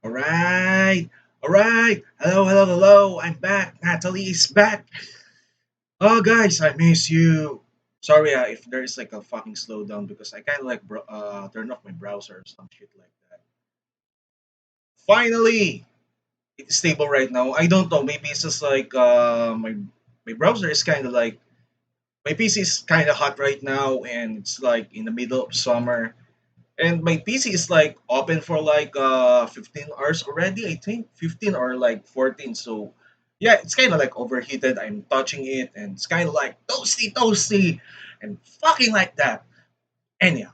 All right. All right. Hello, hello, hello. I'm back. Natalie is back. Oh, guys, I miss you. Sorry if there is like a fucking slowdown because I kind of like turn off my browser or some shit like that. Finally, it's stable right now. I don't know. Maybe it's just like my browser is kind of like my PC is kind of hot right now, and it's like in the middle of summer. And my PC is like open for like 15 hours already, I think. 15 or like 14. So yeah, it's kind of like overheated. I'm touching it and it's kind of like toasty, toasty, and fucking like that. Anyhow.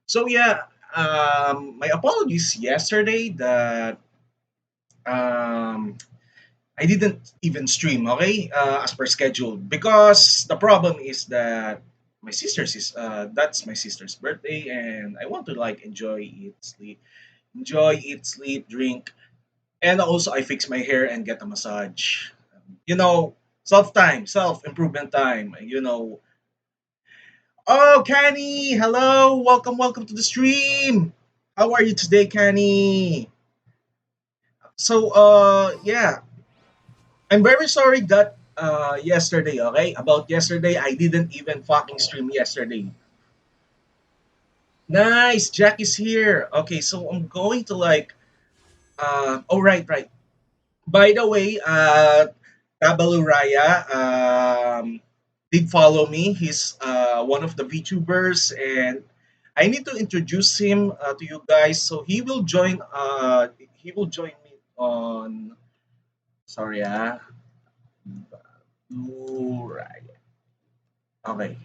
So yeah, my apologies yesterday that um, I didn't even stream, okay, as per schedule, because the problem is that that's my sister's birthday, and I want to like enjoy, eat, sleep, drink, and also I fix my hair and get a massage. You know, self improvement time. Oh, Kenny, hello, welcome, welcome to the stream. How are you today, Kenny? So, yeah, I'm very sorry that yesterday, okay, about yesterday, I didn't even fucking stream yesterday. Nice, Jack is here. Okay, so I'm going to like, oh right, right. By the way, Tabaluraya did follow me. He's one of the VTubers, and I need to introduce him to you guys. So he will join. He will join me on. Sorry, Tabaluraya. Okay.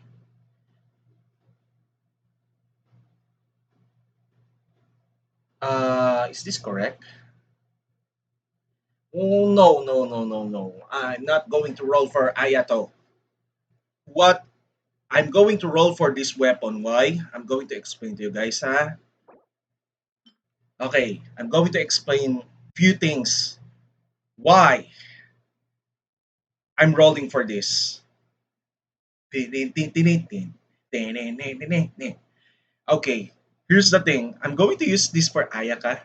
Is this correct? Oh, no, no, no, no, no. I'm not going to roll for Ayato. What I'm going to roll for this weapon. Why? I'm going to explain to you guys, ha? Okay, I'm going to explain few things why I'm rolling for this. Okay, here's the thing. I'm going to use this for Ayaka.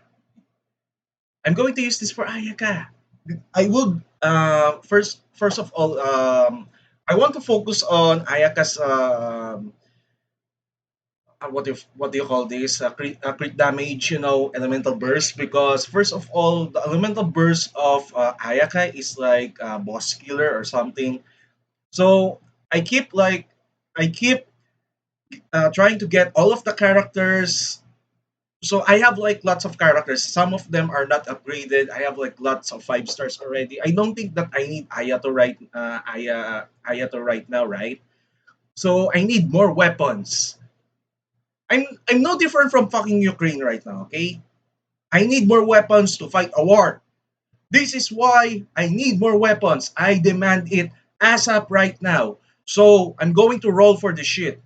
I'm going to use this for Ayaka. I would first of all I want to focus on Ayaka's what do you call this crit damage, elemental burst, because first of all the elemental burst of Ayaka is like boss killer or something. So I keep trying to get all of the characters. So I have like lots of characters. Some of them are not upgraded. I have like lots of 5 stars already. I don't think that I need Ayato right now, right? So I need more weapons. I'm no different from fucking Ukraine right now, okay? I need more weapons to fight a war. This is why I need more weapons. I demand it ASAP right now. So I'm going to roll for this shit.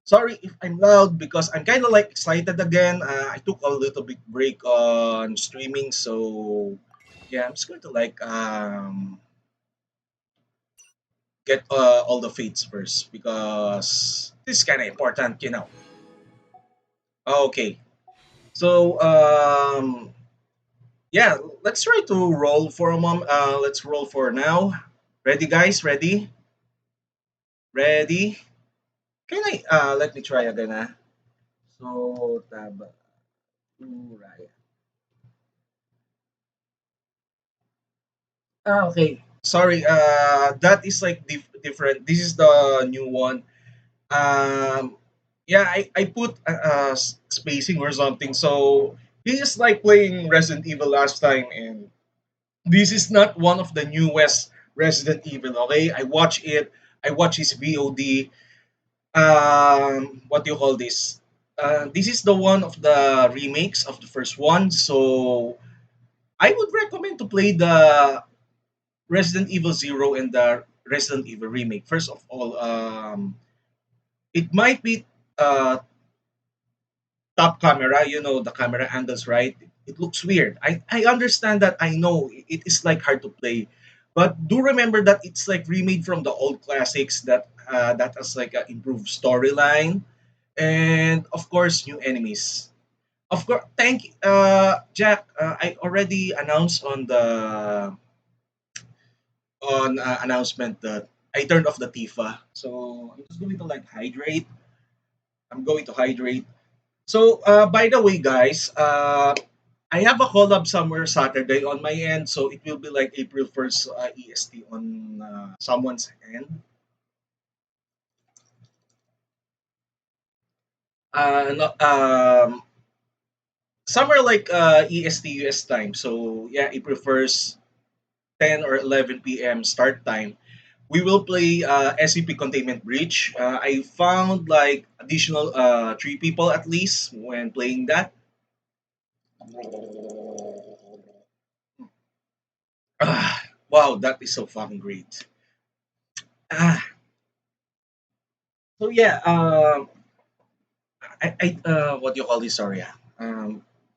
Sorry if I'm loud because I'm kind of like excited again. I took a little bit break on streaming, so yeah, I'm just going to like get all the fates first because this is kind of important. Okay, so yeah, let's try to roll for a moment. Let's roll for now. Ready, guys? Ready? Ready? Can I let me try again? So tab. Right. Okay. Sorry. That is like different. This is the new one. Um, yeah, I put spacing or something. So this is like playing Resident Evil last time, and this is not one of the newest Resident Evil. Okay, I watch it. I watch his VOD. What do you call this? This is the one of the remakes of the first one. So I would recommend to play the Resident Evil Zero and the Resident Evil remake. First of all, it might be uh, top camera, the camera angles, right? It looks weird. I understand that. I know it is like hard to play, but do remember that it's like remade from the old classics that has like an improved storyline and of course new enemies. Of course, thank Jack. I already announced on the on announcement that I turned off the Tifa. So I'm just going to like hydrate. I'm going to hydrate. So by the way, guys, I have a collab somewhere Saturday on my end. So it will be like April 1st EST on someone's end. No, somewhere like EST US time. So yeah, April 1st, 10 or 11 p.m. start time. We will play SCP Containment Breach. I found like additional three people at least when playing that. Wow, that is so fucking great. Ah, so yeah, what do you call this? Sorry,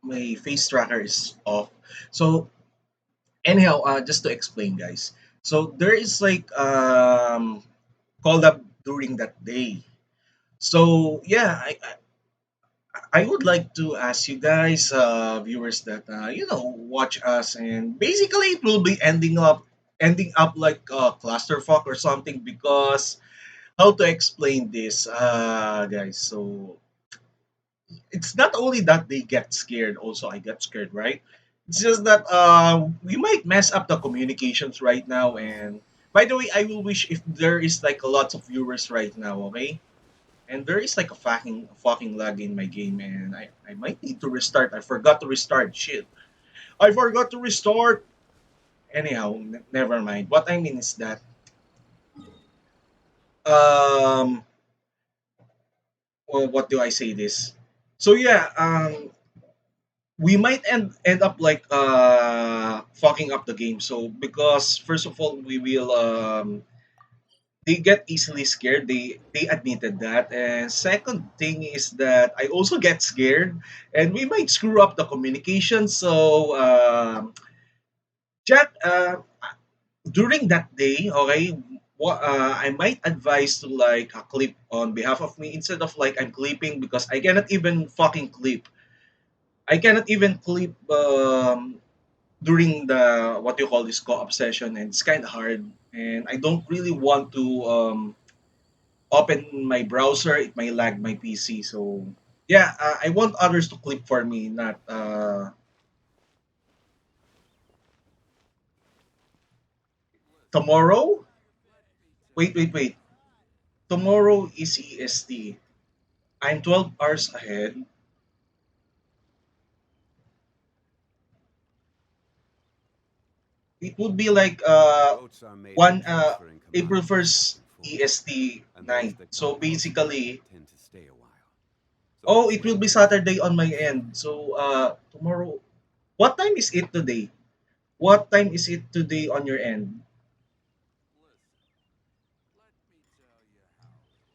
my face tracker is off. So anyhow, just to explain, guys. So there is like called up during that day. So yeah, I would like to ask you guys, viewers that watch us, and basically it will be ending up like clusterfuck or something because how to explain this, guys? So it's not only that they get scared, also I get scared, right? It's just that we might mess up the communications right now. And by the way, I will wish if there is like a lot of viewers right now, okay? And there is like a fucking lag in my game, and I might need to restart. I forgot to restart. Shit. I forgot to restart. Anyhow, never mind. What I mean is that um well, what do I say this? So yeah, we might end up like fucking up the game. So because first of all we will they get easily scared. They admitted that. And second thing is that I also get scared, and we might screw up the communication. So Jack, during that day, okay, I might advise to like clip on behalf of me instead of like I'm clipping because I cannot even fucking clip. I cannot even clip during the what you call this co-op session, and it's kind of hard. And I don't really want to open my browser, it may lag my PC. So yeah, I want others to click for me, not tomorrow. Wait. Tomorrow is EST. I'm 12 hours ahead. It would be like Boats are made for one transferring April commodities back 1st and forth, EST and those night. that So come close enough basically, tend to stay a while. So oh, let's it will make be the most Saturday of on what my we still end. have. So tomorrow, what time is it today? What time is it today on your end?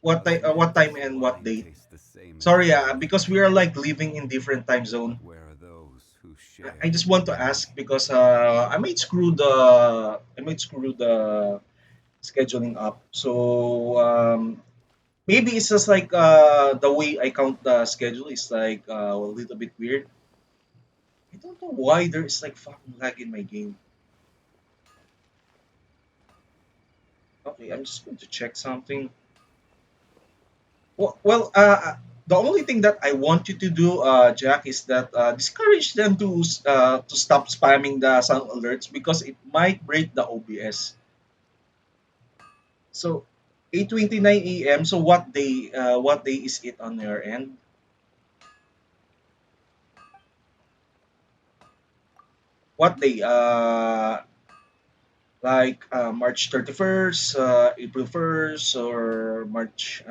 What Doesn't time this and what wine date? taste the same as Sorry, it did because we are yesterday? like living in different time zone. But where are those who I shared just in the want to ask joy? because I might screw the scheduling up. So maybe it's just like the way I count the schedule is like a little bit weird. I don't know why there is like fucking lag in my game. Okay, I'm just going to check something. The only thing that I want you to do, Jack, is that discourage them to stop spamming the sound alerts because it might break the OBS. So 8:29 a.m. So what day? What day is it on your end? What day? Like March 31st, April 1st, or March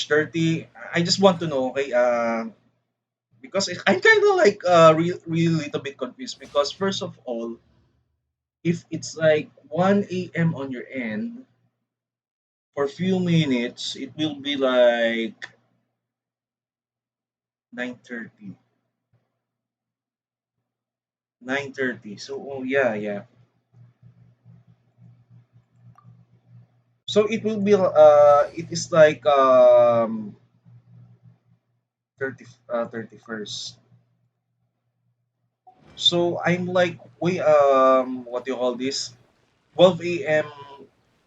30. I just want to know, okay? Because I'm kind of like really little bit confused because first of all, if it's like 1 a.m. on your end for a few minutes, it will be like 9:30. 9:30. So oh yeah. So it will be it is like 31st. So I'm like way what do you call this? 12 a.m.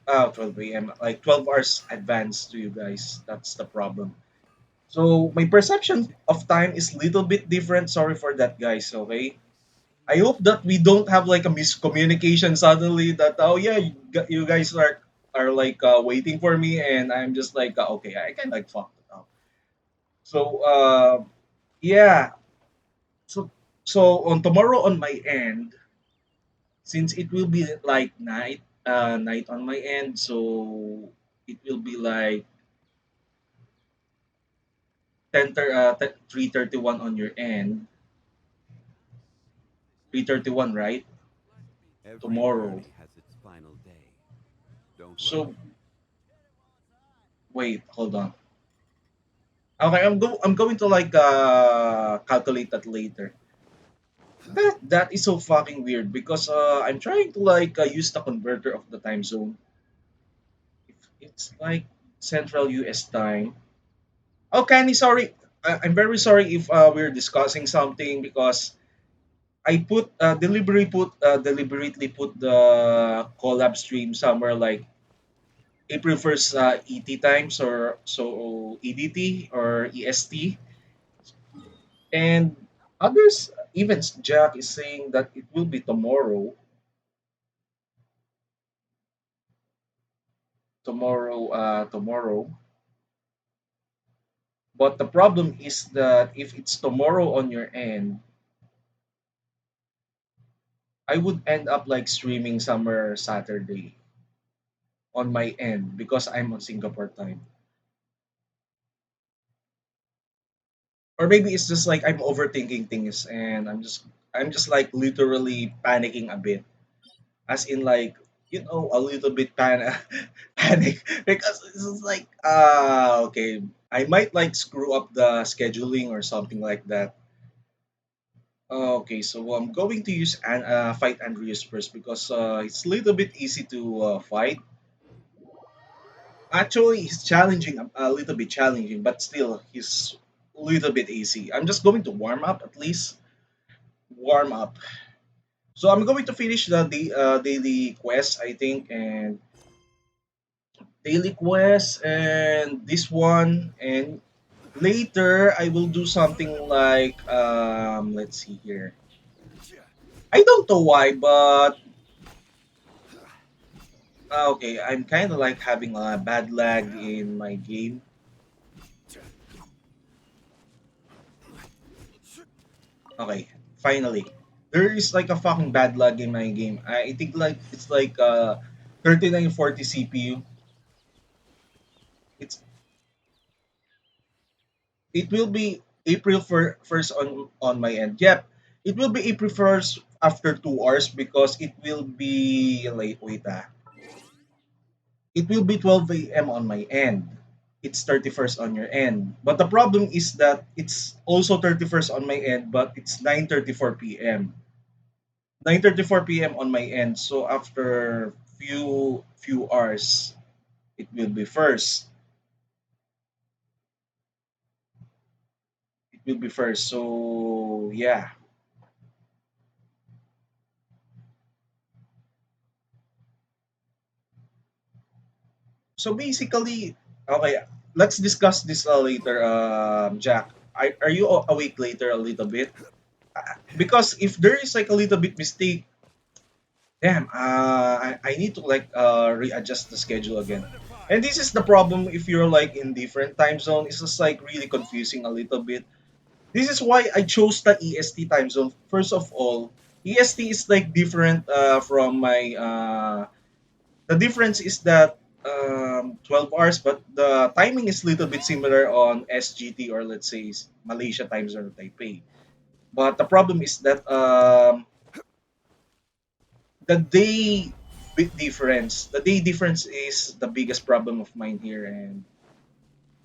12 a.m. like 12 hours advance to you guys. That's the problem. So my perception of time is little bit different. Sorry for that, guys. Okay. I hope that we don't have like a miscommunication suddenly that oh yeah you guys are like waiting for me and I'm just like okay I can like fuck it up. So yeah so so on tomorrow on my end since it will be like night on my end so it will be like 3:31 on your end 3:31 right Every tomorrow. journey has its final day. Don't So rush. wait hold on. Okay, I'm going to like calculate that later. That is so fucking weird because I'm trying to like use the converter of the time zone. It's like Central US time. Oh, Kenny, sorry. I'm very sorry if we're discussing something because I deliberately put the collab stream somewhere like April 1st ET times or so EDT or EST. And others, even Jack is saying that it will be tomorrow. But the problem is that if it's tomorrow on your end, I would end up like streaming somewhere Saturday on my end because I'm on Singapore time. Or maybe it's just like I'm overthinking things and I'm just like literally panicking a bit. As in like a little bit panic because it's just like okay I might like screw up the scheduling or something like that. Okay, so I'm going to use fight Andreas first because it's a little bit easy to fight. Actually, he's challenging a little bit challenging, but still he's a little bit easy. I'm just going to warm up at least warm up. So I'm going to finish the daily quest I think and daily quest and this one and later I will do something like let's see here. I don't know why, but okay, I'm kind of like having a bad lag in my game. Okay, finally. There is like a fucking bad lag in my game. I think like it's like 3940 CPU. It's it will be April 1st on my end. Yep. It will be April 1st after 2 hours because it will be like wait it will be 12 a.m. on my end. It's 31st on your end. But the problem is that it's also 31st on my end, but it's 9:34 p.m. 9:34 p.m. on my end. So after few hours, it will be first. It will be first. So yeah. So basically, okay, let's discuss this later, Jack. Are you awake later a little bit? Because if there is like a little bit mistake, damn, I need to like readjust the schedule again. And this is the problem if you're like in different time zone. It's just like really confusing a little bit. This is why I chose the EST time zone. First of all, EST is like different from my the difference is that 12 hours, but the timing is little bit similar on SGT or let's say Malaysia time zone Taipei. But the problem is that the day difference is the biggest problem of mine here, and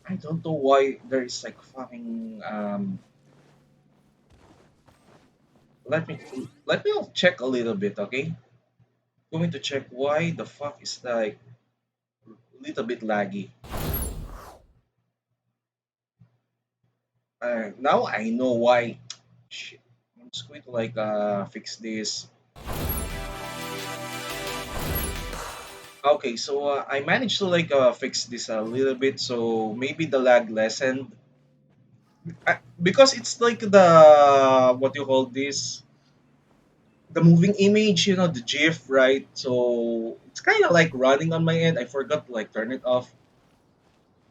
I don't know why there is like fucking let me let me check a little bit, okay? Going to check why the fuck is like a little bit laggy. Now I know why. Shit. I'm just going to like fix this. Okay, so I managed to like fix this a little bit, so maybe the lag lessened. Because it's like the what you call this, the moving image, the GIF, right? So it's kind of like running on my end. I forgot to like turn it off.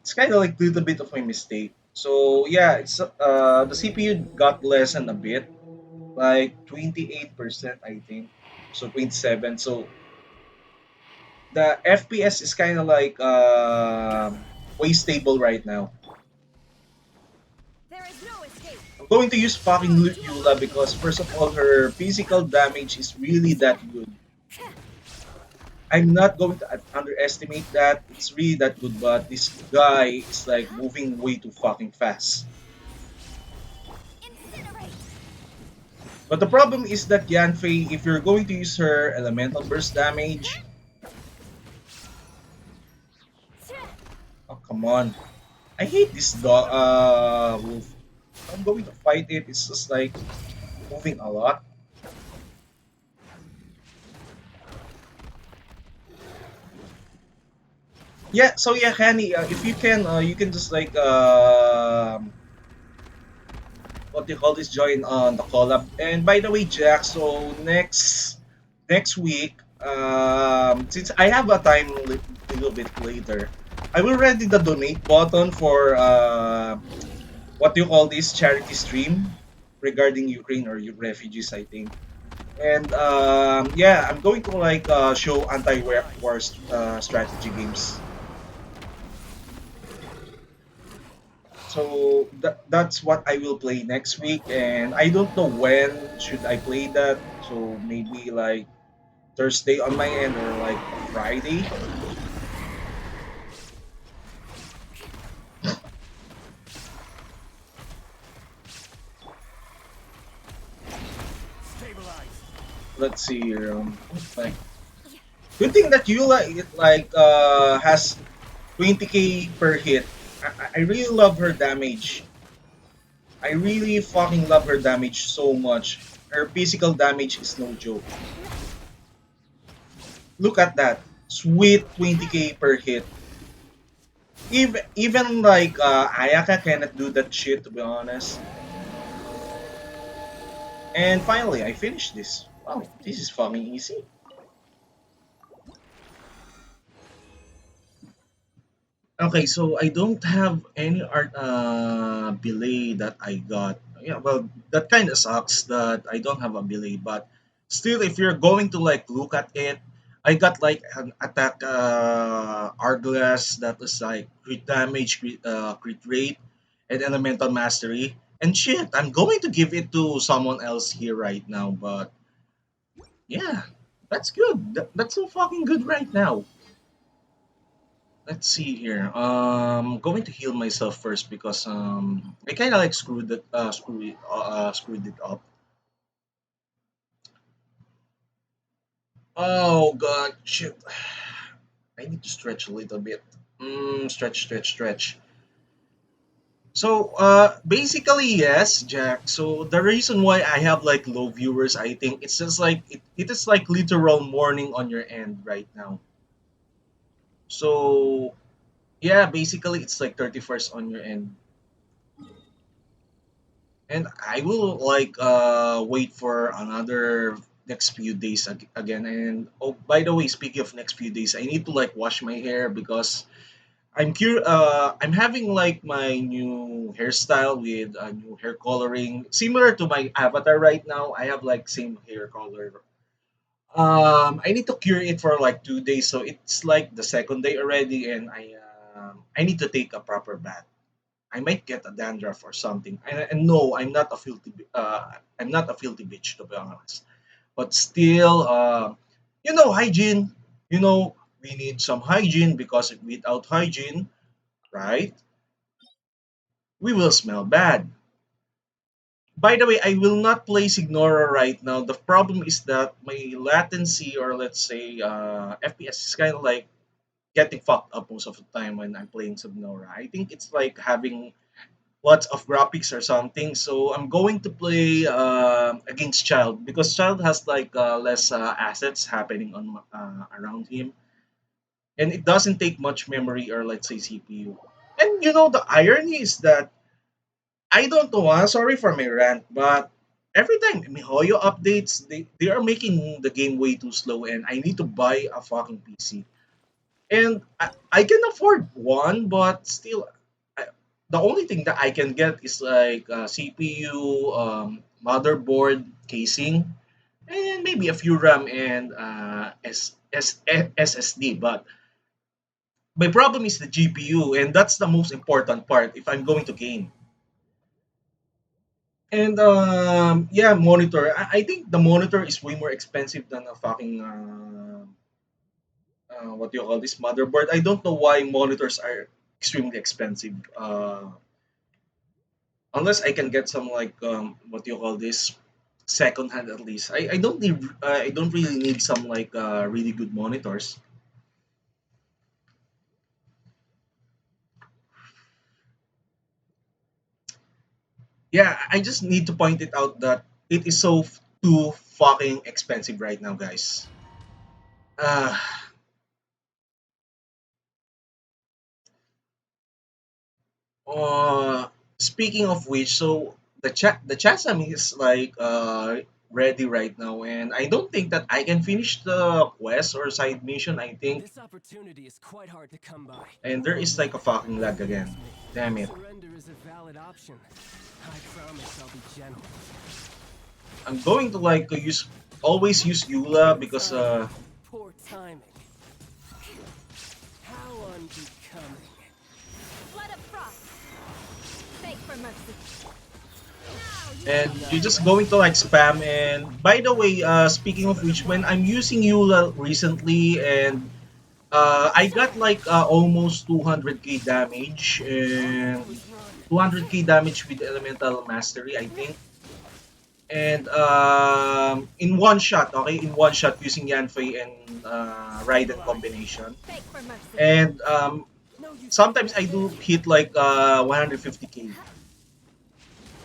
It's kind of like a little bit of my mistake. So yeah, it's the CPU got lessened a bit, like 28%, I think. So 27. So the FPS is kind of like way stable right now. There is no escape. I'm going to use fucking Road to Yula oblivion. because first of all, her physical damage is really that good. I'm not going to underestimate that. It's really that good, but this guy is like moving way too fucking fast. Incinerate. But the problem is that Yanfei, if you're going to use her elemental burst damage, oh come on. I hate this dog wolf. I'm going to fight it. It's just like moving a lot. Yeah, so yeah, Hani, if you can, you can just like what do you call this, join on the collab. And by the way, Jack, so next week, since I have a time little bit later, I will ready the donate button for what do you call this, charity stream regarding Ukraine or refugees, I think. And yeah, I'm going to like show anti-war strategy games. So that's what I will play next week, and I don't know when should I play that. So maybe like Thursday on my end or like a Friday. Stabilize. Let's see here. Like good thing that you like it like has 20k per hit. I really love her damage. I really fucking love her damage so much. Her physical damage is no joke. Look at that. Sweet 20k per hit. Even like Ayaka cannot do that shit, to be honest. And finally, I finished this. Wow, this is fucking easy. Okay, so I don't have any art belay that I got. Yeah, well, that kind of sucks that I don't have a belay, but still, if you're going to like look at it, I got like an attack Arglass that was like crit damage, crit rate, and elemental mastery. And shit, I'm going to give it to someone else here right now, but yeah, that's good. That's so fucking good right now. Let's see here. Going to heal myself first because I kind of like screwed it up. Oh god, shit. I need to stretch a little bit. Stretch. So basically yes, Jack. So the reason why I have like low viewers, I think it's just like it is like literal morning on your end right now. So yeah, basically it's like 31st on your end. And I will like wait for another next few days again. And oh, by the way, speaking of next few days, I need to like wash my hair because I'm having like my new hairstyle with a new hair coloring, similar to my avatar right now. I have like same hair color. I need to cure it for like 2 days, so it's like the second day already, and I need to take a proper bath. I might get a dandruff or something. And no, I'm not a filthy bitch, to be honest. But still, hygiene. We need some hygiene because without hygiene, right, we will smell bad. By the way, I will not play Signora right now. The problem is that my latency, or let's say FPS, is kind of like getting fucked up most of the time when I'm playing Signora. I think it's like having lots of graphics or something. So I'm going to play against Child because Child has like less assets happening on around him, and it doesn't take much memory or let's say CPU. And you know the irony is that I don't know. Sorry for my rant, but every time Mihoyo updates, they are making the game way too slow, and I need to buy a fucking PC. And I can afford one, but still, I, the only thing that I can get is like CPU, motherboard, casing, and maybe a few RAM and SSD. But my problem is the GPU, and that's the most important part if I'm going to game. And yeah, monitor. I think the monitor is way more expensive than a fucking what do you call this motherboard. I don't know why monitors are extremely expensive. Unless I can get some like what do you call this second hand at least. I don't need I don't really need some like really good monitors. Yeah, I just need to point it out that it is so too fucking expensive right now, guys. Uh, Uh, speaking of which, so the chasm is like ready right now, and I don't think that I can finish the quest or side mission. I think, This opportunity is quite hard to come by. and there is like a fucking lag again. Trust me, Damn it! surrender is a valid option. I promise I'll be gentle. I'm going to like use always use Eula Poor because timing. Poor timing. How unbecoming. Blood of frost. Beg for mercy. Now you and shall you're Enough. just suffer. going to like spam. And by the way, speaking of which, when I'm using Eula recently and I got like almost 200k damage All you do and is run. 200k damage with elemental mastery, I think. And in one shot, okay, in one shot using Yanfei and Raiden Sublime. combination. Beg for mercy. And No use sometimes getting I do scared. hit like 150k.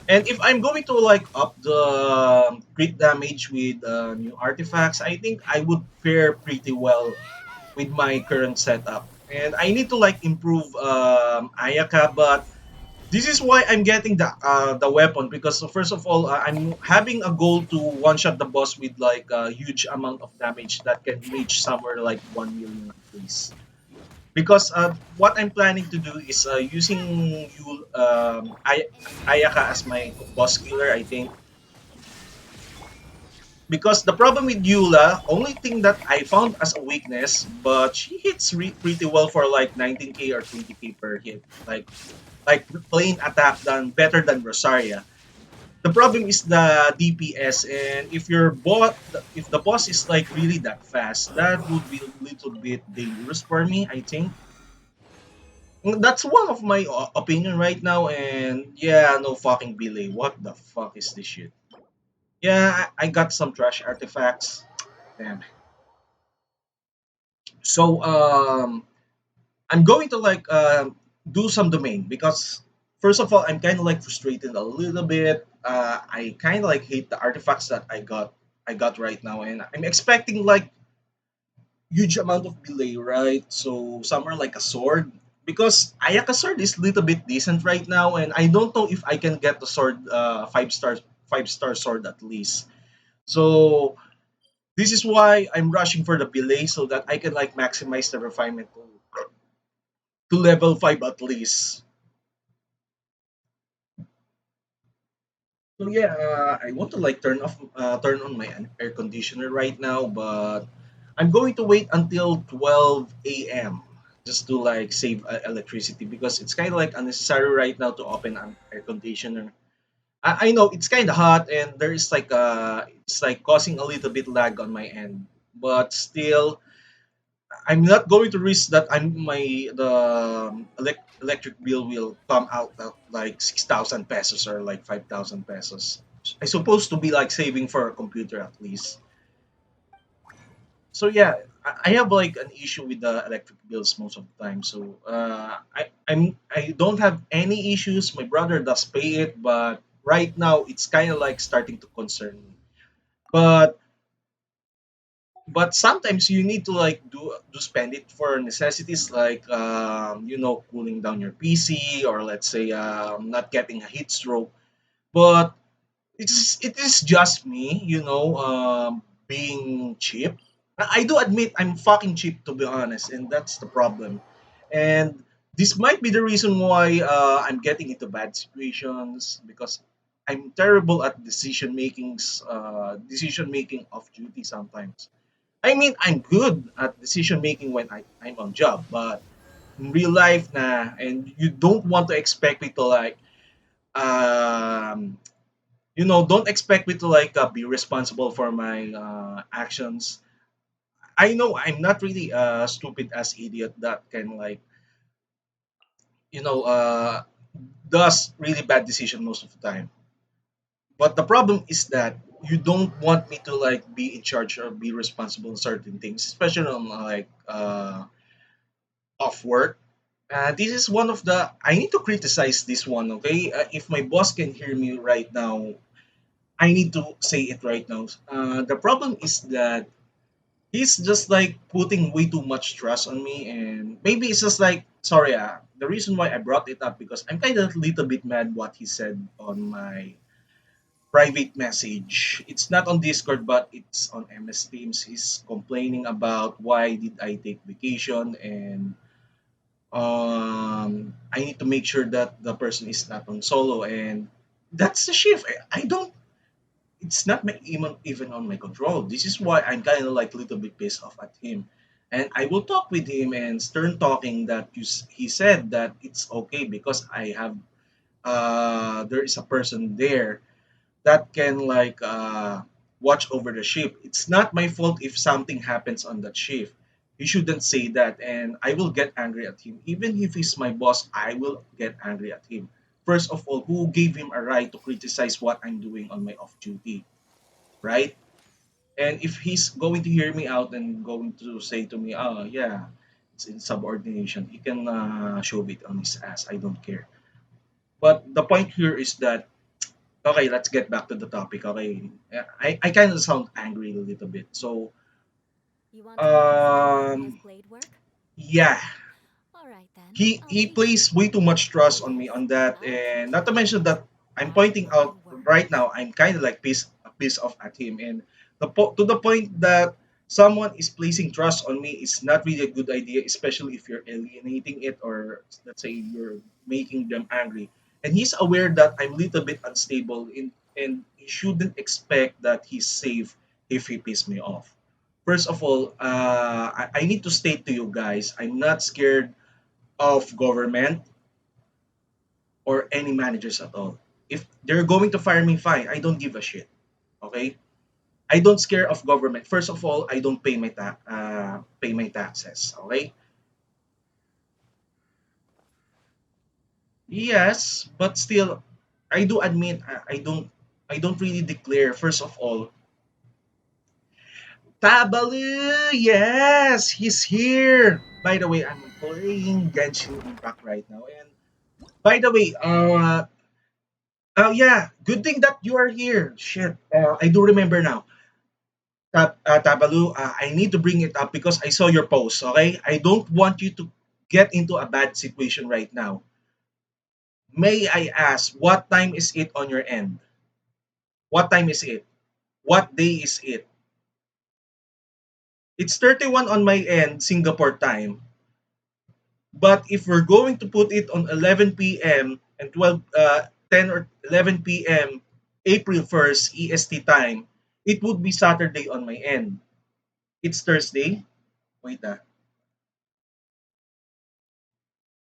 And if I'm going to like up the crit damage with new artifacts, I think I would fare pretty well with my current setup. And I need to like improve Ayaka, but this is why I'm getting the weapon because first of all I'm having a goal to one shot the boss with like a huge amount of damage that can reach somewhere like 1 million at least. Because what I'm planning to do is using Ayaka as my boss killer, I think. Because the problem with Eula, only thing that I found as a weakness, but she hits pretty well for like 19k or 20k per hit. Like plain attack done better than Rosaria. The problem is the DPS, and if the boss is like really that fast, that would be a little bit dangerous for me, I think. That's one of my opinion right now, and yeah, no fucking belay. What the fuck is this shit? Yeah, I got some trash artifacts. Damn. So I'm going to like do some domain because first of all I'm kind of like frustrated a little bit. I kind of like hate the artifacts that I got right now, and I'm expecting like huge amount of delay, right? So somewhere like a sword because Ayaka sword is a little bit decent right now, and I don't know if I can get the sword 5 star sword at least. So this is why I'm rushing for the belay so that I can like maximize the refinement to level 5 at least. So yeah, I want to like turn on my air conditioner right now, but I'm going to wait until 12 a.m. just to like save electricity because it's kind of like unnecessary right now to open an air conditioner. I know it's kind of hot and there is like it's like causing a little bit lag on my end, but still I'm not going to risk that the electric bill will come out at like 6,000 pesos or like 5,000 pesos. I supposed to be like saving for a computer at least. So yeah, I have like an issue with the electric bills most of the time. So I don't have any issues. My brother does pay it, but right now it's kind of like starting to concern me. But sometimes you need to like do spend it for necessities like cooling down your PC, or let's say not getting a heat stroke. But it is just me, being cheap. I do admit I'm fucking cheap, to be honest, and that's the problem. And this might be the reason why I'm getting into bad situations, because I'm terrible at decision making off duty sometimes. I mean, I'm good at decision making when I'm on job, but in real life, nah. And you don't want to expect me to like um don't expect me to like be responsible for my actions. I know I'm not really a stupid ass idiot that can like you know uh does really bad decision most of the time. But the problem is that you don't want me to like be in charge or be responsible in certain things, especially on like off work. This is one of the I need to criticize this one. Okay, if my boss can hear me right now, I need to say it right now. The problem is that he's just like putting way too much trust on me, and maybe it's just like sorry. The reason why I brought it up because I'm kind of a little bit mad what he said on my private message. It's not on Discord, but it's on MS Teams. He's complaining about why did I take vacation, and I need to make sure that the person is not on solo, and that's the shift. I don't it's not even on my control. This is why I'm kind of like a little bit pissed off at him. And I will talk with him and stern talking that he said that it's okay because I have there is a person there that can like watch over the ship. It's not my fault if something happens on that ship. He shouldn't say that, and I will get angry at him. Even if he's my boss, I will get angry at him. First of all, who gave him a right to criticize what I'm doing on my off duty, right? And if he's going to hear me out and going to say to me, "Oh yeah, it's in subordination," he can shove it on his ass. I don't care. But the point here is that okay, let's get back to the topic. Okay, I kind of sound angry a little bit. So You want to learn some ingenious um blade work? yeah, All right then, I'll he teach you. plays way too much trust on Yes, me on that, I'll and teach not to you. mention that I'm Mark pointing my out right words. now. I'm kind of like pissed off at him, and to the point that someone is placing trust on me is not really a good idea, especially if you're alienating it, or let's say you're making them angry. And he's aware that I'm a little bit unstable, and he shouldn't expect that he's safe if he pisses me off. First of all, I need to state to you guys, I'm not scared of government or any managers at all. If they're going to fire me, fine. I don't give a shit. Okay. I don't scare of government. First of all, I don't pay my taxes. Okay. Yes, but still, I do admit I don't really declare. First of all, Tabalu, yes, he's here. By the way, I'm playing Genshin Impact right now, and by the way, oh yeah, good thing that you are here. Shit, I do remember now. Tabalu, I need to bring it up because I saw your post. Okay, I don't want you to get into a bad situation right now. May I ask, what time is it on your end? What time is it? What day is it? It's 31 on my end, Singapore time. But if we're going to put it on 11 p.m. and 10 or 11 p.m. April 1st EST time, it would be Saturday on my end. It's Thursday. Wait,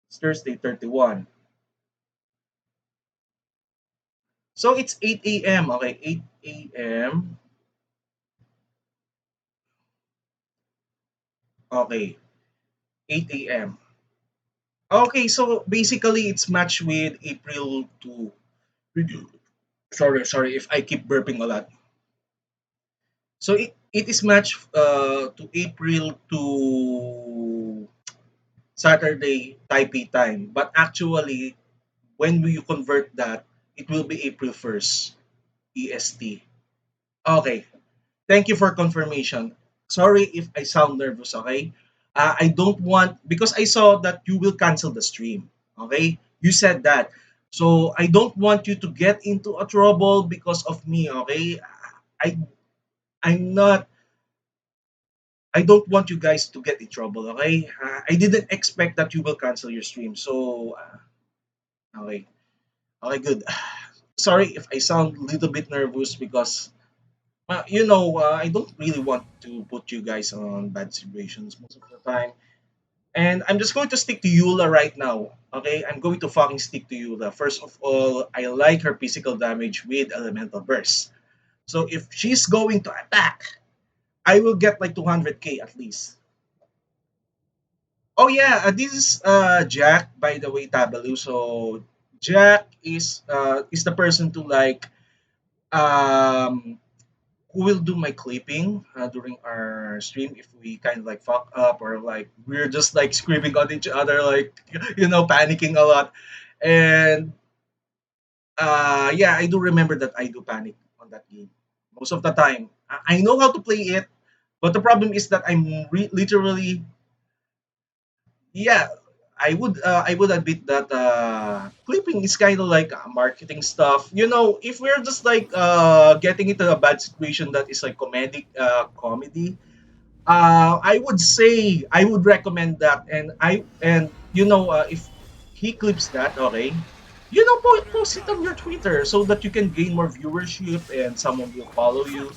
it's Thursday 31. So it's 8 a.m. Okay, 8 a.m. Okay, 8 a.m. Okay, so basically it's matched with April to. Sorry if I keep burping a lot. So it is matched to April to Saturday Taipei time. But actually, when you convert that, it will be April 1st EST. Okay. Thank you for confirmation. Sorry if I sound nervous, okay? I don't want, because I saw that you will cancel the stream, okay? You said that. So I don't want you to get into a trouble because of me, okay? I I'm not I don't want you guys to get in trouble, okay? I didn't expect that you will cancel your stream. So okay. Okay, good. Sorry if I sound a little bit nervous because I don't really want to put you guys on bad situations most of the time. And I'm just going to stick to Eula right now. Okay, I'm going to fucking stick to Eula. First of all, I like her physical damage with elemental burst. So if she's going to attack, I will get like 200k at least. Oh yeah, this is Jack, by the way, Tabalu. So Jack is the person to like um who will do my clipping during our stream if we kind of like fuck up or like we're just like screaming on each other, like panicking a lot. And yeah, I do remember that I do panic on that game most of the time. I know how to play it, but the problem is that literally, yeah, I would admit that clipping is kind of like marketing stuff. If we're just like getting into a bad situation that is like comedy, I would say I would recommend that, and if he clips that, okay, post it on your Twitter so that you can gain more viewership and someone will follow you.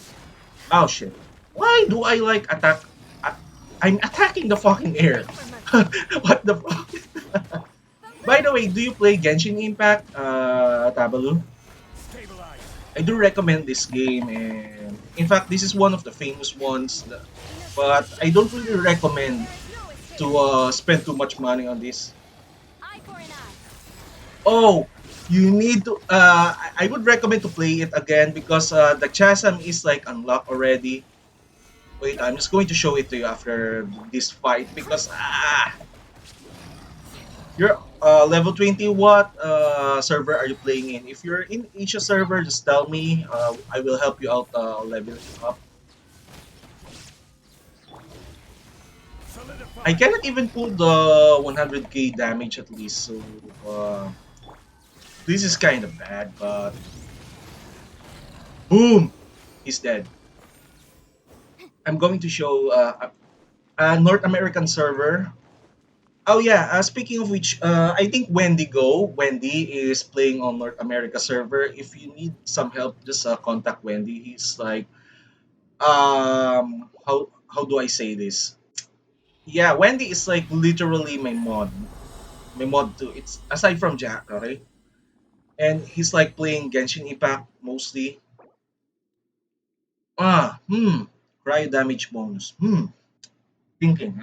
Oh shit! Why do I like attack? I, I'm attacking the fucking air. Wait for mercy. What the fuck? By the way, do you play Genshin Impact, Tabalu? Stabilize. I do recommend this game, and in fact, this is one of the famous ones. But I Initiation. don't really recommend There is no escape. to spend too much money on this. Eye for an eye. Oh, you need to. I would recommend to play it again because the chasm is like unlocked already. Wait, I'm just going to show it to you after this fight because you're level 20. What server are you playing in? If you're in Asia server, just tell me. I will help you out leveling up. I Solidify. cannot even pull the 100k damage at least, so this is kind of bad. But boom, he's dead. I'm going to show a North American server. Oh yeah, speaking of which, I think Wendy is playing on North America server. If you need some help, just contact Wendy. He's like, how do I say this? Yeah, Wendy is like literally my mod too. It's aside from Jack, okay? And he's like playing Genshin Impact mostly. Cryo damage bonus. Thinking.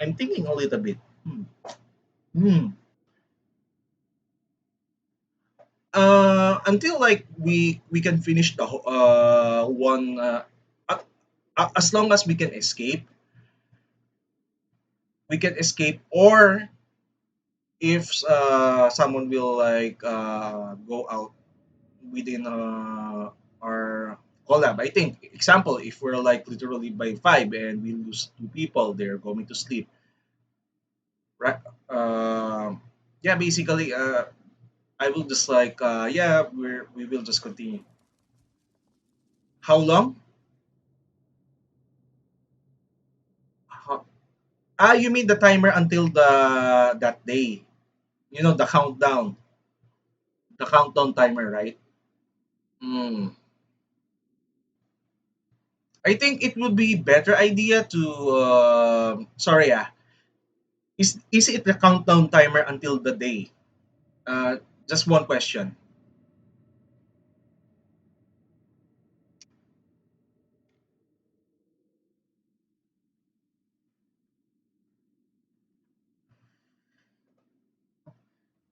I'm thinking a little bit. Hmm. Hmm. Until like we can finish the one uh, as long as we can escape, or if someone will like go out within our collab. I think example, if we're like literally by five and we lose two people, they're going to sleep, right? Yeah, basically, I will just like yeah, we will just continue. How long? How, you mean the timer until that day? The countdown timer, right? Hmm. I think it would be better idea to sorry, is it the countdown timer until the day? Uh, just one question.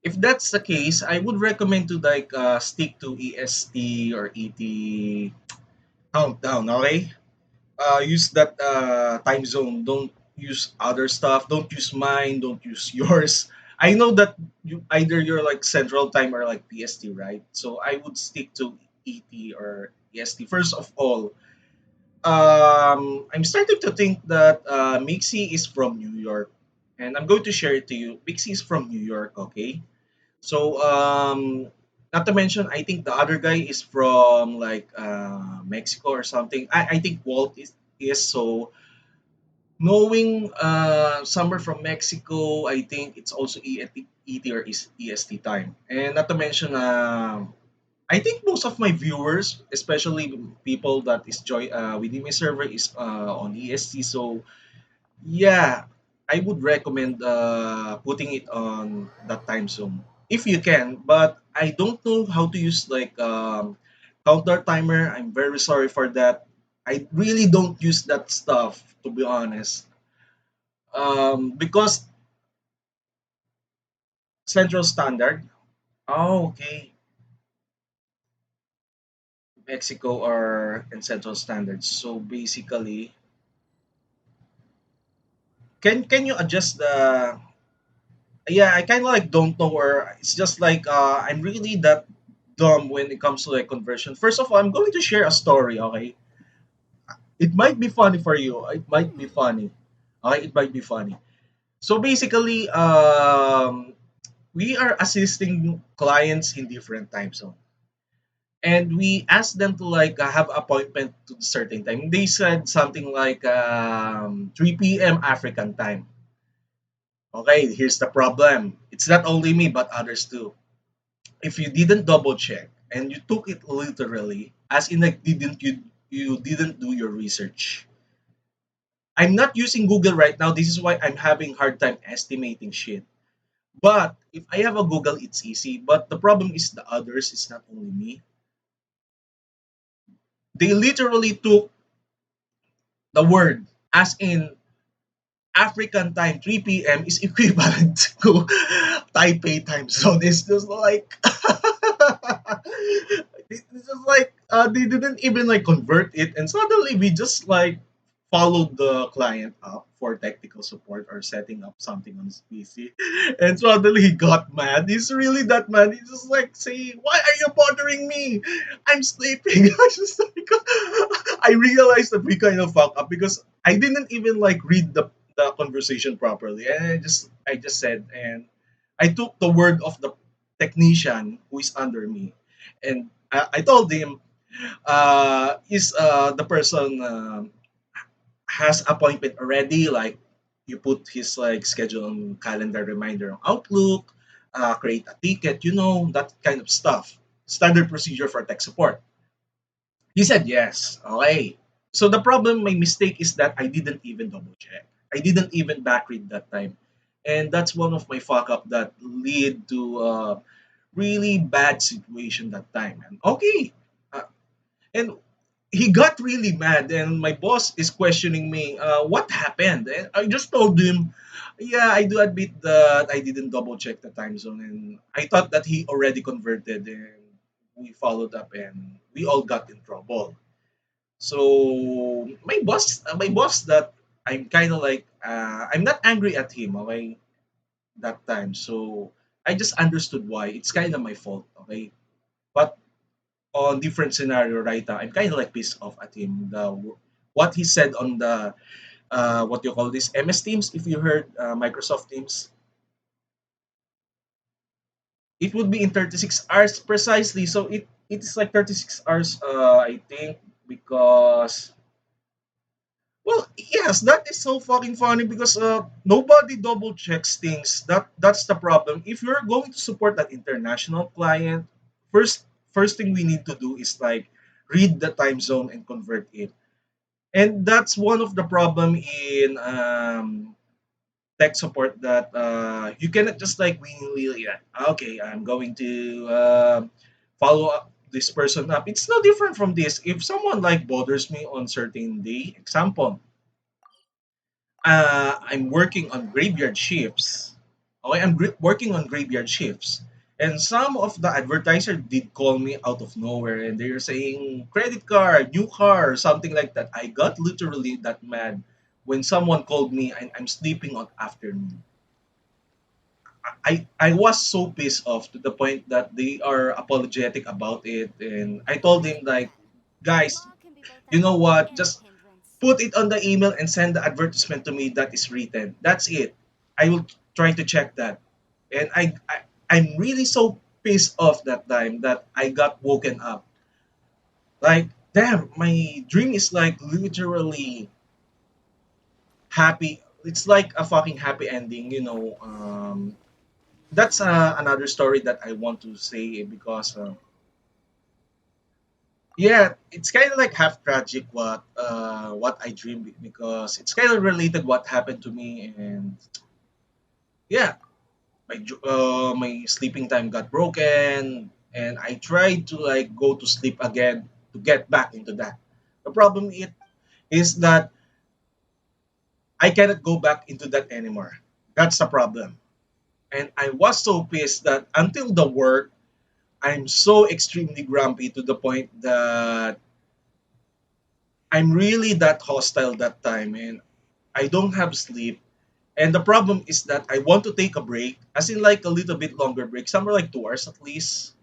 If that's the case, I would recommend to like stick to EST or ET countdown. Okay. use that time zone. Don't use other stuff. Don't use mine. Don't use yours. I know that you're like Central Time or like PST, right? So I would stick to ET or EST. First of all, I'm starting to think that Mixie is from New York, and I'm going to share it to you. Mixie is from New York, okay? So not to mention, I think the other guy is from like Mexico or something. I think Walt is so knowing somewhere from Mexico. I think it's also ET or EST time, and not to mention I think most of my viewers, especially people that is join within my server, is on EST. So yeah, I would recommend putting it on that time zone if you can. But I don't know how to use like counter timer. I'm very sorry for that. I really don't use that stuff to be honest. Because Central Standard. Oh, okay. Mexico are in Central Standard. So basically, can you adjust the? Yeah, I kind of like don't know where. It's just like I'm really that dumb when it comes to like conversion. First of all, I'm going to share a story. Okay, it might be funny for you. It might be funny. Okay, it might be funny. So basically, we are assisting clients in different time zone, and we asked them to like have appointment to a certain time. They said something like 3 p.m. African time. Okay, here's the problem. It's not only me, but others too. If you didn't double check and you took it literally, as in like you didn't do your research. I'm not using Google right now. This is why I'm having hard time estimating shit. But if I have a Google, it's easy. But the problem is the others. It's not only me. They literally took the word as in African time 3 p.m. is equivalent to Taipei time zone. It's just like it's just like they didn't even like convert it, and suddenly we just like followed the client up for technical support or setting up something on his PC, and suddenly he got mad. He's really that mad. He's just like saying, "Why are you bothering me? I'm sleeping." I just like I realized that we kind of fucked up because I didn't even like read the conversation properly, and I just said, and I took the word of the technician who is under me, and I told him, is the person has appointment already? Like you put his like schedule on calendar reminder on Outlook, create a ticket, that kind of stuff. Standard procedure for tech support. He said yes. Okay. So the problem, my mistake is that I didn't even double check. I didn't even back read that time. And that's one of my fuck up that lead to really bad situation that time. And okay. And he got really mad and my boss is questioning me, what happened? And I just told him, yeah, I do admit that I didn't double check the time zone and I thought that he already converted and we followed up and we all got in trouble. So my boss that I'm kind of like I'm not angry at him, okay, that time. So I just understood why. It's kind of my fault, okay. But on different scenario right now, I'm kind of like pissed off at him. What he said on the what you call this MS Teams. If you heard Microsoft Teams, it would be in 36 hours precisely. So it is like 36 hours, I think, because well, yes, that is so fucking funny because nobody double checks things. That's the problem. If you're going to support that international client, first thing we need to do is like read the time zone and convert it. And that's one of the problem in tech support that you cannot just like willy okay, I'm going to follow up this person up. It's no different from this. If someone like bothers me on certain day, example, I'm working on graveyard shifts. Okay, I'm working on graveyard shifts. And some of the advertiser did call me out of nowhere and they're saying credit card, new car, something like that. I got literally that mad when someone called me and I'm sleeping on afternoon. I was so pissed off to the point that they are apologetic about it and I told him like, guys, Fog can be both a you know help what? and a Just hindrance. put it on the email and send the advertisement to me that is written. That's it. I will try to check that. And I'm really so pissed off that time that I got woken up. Like, damn, my dream is like literally happy. It's like a fucking happy ending, you know. That's another story that I want to say because yeah, it's kind of like half tragic what I dreamed because it's kind of related what happened to me and yeah, my sleeping time got broken and I tried to like go to sleep again to get back into that. The problem is that I cannot go back into that anymore. That's the problem. And I was so pissed that until the work, I'm so extremely grumpy to the point that I'm really that hostile that time and I don't have sleep. And the problem is that I want to take a break, as in like a little bit longer break, somewhere like 2 hours at least.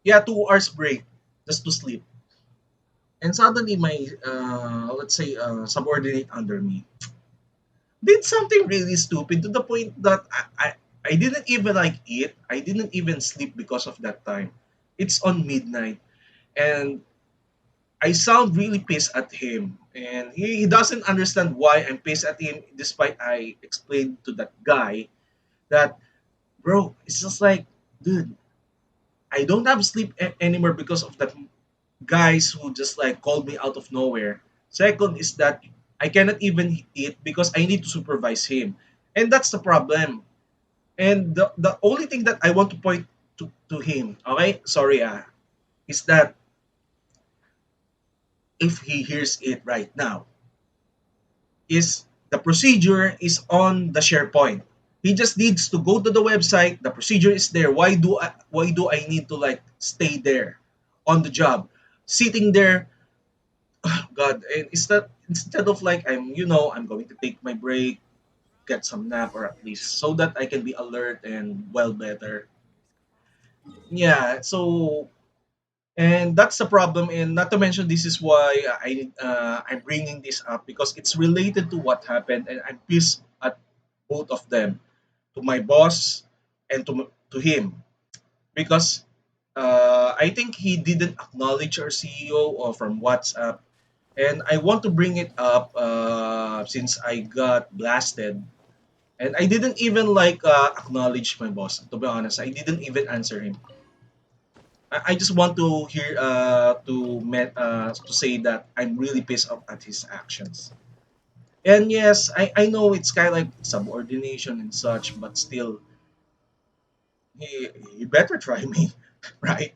Yeah, 2 hours break just to sleep. And suddenly my let's say subordinate under me did something really stupid to the point that I didn't even like eat. I didn't even sleep because of that time. It's on midnight and I sound really pissed at him. And he doesn't understand why I'm pissed at him despite I explained to that guy that bro, it's just like dude, I don't have sleep anymore because of that guys who just like called me out of nowhere. Second is that I cannot even eat because I need to supervise him. And that's the problem. And the only thing that I want to point to him, okay? Sorry, is that if he hears it right now, is the procedure is on the SharePoint. He just needs to go to the website. The procedure is there. Why do I need to like stay there on the job, sitting there God, and instead of like I'm going to take my break, get some nap, or at least so that I can be alert and well better. Yeah, so and that's the problem, and not to mention this is why I'm bringing this up because it's related to what happened, and I'm pissed at both of them, to my boss and to him because I think he didn't acknowledge our CEO or from WhatsApp. And I want to bring it up since I got blasted. And I didn't even like acknowledge my boss. To be honest, I didn't even answer him. I just want to hear to say that I'm really pissed off at his actions. And yes, I know it's kind of like subordination and such, but still, he better try me, right?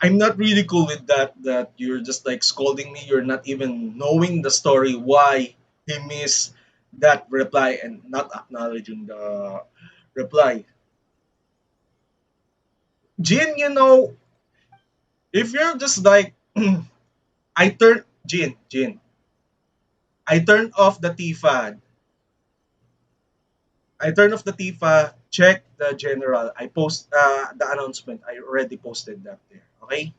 I'm not really cool with that. That you're just like scolding me. You're not even knowing the story why he missed that reply and not acknowledging the reply. Jin, if you're just like I turn Jin, I turned off the TFAD. I turned off the TIFA. Check the general. I post the announcement. I already posted that there. Okay.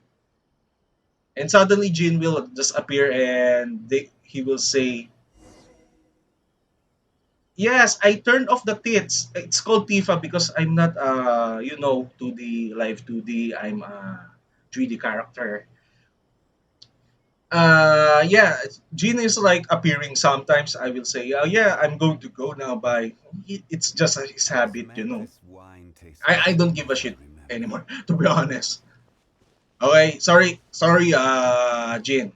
And suddenly Jin will just appear and he will say, yes, I turned off the tits. It's called Tifa because I'm not 2D live 2D. I'm a 3D character. Yeah, Gene is like appearing sometimes. I will say, oh yeah, I'm going to go now. By it's just his habit, you know. Samantha's wine tastes I better don't than give a I shit remember. anymore, to be honest. Okay, sorry, Jin.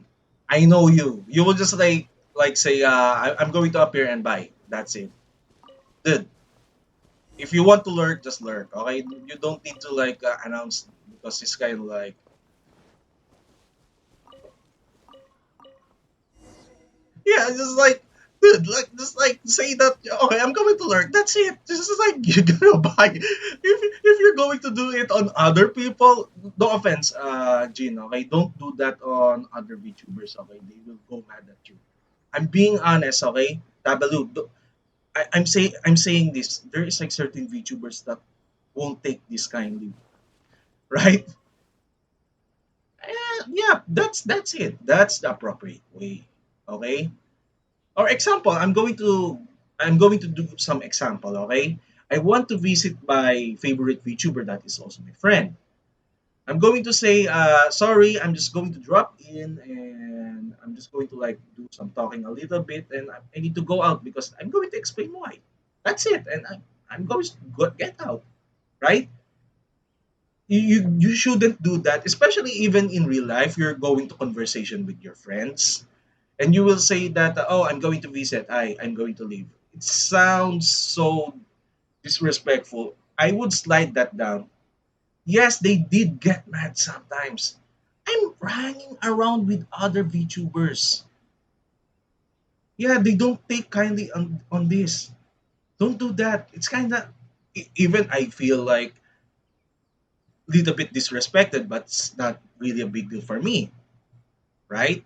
I know you. You will just like say, I'm going to appear and buy. That's it, dude. If you want to learn, just learn. Okay, you don't need to like announce because it's kind of like yeah, just like Dude, like just like say that okay, I'm going to learn. That's it. This is like you're gonna buy. If you're going to do it on other people, no offense, Gene. Okay, don't do that on other VTubers. Okay, they will go mad at you. I'm being honest. Okay, Tabalu. I'm saying this. There is like certain VTubers that won't take this kindly, right? Yeah, that's it. That's the appropriate way. Okay. Or example, I'm going to do some example, okay? I want to visit my favorite VTuber that is also my friend. I'm going to say, sorry, I'm just going to drop in and I'm just going to like do some talking a little bit and I need to go out because I'm going to explain why. That's it. And I'm going to get out, right? You shouldn't do that, especially even in real life. You're going to conversation with your friends and you will say that oh I'm going to visit I'm going to leave. It sounds so disrespectful. I would slide that down. Yes, they did get mad sometimes. I'm hanging around with other VTubers. Yeah, they don't take kindly on this. Don't do that. It's kind of even I feel like little bit disrespected, but it's not really a big deal for me, right?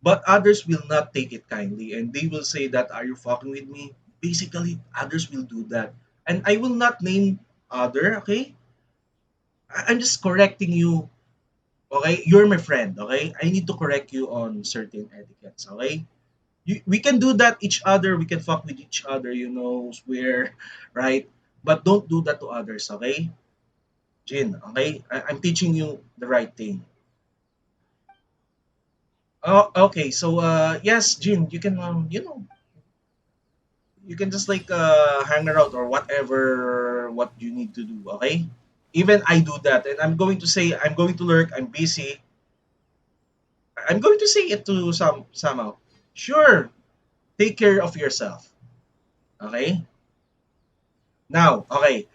But others will not take it kindly and they will say that are you fucking with me? Basically, others will do that. And I will not name other, okay? I'm just correcting you, okay? You're my friend, okay? I need to correct you on certain etiquettes, okay? We can do that each other, we can fuck with each other, swear, right? But don't do that to others, okay? Jin, okay? I'm teaching you the right thing. Oh, okay. So, yes, Jin, you can, you can just like hang around or whatever what you need to do, okay? Even I do that and I'm going to say I'm going to lurk, I'm busy. I'm going to say it to somehow. Sure, take care of yourself. Okay? Now, okay.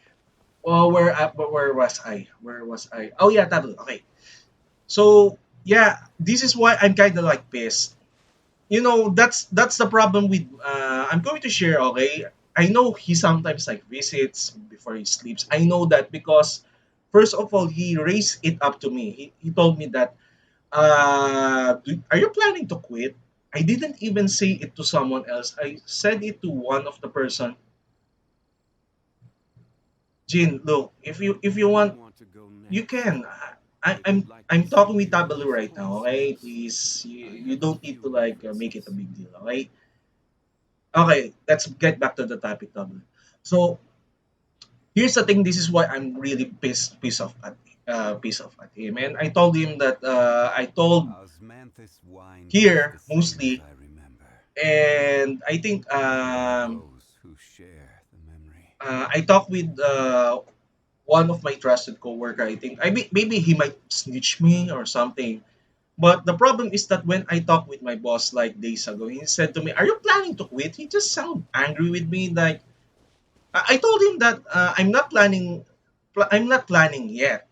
Well, where was I? Where was I? Oh yeah, Tado. Okay. So, yeah, this is why I'm kind of like pissed. That's the problem with I'm going to share, okay? I know he sometimes like visits before he sleeps. I know that because first of all he raised it up to me. He told me that are you planning to quit? I didn't even say it to someone else. I said it to one of the person. Jin, look, if you Where do you want, want to go you next? can. If you'd like to I'm see talking with views, Tabalu of right now, course, okay? yes. Please, I you have a don't need few to like make it a references. big deal, okay? Okay, let's get back to the topic, Tabalu. So here's the thing. This is why I'm really pissed off at him, and I told him that I told Osmanthus wine tastes the here same as mostly, I remember. and I think There are those who share the memory. I talked with one of my trusted coworker. I think maybe he might snitch me or something. But the problem is that when I talked with my boss like days ago, he said to me, "Are you planning to quit?" He just sounded angry with me. Like I told him that I'm not planning. I'm not planning yet.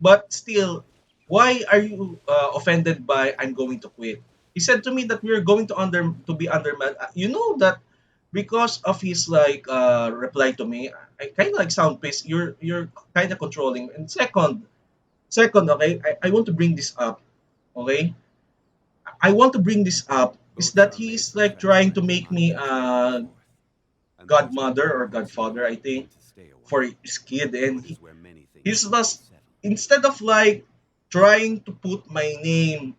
But still, why are you offended by I'm going to quit? He said to me that we're going to be undermanned. You know that because of his like reply to me, I kind of like sound pissed. You're kind of controlling. And second, okay, I want to bring this up. Okay, I want to bring this up is Boats that are made he's for like trying to transport of make me objects back and forth, and those godmother between or ports know godfather. I when think to stay away. for his kid, and Port is where many things he's need to be just settled. instead of like trying to put my name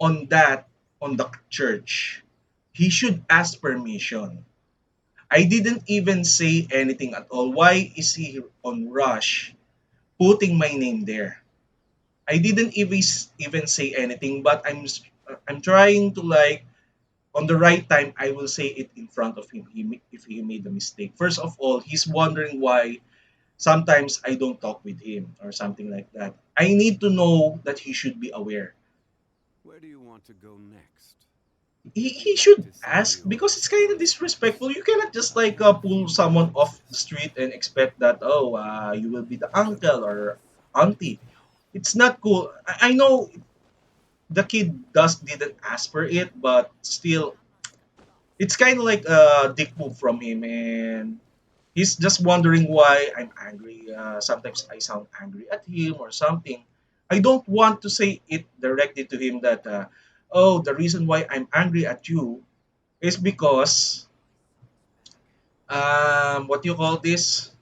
on that on the church, he should ask permission. I didn't even say anything at all. Why is he on rush putting my name there? I didn't even say anything, but I'm trying to like on the right time I will say it in front of him. If he made a mistake. First of all, he's wondering why sometimes I don't talk with him or something like that. I need to know that he should be aware. Where do you want to go next? he, If he you'd like should to see ask because views, it's kind of of course, disrespectful. You cannot just I like have a pull few someone off the references. street and expect that you will be the Shut your uncle or mouth. auntie. It's not cool. I know the kid didn't ask for it, but still It's kind of like a dick move from him, and he's just wondering why I'm angry. Sometimes I sound angry at him or something. I don't want to say it directly to him that, oh, the reason why I'm angry at you is because, what do you call this?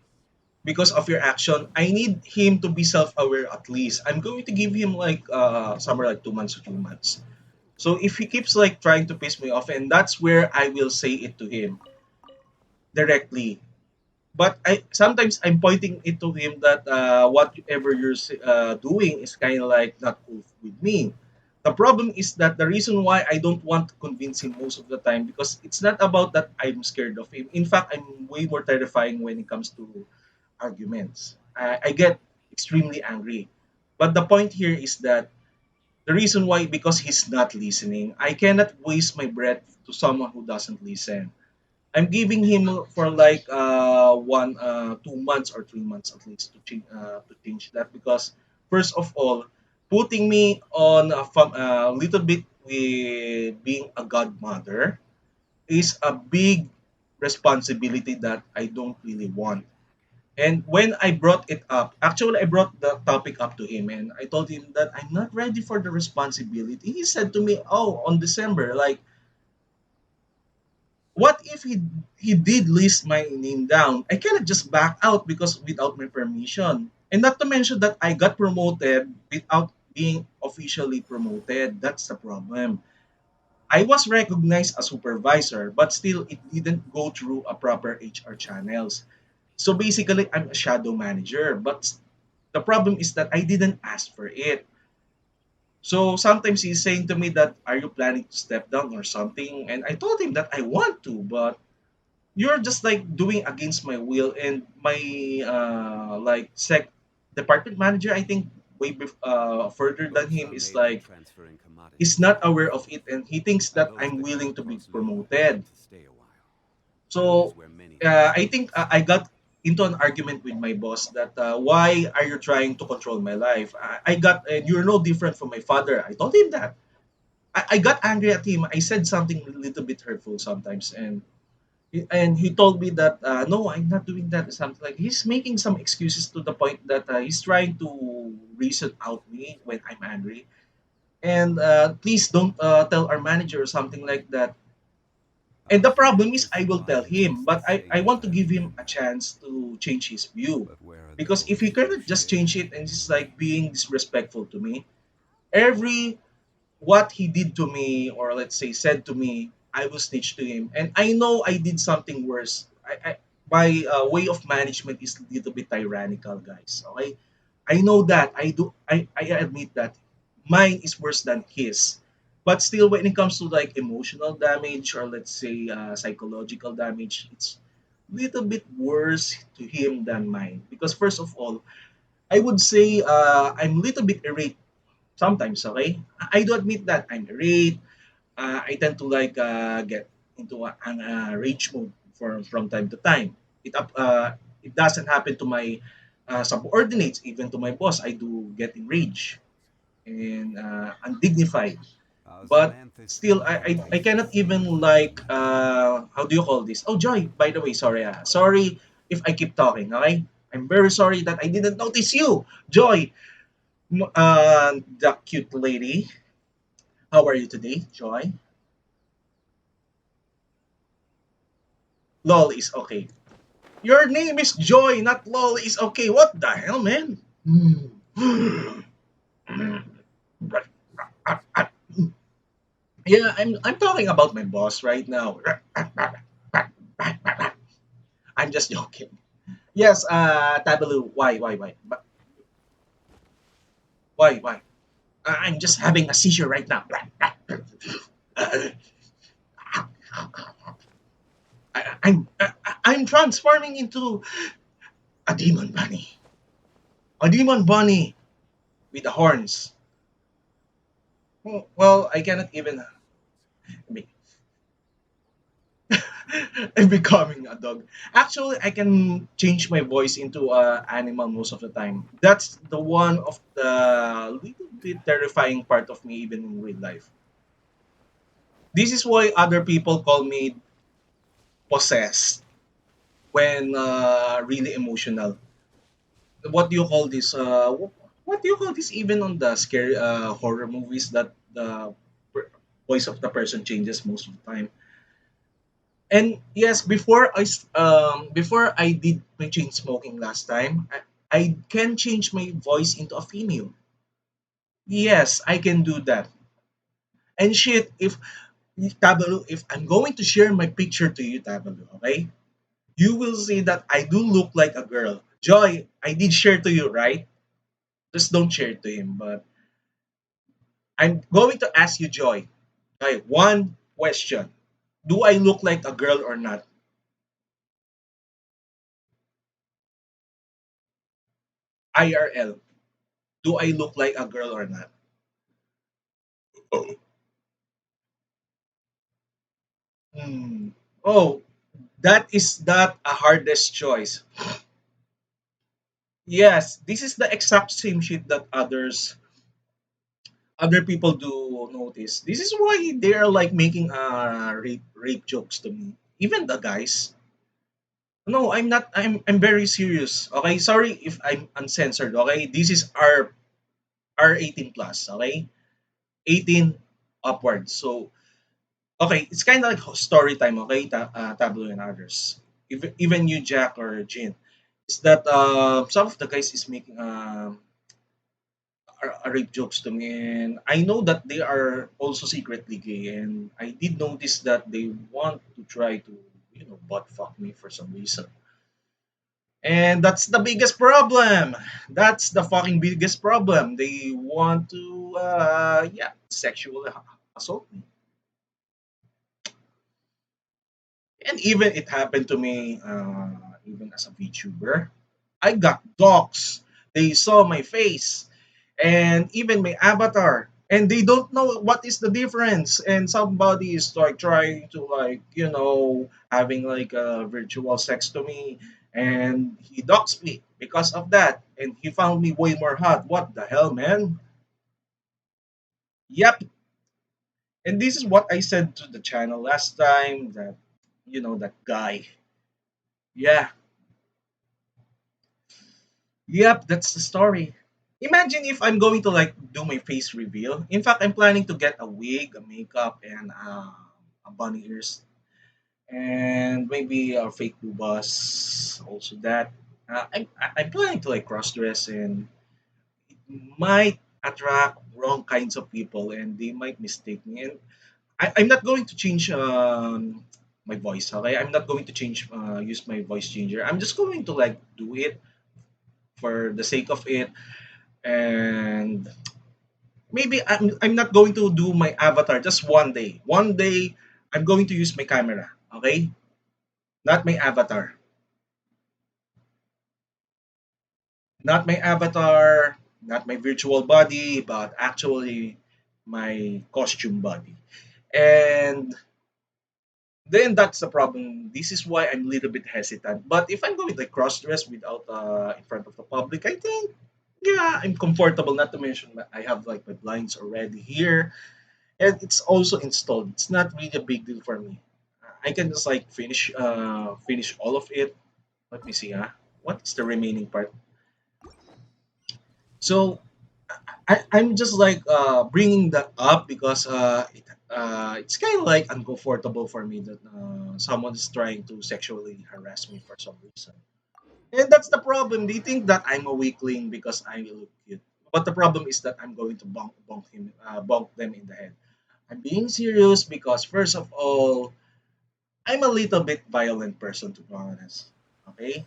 Because of your action. I need him to be self-aware at least. I'm going to give him like somewhere like 2 months or 3 months. So if he keeps like trying to piss me off, and that's where I will say it to him directly. But I sometimes I'm pointing it to him that whatever you're doing is kind of like not cool with me. The problem is that the reason why I don't want to convince him most of the time, because it's not about that I'm scared of him. In fact, I'm way more terrifying when it comes to arguments. I get extremely angry. But the point here is that the reason why, because he's not listening. I cannot waste my breath to someone who doesn't listen. I'm giving him for like 2 months or 3 months at least to change that, because first of all, putting me on a little bit with being a godmother is a big responsibility that I don't really want. And when I brought it up, actually I brought the topic up to him and I told him that I'm not ready for the responsibility. He said to me, "Oh, on December, like what if he did list my name down? I cannot just back out because without my permission. And not to mention that I got promoted without being officially promoted. That's the problem. I was recognized as supervisor, but still it didn't go through a proper HR channels. So basically, I'm a shadow manager. But the problem is that I didn't ask for it. So sometimes he's saying to me that, "Are you planning to step down or something?" And I told him that I want to, but you're just like doing against my will, and my like sec department manager, I think further than Boats him, are is made for like transferring is commodities, not aware of it, and he thinks and that those I'm that come willing to be across new promoted. tend to stay a while. That is So where many things I go think I astray. got into an argument with my boss that why are you trying to control my life? I got, and you're no different from my father. I told him that. I got angry at him. I said something a little bit hurtful sometimes, and he told me that no, I'm not doing that, something like he's making some excuses to the point that he's trying to reason out me when I'm angry, and please don't tell our manager or something like that. And the Us problem is I scientists will tell advise him, against the but I same want to give him a strategy. chance to change his view, But where are because if he those who cannot just change share it the and just memory? like being disrespectful to me, every what he did to me, or let's say said to me, I will snitch to him. And I know I did something worse. My way of management is a little bit tyrannical, guys. Okay, I know that. I admit that mine is worse than his. But still, when it comes to like emotional damage, or let's say psychological damage, it's a little bit worse to him than mine. Because first of all, I would say I'm a little bit irate sometimes. Okay, I do admit that I'm irate. I tend to like get into an rage mode from time to time. It doesn't happen to my subordinates, even to my boss. I do get enraged and undignified. But Osmanthus still, I remains cannot even like how do you call this? Oh, Joy. By the way, sorry. Sorry if I keep talking. Okay, I'm very sorry that I didn't notice you, Joy. The cute lady. How are you today, Joy? Lol is okay. Your name is Joy, not Lol is okay. What the hell, man? Yeah, I'm talking about my boss right now. I'm just joking. Yes, Tabalu, why? But why? I'm just having a seizure right now. I'm transforming into a demon bunny. A demon bunny with the horns. Well, I cannot even. I'm becoming a dog. Actually, I can change my voice into a animal most of the time. That's the one of the little bit terrifying part of me, even in real life. This is why other people call me. possessed when really emotional. What do you call this? What do you call this? Even on the scary horror movies, that the voice of the person changes most of the time. And yes, before I did my chain smoking last time, I can change my voice into a female. Yes, I can do that. And shit, if Tabalu, if I'm going to share my picture to you, Tabalu, okay? You will see that I do look like a girl. Joy, I did share to you, right? Just don't share it to him. But I'm going to ask you, Joy. Okay, one question. Do I look like a girl or not? IRL. Do I look like a girl or not? Hmm. Oh, that is not a hardest choice. Yes, this is the exact same shit that other people do notice. This is why they are like making rape jokes to me. Even the guys. No, I'm not. I'm very serious. Okay, sorry if I'm uncensored. Okay, this is R 18 plus. Okay, 18 upwards. So okay, it's kind of like story time. Okay, Tablo and others. Even you, Jack or Jin, is that some of the guys is making rape jokes to me, and I know that they are also secretly gay, and I did notice that they want to try to butt fuck me for some reason. And that's the biggest problem. That's the fucking biggest problem. They want to, yeah, sexually assault me. And even it happened to me, even as a VTuber. I got docs. They saw my face and even my avatar. And they don't know what is the difference. And somebody is like trying to having like a virtual sex to me, and he doxed me because of that. And he found me way more hot. What the hell, man? Yep. And this is what I said to the channel last time, that that guy. Yeah. Yep, that's the story. Imagine if I'm going to like do my face reveal. In fact, I'm planning to get a wig, a makeup, and a bunny ears, and maybe a fake boobas. Also, that I'm planning to like cross dress, and it might attract wrong kinds of people, and they might mistake me. And I'm not going to change my voice. Okay, I'm not going to change use my voice changer. I'm just going to like do it for the sake of it, and maybe I'm not going to do my avatar just one day. One day I'm going to use my camera, okay? Not my avatar. Not my avatar, not my virtual body, but actually my costume body. And then that's the problem. This is why I'm a little bit hesitant. But if I'm going to cross dress without in front of the public, I think yeah, I'm comfortable. Not to mention that I have like my blinds already here, and it's also installed. It's not really a big deal for me. I can just like finish all of it. Let me see, what's the remaining part? So I'm just like bringing that up because it's kind of like uncomfortable for me that someone is trying to sexually harass me for some reason. And that's the problem. They think that I'm a weakling because I look cute. But the problem is that I'm going to bonk them in the head. I'm being serious because first of all, I'm a little bit violent person, to be honest. Okay?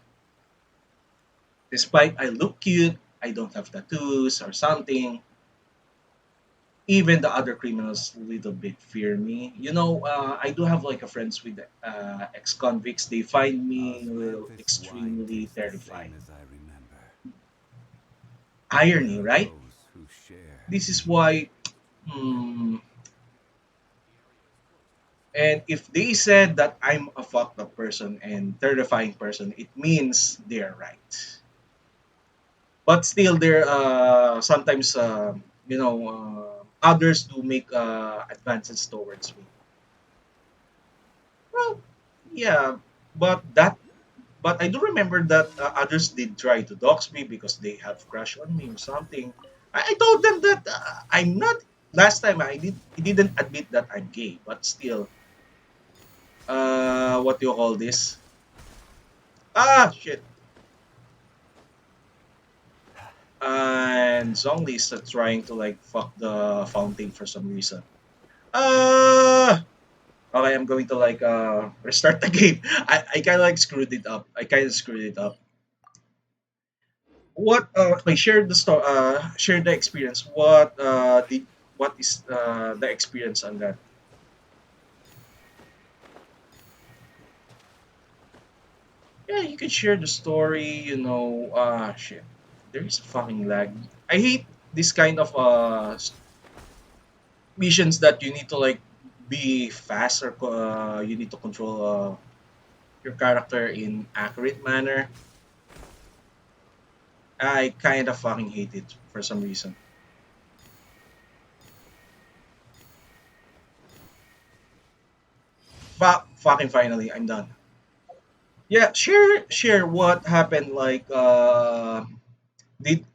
Despite I look cute, I don't have tattoos or something. Even the other criminals a little bit fear me. I do have like a friends with ex-convicts. They find me a Glad little this wine extremely tastes the terrifying. same as I remember. There Irony, are right? those who share This is these. why, hmm, and if they said that I'm a fucked up person and terrifying person, it means they're right. But still there sometimes others do make advances towards me. Well, yeah, but that but I do remember that others did try to dox me because they have crush on me or something. I told them that I'm not. Last time I didn't admit that I'm gay, but still, what do you call this? Ah, shit. And Zongli's trying to like fuck the fountain for some reason. Uh okay, I'm going to like restart the game. I kinda like screwed it up. I kinda screwed it up. What okay, share the story share the experience. What is the experience on that? Yeah, you can share the story, shit. There is a fucking lag. I hate this kind of missions that you need to like be fast or you need to control your character in accurate manner. I kind of fucking hate it for some reason. Fucking finally, I'm done. Yeah, share what happened. Like, did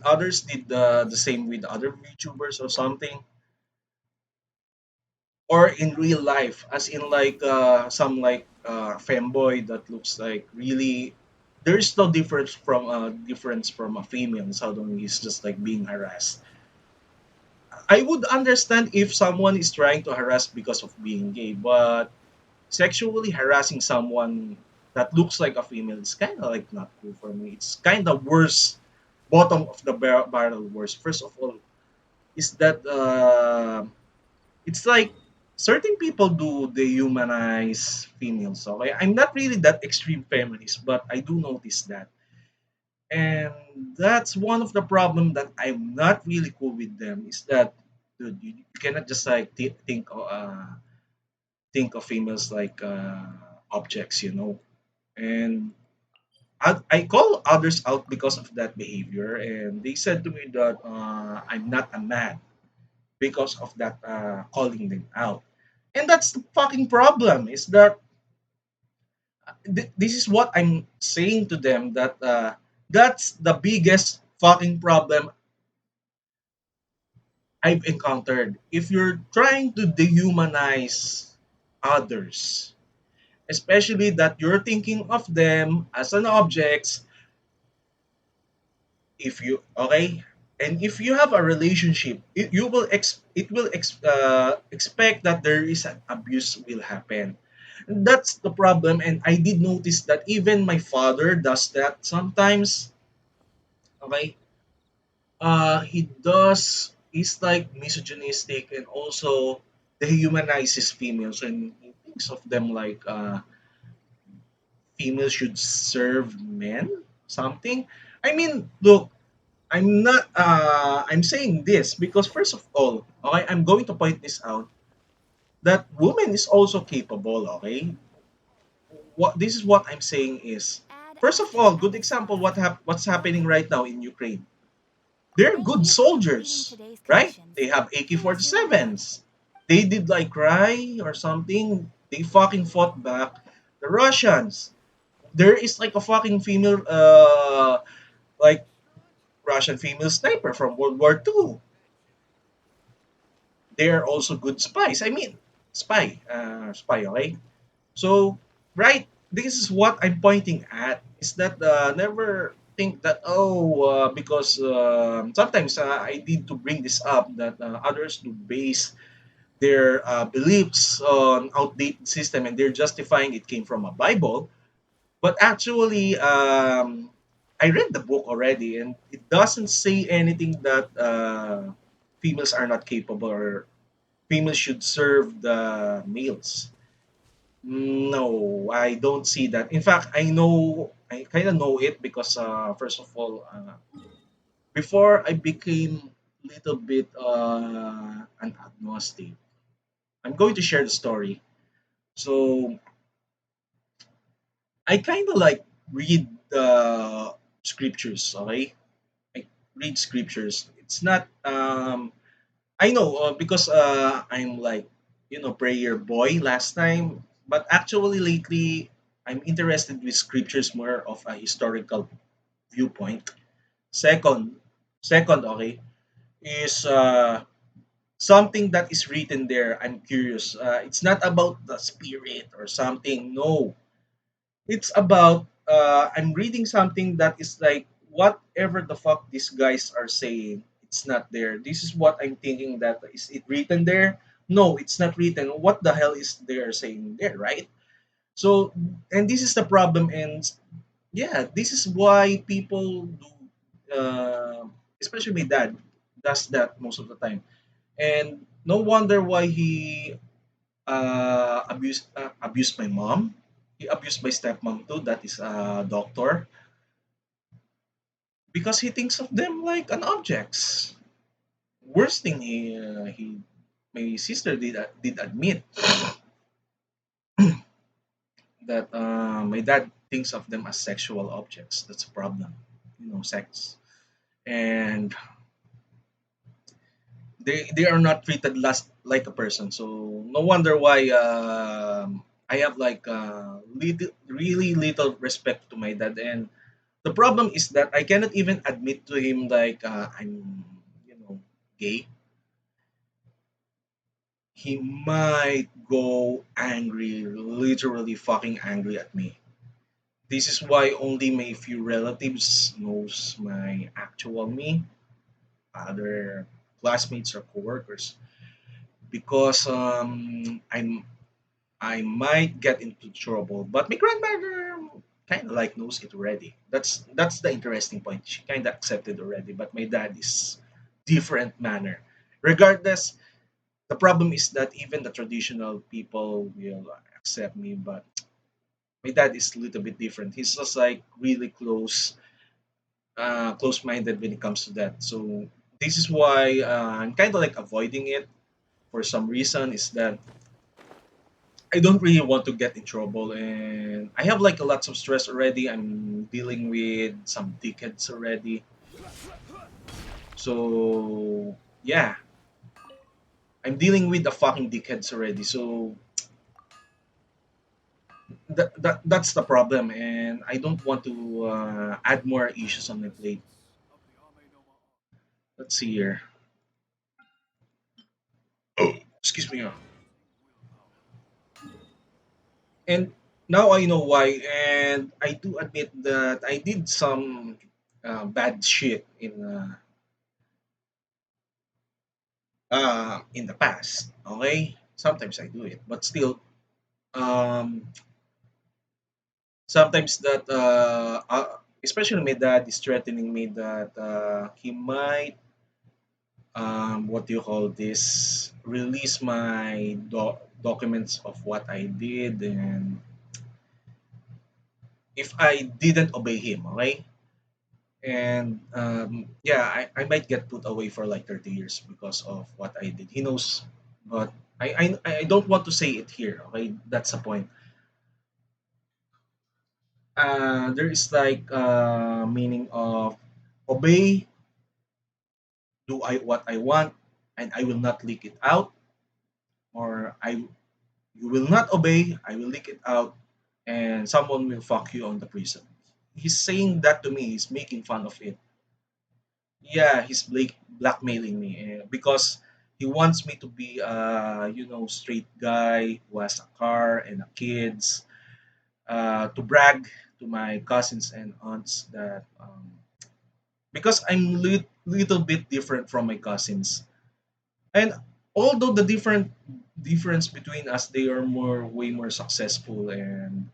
others did the same with other VTubers or something, or in real life, as in like some like femboy that looks like really. There is no difference from a female. Suddenly, he's just like being harassed. I would understand if someone is trying to harass because of being gay, but sexually harassing someone that looks like a female is kind of like not cool for me. It's kind of worse, bottom of the barrel worse. First of all, is that it's like certain people do dehumanize females. Okay, I'm not really that extreme feminist, but I do notice that, and that's one of the problem that I'm not really cool with them. Is that dude, you cannot just like think of females like objects, and I call others out because of that behavior, and they said to me that I'm not a man because of that calling them out. And that's the fucking problem. Is that this is what I'm saying to them that that's the biggest fucking problem I've encountered. If you're trying to dehumanize others, especially that you're thinking of them as an objects, if you okay, and if you have a relationship, expect that there is an abuse will happen. And that's the problem, and I did notice that even my father does that sometimes. Okay, he does. He's like misogynistic and also dehumanizes females, and he thinks of them like females should serve men something. I mean, look, I'm saying this because first of all, okay, I'm going to point this out that woman is also capable, okay? What this is what I'm saying is Add first of option all, good example identified. what's happening right now in Ukraine. They're Thank good you for completing soldiers, today's right? conditions. They have Here's your reward. AK-47s. They did like cry or something. They fucking fought back the Russians. There is like a fucking female like Russian female sniper from World War II. They're also good spies. I mean, spy. Okay. So, right, this is what I'm pointing at. Is that never think that because sometimes I need to bring this up that others do base their beliefs on outdated system and they're justifying it came from a Bible, but actually I read the book already and it doesn't say anything that females are not capable or females should serve the males. No, I don't see that. In fact, I kind of know it because first of all, before I became little bit an agnostic, I'm going to share the story. So I kind of like read the scriptures. Okay, I read scriptures. It's not I know because I'm like prayer boy last time. But actually, lately, I'm interested with scriptures more of a historical viewpoint. Second, second, okay, is something that is written there. I'm curious. It's not about the spirit or something. No, it's about I'm reading something that is like whatever the fuck these guys are saying. It's not there. This is what I'm thinking. That is it written there? No, it's not written. What the hell is they are saying there, right? So, and this is the problem, and yeah, this is why people do, especially my dad, does that most of the time, and no wonder why he abused my mom. He abused my stepmom too. That is a doctor because he thinks of them like an objects. Worst thing he my sister did admit that my dad thinks of them as sexual objects. That's a problem, sex, and they are not treated last like a person. So no wonder why I have like little, really little respect to my dad. And the problem is that I cannot even admit to him like I'm gay. He might go angry, literally fucking angry at me. This is why only my few relatives knows my actual me, other classmates or coworkers, because I might get into trouble. But my grandmother kind of like knows it already. That's the interesting point. She kind of accepted already. But my dad is different manner. Regardless, the problem is that even the traditional people will accept me, but my dad is a little bit different. He's just like really close-minded when it comes to that. So this is why I'm kind of like avoiding it for some reason. Is that I don't really want to get in trouble, and I have like a lots of stress already. I'm dealing with some dickheads already. So yeah, I'm dealing with the fucking dickheads already. So that's the problem, and I don't want to add more issues on my plate. Let's see here. Oh, excuse me. And now I know why, and I do admit that I did some bad shit in the past. Okay, sometimes I do it, but still, um, sometimes that especially my dad is threatening me that he might what do you call this, release my documents of what I did, and if I didn't obey him, okay. And yeah, I might get put away for like 30 years because of what I did. He knows, but I don't want to say it here. Okay, that's the point. There is like meaning of obey, do I what I want, and I will not leak it out, or I you will not obey, I will leak it out, and someone will fuck you on the prison. He's saying that to me. He's making fun of it. Yeah, he's blackmailing me because he wants me to be straight guy who has a car and a kids, to brag to my cousins and aunts that because I'm little bit different from my cousins. And although the difference between us, they are more way more successful, and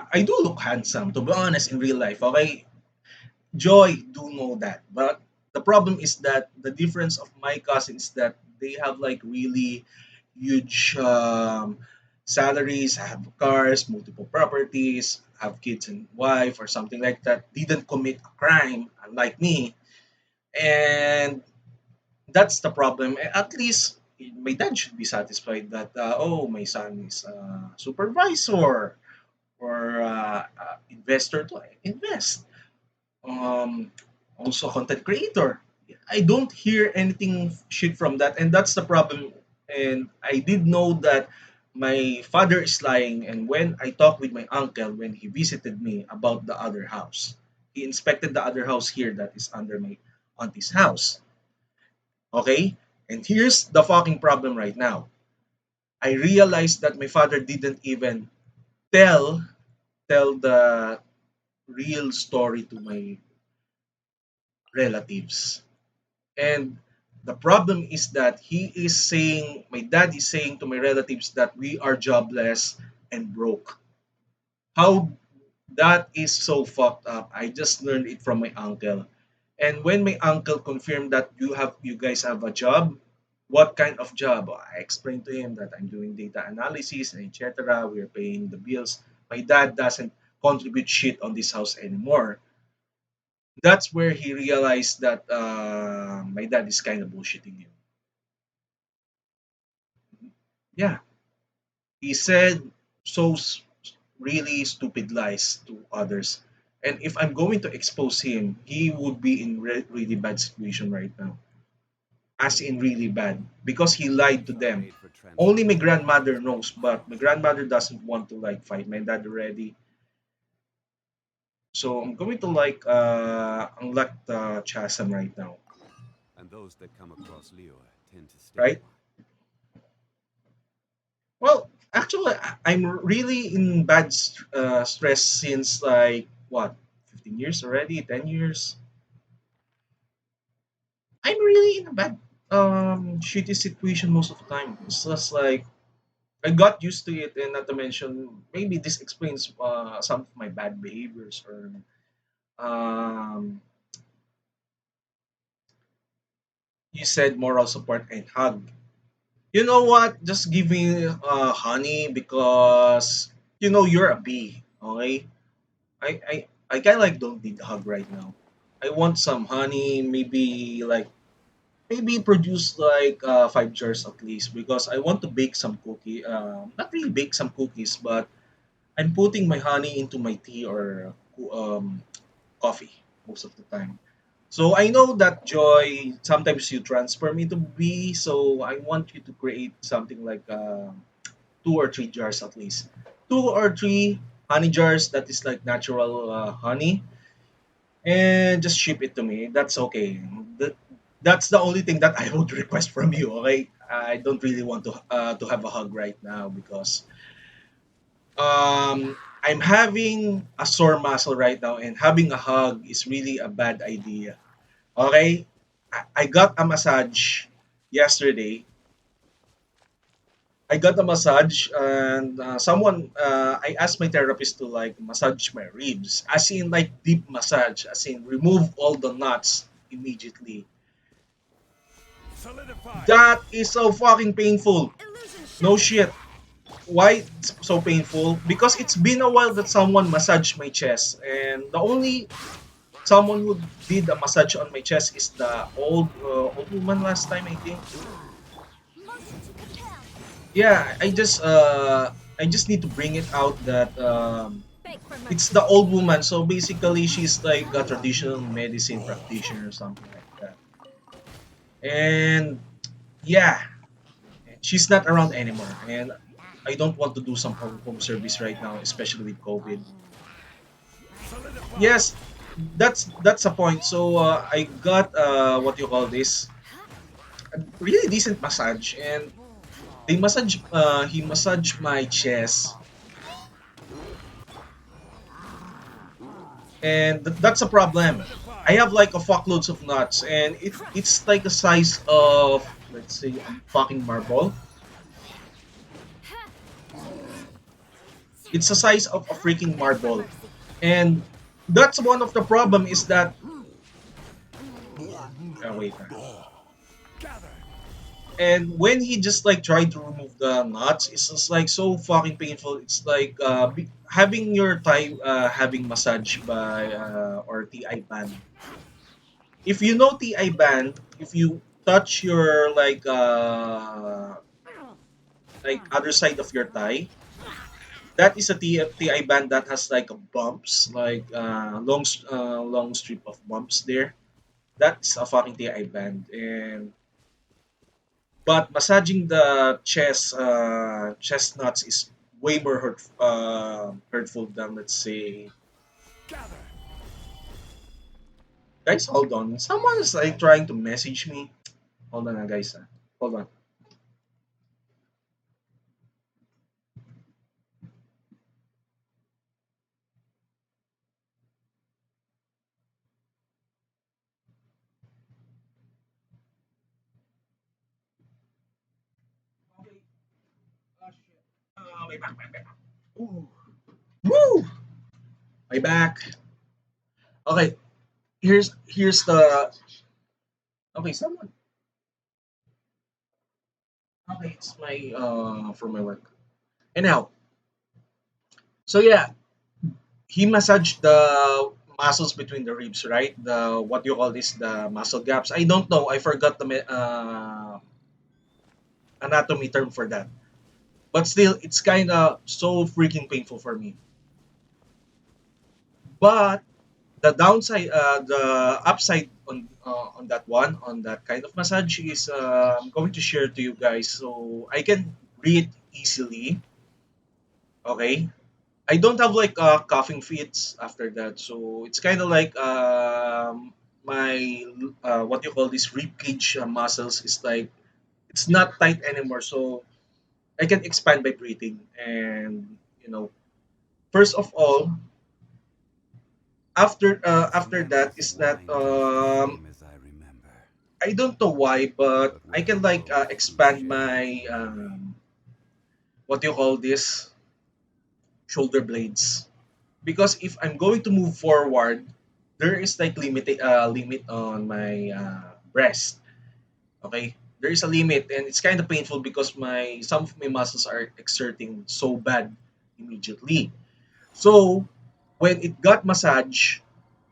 I do look handsome, to be honest, in real life. Okay, Joy do know that. But the problem is that the difference of my cousins is that they have like really huge salaries, have cars, multiple properties, have kids and wife or something like that. Didn't commit a crime, unlike me. And that's the problem. At least my dad should be satisfied that oh, my son is a supervisor or investor to invest, also content creator. I don't hear anything shit from that, and that's the problem. And I did know that my father is lying. And when I talked with my uncle when he visited me about the other house, he inspected the other house here that is under my auntie's house. Okay, and here's the fucking problem right now. I realized that my father didn't even tell tell the real story to my relatives. And the problem is that my dad is saying to my relatives that we are jobless and broke. How that is so fucked up. I just learned it from my uncle. And when my uncle confirmed that you guys have a job, what kind of job? I explained to him that I'm doing data analysis and etc. We're paying the bills. My dad doesn't contribute shit on this house anymore. That's where he realized that my dad is kind of bullshitting him. Yeah, he said so really stupid lies to others. And if I'm going to expose him, he would be in really bad situation right now. As in really bad. Because he lied to If I them. paid for Only my transportation, grandmother it's like knows, but my grandmother doesn't want to like fight my dad already. So I'm going to like unlock the chasm right now. and those that come across Leo tend to stay a Right? while. Well, actually, I'm really in bad stress since like what, 15 years already, 10 years. I'm really in a bad, shitty situation most of the time. It's just like I got used to it, and not to mention, maybe this explains some of my bad behaviors or um, you said moral support and hug. You know what? Just give me honey because you're a bee. Okay, I kind of like don't need a hug right now. I want some honey, maybe produce like 5 jars at least because I want to bake some cookie. Not really bake some cookies, but I'm putting my honey into my tea or coffee most of the time. So I know that Joy sometimes you transform into bee. So I want you to create something like 2 or 3 jars at least, 2 or 3 honey jars that is like natural honey and just ship it to me. That's okay. That, that's the only thing that I would request from you. Okay, I don't really want to have a hug right now because I'm having a sore muscle right now, and having a hug is really a bad idea. Okay, I got a massage yesterday. I got a massage, and I asked my therapist to like massage my ribs, as in like deep massage, as in remove all the knots immediately. Solidify! That is so fucking painful. Illusion No shattered. shit. Why it's so painful? Because it's been a while that someone massaged my chest, and the only someone who did a massage on my chest is the old woman last time, I think. Motion to compel. Yeah, I just need to bring it out that Beg for it's mercy. the old woman. So basically, she's like a traditional medicine practitioner or something like that. And yeah, she's not around anymore. And I don't want to do some home service right now, especially with COVID. Solidify! Yes, that's a point. So I got what you call this, a really decent massage, and he massaged my chest, and that's a problem. I Solidify! have like a fuckloads of nuts, and it's like the size of, let's say, a fucking marble. It's the size of a freaking Beg for marble, mercy. and that's one of the problem is that wait. Gather! And when he just like tried to remove the nuts, it's just like so fucking painful. It's like having your thigh having massage by or TI band. If you know TI band, if you touch your like other side of your thigh, that is a TI band that has like a bumps, like long strip of bumps there. That's a fucking thing I banned. And but massaging the chestnuts is way more hurtful than, let's say, Gather. guys. Hold on, someone is like trying to message me. Hold on, guys. Hold on. Okay. Shit. My back, my back. Ooh. Woo! My back. Okay. Here's the. Okay, someone. Okay, it's my for my work. Anyhow, so yeah, he massaged the muscles between the ribs, right? The what you call this, the muscle gaps. I don't know. I forgot the anatomy term for that. But still, it's kind of so freaking painful for me. But the upside on that one, on that kind of massage is I'm going to share to you guys, so I can breathe easily. Okay, I don't have like coughing fits after that, so it's kind of like my what you call this rib cage muscles is like it's not tight anymore, so I can expand by breathing. And first of all, It's after never that as is that wine to the flame as I remember, I don't know why, but but I when can the like rose too expand shades my weary. what do you call this, shoulder blades, because if I'm going to move forward, there is like limit on my breast. Okay, there is a limit, and it's kind of painful because my some of my muscles are exerting so bad immediately. So when it got massage,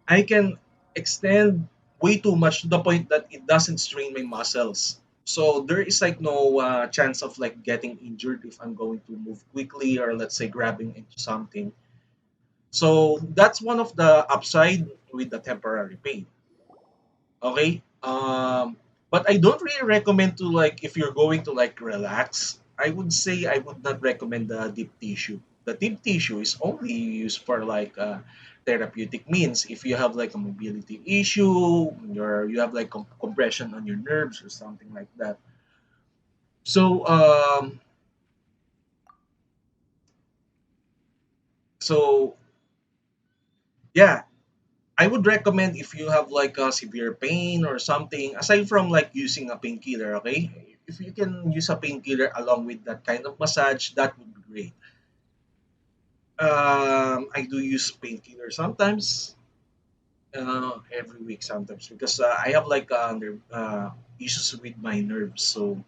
I can extend way too much to the point that it doesn't strain my muscles. So there is like no chance of like getting injured if I'm going to move quickly or, let's say, grabbing into something. So that's one of the upside with the temporary pain. Okay. But I don't really recommend to, like, if you're going to like relax, I would say I would not recommend the deep tissue. The deep tissue is only used for like therapeutic means. If you have like a mobility issue, you have like compression on your nerves or something like that. So so yeah, I would recommend if you have like a severe pain or something, aside from like using a painkiller, okay? If you can use a painkiller along with that kind of massage, that would be great. I do use painkiller sometimes, every week sometimes, because I have like issues with my nerves. So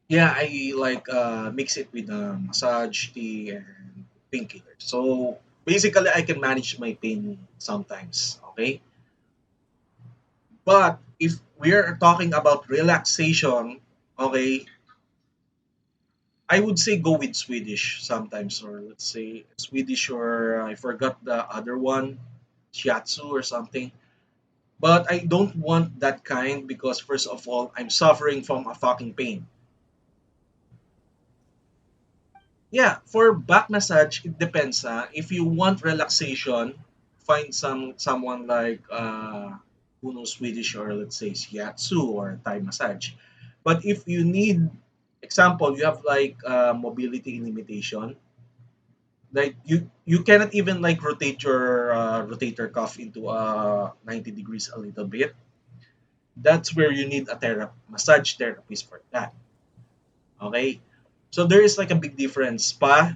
yeah, I like mix it with massage, tea, and painkiller. So basically, I can manage my pain sometimes, okay? But if we're talking about relaxation, okay, I would say go with Swedish sometimes, or let's say Swedish, or I forgot the other one, shiatsu or something. But I don't want that kind because, first of all, I'm suffering from a fucking pain. Yeah, for back massage, it depends. If you want relaxation, find someone like who knows Swedish, or let's say shiatsu or Thai massage. But if you need, example, you have like mobility limitation, like you cannot even like rotate your rotator cuff into 90 degrees a little bit. That's where you need a massage therapist for that. Okay, so there is like a big difference. Spa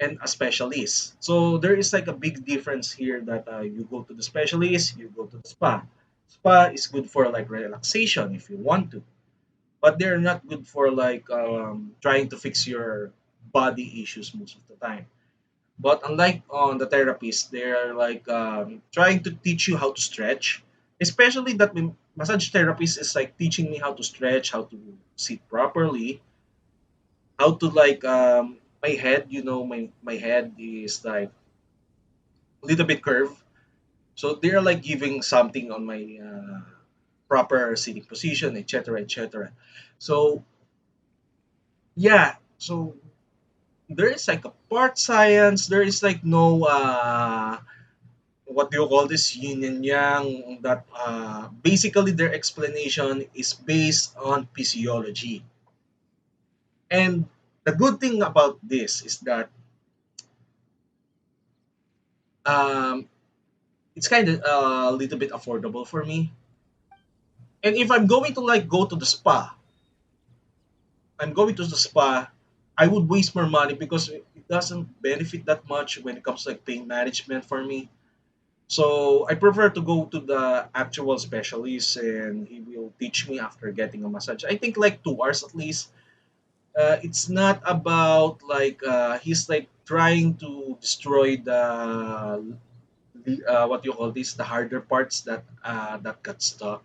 and a specialist. So there is like a big difference here that you go to the specialist, you go to the spa. Spa is good for like relaxation if you want to, but they're not good for like trying to fix your body issues most of the time. But unlike on the therapist, they're like trying to teach you how to stretch. Especially that massage therapist is like teaching me how to stretch, how to sit properly, how to like my head. My head is like a little bit curved. So they're like giving something on my proper sitting position, etc., etc. So yeah, so there is like a part science. There is like no what do you call this, yin and yang. That basically their explanation is based on physiology. And the good thing about this is that um, it's kind of a little bit affordable for me. And if I'm going to like go to the spa, I'm going to the spa, I would waste more money because it doesn't benefit that much when it comes to like pain management for me. So I prefer to go to the actual specialist and he will teach me after getting a massage. I think like 2 hours at least. It's not about like he's like trying to destroy the what you call this, the harder parts that got stuck.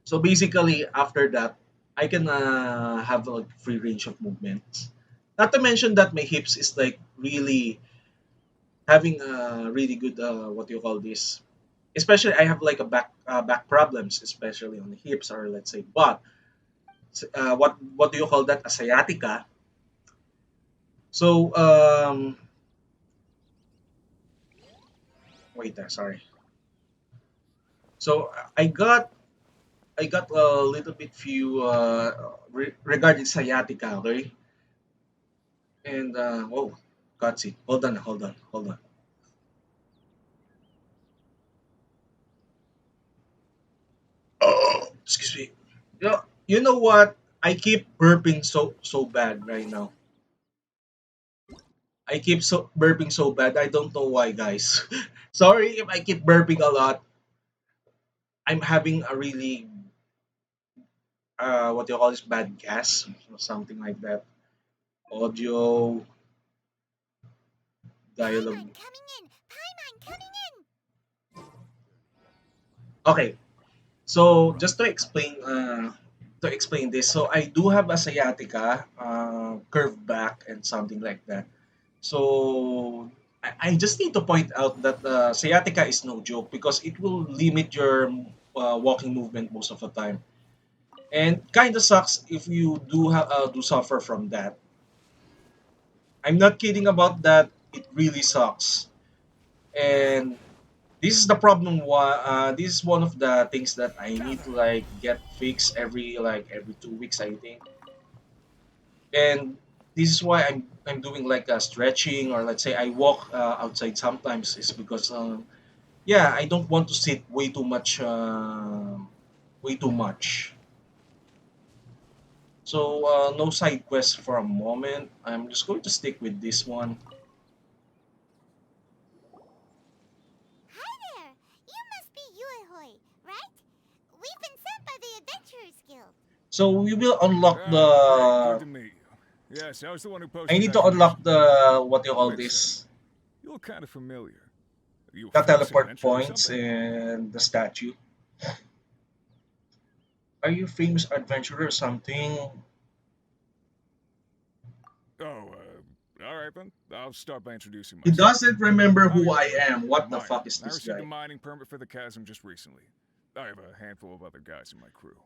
So basically, after that, I can have like free range of movements. Not to mention that my hips is like really having a really good what do you call this? Especially I have like a back problems, especially on the hips or let's say butt. What do you call that? A sciatica. So wait there, sorry. So I got a little bit few regarding sciatica, okay? And oh, Gutsy, hold on. Oh, excuse me. You know what? I keep burping so bad right now. I keep burping so bad. I don't know why, guys. Sorry if I keep burping a lot. I'm having a really what do you call this, bad gas or something like that. Audio dialogue. Paimon coming in! Paimon coming in! Okay, so just to explain this, so I do have a sciatica, curved back, and something like that. So I just need to point out that sciatica is no joke because it will limit your walking movement most of the time, and kind of sucks if you do suffer from that. I'm not kidding about that. It really sucks, and this is the problem. This is one of the things that I need to like get fixed every 2 weeks, I think. And this is why I'm doing like a stretching, or let's say I walk outside sometimes, is because yeah, I don't want to sit way too much. So no side quest for a moment. I'm just going to stick with this one. Hi there! You must be Yuehoi, right? We've been sent by the Adventurers Guild. So we will unlock Ah, great. Good the. to meet you. Yes, I was the one who I posted need that to unlock commission. the what do you call Wait a second. this, You look kind of familiar. Are you a the famous teleport adventurer or points something? and the statue. Are you famous adventurer or something? Oh, all right then. I'll start by introducing He myself. doesn't remember I'm who I your friend, am. What the Miner. fuck is I this received a guy? mining permit for the chasm just recently. I have a handful of other guys in my crew.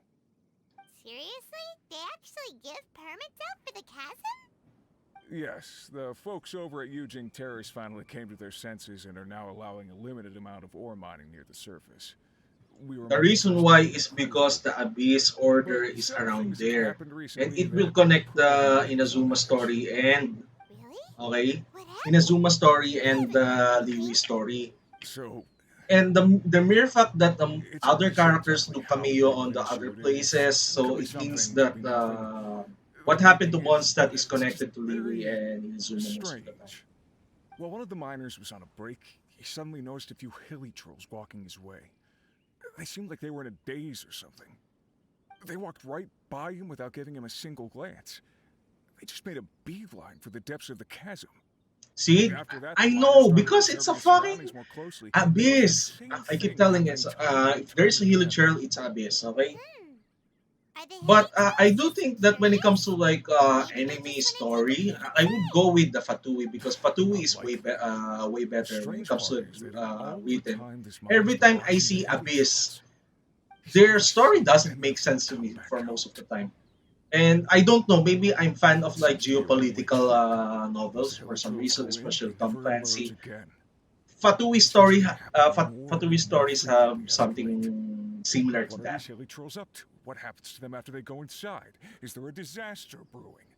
Seriously? They actually give permits out for the chasm? Yes, the folks over at Eugene Terrace finally came to their senses and are now allowing a limited amount of ore mining near the surface. We were The among the reason first to why get is approval. because the Abyss Order But is several around things have there. happened And recently it will that could connect put the delays on Inazuma efforts. story and, Really? okay, What happened? Inazuma story Do you and have any the Liwi clue? story. So, And the mere fact that it's hard other to say characters exactly do how cameo big of on an the other issue it is. places, It could so be it means something, that could be nothing. what The happened to thing is, Mondstadt is it's just connected to Liwi very and Inazuma most of the time. strange. While one of the miners was on a break, he suddenly noticed a few hilly trolls walking his way. They seemed like they were in a daze or something. They walked right by him without giving him a single glance. They just made a beeline for the depths of the chasm. See, After that, I the miner know started because it's observing a his fucking surroundings more closely and noticed the abyss. same I keep thing telling happening it's time and if there's time a healer again. trail, it's abyss. Okay, Hmm. I Are they But heading to I more do think that when it serious? comes to like Maybe they anime just want to take a story, peek I would inside. go with the Fatui because Fatui is Unlikely. way The better when it strange comes part to is that all the written. time this miner's Every been time I watching the see heli Abyss, trolls, these their ghosts story doesn't been make there for sense a to me comeback for most of the out. time. And I don't know, maybe I'm fan of It like seems to be a one-way geopolitical trip. Those novels for heli some trolls reason, go in, especially they Tom never emerge Clancy. again. Fatui It seems to story, be happening more Fatui and more stories have frequently as of late. something similar to What are that. these heli trolls up to? What happens to them after they go inside? Is there a disaster brewing?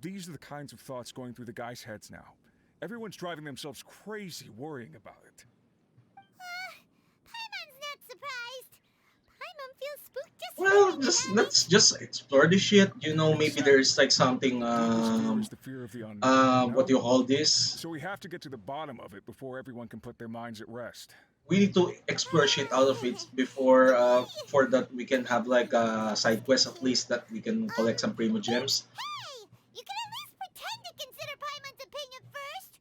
These are the kinds of thoughts going through the guys' heads now. Everyone's driving themselves crazy worrying about it. Paimon's not surprised. Paimon feels spooked just Well, hearing just about it. let's just explore the shit. You know, maybe there's Exactly. like something Deepest fear is the fear of the unknown, what do you call this? So we have to get to the bottom of it before everyone can put their minds at rest. We need to explore shit out of it before for that we can have like a side quest at least that we can collect some primo But gems. hey, you can at least pretend to consider Paimon's opinion first.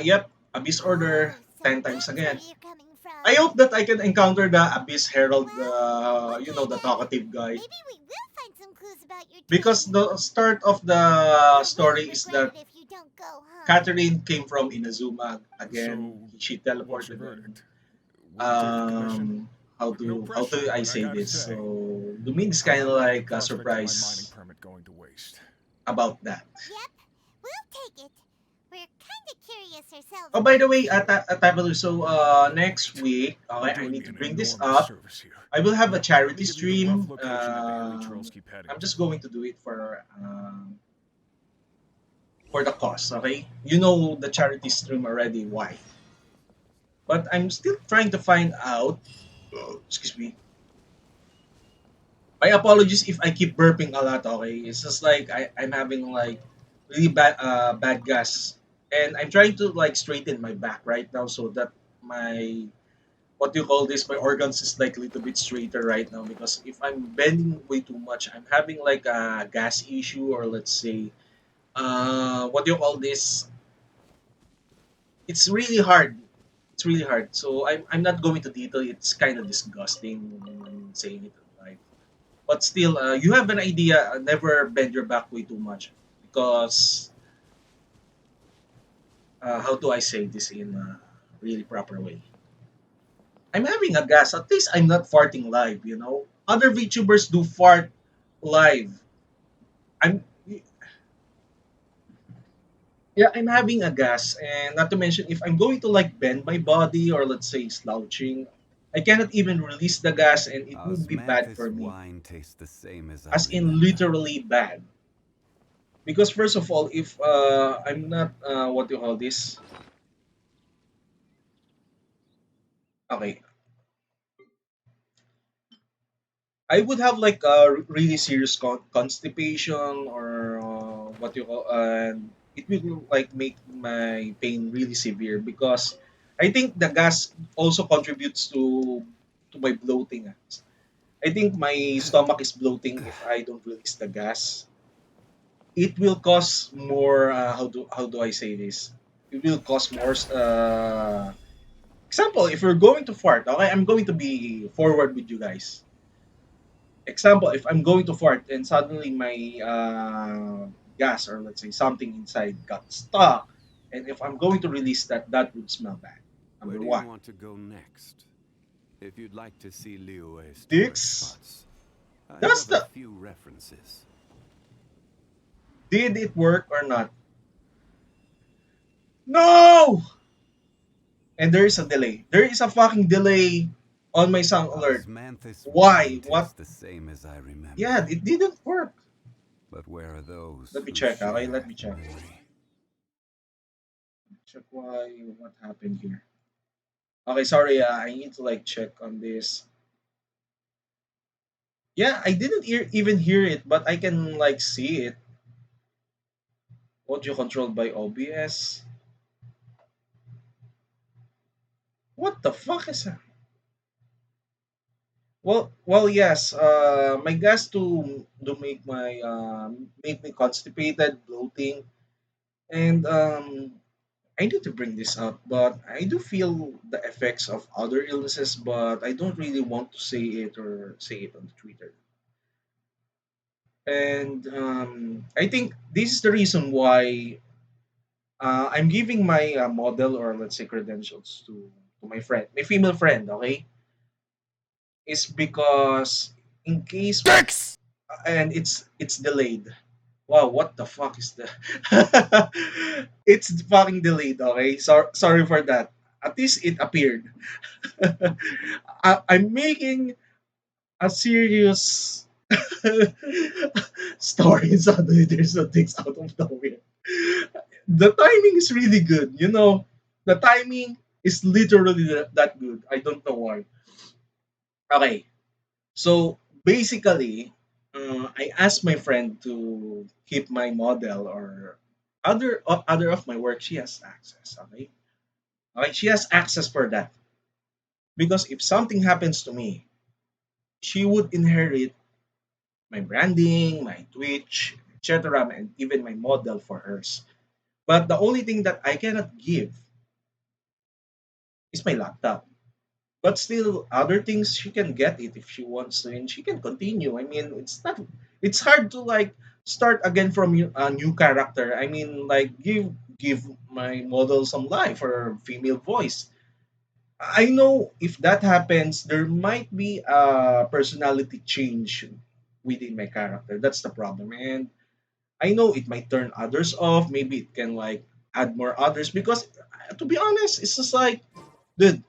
Yep, Abyss Order Oh, so 10 times that's where again. you're coming I from. hope that I can encounter the Abyss Herald, Well, you okay know, the then. talkative guy. Maybe we will find some clues about your Because twin. the start of the You will story is regret that it if you don't go, huh? Catherine came from Inazuma again. So, She what's your teleported and verdict? Will you take the commission? No how pressure, do I but I say gotta this? say, So Domin is I'm kind not of ready for the like a prospect of my mining surprise permit going to waste. about that. Yep, we'll take it. We're kinda curious ourselves Oh, by the about way, you. Tabalu, so next Great. week, You're okay, I doing need me to an bring this enormous up. service here. I will have a Let me charity give you the rough stream. location that the heli trolls keep heading I'm to. just going to do it for the cause, okay? You know the charity stream already, why? But I'm still trying to find out. Excuse me. My apologies if I keep burping a lot. Okay, it's just like I'm having like really bad gas, and I'm trying to like straighten my back right now so that my what do you call this? My organs is like a little bit straighter right now because if I'm bending way too much, I'm having like a gas issue or let's say what do you call this? It's really hard. It's really hard. So I'm not going to detail. It's kind of disgusting when I'm saying it like. But still, you have an idea. Never bend your back way too much because how do I say this in a really proper way? I'm having a gas. At least I'm not farting live. You know, other VTubers do fart live. I'm yeah, I'm having a gas, and not to mention if I'm going to like bend my body or let's say slouching, I cannot even release the gas, and it would be bad for Osmanthus me, wine tastes the same as I as in remember. literally bad. Because first of all, if I'm not what do you call this? Okay, I would have like a really serious constipation or what you call, and it will like make my pain really severe because I think the gas also contributes to my bloating. I think my stomach is bloating if I don't release the gas. It will cause more. How do I say this? It will cause more. Example, if you're going to fart, okay, I'm going to be forward with you guys. Example, if I'm going to fart and suddenly my gas or let's say something inside got stuck, and if I'm going to release that, that would smell bad. Where Number do you one. want to go next? If you'd like to see Liyue's tourist Dix, spots, I does have a the few references. did it work or not? No! And there is a delay. There is a fucking delay on my sound alert. Osmanthus Why? wine What? tastes the same as I Yeah, remember. it didn't work. But where are those Let me who check. Okay, let share me the check. memory? Check why. What happened here? Okay, sorry. I need to like check on this. Yeah, I didn't even hear it, but I can like see it. Audio controlled by OBS. What the fuck is that? Well, yes. My gas to make me constipated, bloating, and I need to bring this up, but I do feel the effects of other illnesses, but I don't really want to say it or say it on Twitter. And I think this is the reason why I'm giving my model, or let's say credentials, to my friend, my female friend. Okay, is because in case, and it's delayed. Wow, what the fuck is that? It's fucking delayed. Okay, sorry for that. At least it appeared. I'm making a serious story, and suddenly there's some things out of nowhere. The timing is really good. The timing is literally that good. I don't know why. Okay, so basically, I asked my friend to keep my model, or other of my work. She has access. Okay, okay, she has access for that, because if something happens to me, she would inherit my branding, my Twitch, etc., and even my model for hers. But the only thing that I cannot give is my laptop. But still, other things she can get it if she wants to, and she can continue. I mean, it's hard to like start again from a new character. I mean, like give my model some life or female voice. I know if that happens, there might be a personality change within my character. That's the problem, and I know it might turn others off. Maybe it can like add more others, because to be honest, it's just like, dude,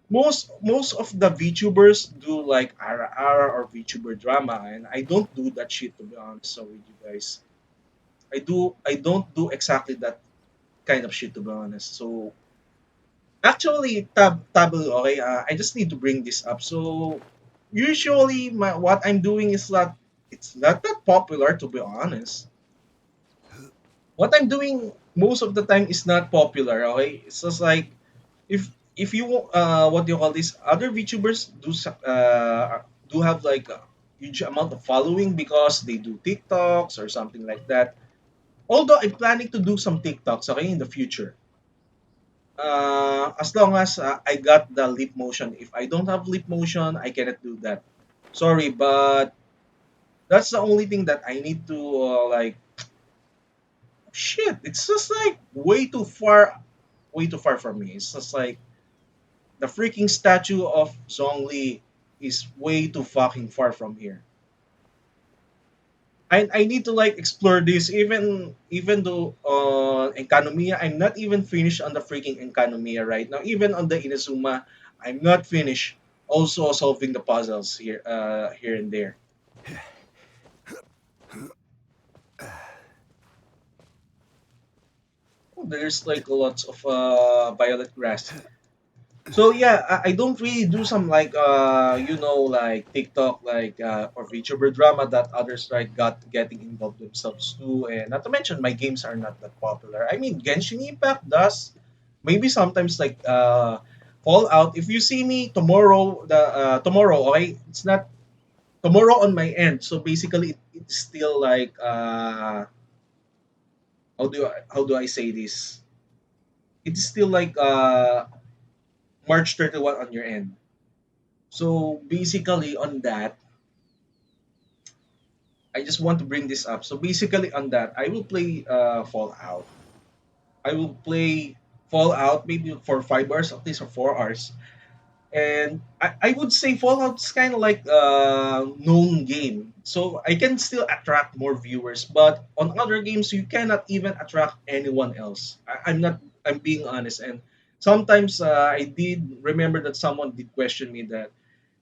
most of the VTubers do like RR or VTuber drama, and I don't do that shit, to be honest. So with you guys, I don't do exactly that kind of shit, to be honest. So actually, Tabu, okay, I just need to bring this up. So usually, what I'm doing is not, it's not that popular, to be honest. What I'm doing most of the time is not popular. Okay, it's just like, if you what do you call this? Other VTubers do have like a huge amount of following because they do TikToks or something like that. Although I'm planning to do some TikToks, okay, in the future. As long as I got the lip motion. If I don't have lip motion, I cannot do that. Sorry, but that's the only thing that I need to like. Shit, it's just like way too far from me. It's just like the freaking statue of Zhongli is way too fucking far from here. I need to like explore this, even though Enkanomiya, I'm not even finished on the freaking Enkanomiya right now. Even on the Inazuma, I'm not finished. Also solving the puzzles here and there. Oh, there's like lots of violet grass. So yeah, I don't really do some like like TikTok like or VTuber drama that others like got getting involved themselves too, and not to mention my games are not that popular. I mean, Genshin Impact does, maybe sometimes like Fallout. If you see me tomorrow, the tomorrow, okay, it's not tomorrow on my end. So basically, it's still like how do I say this? It's still like March 31 on your end. So basically on that, I just want to bring this up. So basically on that, I will play Fallout. I will play Fallout maybe for 5 hours, at least, or 4 hours. And I would say Fallout's kind of like a known game. So I can still attract more viewers. But on other games, you cannot even attract anyone else. I'm being honest. And sometimes I did remember that someone did question me that,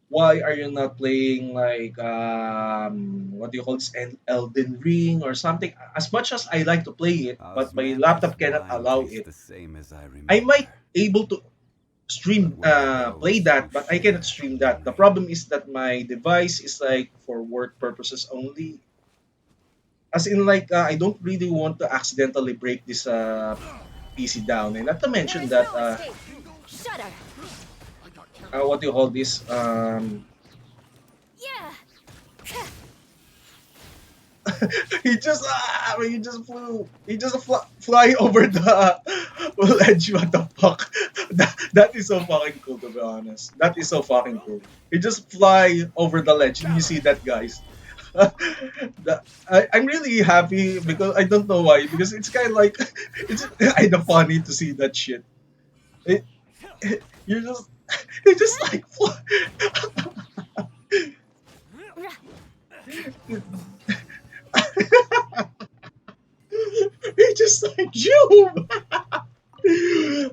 why are you not playing like what do you call this, Elden Ring or something? As much as I like to play it, but my Osmanthus laptop cannot wine allow tastes it. the same as I I might remember. able to But stream where are play those who that, but I cannot share stream that. The only? problem is that my device is like for work purposes only. As in like I don't really want to accidentally break this PC down, and not to There mention is that no escape. Shudder. what do you call this, Yeah. he just flew. He just fly over the ledge. What the fuck? That is so fucking cool, to be honest. That is so fucking cool. He just fly over the ledge. Did you see that, guys? I'm really happy because I don't know why, because it's kind of like it's kind of funny to see that shit. It, you're just you're just like you're just like you.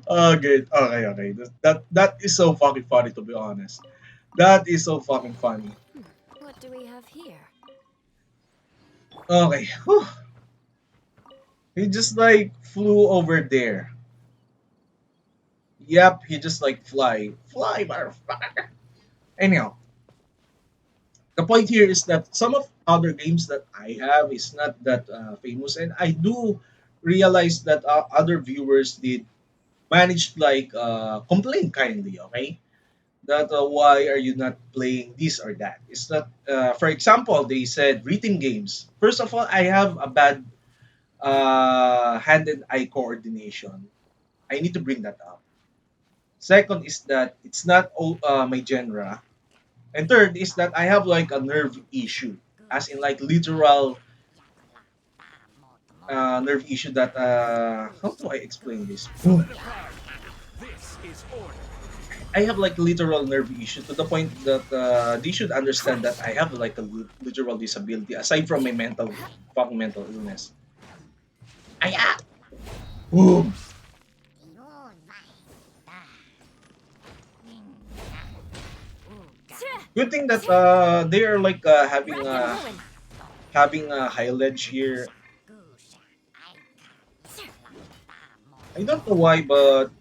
Okay, okay, okay. That is so fucking funny, to be honest. That is so fucking funny. What do we have here? Okay, whew. He just like flew over there. Yep, he just like fly, motherfucker. Anyhow, the point here is that some of other games that I have is not that famous, and I do realize that other viewers did manage to like complain kindly. Okay, that why are you not playing this or that? It's not. For example, they said written games. First of all, I have a bad hand and eye coordination. I need to bring that up. Second is that it's not my genre. And third is that I have like a nerve issue, as in like literal nerve issue that how do I explain this? Boom. This is order. I have like literal nerve issue to the point that they should understand that I have like a literal disability aside from my mental fucking mental illness. Aya! Boom. Good thing that they are like Rock and ruin. having a high ledge here. I don't know why, but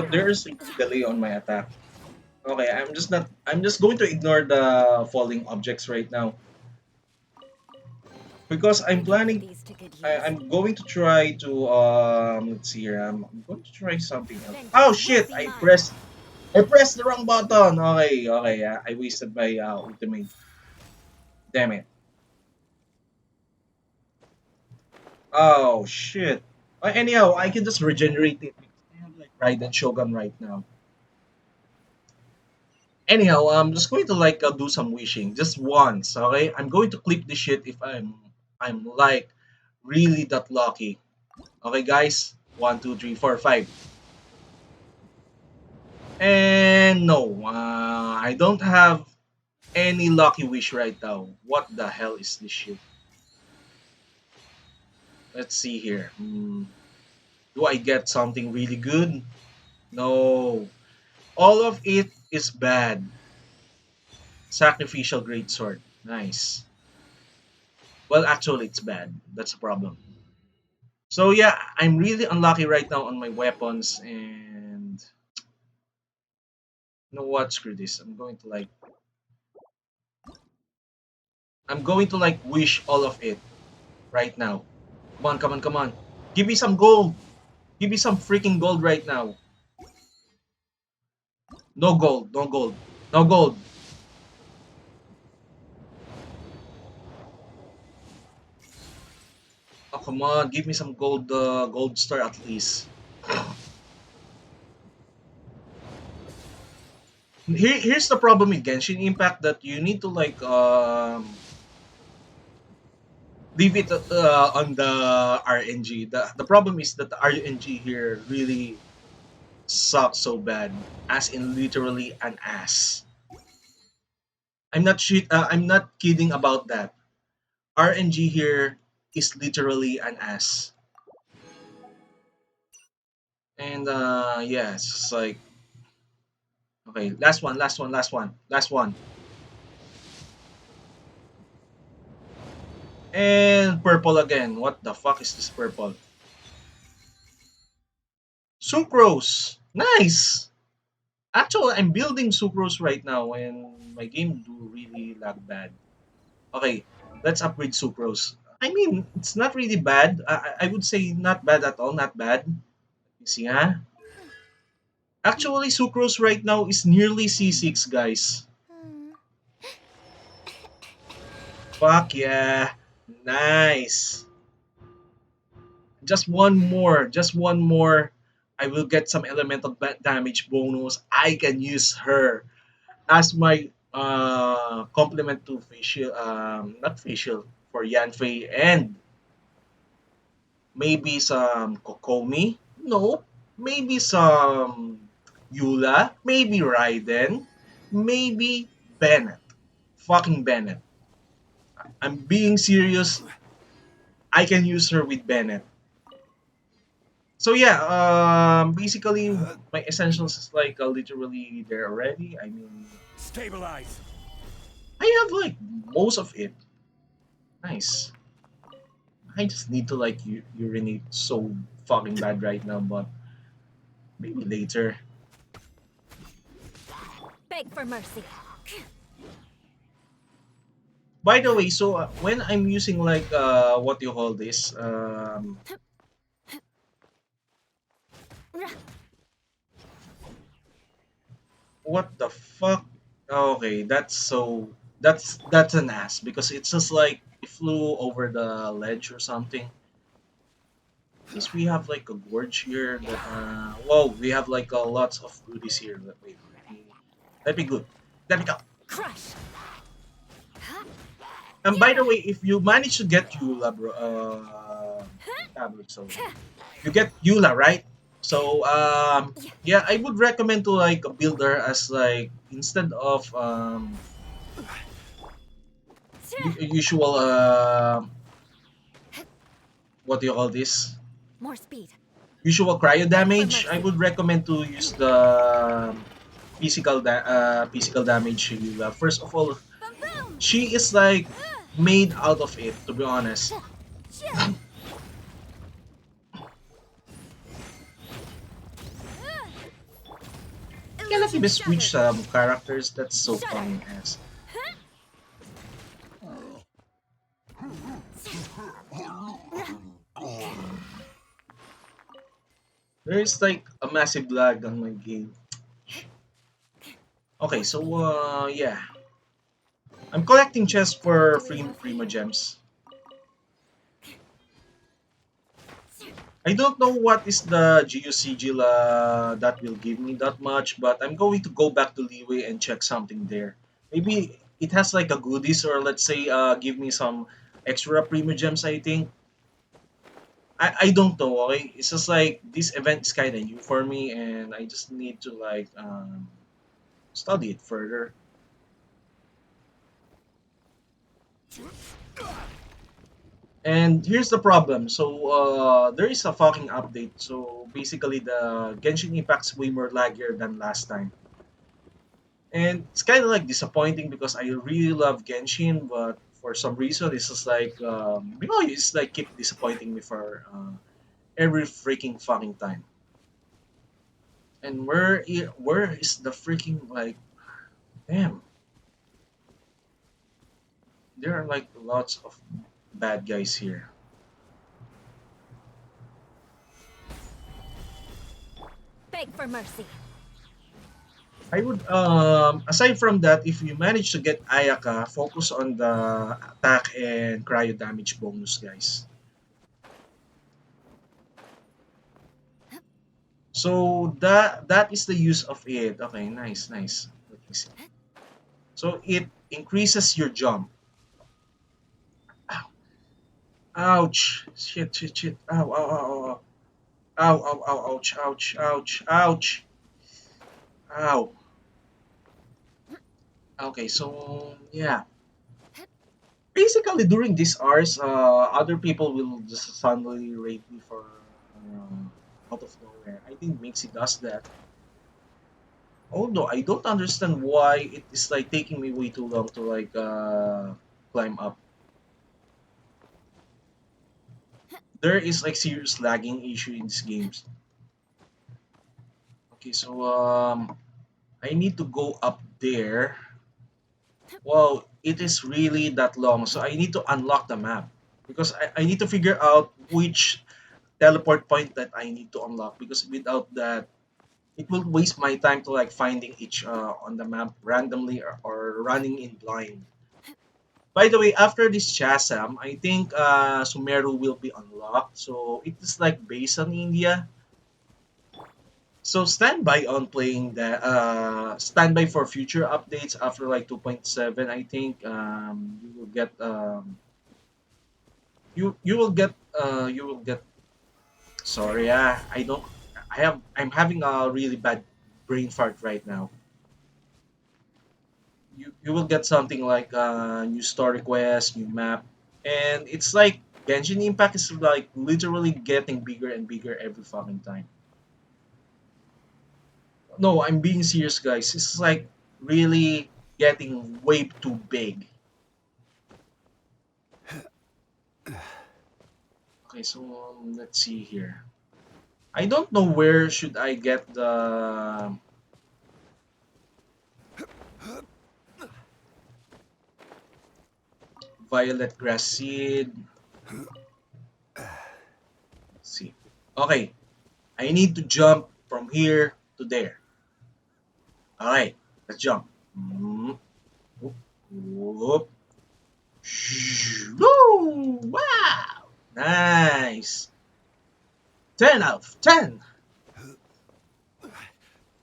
there's a delay on my attack. Okay, I'm just not. I'm just going to ignore the falling objects right now because I'm I can put planning. these to good use. I'm going to try to let's see here. I'm going to try something else. Oh Vengeance will shit! be mine. I pressed the wrong button. Okay, okay. I wasted my ultimate. Damn it. Oh shit. Anyhow, I can just regenerate it because I have like Raiden Shogun right now. Anyhow, I'm just going to like do some wishing just once. Okay, I'm going to clip the shit if I'm like really that lucky. Okay, guys. One, two, three, four, five. And no, I don't have any lucky wish right now. What the hell is this shit? Let's see here. Do I get something really good? No. All of it is bad. Sacrificial greatsword. Nice. Well, actually, it's bad. That's a problem. So yeah, I'm really unlucky right now on my weapons, and you know what? Screw this. I'm going to like wish all of it right now. Come on, come on, come on. Give me some gold. Give me some freaking gold right now. No gold, no gold, no gold. Oh, come on, give me some gold, gold star at least. Here's the problem with Genshin Impact that you need to like leave it on the RNG. The problem is that the RNG here really sucks so bad, as in literally an ass. I'm not kidding about that. RNG here is literally an ass. And yeah, it's just like okay, last one, last one, last one, last one. And purple again. What the fuck is this purple? Sucrose. Nice. Actually, I'm building sucrose right now, and my game do really lag bad. Okay, let's upgrade sucrose. I mean, it's not really bad. I would say not bad at all. Not bad. You see, huh? Actually, sucrose right now is nearly C6, guys. Fuck yeah. Nice. Just one more. Just one more. I will get some elemental damage bonus. I can use her as my complement to facial, not facial, for Yanfei, and maybe some Kokomi. No, maybe some Yula, maybe Raiden, maybe Bennett. Fucking Bennett. I'm being serious. I can use her with Bennett. So yeah, basically my essentials is like literally there already. I mean, Stabilize. I have like most of it. Nice. I just need to like urinate so fucking bad right now, but maybe later. Beg for mercy. By the way, so when I'm using like what do you call this? What the fuck? Okay, that's an ass because it's just like it flew over the ledge or something. At least we have like a gorge here. That, whoa, we have like lots of goodies here. Wait, let me good. Let me go. Crush. And by the way, if you manage to get Eula, bro, tablet, so you get Eula, right? So yeah, I would recommend to like build her as like instead of usual what do you call this? More speed. Usual cryo Beg for damage. I mercy. would recommend to use the physical damage Eula. First of all, Boom boom! she is like made out of it. To be honest. Cannot Illusion even switch shattered. some characters. That's so Shudder. fucking ass. There is like a massive lag on my game. Okay, so yeah, I'm collecting chests What for do we free have Prima here? gems. I don't know what is the Geo Sigil that will give me that much, but I'm going to go back to Leeway and check something there. Maybe it has like a goodies or let's say give me some extra Prima gems. I think I don't know. Okay, it's just like this event is kind of new for me, and I just need to like study it further. And here's the problem. So there is a fucking update. So basically, the Genshin Impact's way more laggier than last time, and it's kind of like disappointing because I really love Genshin, but for some reason, it's just like it's like keep disappointing me for every freaking fucking time. And where is the freaking like damn? There are like lots of bad guys here. Beg for mercy. I would aside from that, if you manage to get Ayaka, focus on the attack and cryo damage bonus, guys. So that is the use of it. Okay, nice, nice. Let me see. So it increases your jump. Ow. Ouch! Shit! Shit! Shit! Ow! Ow! Ow! Ow! Ow! Ow! Ow! Ouch! Ouch! Ouch! Ouch! Ow! Okay, so yeah. Basically, during these hours, other people will just suddenly rate me for out of nowhere. I think Mixie does that. Although I don't understand why it is like taking me way too long to like climb up. There is like serious lagging issue in these games. Okay, so I need to go up there. Well, it is really that long, so I need to unlock the map because I need to figure out which teleport point that I need to unlock because without that it will waste my time to like finding each on the map randomly or running in blind. By the way, after this chasm, I think Sumeru will be unlocked. So it is like based on India. So stand by on playing that. Stand by for future updates after like 2.7. I think you will get you will get you will get. Sorry, I don't. I'm having a really bad brain fart right now. You will get something like new story quest, new map, and it's like Genshin Impact is like literally getting bigger and bigger every fucking time. No, I'm being serious, guys. It's like really getting way too big. Okay, so let's see here. I don't know where should I get the violet grass seed. Let's see. Okay, I need to jump from here to there. All right, let's jump. Mm, whoop, whoop. Woo! Wow! Nice. 10 out of 10.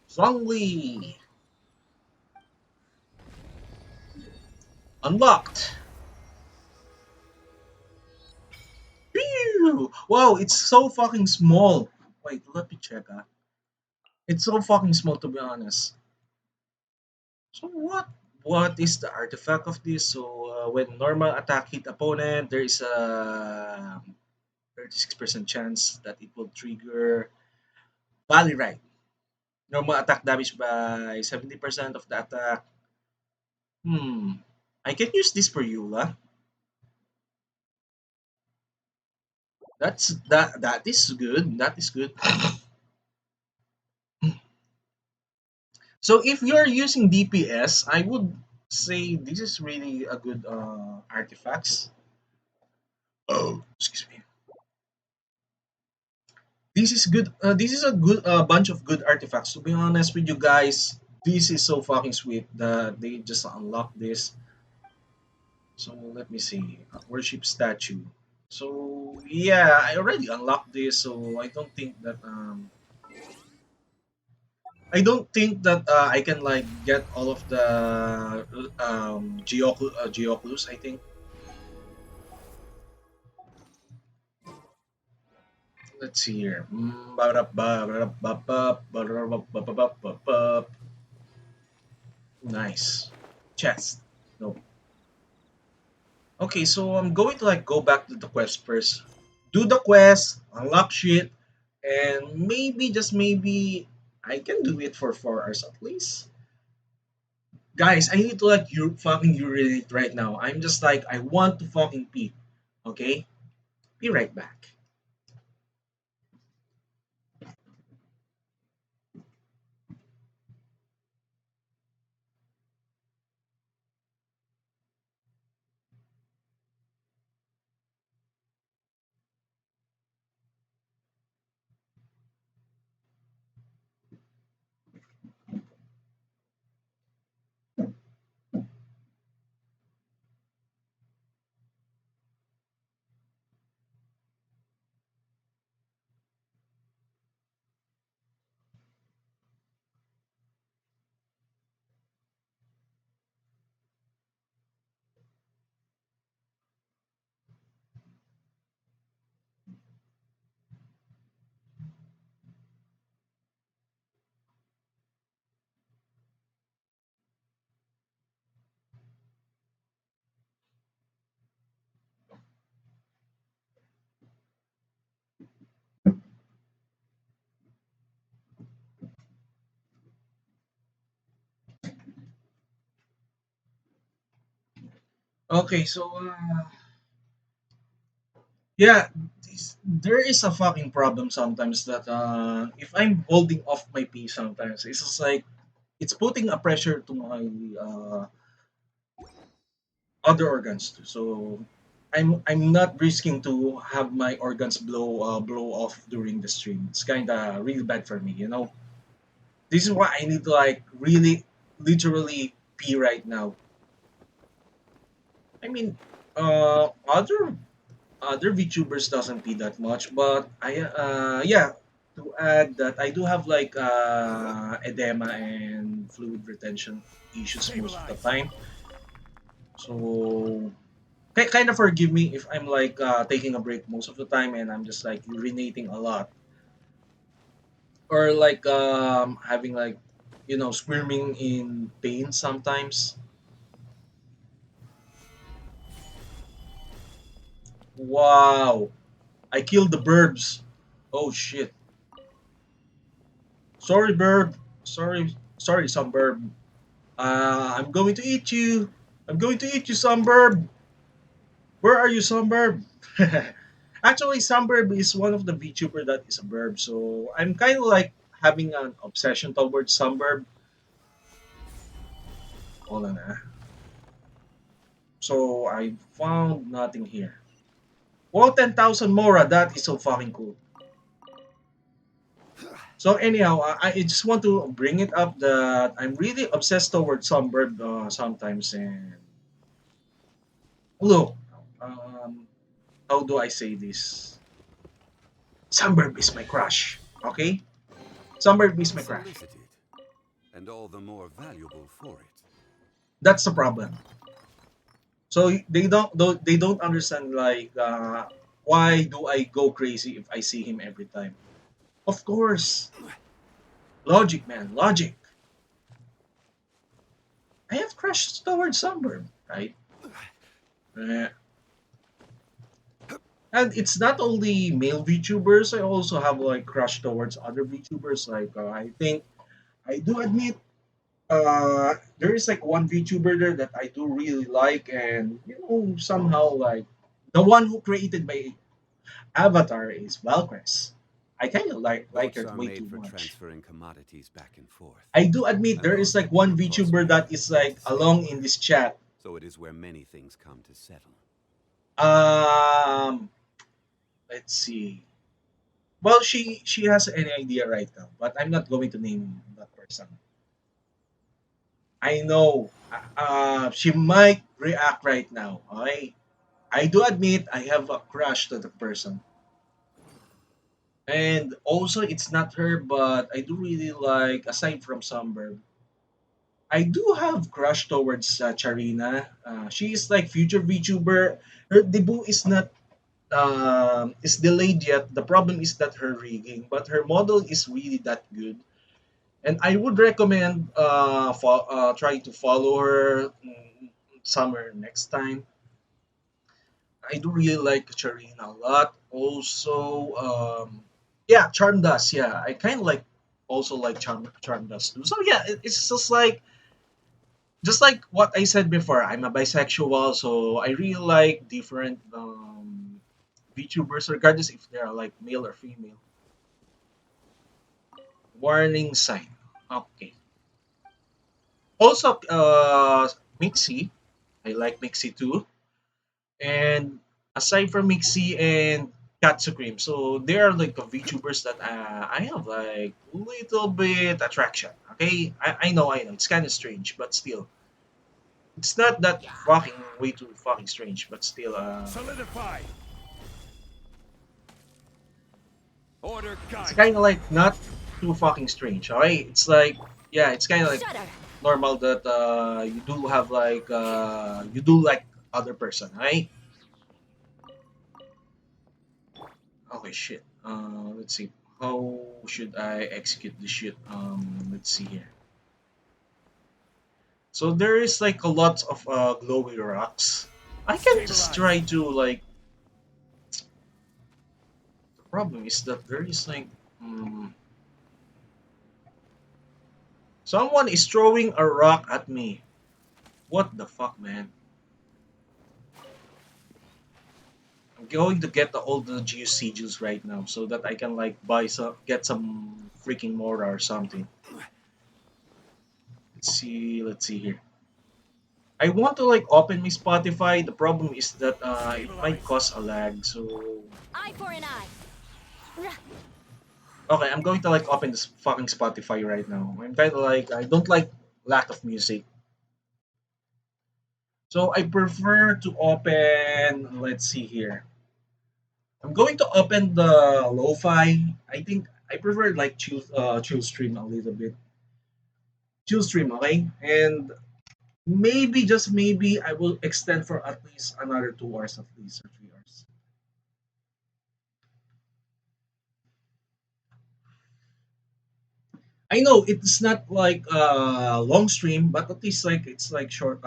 Strongly unlocked. Pew! Wow, it's so fucking small. Wait, let me check. It's so fucking small to be honest. So what is the artifact of this? So when normal attack hit opponent, there is a 36% chance that it will trigger Valley Ride. Normal attack damage by 70% of the attack. Hmm. I can use this for Eula. That is good. That is good. So if you're using DPS, I would say this is really a good artifacts. Oh, excuse me. This is good. This is a good bunch of good artifacts. To be honest with you guys, this is so fucking sweet that they just unlocked this. So let me see. Worship statue. So yeah, I already unlocked this. So I don't think that I can like get all of the Geoculus. I think. Let's see here. Nice. Chest. No. Okay, so I'm going to like go back to the quest first. Do the quest, unlock shit, and maybe just maybe I can do it for 4 hours at least. Guys, I need to like you fucking urinate right now. I'm just like I want to fucking pee. Okay? Be right back. Okay, so yeah, there is a fucking problem sometimes that if I'm holding off my pee sometimes, it's just like it's putting a pressure to my other organs too. So I'm not risking to have my organs blow off during the stream. It's kind of really bad for me, you know. This is why I need to like really literally pee right now. I mean, other VTubers doesn't pee that much, but I yeah. to add that I do have like edema and fluid retention issues most of the Stabilize. time. So kind of forgive me if I'm like taking a break most of the time and I'm just like urinating a lot or like having like squirming in pain sometimes. Wow, I killed the burbs. Oh shit. Sorry, burb. Sorry, some burb. I'm going to eat you. I'm going to eat you, Sunburb. Where are you, Sunburb? Actually, Sunburb is one of the VTuber that is a burb, so I'm kind of like having an obsession towards Sunburb. Hold on, ah. So I found nothing here. Wow, 10,000 Mora. That is so fucking cool. So anyhow, I just want to bring it up that I'm really obsessed towards Sunburb sometimes. And look, um, how do I say this? Sunburb is my crush. Okay, Sunburb is my crush. Unsolicited, and all the more valuable for it. That's the problem. So they don't understand like why do I go crazy if I see him every time? Of course, logic, man, logic. I have crushed towards Sunburb, right? Uh, and it's not only male VTubers. I also have like crush towards other VTubers. Like I think I do admit there is like one VTuber there that I do really like, and somehow like the one who created my avatar is Valkyries. I kind of like Boats her are way made too for much. transferring commodities back and forth, I do admit and there is those like that one can't VTuber prosper that is need like to stay along in put. this chat. So it is where many things come to settle. Um, let's see. Well, she has an idea right now, but I'm not going to name that person. I know she might react right now. Okay, I do admit I have a crush to the person. And also, it's not her, but I do really like, aside from Sunburn, I do have crush towards Charina. She is like future VTuber. Her debut is delayed yet. The problem is that her rigging, but her model is really that good. And I would recommend trying to follow her summer next time. I do really like Charina a lot. Also, yeah, Charm Dust. Yeah, I kind of like also like Charm Dust too. So yeah, it's just like what I said before. I'm a bisexual, so I really like different VTubers, regardless if they're like male or female. Warning sign. Okay. Also, Mixie. I like Mixie too. And aside from Mixie and Katsu Cream, so they are like the VTubers that I have like little bit attraction. Okay, I know, it's kind of strange, but still, it's not that fucking way too fucking strange, but still, Solidify. Order it's guide. kind of like not too fucking strange. Alright, it's like yeah, it's kind of like Shudder. normal that you do like other person, right? Okay, shit. Let's see. How should I execute this shit? Let's see here. So there is like a lot of glowy rocks. I can just Stabilize. try to like. The problem is that there is like, someone is throwing a rock at me. What the fuck, man? I'm going to get all the geosigils right now so that I can like get some freaking mortar or something. Let's see here. I want to like open my Spotify. The problem is that it might Stabilize. cause a lag. So Eye for an eye. okay, I'm going to like open this fucking Spotify right now. I'm kind of like I don't like lack of music. So I prefer to open. Let's see here. I'm going to open the lo-fi. I think I prefer like chill stream a little bit. Chill stream, okay? And maybe just maybe I will extend for at least another 2 hours at least or 3 hours. I know it's not like long stream, but at least like it's like short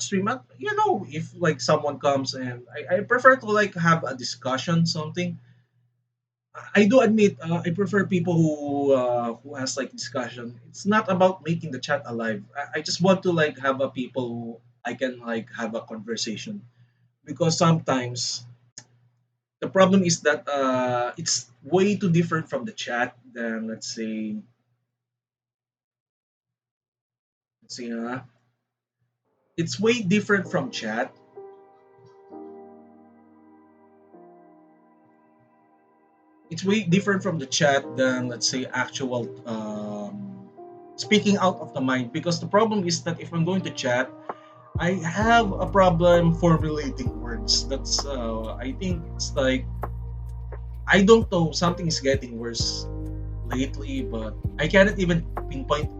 stream. You know, if like someone comes and I prefer to like have a discussion something. I do admit I prefer people who has like discussion. It's not about making the chat alive. I just want to like have a people who I can like have a conversation because sometimes the problem is that it's way too different from the chat than let's say it's way different from chat. It's way different from the chat than let's say actual speaking out of the mind because the problem is that if I'm going to chat I have a problem formulating words. That's I think it's like I don't know something is getting worse lately, but I cannot even pinpoint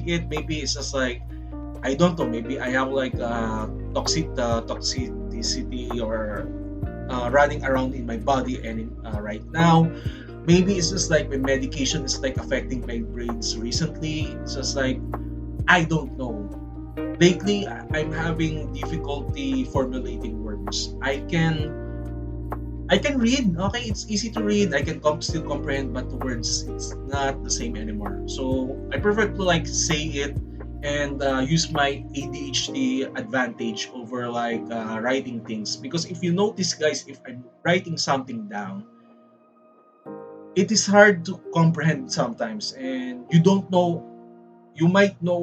it. Maybe it's just like I don't know. Maybe I have like toxicity or running around in my body and right now. Maybe it's just like my medication is like affecting my brains recently. It's just like I don't know. Lately, I'm having difficulty formulating words. I can read. Okay, it's easy to read. I can still comprehend, but the words it's not the same anymore. So I prefer to like say it and use my ADHD advantage over like writing things. Because if you notice, guys, if I'm writing something down, it is hard to comprehend sometimes, and you don't know you might know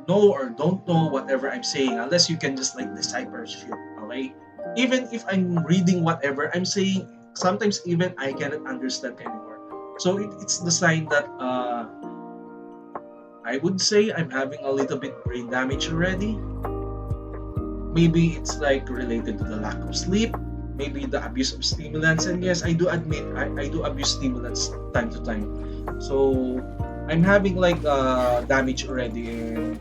or don't know whatever I'm saying unless you can just like decipher shit. Okay, even if I'm reading whatever I'm saying, sometimes even I cannot understand anymore. So it's the sign that I would say I'm having a little bit brain damage already. Maybe it's like related to the lack of sleep, maybe the abuse of stimulants. And yes, I do admit I do abuse stimulants time to time. So I'm having like damage already, and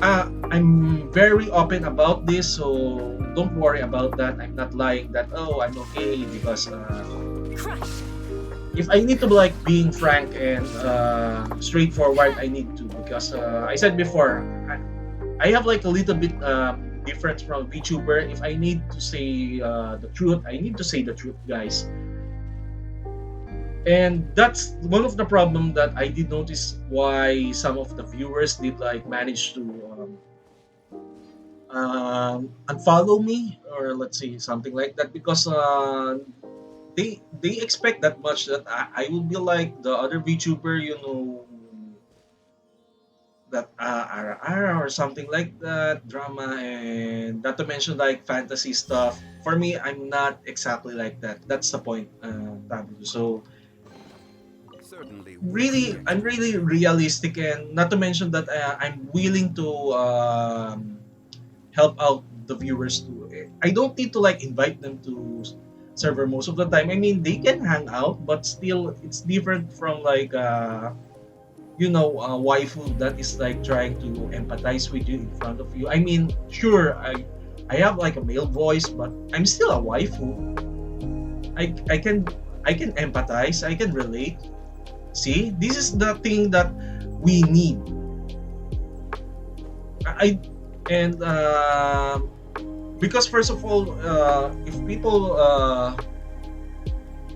I'm very open about this. So don't worry about that. I'm not lying that oh I'm okay because Crush. if I need to like being frank and straightforward, I need to because I said before I have like a little bit difference from VTuber. If I need to say the truth, I need to say the truth, guys. And that's one of the problem that I did notice why some of the viewers did like manage to unfollow me or let's say something like that because they expect that much that I will be like the other VTuber, you know, that RR or something like that, drama, and not to mention like fantasy stuff. For me, I'm not exactly like that. That's the point, Tabu. So Certainly worth really, I'm checking. really realistic, and not to mention that I'm willing to help out the viewers too. I don't need to like invite them to server most of the time. I mean, they can hang out, but still, it's different from like you know, a waifu that is like trying to empathize with you in front of you. I mean, sure, I have like a male voice, but I'm still a waifu. I can empathize. I can relate. See, this is the thing that we need. I and because first of all, if people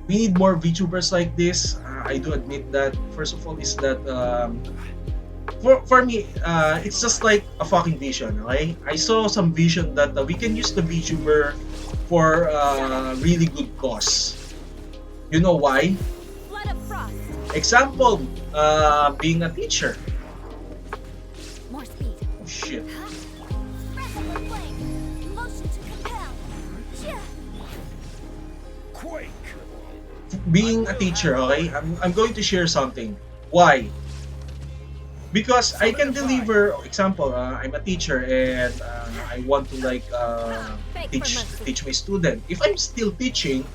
we need more VTubers like this. I do admit that. First of all, is that for me, it's just like a fucking vision. Okay, I saw some vision that we can use the VTuber for really good cause. You know why? Flood of frost. Example, being a teacher. More speed. Oh shit. Wrestle with flame. Motion to compel. Yeah. Quake. Being a teacher, okay, I'm going to share something. Why? Because I can Solidify. deliver. Example, I'm a teacher and I want to like Beg for teach mercy. teach my student. If I'm still teaching,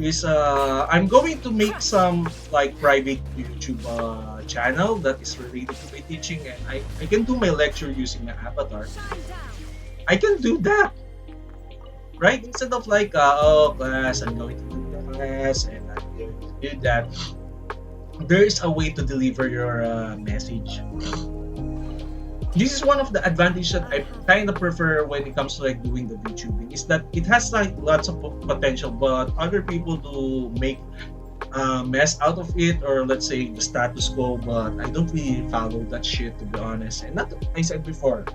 is I'm going to make some like private YouTube channel that is related to my teaching, and I can do my lecture using my avatar. Shine down. I can do that, right? Instead of like, oh, class, I'm going to do the class, and I'm going to do that. There is a way to deliver your message. This is one of the advantages that I kind of prefer when it comes to like doing the VTubing, is that it has like lots of potential, but other people do make mess out of it, or let's say the status quo. But I don't really follow that shit, to be honest. And not, I said before,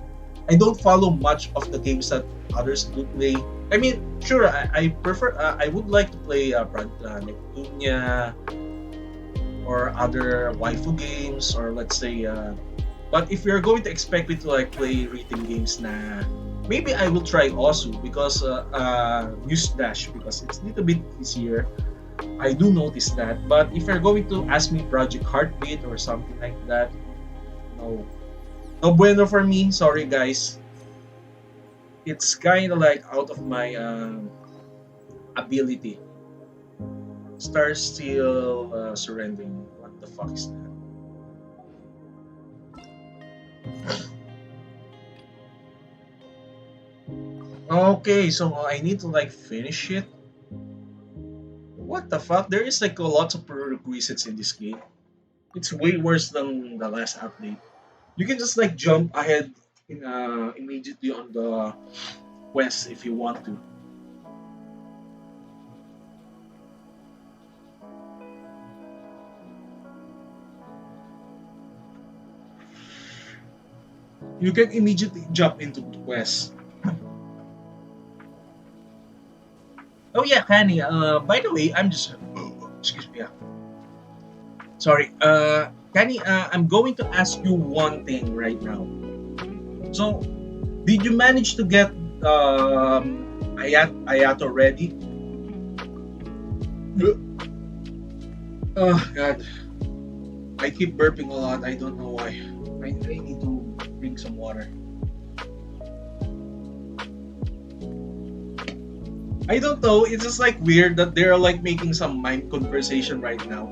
I don't follow much of the games that others do play. I mean, sure, I prefer. I would like to play Neptunia or other waifu games, or let's say. But if you're going to expect me to like play rating games, na maybe I will try Osu because use Dash because it's a little bit easier. I do notice that. But if you're going to ask me Project Heartbeat or something like that, no, no bueno for me. Sorry, guys. It's kind of like out of my ability. Star still surrendering. What the fuck is that? Okay, so I need to like finish it. What the fuck? There is like a lot of prerequisites in this game. It's way worse than the last update. You can just like jump ahead in immediately on the quest if you want to. You can immediately jump into the quest. Oh yeah, Kanye. By the way, I'm just excuse me. Yeah. Sorry. Kanye, I'm going to ask you one thing right now. So, did you manage to get Ayato ready? Oh God, I keep burping a lot. I don't know why. I need to drink some water. I don't know. It's just like weird that they're like making some mind conversation right now.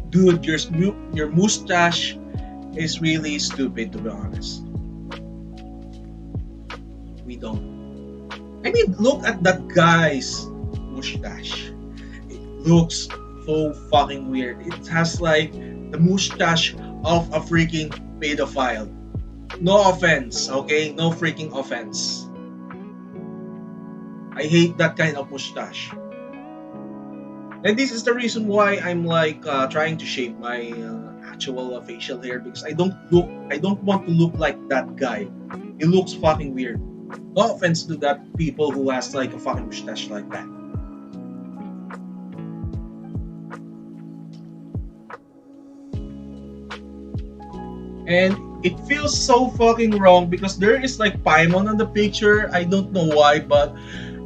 Dude, your mustache is really stupid, to be honest. We don't. I mean, look at that guy's mustache. It looks so fucking weird. It has like the mustache of a freaking pedophile. No offense, okay? No freaking offense. I hate that kind of mustache. And this is the reason why I'm like trying to shape my actual facial hair, because I don't want to look like that guy. He looks fucking weird. No offense to that people who has like a fucking mustache like that. And it feels so fucking wrong because there is like Paimon on the picture. I don't know why, but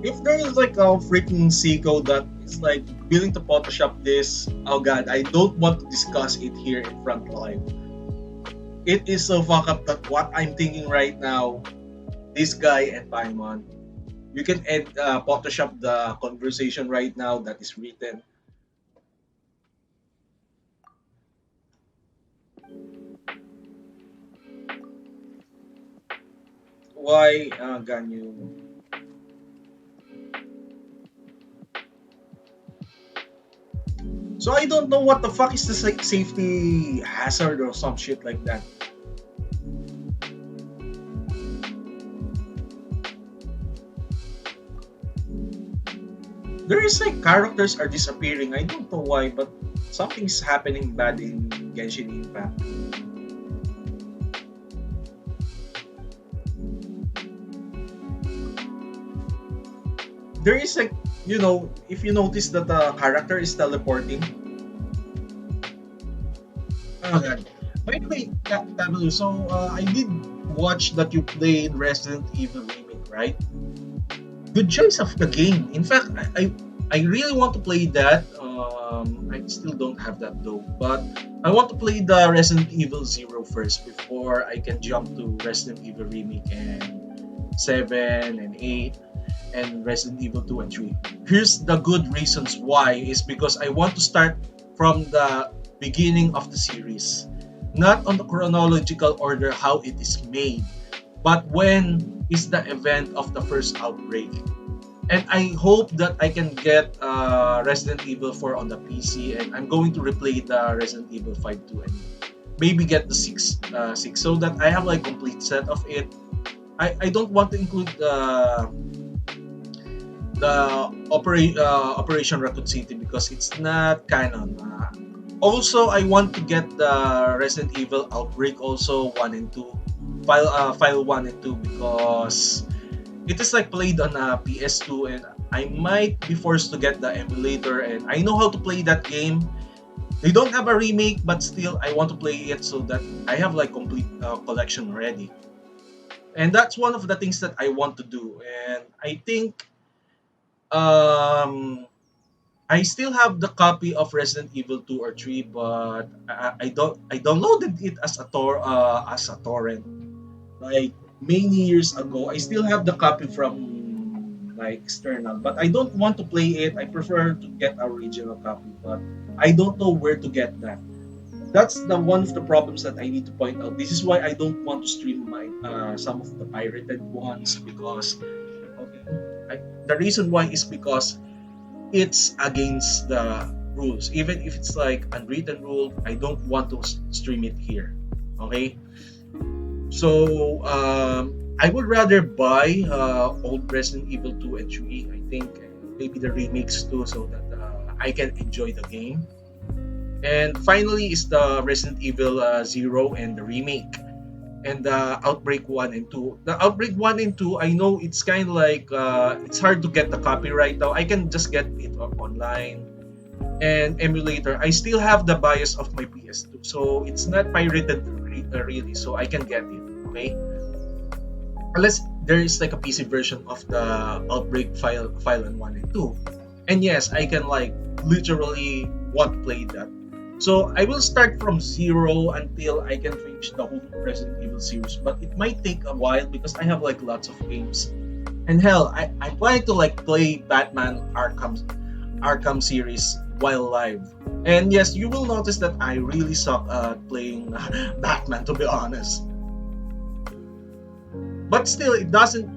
if there is like a freaking Seiko that is like willing to Photoshop this, oh god, I don't want to discuss it here in front live. It is so fucked up that what I'm thinking right now, this guy and Paimon, you can Photoshop the conversation right now that is written. Why, Ganyu? So I don't know what the fuck is this like safety hazard or some shit like that. There is like characters are disappearing. I don't know why, but something's happening bad in Genshin Impact. There is like, you know, if you notice that the character is teleporting. Oh god. By the way, Tabu, so I did watch that you played Resident Evil Remake, right? Good choice of the game. In fact, I really want to play that. I still don't have that though, but I want to play the Resident Evil Zero first before I can jump to Resident Evil Remake and 7 and 8. and Resident Evil 2 and 3. Here's the good reasons why is because I want to start from the beginning of the series, not on the chronological order how it is made, but when is the event of the first outbreak. And I hope that I can get Resident Evil 4 on the PC, and I'm going to replay the Resident Evil 5 2 and maybe get the 6 so that I have like complete set of it. I don't want to include the Operation Raccoon City because it's not canon. Also, I want to get the Resident Evil Outbreak also 1 and 2 file 1 and 2 because it is like played on a PS2 and I might be forced to get the emulator and I know how to play that game. They don't have a remake but still I want to play it so that I have like complete collection already. And that's one of the things that I want to do. And I think um I still have the copy of Resident Evil 2 or 3 but I downloaded it as a torrent like many years ago. I still have the copy from like external, but I don't want to play it. I prefer to get original copy, but I don't know where to get that. That's the one of the problems that I need to point out. This is why I don't want to stream my some of the pirated ones because okay, the reason why is because it's against the rules. Even if it's like unwritten rule, I don't want to stream it here. Okay, so I would rather buy old Resident Evil 2 and 3. I think maybe the remakes too, so that I can enjoy the game. And finally is the Resident Evil 0 and the remake. And the Outbreak 1 and 2. The Outbreak 1 and 2, I know it's kind of like, it's hard to get the copyright now. I can just get it online. And emulator, I still have the BIOS of my PS2. So it's not pirated really, so I can get it. Okay? Unless there is like a PC version of the Outbreak file in 1 and 2. And yes, I can like literally want to play that. So I will start from 0 until I can finish the whole Resident Evil series, but it might take a while because I have like lots of games. And hell, I'm planning to like play Batman Arkham series while live. And yes, you will notice that I really suck at playing Batman, to be honest. But still, it doesn't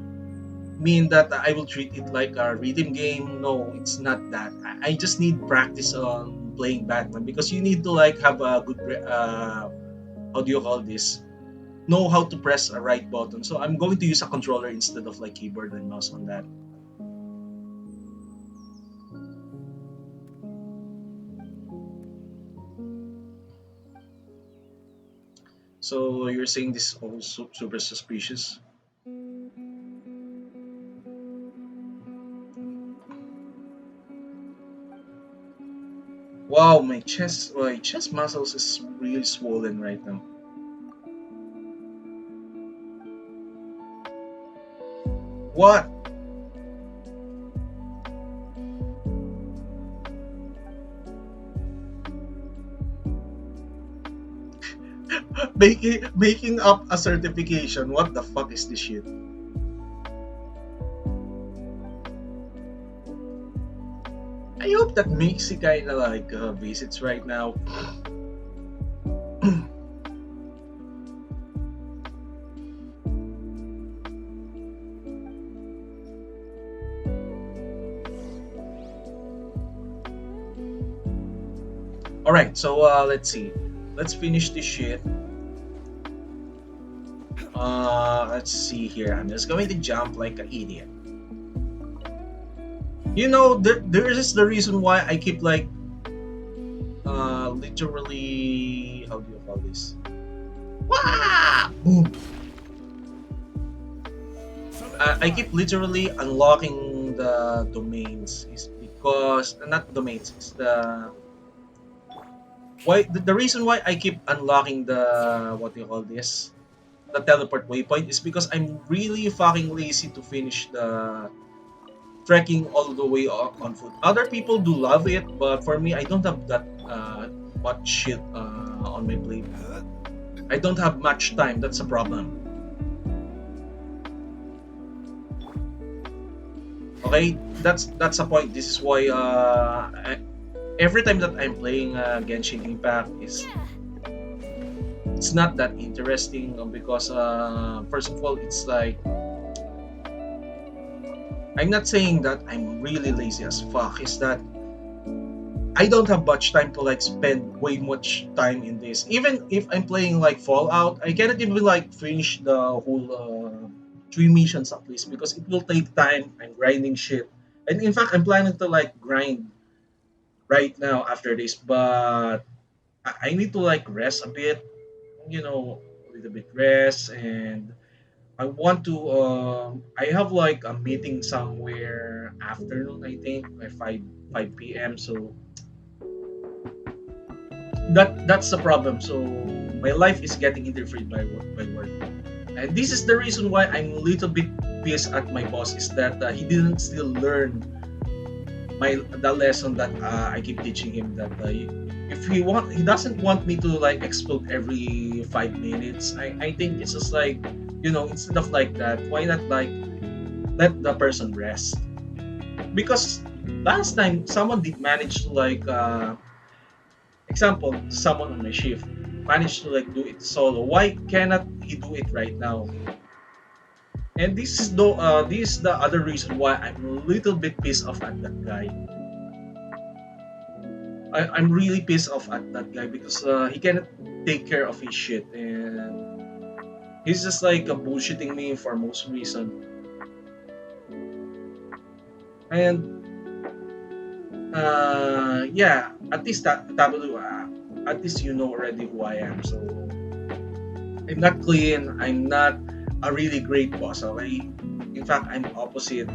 mean that I will treat it like a rhythm game. No, it's not that. I just need practice on playing Batman because you need to like have a good how do you call this? Know how to press a right button. So I'm going to use a controller instead of like keyboard and mouse on that. So you're saying this is also super suspicious? Wow, my chest muscles is really swollen right now. What? Making up a certification. What the fuck is this shit? I hope that Mixie kinda like visits right now. Alright, so let's see. Let's finish this shit. Let's see here. I'm just going to jump like an idiot. You know, there is the reason why I keep like literally, how do you call this? Wah! Boom. I keep literally unlocking the domains is because not domains. It's the why the reason why I keep unlocking the what do you call this? The teleport waypoint is because I'm really fucking lazy to finish the trekking all the way on foot. Other people do love it, but for me, I don't have that much shit on my plate. I don't have much time. That's a problem. Okay, that's the point. This is why every time that I'm playing Genshin Impact is it's not that interesting because first of all it's like I'm not saying that I'm really lazy as fuck. Is that I don't have much time to like spend way much time in this. Even if I'm playing like Fallout, I cannot even like finish the whole three missions at least because it will take time. I'm grinding shit, and in fact, I'm planning to like grind right now after this, but I need to like rest a bit, a little bit rest, and I want to. I have like a meeting somewhere afternoon, I think, by five p.m. So that's the problem. So my life is getting interfered by work, and this is the reason why I'm a little bit pissed at my boss. Is that he didn't still learn the lesson that I keep teaching him that if he doesn't want me to like explode every 5 minutes. I think it's just like instead of like that, why not like let the person rest? Because last time someone did manage to like example someone on my shift managed to like do it solo. Why cannot he do it right now? And this is the other reason why I'm a little bit pissed off at that guy. I'm really pissed off at that guy because he cannot take care of his shit and he's just like bullshitting me for most reason. And yeah, at least at least you know already who I am. So I'm not clean. I'm not a really great boss. Okay, in fact, I'm opposite.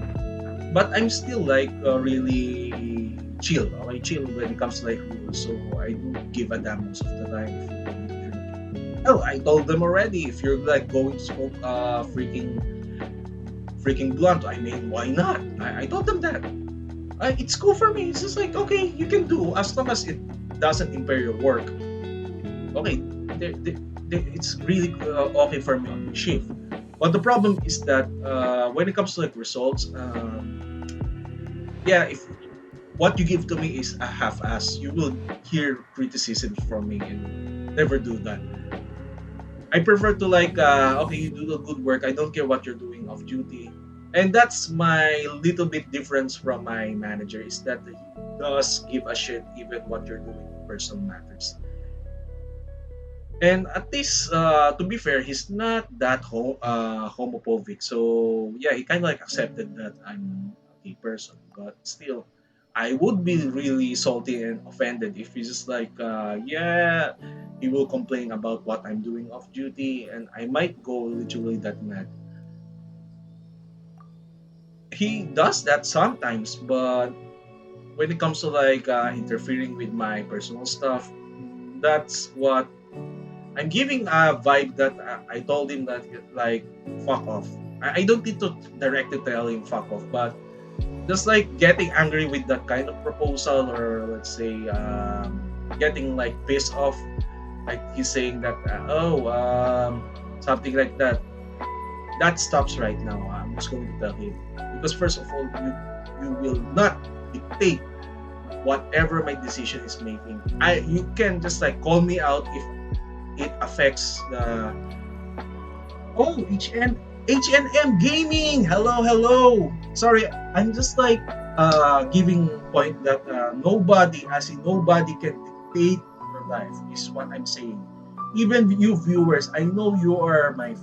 But I'm still like really chill. Okay, chill when it comes to like rules. So I do give a damn most of the time. If you're going to drink. Oh, I told them already. If you're like going to smoke freaking blunt, I mean, why not? I told them that. It's cool for me. It's just like okay, you can do as long as it doesn't impair your work. Okay, it's really okay for me on the shift. But the problem is that when it comes to like results, yeah, if what you give to me is a half-ass, you will hear criticisms from me and never do that. I prefer to like, okay, you do the good work. I don't care what you're doing off duty, and that's my little bit difference from my manager is that he does give a shit even what you're doing in personal matters. And at least, to be fair, he's not that homophobic. So yeah, he kind of like accepted that I'm a gay person. But still, I would be really salty and offended if he's just like, yeah, he will complain about what I'm doing off duty, and I might go literally that mad. He does that sometimes, but when it comes to like interfering with my personal stuff, that's what I'm giving a vibe that I told him that like fuck off. I don't need to directly tell him fuck off, but just like getting angry with that kind of proposal, or let's say getting like pissed off, like he's saying that something like that. That stops right now. I'm just going to tell him because first of all, you will not dictate whatever my decision is making. You can just like call me out if it affects the H&M Gaming. Hello. Sorry, I'm just like giving point that nobody, as in nobody, can dictate your life. Is what I'm saying. Even you viewers, I know you are my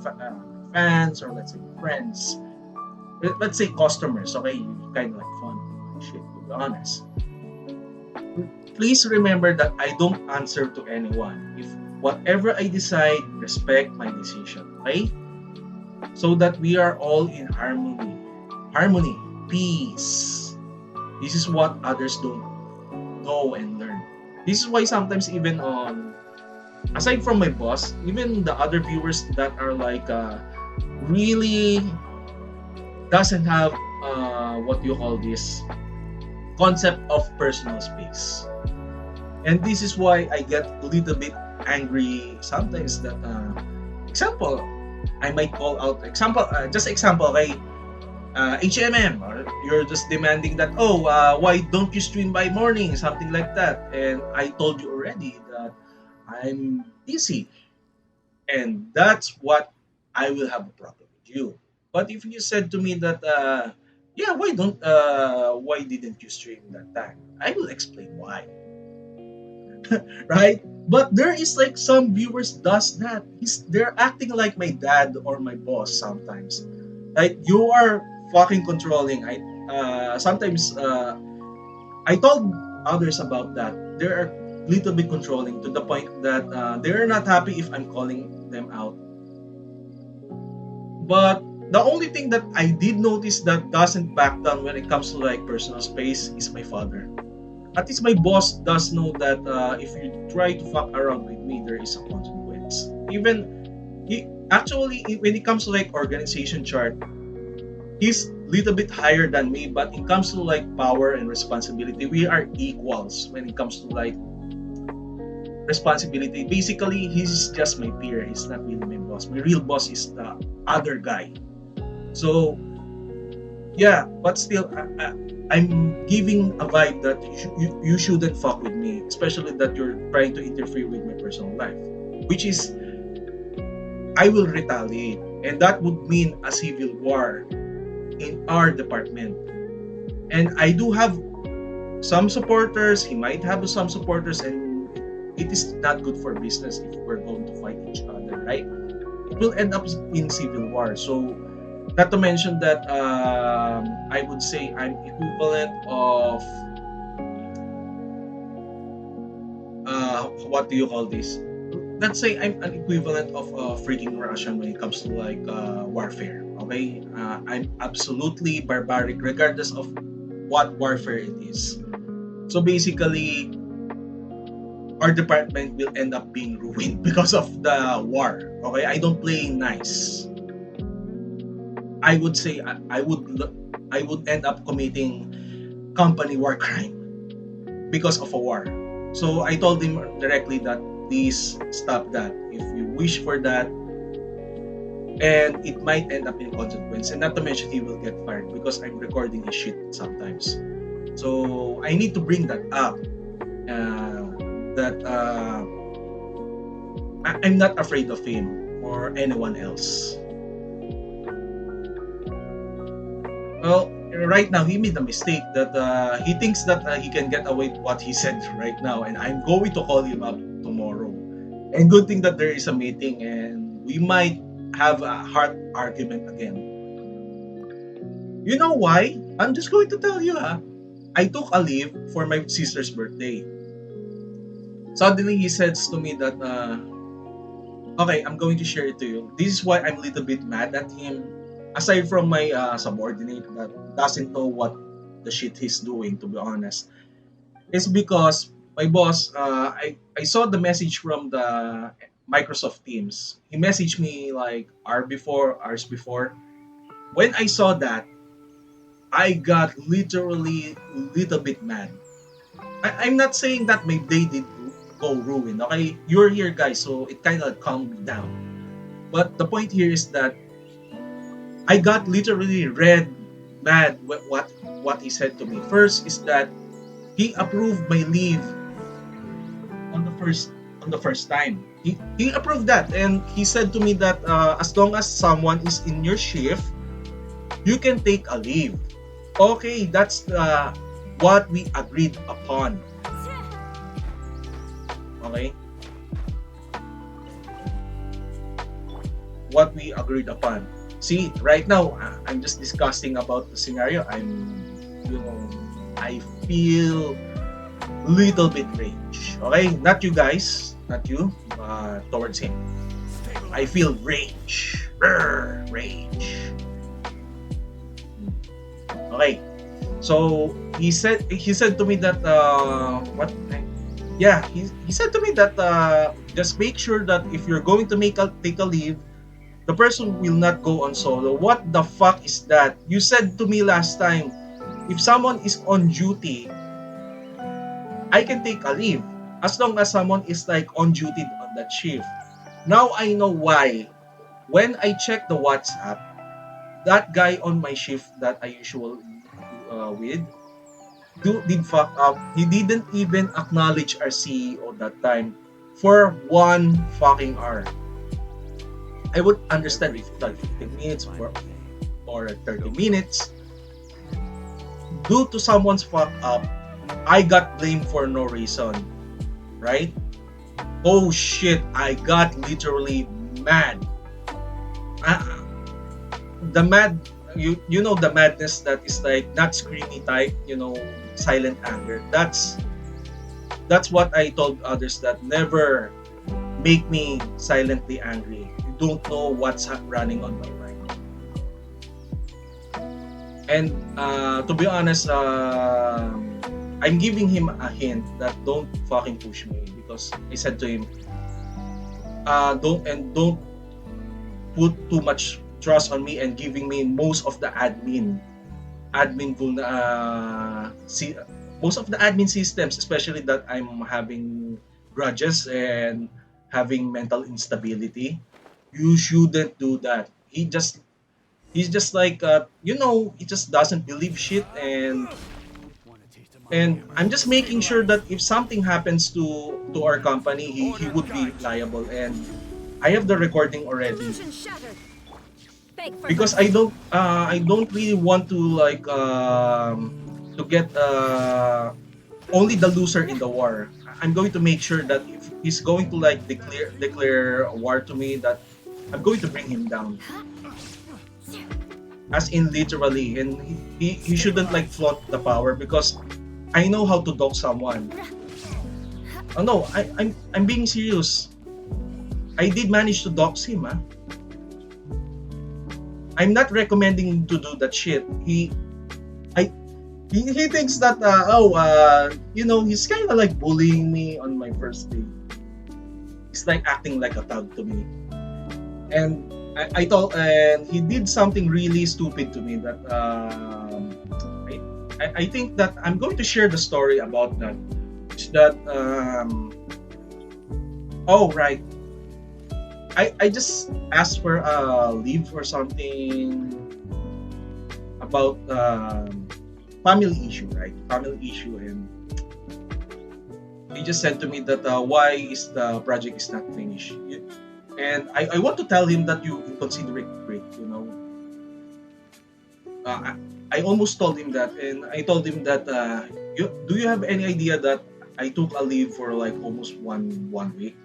fans or let's say friends. Let's say customers. Okay, you kind of like fun shit. To be honest, please remember that I don't answer to anyone. If whatever I decide, respect my decision, okay? So that we are all in harmony. Harmony, peace. This is what others don't know and learn. This is why sometimes even on, aside from my boss, even the other viewers that are like really doesn't have what you call this concept of personal space. And this is why I get a little bit angry sometimes that example I might call out example just example, okay, HMM, or you're just demanding that, oh, why don't you stream by morning, something like that. And I told you already that I'm busy, and that's what I will have a problem with you. But if you said to me that, yeah, why didn't you stream that time? I will explain why, right? But there is like some viewers does that. They're acting like my dad or my boss sometimes. Like you are fucking controlling. Sometimes I told others about that. They're little bit controlling to the point that they're not happy if I'm calling them out. But the only thing that I did notice that doesn't back down when it comes to like personal space is my father. At least my boss does know that if you try to fuck around with me, there is a consequence. Even when it comes to like organization chart, he's little bit higher than me, but it comes to like power and responsibility, we are equals when it comes to like responsibility. Basically, he's just my peer. He's not really my boss. My real boss is the other guy. So yeah, but still, I'm giving a vibe that you shouldn't fuck with me, especially that you're trying to interfere with my personal life, which is I will retaliate, and that would mean a civil war in our department. And I do have some supporters. He might have some supporters, and it is not good for business if we're going to fight each other, right? It will end up in civil war. So not to mention that I would say I'm equivalent of what do you call this? Let's say I'm an equivalent of freaking Russian when it comes to like warfare. Okay, I'm absolutely barbaric regardless of what warfare it is. So basically, our department will end up being ruined because of the war. Okay, I don't play nice. I would say I would end up committing company war crime because of a war. So I told him directly that please stop that. If you wish for that, and it might end up in consequence. And not to mention he will get fired because I'm recording his shit sometimes. So I need to bring that up. That I'm not afraid of him or anyone else. Well, right now he made a mistake that he thinks that he can get away with what he said right now, and I'm going to call him up tomorrow. And good thing that there is a meeting, and we might have a hard argument again. You know why? I'm just going to tell you, ha. I took a leave for my sister's birthday. Suddenly he says to me that, okay, I'm going to share it to you. This is why I'm a little bit mad at him. Aside from my subordinate that doesn't know what the shit he's doing, to be honest, it's because my boss, I saw the message from the Microsoft Teams. He messaged me like hours before. When I saw that, I got literally a little bit mad. I'm not saying that my day did go ruined. Okay, you're here, guys, so it kind of calmed me down. But the point here is that I got literally red mad what he said to me. First is that he approved my leave on the first time. He approved that, and he said to me that as long as someone is in your shift, you can take a leave. Okay, that's what we agreed upon. Okay, what we agreed upon. See, right now I'm just discussing about the scenario. You know, I feel little bit rage. Okay, not you guys, not you, towards him. I feel rage. Rage. Okay, so he said to me that what? Yeah, he said to me that just make sure that if you're going to take a leave, the person will not go on solo. What the fuck is that? You said to me last time, if someone is on duty, I can take a leave as long as someone is like on duty on that shift. Now I know why. When I check the WhatsApp, that guy on my shift that I usually with did fuck up. He didn't even acknowledge our CEO that time for 1 fucking hour. I would understand if it's like 15 minutes or 30 minutes. Due to someone's fuck up, I got blamed for no reason, right? Oh shit, I got literally mad. I, the mad, you know the madness that is like not screamy type, silent anger. That's what I told others, that never make me silently angry. You don't know what's running on my mind. And to be honest, I'm giving him a hint that don't fucking push me, because I said to him, don't put too much trust on me and giving me most of the admin see most of the admin systems, especially that I'm having grudges and having mental instability. You shouldn't do that. He's just like he just doesn't believe shit, and I'm just making sure that if something happens to our company, he would be liable. And I have the recording already, Illusion shattered. Beg for because mercy. I don't really want to like to get only the loser in the war. I'm going to make sure that if he's going to like declare a war to me, that I'm going to bring him down, as in literally. And he shouldn't like flaunt the power, because I know how to dock someone. Oh no, I'm being serious. I did manage to dox him. I'm not recommending him to do that shit. I he thinks that he's kind of like bullying me on my first day. He's like acting like a thug to me. And I thought, and he did something really stupid to me that I think that I'm going to share the story about that. Is that oh right, I just asked for a leave or something about family issue, right? Family issue. And he just said to me that why is the project is not finished. And I want to tell him that you consider it great, I almost told him that. And I told him that do you have any idea that I took a leave for like almost one week?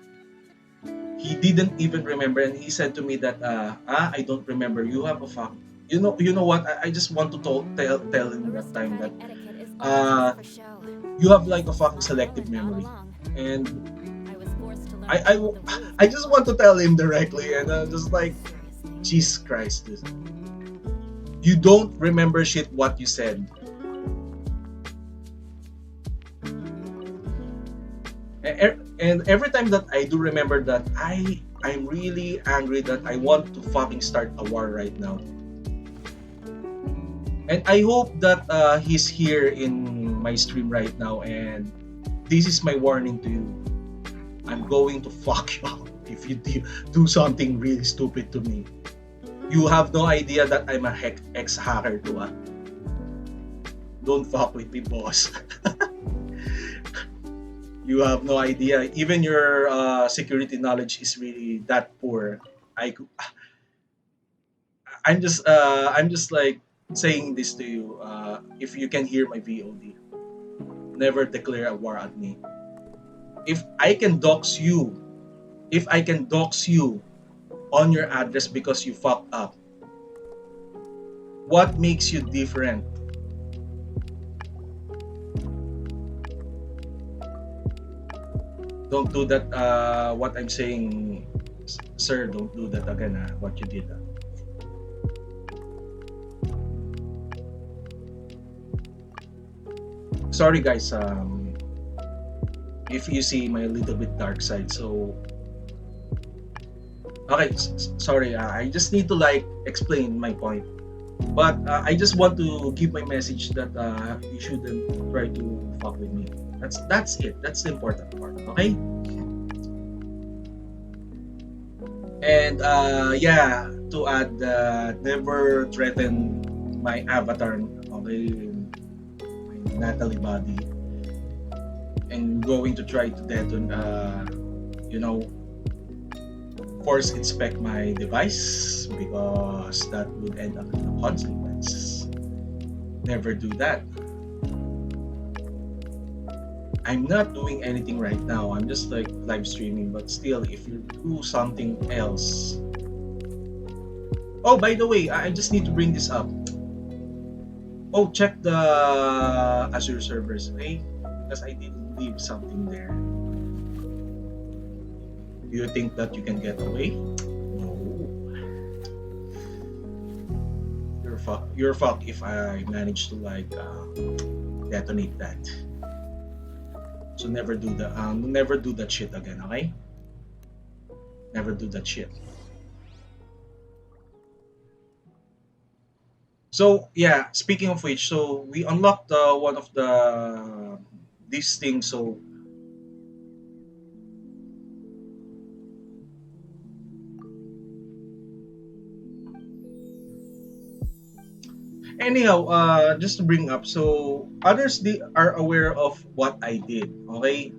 He didn't even remember, and he said to me that I don't remember. You have a fuck. You know what? I just want to tell him that time that Aristocratic etiquette is uh all just for show. you have like a It's fucking fine selective with not memory. along. And I was forced to learn I to I, hold the rules. I just want to tell him directly, and just like, Jesus Christ, you don't remember shit what you said. And every time that I do remember that, I'm really angry that I want to fucking start a war right now. And I hope that he's here in my stream right now, and this is my warning to you. I'm going to fuck you up if you do something really stupid to me. You have no idea that I'm a ex-hacker too. Don't fuck with me, boss. You have no idea. Even your security knowledge is really that poor. I, I'm just like saying this to you. If you can hear my VOD, never declare a war at me. If I can dox you, if I can dox you on your address because you fucked up, what makes you different? Don't do that. What I'm saying, sir, don't do that again. What you did. Sorry, guys. If you see my little bit dark side, so okay. Sorry. I just need to like explain my point. But I just want to give my message that you shouldn't try to fuck with me. That's it. That's the important part. Okay. And yeah, to add that never threaten my avatar, okay, my Natalie body, and going to try to detonate, you know, force inspect my device because that would end up in a consequence. Never do that. I'm not doing anything right now. I'm just like live streaming, but still, if you do something else. Oh, by the way, I just need to bring this up. Oh, check the Azure servers, okay? Because I did leave something there. Do you think that you can get away? No. You're fucked if I manage to like detonate that. So never do that shit again, okay? Never do that shit. So yeah, speaking of which, so we unlocked one of the these things. So anyhow, just to bring up, so others they are aware of what I did. Okay,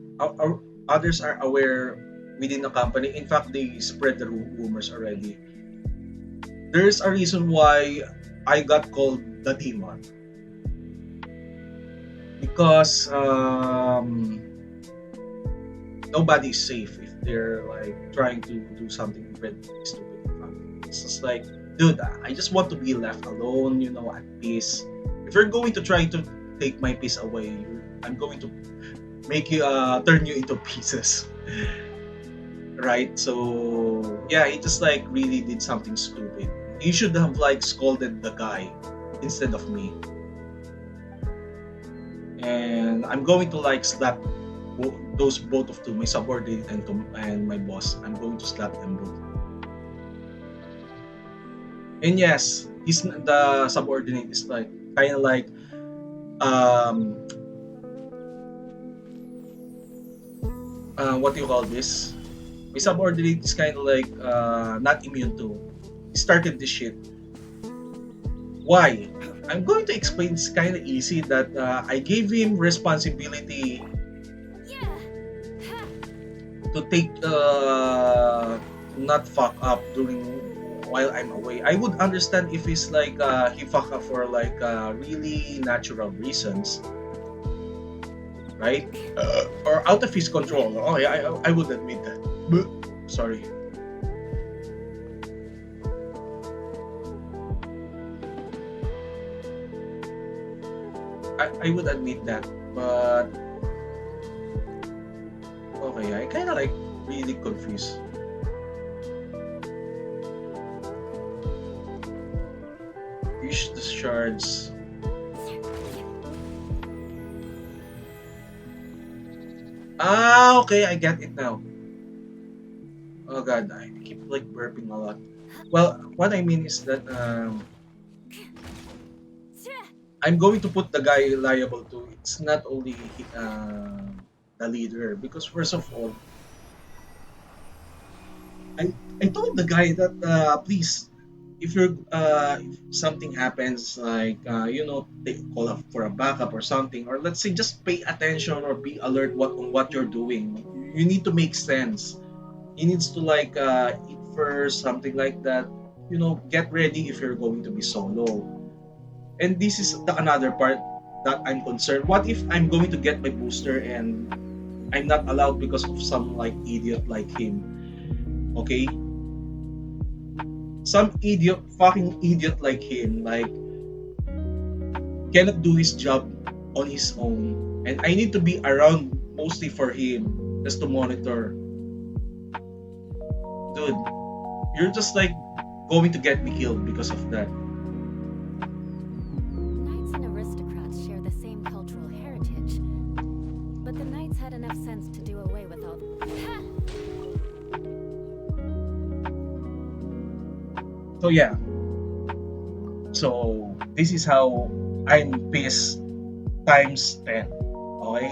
others are aware within the company. In fact, they spread the rumors already. There's a reason why I got called the demon because nobody's safe if they're like trying to do something incredibly stupid in family. It's just like, dude, I just want to be left alone, you know, at peace. If you're going to try to take my peace away, I'm going to make you turn you into pieces, right? So yeah, he just like really did something stupid. He should have like scolded the guy instead of me. And I'm going to like slap those both of two, my subordinate and my boss. I'm going to slap them both. And yes, he's the subordinate is like kind of like um what do you call this? My subordinate is kind of like not immune to. He started this shit. Why? I'm going to explain. It's kind of easy that I gave him responsibility to take not fuck up during while I'm away. I would understand if it's like he fuck up for like really natural reasons, right? Or out of his control. Oh yeah, I would admit that. But, sorry. I would admit that, but okay, I kind of like really confused. Fish discharge. Ah, okay, I get it now. Oh god, I keep like burping a lot. Well, what I mean is that I'm going to put the guy liable to. It's not only the leader because first of all, I I told the guy that please, if something happens like you know they call up for a backup or something, or let's say just pay attention or be alert what on what you're doing. You need to make sense. He needs to like eat first, something like that. You know, get ready if you're going to be solo. And this is the another part that I'm concerned. What if I'm going to get my booster and I'm not allowed because of some like idiot like him? Okay, some idiot, fucking idiot like him, like cannot do his job on his own, and I need to be around mostly for him just to monitor. Dude, you're just like going to get me killed because of that. Knights and aristocrats share the same cultural heritage, but the knights had enough sense to do away with all. So yeah, so this is how I'm pissed times 10. Okay,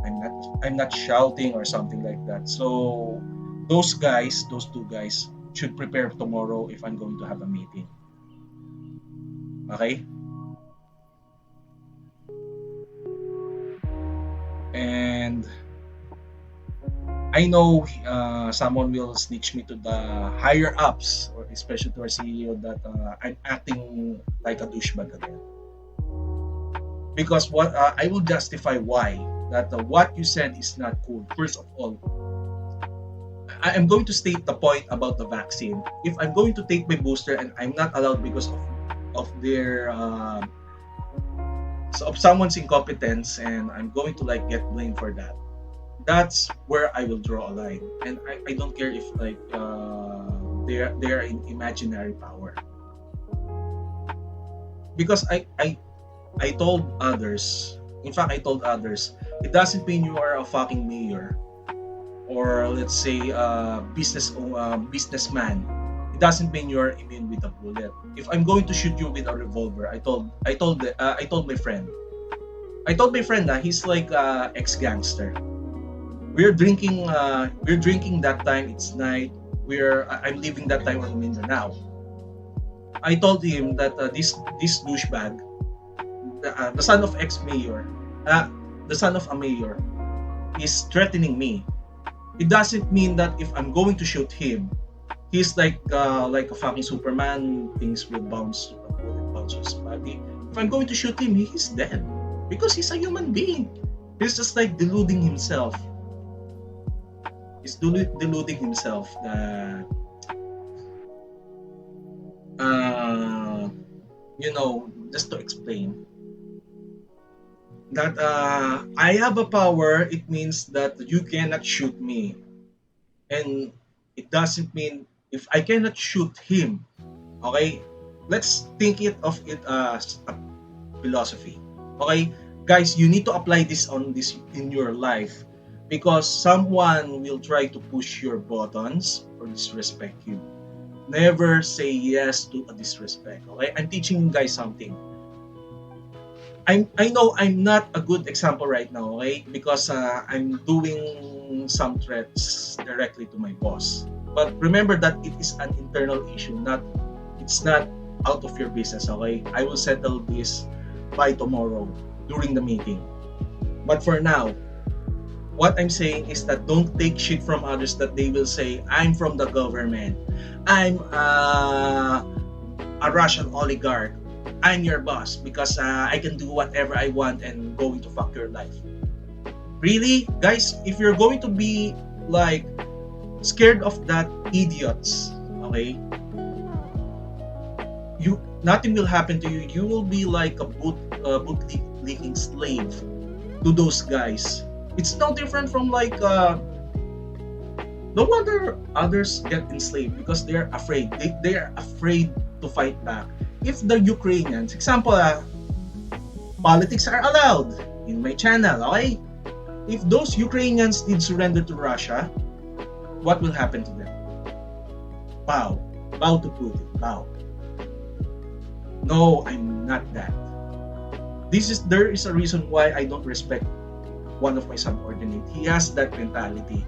I'm not shouting or something like that. So those guys, those two guys, should prepare tomorrow if I'm going to have a meeting. Okay? And I know someone will snitch me to the higher ups, or especially to our CEO, that I'm acting like a douchebag again. Because what I will justify why that what you said is not cool. First of all, I am going to state the point about the vaccine. If I'm going to take my booster and I'm not allowed because of their so of someone's incompetence, and I'm going to like get blamed for that. That's where I will draw a line, and I don't care if like they're in imaginary power, because I told others. In fact, I told others, it doesn't mean you are a fucking mayor, or let's say businessman. It doesn't mean you're immune with a bullet. If I'm going to shoot you with a revolver, I told my friend. I told my friend that he's like ex gangster. We're drinking that time. It's night. I'm leaving that time on Mindanao. I told him that this douchebag, the son of ex mayor, uh, the son of a mayor, is threatening me. It doesn't mean that if I'm going to shoot him, he's like a fucking Superman. Things will bounce, a bullet bounces his body. If I'm going to shoot him, he's dead because he's a human being. He's just like deluding himself. He's deluding himself that uh, just to explain that I have a power. It means that you cannot shoot me, and it doesn't mean if I cannot shoot him. Okay, let's think it as a philosophy. Okay, guys, you need to apply this in your life, because someone will try to push your buttons or disrespect you. Never say yes to a disrespect. Okay, I'm teaching you guys something. I know I'm not a good example right now, okay? Because I'm doing some threats directly to my boss. But remember that it is an internal issue, not it's not out of your business, okay? I will settle this by tomorrow during the meeting. But for now, what I'm saying is that don't take shit from others that they will say, I'm from the government. I'm a Russian oligarch. I'm your boss because I can do whatever I want and going to fuck your life. Really, guys, if you're going to be like scared of that idiots, okay, you nothing will happen to you. You will be like a boot leaking slave to those guys. It's no different from like no wonder others get enslaved because they're afraid. They're afraid to fight back. If the Ukrainians, example, politics are allowed in my channel, okay? If those Ukrainians did surrender to Russia, what will happen to them? Bow. Bow to Putin. Bow. No, I'm not that. There is a reason why I don't respect one of my subordinate. He has that mentality.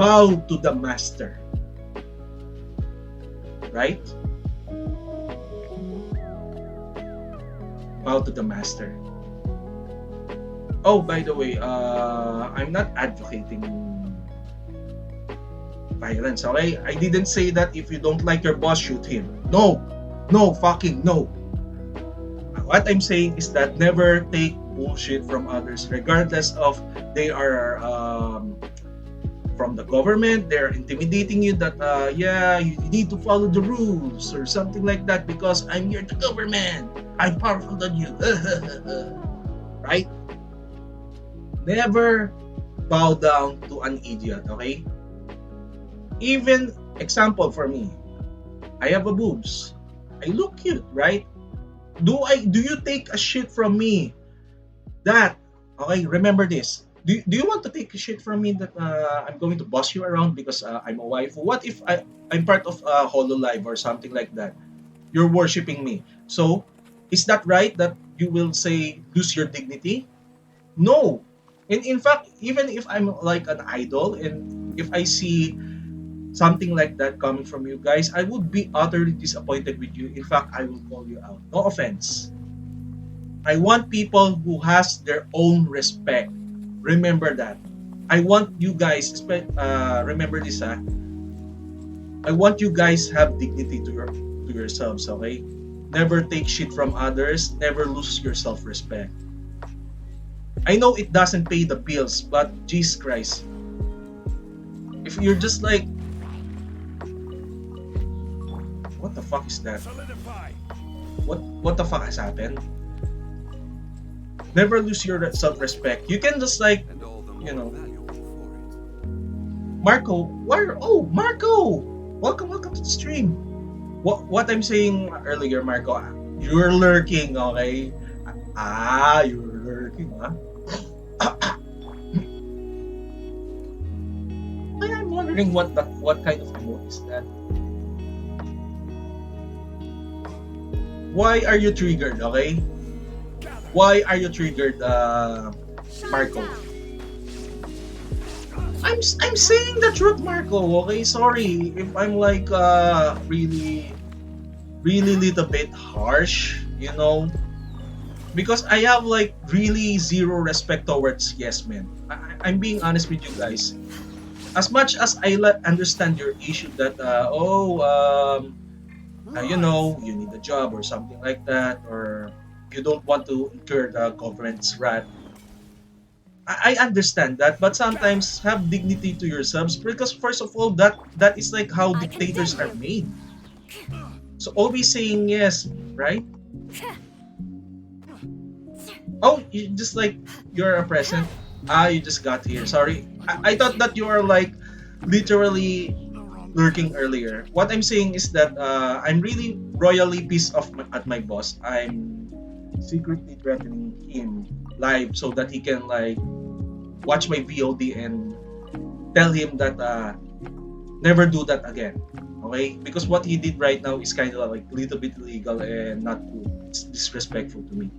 Bow to the master. Right? Bow to the master. Oh, by the way, I'm not advocating violence, okay? I didn't say that if you don't like your boss, shoot him. No, no, fucking no. What I'm saying is that never take bullshit from others, regardless of they are from the government. They're intimidating you that yeah, you need to follow the rules or something like that because I'm here to government. I'm powerful than you. Right? Never bow down to an idiot, okay? Even example for me, I have a boobs. I look cute, right? Do you take a shit from me that okay, remember this. Do you want to take a shit from me that I'm going to boss you around because I'm a wife? What if I'm part of a Hololive or something like that? You're worshiping me. So, is that right that you will say lose your dignity? No. And in fact, even if I'm like an idol and if I see something like that coming from you guys, I would be utterly disappointed with you. In fact, I will call you out. No offense. I want people who has their own respect. Remember that. I want you guys, remember this, I want you guys have dignity to yourselves, okay? Never take shit from others. Never lose your self-respect. I know it doesn't pay the bills, but Jesus Christ, if you're just like, what the fuck is that? Solidify. What the fuck has happened? Never lose your self-respect. You can just like, And all the more you know, valuable for it. Marco, where? Oh, Marco! Welcome to the stream. What I'm saying earlier, Marco, you're lurking, okay? You're lurking, huh? I'm wondering what kind of emote is that. Why are you triggered, okay? Why are you triggered, Marco? I'm saying the truth, Marco. Okay, sorry if I'm like really little bit harsh, because I have like really zero respect towards yes men. I'm being honest with you guys. As much as I understand your issue that you need a job or something like that, or you don't want to incur the government's wrath. I understand that, but sometimes have dignity to yourselves, because first of all, that is like how I condemn dictators are you. made. So always saying yes, right? Oh, you just like you're a present. You just got here. Sorry, I thought that you are like literally lurking earlier. What I'm saying is that I'm really royally pissed off at my boss. I'm secretly threatening him live so that he can like watch my VOD and tell him that never do that again. Okay? Because what he did right now is kind of like a little bit illegal and not cool. It's disrespectful to me.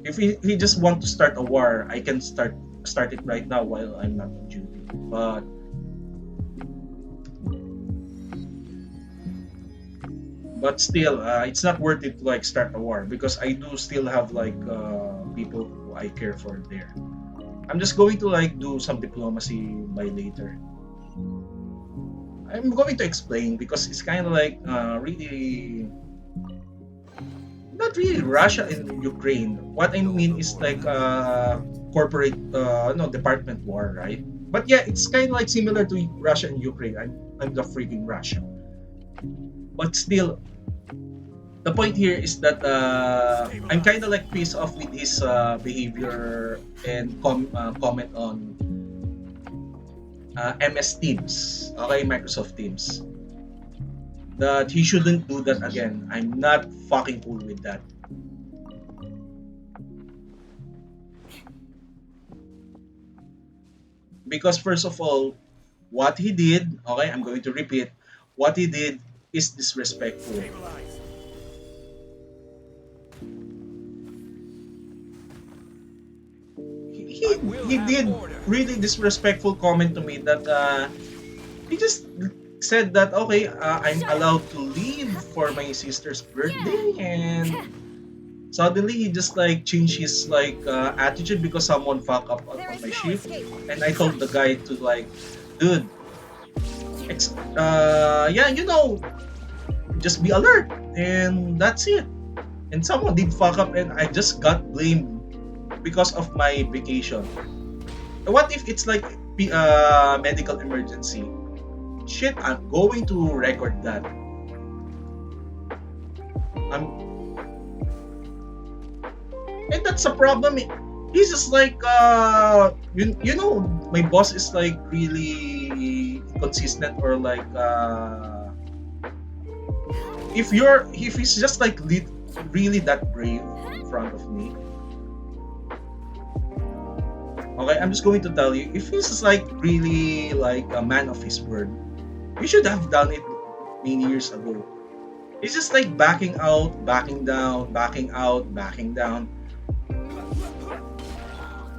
If he just want to start a war, I can start it right now while I'm not on duty. But still, it's not worth it to like start a war, because I do still have like people who I care for there. I'm just going to like do some diplomacy by later. I'm going to explain because it's kind of like really not really Russia and Ukraine. What I mean is like corporate no department war, right? But yeah, it's kind of like similar to Russia and Ukraine. I'm the freaking Russia. But still, the point here is that I'm kind of like pissed off with his behavior and comment on MS Teams, okay, Microsoft Teams, that he shouldn't do that again. I'm not fucking cool with that. Because first of all, what he did, okay, I'm going to repeat, what he did is disrespectful. Stabilize. He did really disrespectful comment to me that he just said that okay, I'm allowed to leave for my sister's birthday, and suddenly he just like changed his like attitude because someone fucked up There on is my no shift. escape. And I told the guy to like, dude, yeah, just be alert, and that's it. And someone did fuck up, and I just got blamed because of my vacation. What if it's like medical emergency? Shit, I'm going to record that. I'm, and that's a problem. He's just like my boss is like really inconsistent, or like if he's just like really that brave in front of me. Okay, I'm just going to tell you, if he's just like really like a man of his word, you should have done it many years ago. He's just like backing out, backing down, backing out, backing down.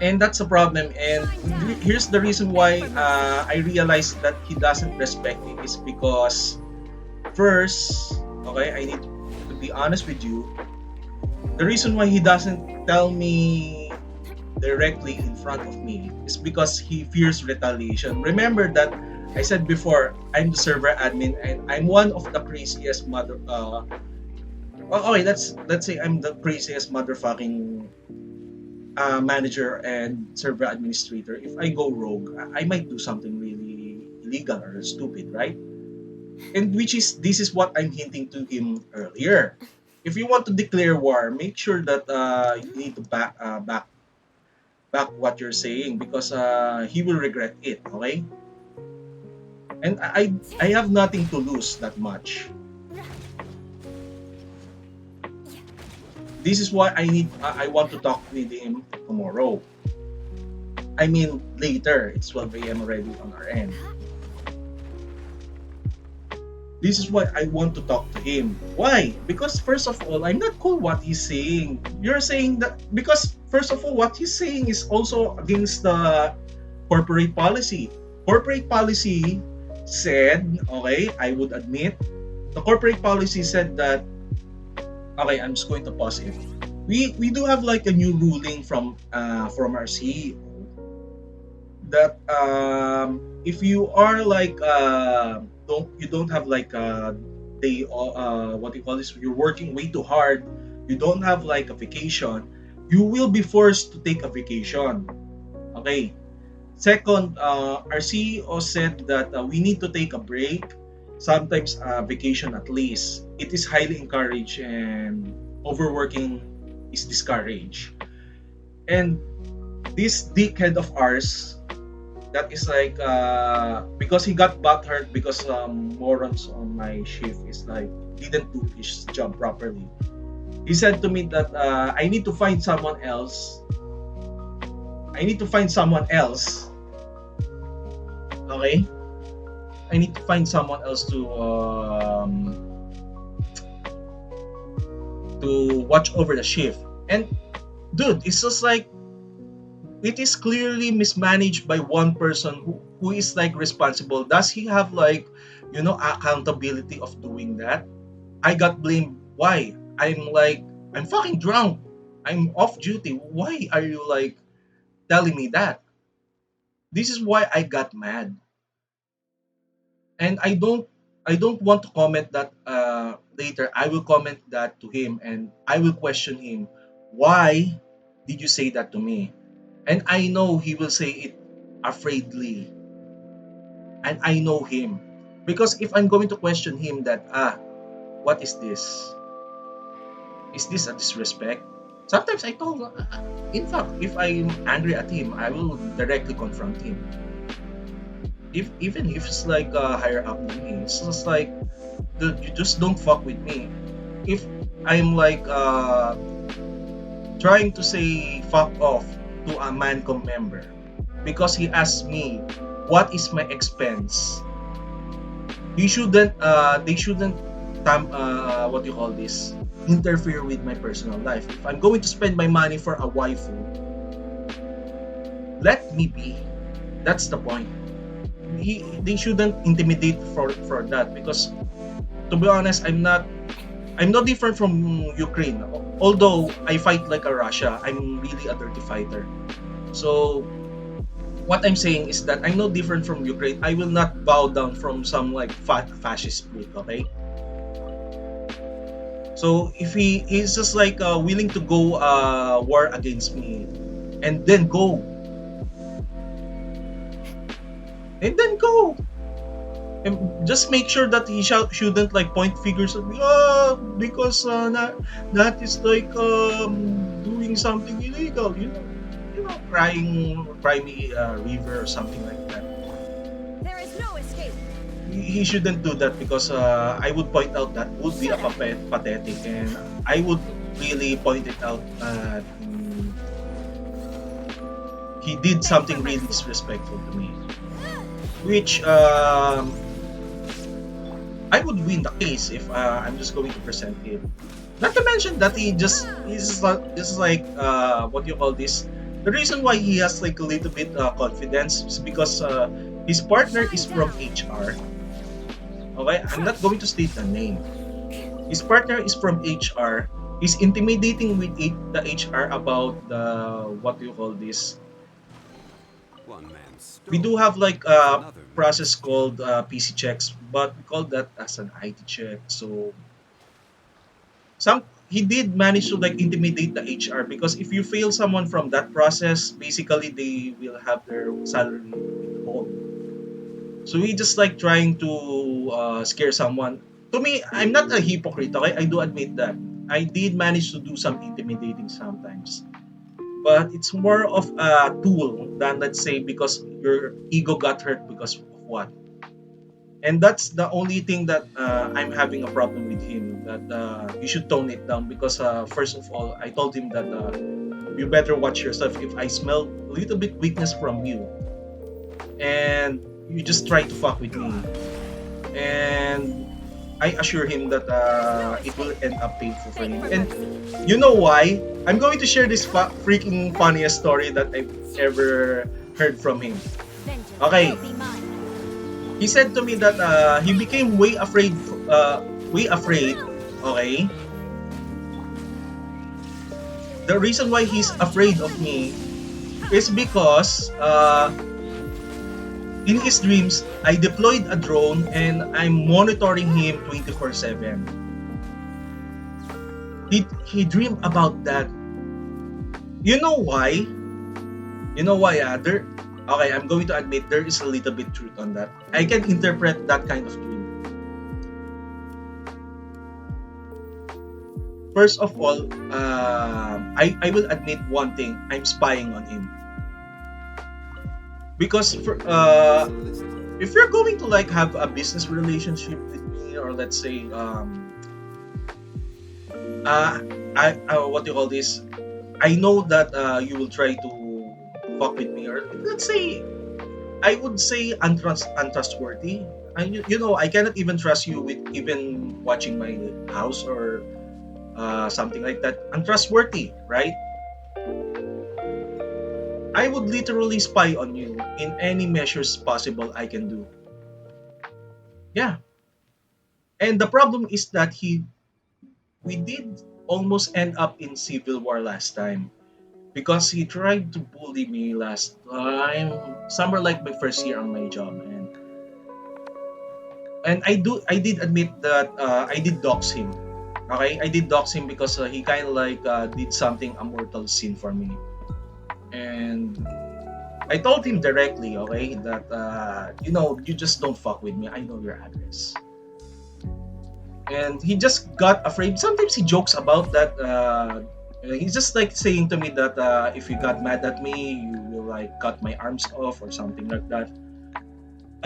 And that's a problem. And here's the reason why I realized that he doesn't respect me is because first, okay, I need to be honest with you. The reason why he doesn't tell me directly in front of me is because he fears retaliation. Remember that I said before, I'm the server admin and I'm one of the craziest mother. Well, okay, let's say I'm the craziest motherfucking manager and server administrator. If I go rogue, I might do something really illegal or stupid, right? And which is this is what I'm hinting to him earlier. If you want to declare war, make sure that you need to back what you're saying because he will regret it. Okay, and I have nothing to lose that much. This is why I want to talk with him tomorrow. I mean later. It's 12 a.m. already on our end. This is why I want to talk to him. Why? Because first of all, I'm not cool what he's saying. You're saying that because first of all, what he's saying is also against the corporate policy. Corporate policy said, okay, I would admit, the corporate policy said that, okay, I'm just going to pause it. We do have like a new ruling from our CEO that if you are like don't have like they what do you call this, you're working way too hard, you don't have like a vacation, you will be forced to take a vacation. Okay. Second, our CEO said that we need to take a break, sometimes a vacation at least. It is highly encouraged and overworking is discouraged. And this dickhead of ours, that is like because he got butthurt because morons on my shift is like didn't do his job properly. He said to me that I need to find someone else. I need to find someone else. Okay, I need to find someone else to watch over the shift. And dude, it's just like it is clearly mismanaged by one person who is like responsible. Does he have like accountability of doing that? I got blamed. Why? I'm fucking drunk. I'm off duty. Why are you like telling me that? This is why I got mad. And I don't want to comment that later. I will comment that to him and I will question him. Why did you say that to me? And I know he will say it afraidly. And I know him. Because if I'm going to question him that, what is this? Is this a disrespect? Sometimes I told, in fact, if I'm angry at him, I will directly confront him. Even if it's like higher up than me, it's just like, dude, you just don't fuck with me. If I'm like trying to say fuck off to a Mancom member because he asked me what is my expense, he shouldn't they shouldn't what do you call this, interfere with my personal life. If I'm going to spend my money for a waifu, let me be. That's the point. They shouldn't intimidate for that because to be honest, I'm not different from Ukraine. Although I fight like a Russia, I'm really a dirty fighter. So what I'm saying is that I'm no different from Ukraine. I will not bow down from some like fascist group, okay? So if he is just like willing to go war against me, and then go, and just make sure that he shouldn't like point figures at me. Oh, because that is like doing something illegal, cry me river or something like that. There is no escape. He shouldn't do that because I would point out that would be a pathetic, and I would really point it out that he did something really disrespectful to me, which I would win the case if I'm just going to present him. Not to mention that he's like what do you call this? The reason why he has like a little bit confidence is because his partner is from HR. Okay, I'm not going to state the name. His partner is from HR. He's intimidating with the HR about the what do you call this? One man's We do story have like is a another man's process dream. called PC checks, but we call that as an IT check. So he did manage to like intimidate the HR because if you fail someone from that process, basically they will have their salary withhold. So we just like trying to scare someone. To me, I'm not a hypocrite. Okay, I do admit that I did manage to do some intimidating sometimes, but it's more of a tool than let's say because your ego got hurt because of what. And that's the only thing that I'm having a problem with him. That you should tone it down because first of all, I told him that you better watch yourself. If I smell a little bit weakness from you, and you just try to fuck with me, and I assure him that No it will escape. end up painful for Beg him. for And mercy. you know why? I'm going to share this freaking funniest story that I've ever heard from him. Vengeance will Okay, be mine. he said to me that he became way afraid. Okay, the reason why he's Torn to afraid of me oblivion. is because in his dreams I deployed a drone and I'm monitoring him 24/7. He dreamed about that. You know why? You know why? There. Okay, I'm going to admit there is a little bit truth on that. I can interpret that kind of dream. First of all, I will admit one thing. I'm spying on him because Unsolicited. if you're going to like have a business relationship with me, or let's say uh, what do you call this? I know that you will try to fuck with me, or let's say I would say untrustworthy. You know, I cannot even trust you with even watching my house or something like that. Untrustworthy, right? I would literally spy on you in any measures possible I can do. Yeah. And the problem is that we did almost end up in civil war last time because he tried to bully me last time, somewhere like my first year on my job, and I did admit that I did dox him. Okay, I did dox him because he kind of like did something a mortal sin for me, and I told him directly, okay, that you know you just don't fuck with me. I know your address, and he just got afraid. Sometimes he jokes about that. He's just like saying to me that if you got mad at me, you will like cut my arms off or something like that.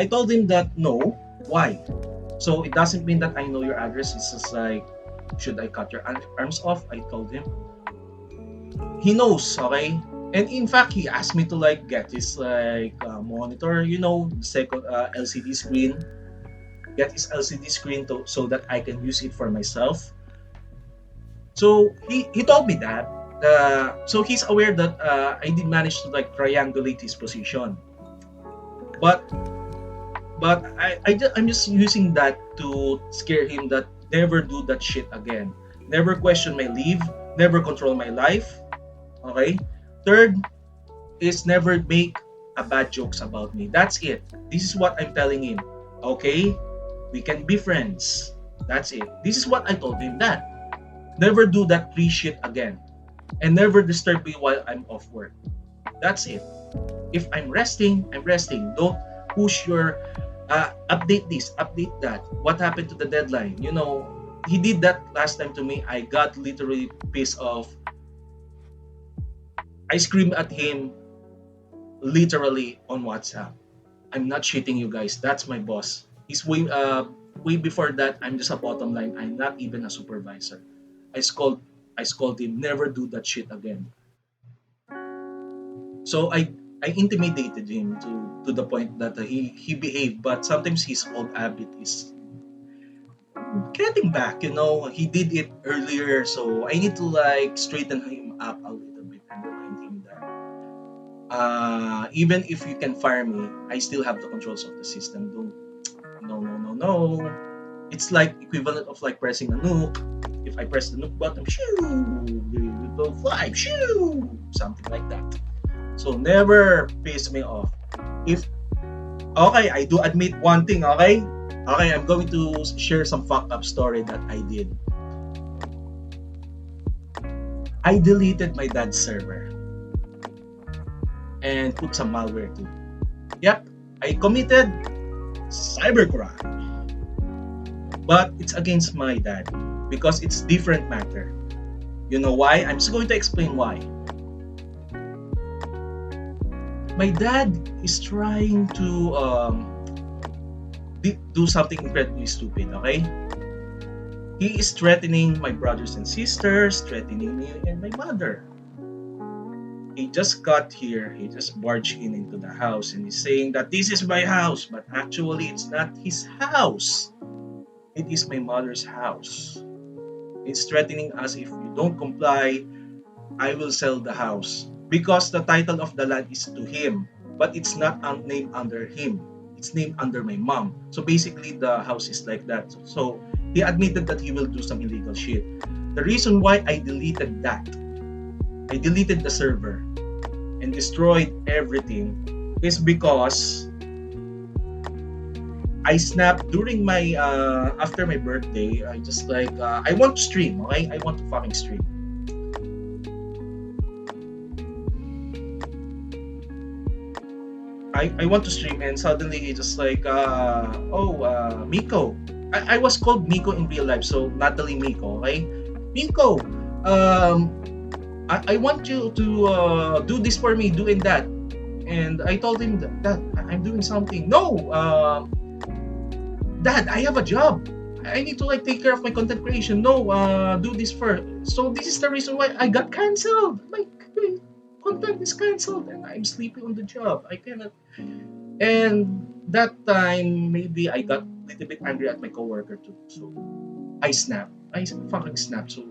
I told him that no. Why? So it doesn't mean that I know your address. It's just like, should I cut your arms off? I told him. He knows, okay? And in fact, he asked me to like get his like monitor, you know, second LCD screen, get his LCD screen so that I can use it for myself. So he told me that. So he's aware that I did manage to like triangulate his position, but I'm just using that to scare him that never do that shit again. Never question my leave, never control my life. Okay. Third is never make a bad jokes about me. That's it. This is what I'm telling him. Okay, we can be friends. That's it. This is what I told him. That never do that free shit again, and never disturb me while I'm off work. That's it. If I'm resting, I'm resting. Don't push your update this, update that. What happened to the deadline? You know, he did that last time to me. I got literally pissed off. I screamed at him literally on WhatsApp. I'm not shitting you guys. That's my boss. He's way before that. I'm just a bottom line. I'm not even a supervisor. I scold I scold him. Never do that shit again. So I intimidated him to the point that he behaved, but sometimes his old habit is getting back. You know, he did it earlier, so I need to like straighten him up a little bit and remind him that. Even if you can fire me, I still have the controls of the system. Don't, no, no, no, no. It's like equivalent of like pressing a nuke. If I press the nuke button, shoo, it will fly, shoo, something like that. So never piss me off. If okay, I do admit one thing. Okay, okay, I'm going to share some fuck up story that I did. I deleted my dad's server and put some malware too. Yep, I committed cybercrime, but it's against my dad because it's different matter. You know why? I'm just going to explain why. My dad is trying to do something incredibly stupid. Okay, he is threatening my brothers and sisters, threatening me and my mother. He just got here, he just barged in into the house and he's saying that this is my house, but actually it's not his house. It is my mother's house. He's threatening us if you don't comply, I will sell the house. Because the title of the land is to him, but it's not named under him. It's named under my mom. So basically the house is like that. So he admitted that he will do some illegal shit. The reason why I deleted that, I deleted the server and destroyed everything is because I snapped during my after my birthday. I just like I want to stream, okay? I want to fucking stream. I want to stream and suddenly he just like Miko. I was called Miko in real life, so Natalie Miko, okay? Miko, um I want you to do this for me, doing that. And I told him that I'm doing something. No, Dad, I have a job. I need to like take care of my content creation. No, do this first. So this is the reason why I got cancelled. My content is cancelled, and I'm sleeping on the job. I cannot. And that time, maybe I got a little bit angry at my coworker too. So I snapped. I fucking snapped. So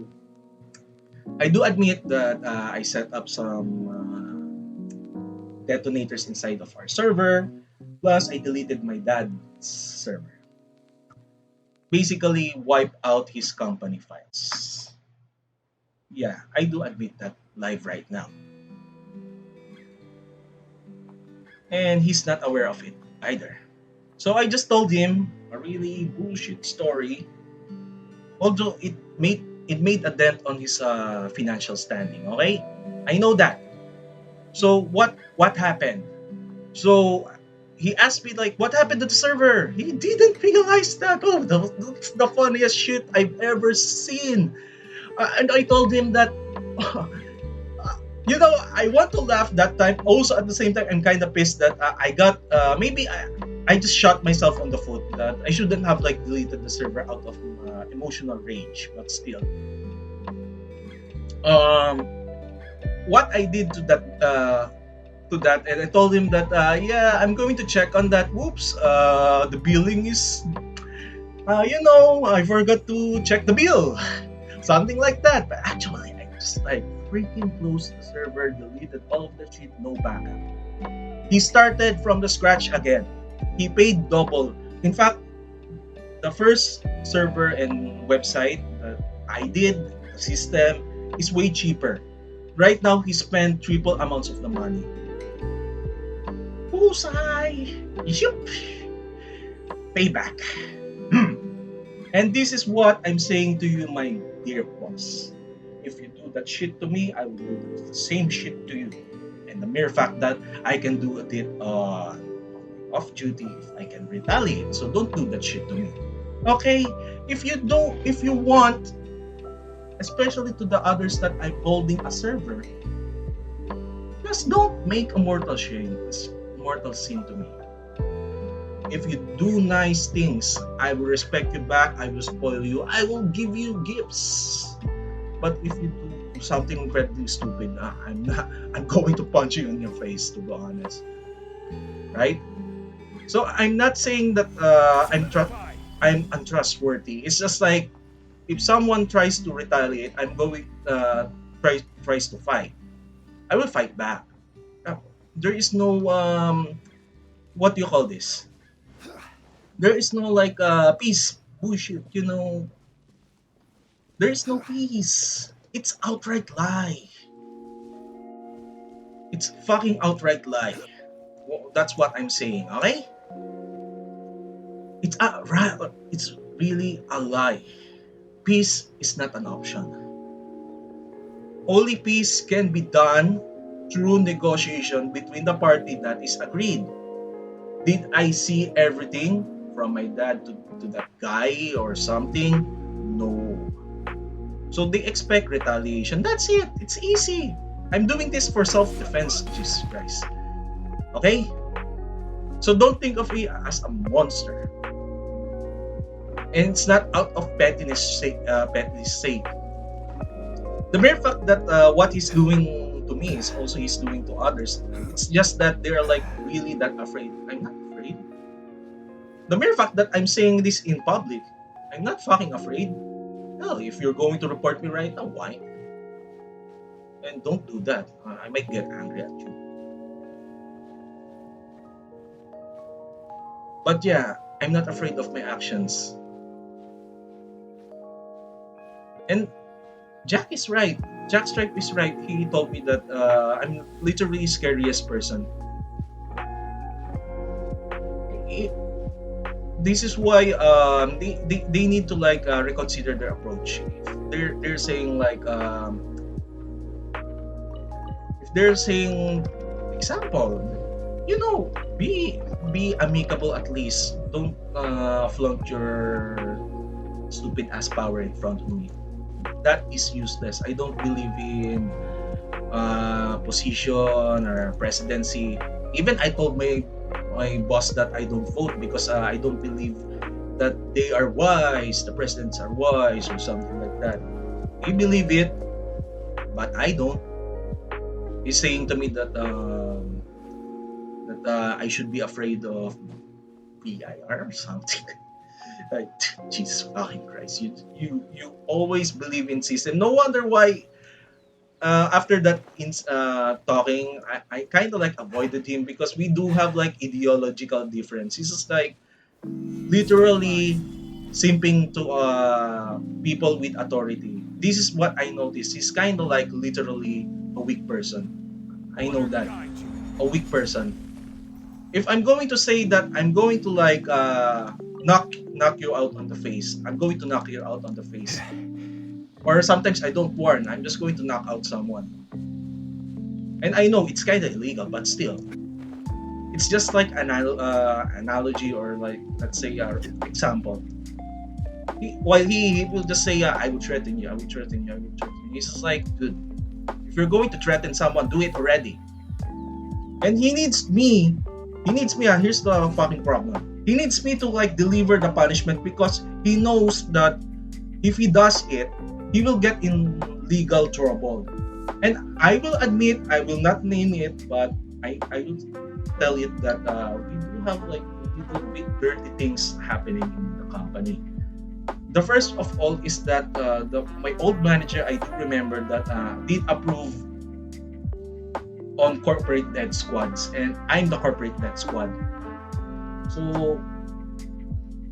I do admit that I set up some detonators inside of our server. Plus, I deleted my dad's server. Basically, wipe out his company files. Yeah, I do admit that live right now. And he's not aware of it either. So I just told him a really bullshit story, although it made a dent on his financial standing. Okay, I know that. So what happened? So he asked me like, "What happened to the server?" He didn't realize that. Oh, that's the funniest shit I've ever seen. And I told him that, I want to laugh that time. Also, at the same time, I'm kind of pissed that I got maybe I just shot myself on the foot. That I shouldn't have like deleted the server out of emotional rage. But still, um, what I did to that, and I told him that yeah, I'm going to check on that. Whoops, the billing is I forgot to check the bill, something like that. But actually, I just like freaking closed the server, deleted all of the shit, no backup. He started from the scratch again. He paid double. In fact, the first server and website that I did, the system, is way cheaper. Right now, he spent triple amounts of the money. Husay! Yup! Payback. And this is what I'm saying to you, my dear boss. If you do that shit to me, I will do the same shit to you. And the mere fact that I can do it off duty, if I can retaliate. So don't do that shit to me. Okay? If you want, especially to the others that I'm holding a server, just don't make a mortal sin to me. If you do nice things, I will respect you back. I will spoil you. I will give you gifts. But if you do something incredibly stupid, I'm not. I'm going to punch you in your face. To be honest, right? So I'm not saying that I'm untrustworthy. It's just like if someone tries to retaliate, I'm going tries to fight. I will fight back. there is no what do you call this? There is no like peace. Bullshit, you know. There is no peace. It's outright lie. It's fucking outright lie. That's what I'm saying, okay? It's really a lie. Peace is not an option. Only peace can be done through negotiation between the party that is agreed. Did I see everything from my dad to that guy or something? No. So they expect retaliation. That's it. It's easy. I'm doing this for self-defense, Jesus Christ. Okay? So don't think of me as a monster. And it's not out of pettiness sake. The mere fact that what he's doing to me is also he's doing to others. It's just that they're like really that afraid. I'm not afraid. The mere fact that I'm saying this in public, I'm not fucking afraid. No, if you're going to report me right now, why? And don't do that. I might get angry at you. But yeah, I'm not afraid of my actions. And Jack is right. Jack Stripe is right. He told me that I'm literally scariest person. I- This is why they need to like reconsider their approach. If they're saying like if they're saying example, you know, be amicable at least. Don't flaunt your stupid ass power in front of me. That is useless. I don't believe in position or presidency. Even I told my boss that I don't vote because I don't believe that they are wise, the presidents are wise or something like that. He believe it, but I don't. He's saying to me that I should be afraid of BIR or something. Like, Jesus fucking Christ, you always believe in system. No wonder why after that talking, I kind of like avoided him because we do have like ideological difference. He's just like literally simping to people with authority. This is what I noticed. He's kind of like literally a weak person. I know that, a weak person. If I'm going to say that I'm going to like knock you out on the face, I'm going to knock you out on the face. Or sometimes I don't warn. I'm just going to knock out someone. And I know it's kind of illegal, but still, it's just like an analogy or like let's say example. While he will just say, yeah, I will threaten you, I will threaten you, I will threaten you. He's just like, dude, if you're going to threaten someone, do it already. And he needs me. He needs me. Here's the fucking problem. He needs me to like deliver the punishment because he knows that if he does it, he will get in legal trouble. And I will admit, I will not name it, but I will tell it that we do have like little bit dirty things happening in the company. The first of all is that my old manager, I do remember that did approve on corporate dead squads, and I'm the corporate dead squad. So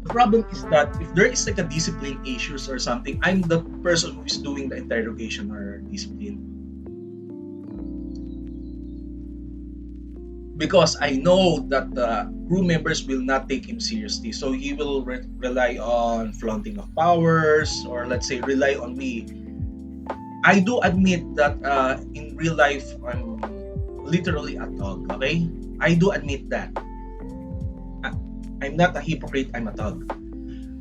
the problem is that if there is like a discipline issues or something, I'm the person who is doing the interrogation or discipline. Because I know that the crew members will not take him seriously. So he will rely on flaunting of powers or let's say rely on me. I do admit that in real life, I'm literally a thug, okay? I do admit that. I'm not a hypocrite, I'm a thug.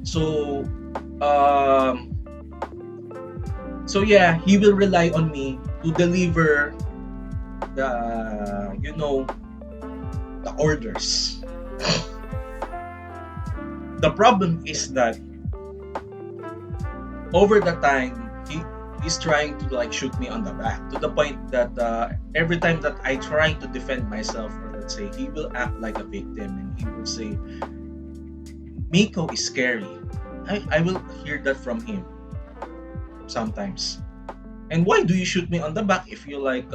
So, um, so yeah, he will rely on me to deliver the, the orders. The problem is that over the time, he's trying to like shoot me on the back to the point that every time that I try to defend myself, or let's say he will act like a victim and he will say, Miko is scary. I will hear that from him sometimes. And why do you shoot me on the back if you like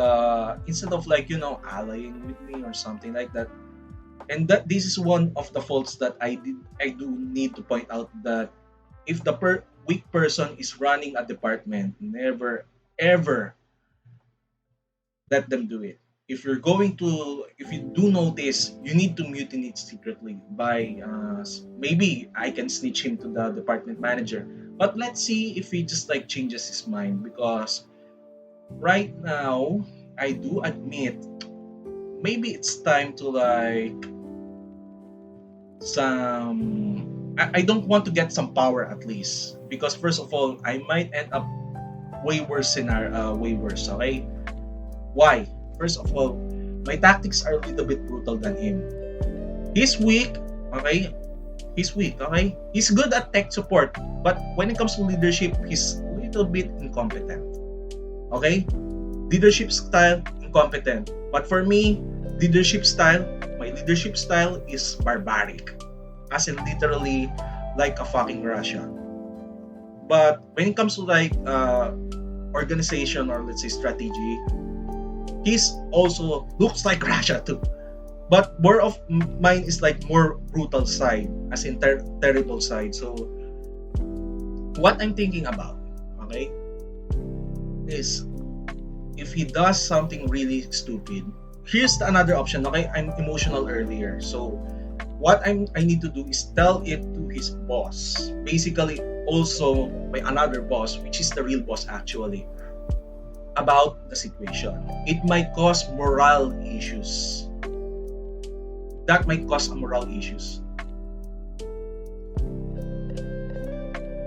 instead of like allying with me or something like that? And that this is one of the faults that I do need to point out, that if the weak person is running a department, never ever let them do it. If you do notice, you need to mutiny it secretly by maybe I can snitch him to the department manager. But let's see if he just like changes his mind, because right now I do admit maybe it's time to like I don't want to get some power at least, because first of all I might end up way worse scenario, way worse. Okay, why? First of all, my tactics are a little bit brutal than him. He's weak, okay? He's weak, okay? He's good at tech support, but when it comes to leadership, he's a little bit incompetent. Okay? Leadership style, incompetent. But for me, my leadership style is barbaric. As in literally like a fucking Russia. But when it comes to like organization, or let's say strategy, he's also looks like Russia too. But more of mine is like more brutal side, as in terrible side. So what I'm thinking about, okay, is if he does something really stupid, here's another option. Okay, I'm emotional earlier, so what I need to do is tell it to his boss. Basically, also my another boss, which is the real boss actually, about the situation. It might cause morale issues. That might cause a morale issues.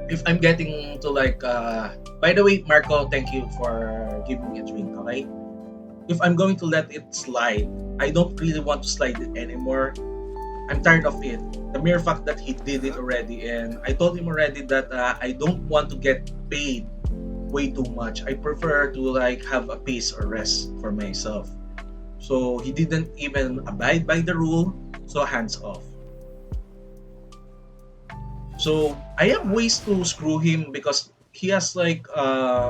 If I'm getting to like, by the way, Marco, thank you for giving me a drink. Okay. If I'm going to let it slide, I don't really want to slide it anymore. I'm tired of it. The mere fact that he did it already, and I told him already that I don't want to get paid way too much. I prefer to like have a pace or rest for myself. So he didn't even abide by the rule, so hands off. So I have ways to screw him, because he has like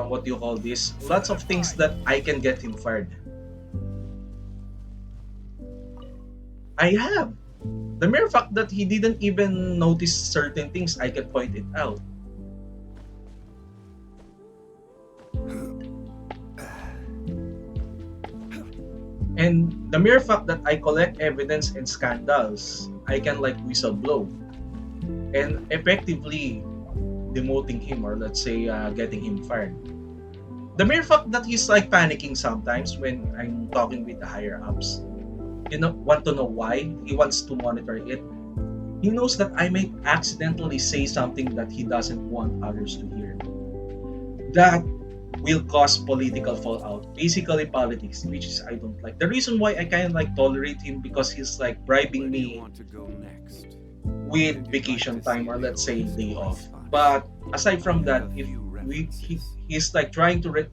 what do you call this? Lots of things that I can get him fired. I have. The mere fact that he didn't even notice certain things, I can point it out. And the mere fact that I collect evidence and scandals, I can like whistle blow and effectively demoting him, or let's say getting him fired. The mere fact that he's like panicking sometimes when I'm talking with the higher ups, want to know why? He wants to monitor it. He knows that I may accidentally say something that he doesn't want others to hear. That will cause political fallout. Basically politics, which is I don't like. The reason why I kind of like tolerate him, because he's like bribing me with vacation time, or let's say day off. But aside from that, if he's like trying to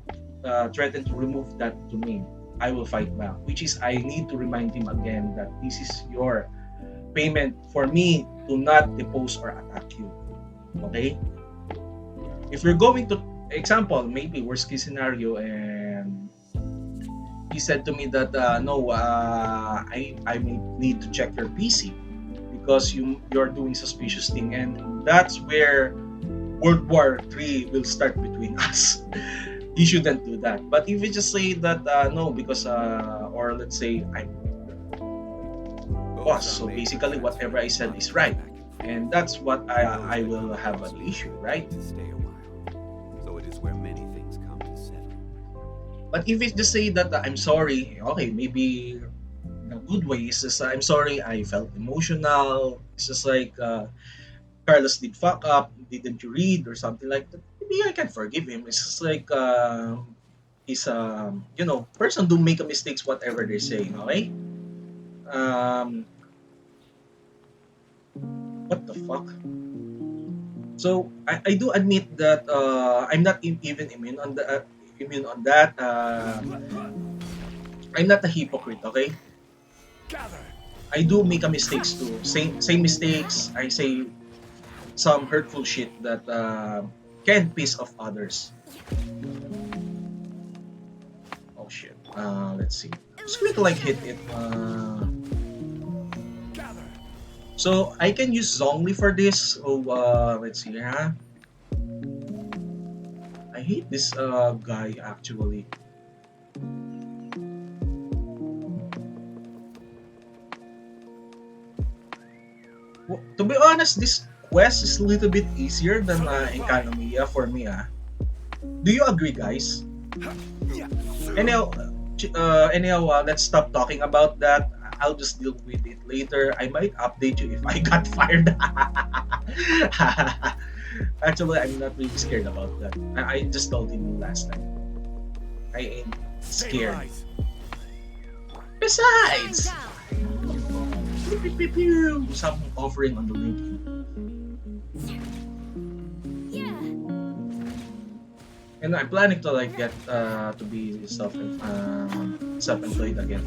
threaten to remove that to me, I will fight back. Which is I need to remind him again that this is your payment for me to not depose or attack you. Okay? If you're going to example, maybe worst case scenario, and he said to me that no, I may need to check your PC because you're doing suspicious thing, and that's where World War III will start between us. You shouldn't do that. But if you just say that no, because or let's say I'm boss, so basically whatever I said is right, and that's what I will have an issue, right? But if it's just say that I'm sorry, okay, maybe in a good way, it's just I'm sorry, I felt emotional. It's just like Carlos did fuck up, didn't you read or something like that. Maybe I can forgive him. It's just like he's person do make a mistakes whatever they're saying. Okay. Um, what the fuck? So I do admit that I'm not even immune on the immune on that. I'm not a hypocrite, okay? I do make a mistakes too. Same mistakes. I say some hurtful shit that can piss off others. Oh shit. Let's see. Just going to like hit it. So I can use Zongli for this. So let's see. Huh? I hate this guy actually. Well, to be honest, this quest is a little bit easier than Economia for me. Do you agree, guys? Anyhow, let's stop talking about that. I'll just deal with it later. I might update you if I got fired. Actually, I'm not really scared about that. I just told him last time. I ain't scared. Besides, some offering on the link. And I'm planning to like get to be self-employed again,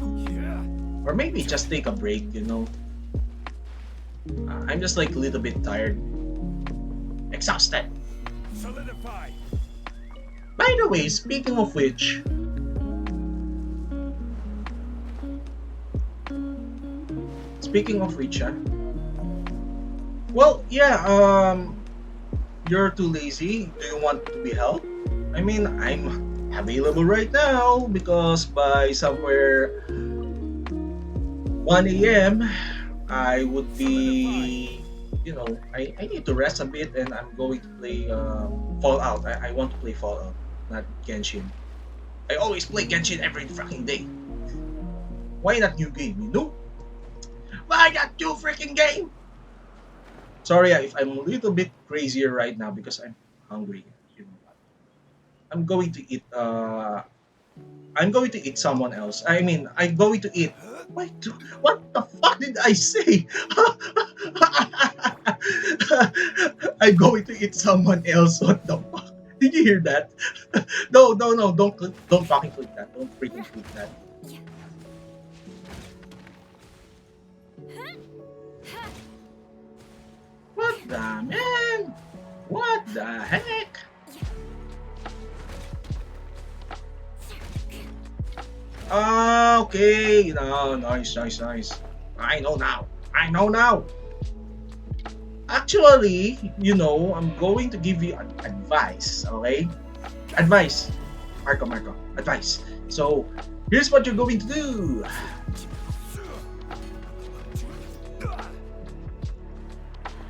or maybe just take a break. I'm just like a little bit tired, exhausted. Solidify. By the way, speaking of which, well, yeah, you're too lazy. Do you want to be helped? I mean, I'm available right now because by somewhere 1 a.m. I would be, I need to rest a bit and I'm going to play Fallout. I want to play Fallout, not Genshin. I always play Genshin every fucking day. Why not new game, Why not new freaking game? Sorry if I'm a little bit crazier right now because I'm hungry. I'm going to eat someone else. I mean, I'm going to eat. Wait, what the fuck did I say? I'm going to eat someone else. What the fuck? Did you hear that? No, don't fucking click that. Don't freaking click that. What the man? What the heck? Okay. No, nice. I know now. Actually, I'm going to give you advice, okay? Advice. Marco. Advice. So, here's what you're going to do.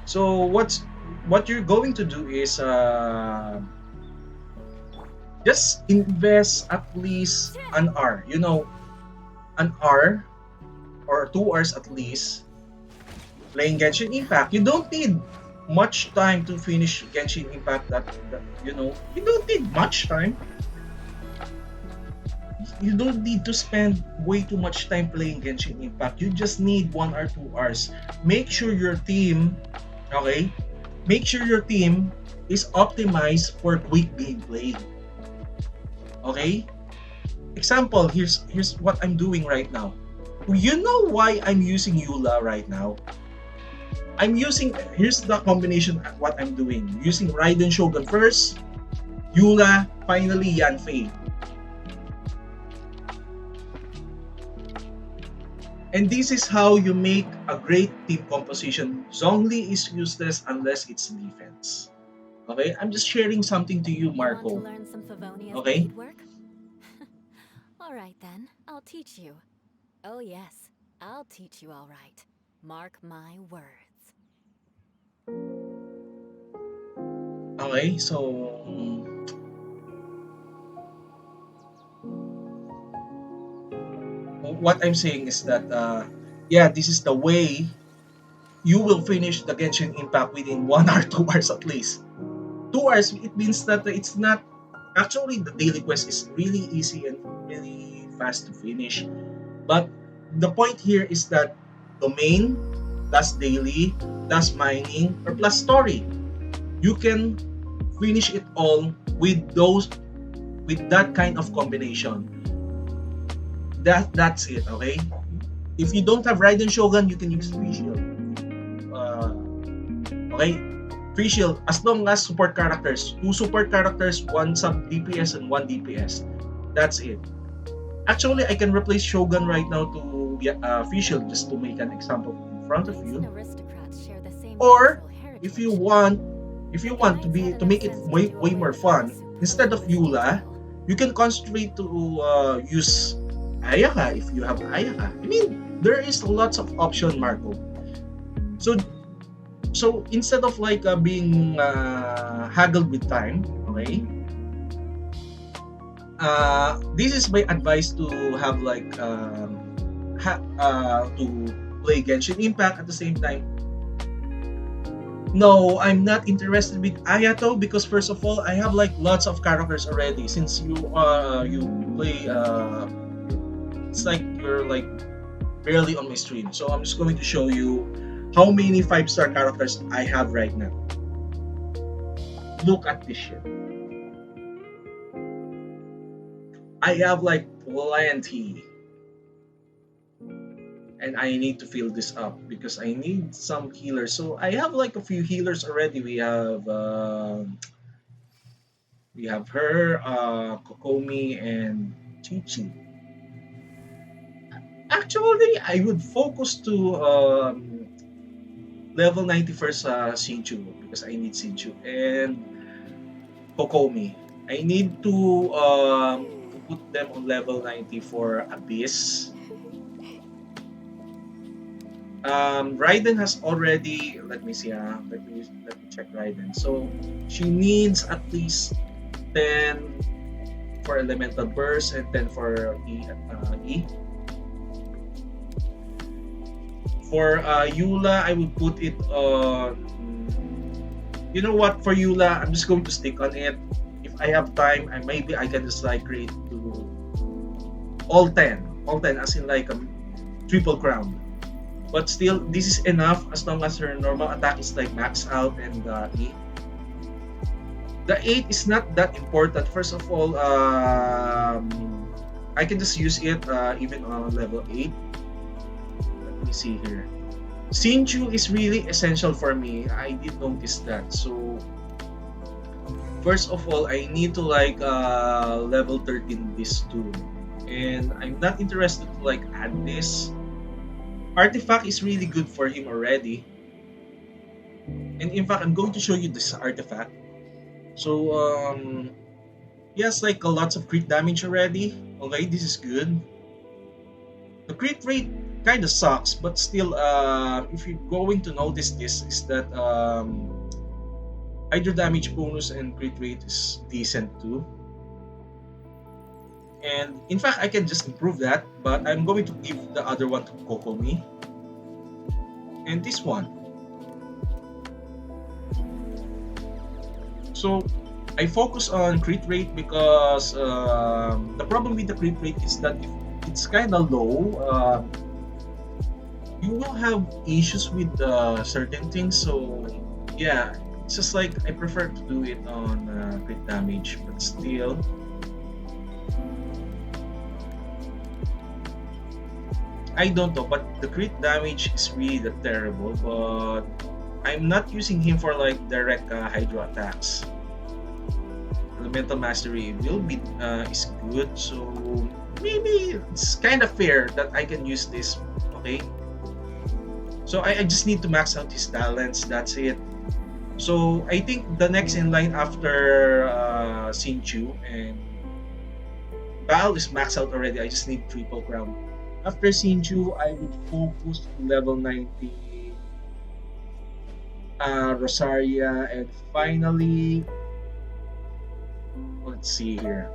So, what you're going to do is just invest at least an hour. An hour or 2 hours at least playing Genshin Impact. You don't need much time to finish Genshin Impact. You don't need much time. You don't need to spend way too much time playing Genshin Impact. You just need 1 or 2 hours. Make sure your team, okay? Make sure your team is optimized for quick gameplay. Okay? Example, here's what I'm doing right now. You know why I'm using Eula right now? Here's the combination of what I'm doing. Using Raiden Shogun first, Eula, finally Yanfei. And this is how you make a great team composition. Zhongli is useless unless it's defense. Okay? I'm just sharing something to you, Marco. You want to learn some Favonius Okay? blade work? All right then, I'll teach you. Oh yes, I'll teach you all right. Mark my words. Okay, so what I'm saying is that this is the way you will finish the Genshin Impact within 1 or 2 hours at least. 2 hours, it means that it's not actually the daily quest is really easy and really fast to finish. But the point here is that domain plus daily plus mining or plus story. You can finish it all with that kind of combination. That's it, okay? If you don't have Raiden Shogun, you can use Free Shield. Okay? Free Shield, as long as support characters. 2 support characters, 1 sub DPS and 1 DPS. That's it. Actually, I can replace Shogun right now to Fischl just to make an example in front of Knights and you. aristocrats share the same Or cultural if heritage. you want, if you But the want to knights be had to enough make it sense to way, do way away more with all the fun, instead of superfluous Eula, detail. you can concentrate to use Ayaka if you have Ayaka. I mean, there is lots of option, Marco. So instead of like being haggled with time, okay, this is my advice to have like to play Genshin Impact at the same time. No, I'm not interested with Ayato because first of all, I have like lots of characters already. Since you play it's like you're like barely on my stream. So I'm just going to show you how many 5-star characters I have right now. Look at this shit. I have like plenty. And I need to fill this up because I need some healers. So I have like a few healers already. We have her, Kokomi, and Chi. Actually, I would focus to level 91st Shinchu because I need Shinchu and Kokomi. I need to put them on level 90 for Abyss. Raiden has already. Let me see. Let me check Raiden. So she needs at least 10 for elemental burst and 10 for E. For Eula, I would put it on. You know what? For Eula, I'm just going to stick on it. If I have time, maybe I can just like create to all 10, as in like a triple crown. But still, this is enough as long as her normal attack is like max out and E. The 8 is not that important. First of all, I can just use it even on level 8. Let me see here. Sinju is really essential for me. I did notice that. So first of all, I need to like level 13 this too. And I'm not interested to like add this. Artifact is really good for him already. And in fact, I'm going to show you this artifact. So he has like lots of crit damage already. Okay, this is good. The crit rate kind of sucks, but still, if you're going to notice this, is that hydro damage bonus and crit rate is decent too. And in fact, I can just improve that, but I'm going to give the other one to Kokomi. And this one. So I focus on crit rate because the problem with the crit rate is that if it's kind of low, you will have issues with certain things. So yeah, it's just like I prefer to do it on crit damage, but still. I don't know, but the crit damage is really terrible. But I'm not using him for like direct hydro attacks. Elemental mastery will be is good, so maybe it's kind of fair that I can use this. Okay, so I just need to max out his talents. That's it. So I think the next in line after Sinchu and Baal is maxed out already. I just need triple crown. After Sinchu, I would focus to level 90 Rosaria, and finally, let's see here,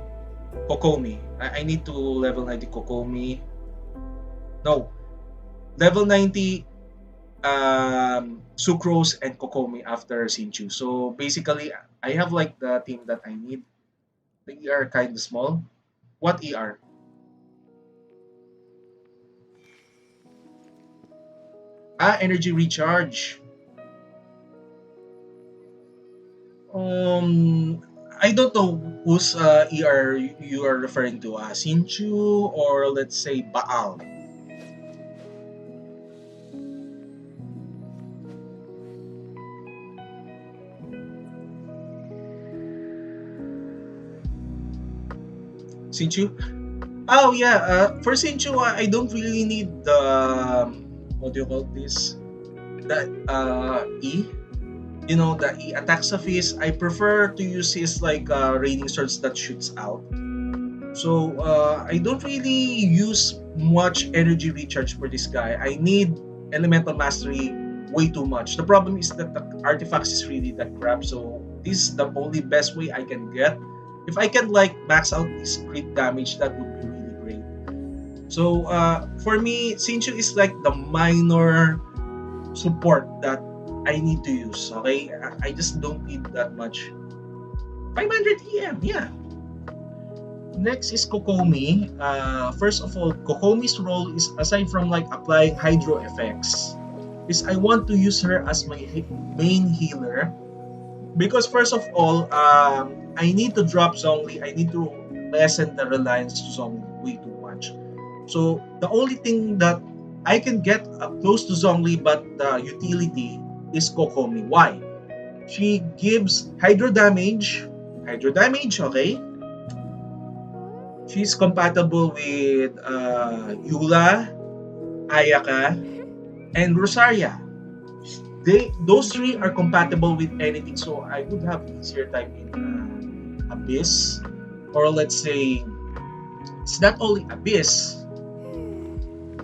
Kokomi. I need to level 90 Kokomi. No, level 90 Sucrose and Kokomi after Sinchu. So basically, I have like the team that I need. The ER kind of small. What ER? Energy recharge. Um, I don't know whose ER you are referring to. Sinchu or let's say Baal. Sinchu. Oh yeah, for Sinchu, I don't really need the what do you call this? The E. You know, the E attacks of his. I prefer to use his like raining swords that shoots out. So I don't really use much energy recharge for this guy. I need elemental mastery way too much. The problem is that the artifacts is really that crap. So this is the only best way I can get. If I can like max out this crit damage, that would be really great. So for me, Sinchu is like the minor support that I need to use. Okay, I just don't need that much. 500 EM, yeah. Next is Kokomi. First of all, Kokomi's role is aside from like applying hydro effects, is I want to use her as my main healer because first of all, I need to drop Zhongli. I need to lessen the reliance to Zhongli way too much. So the only thing that I can get close to Zhongli but the utility is Kokomi. Why? She gives hydro damage. Hydro damage, okay? She's compatible with Eula, Ayaka, and Rosaria. Those three are compatible with anything, so I would have easier time in Abyss, or let's say it's not only Abyss,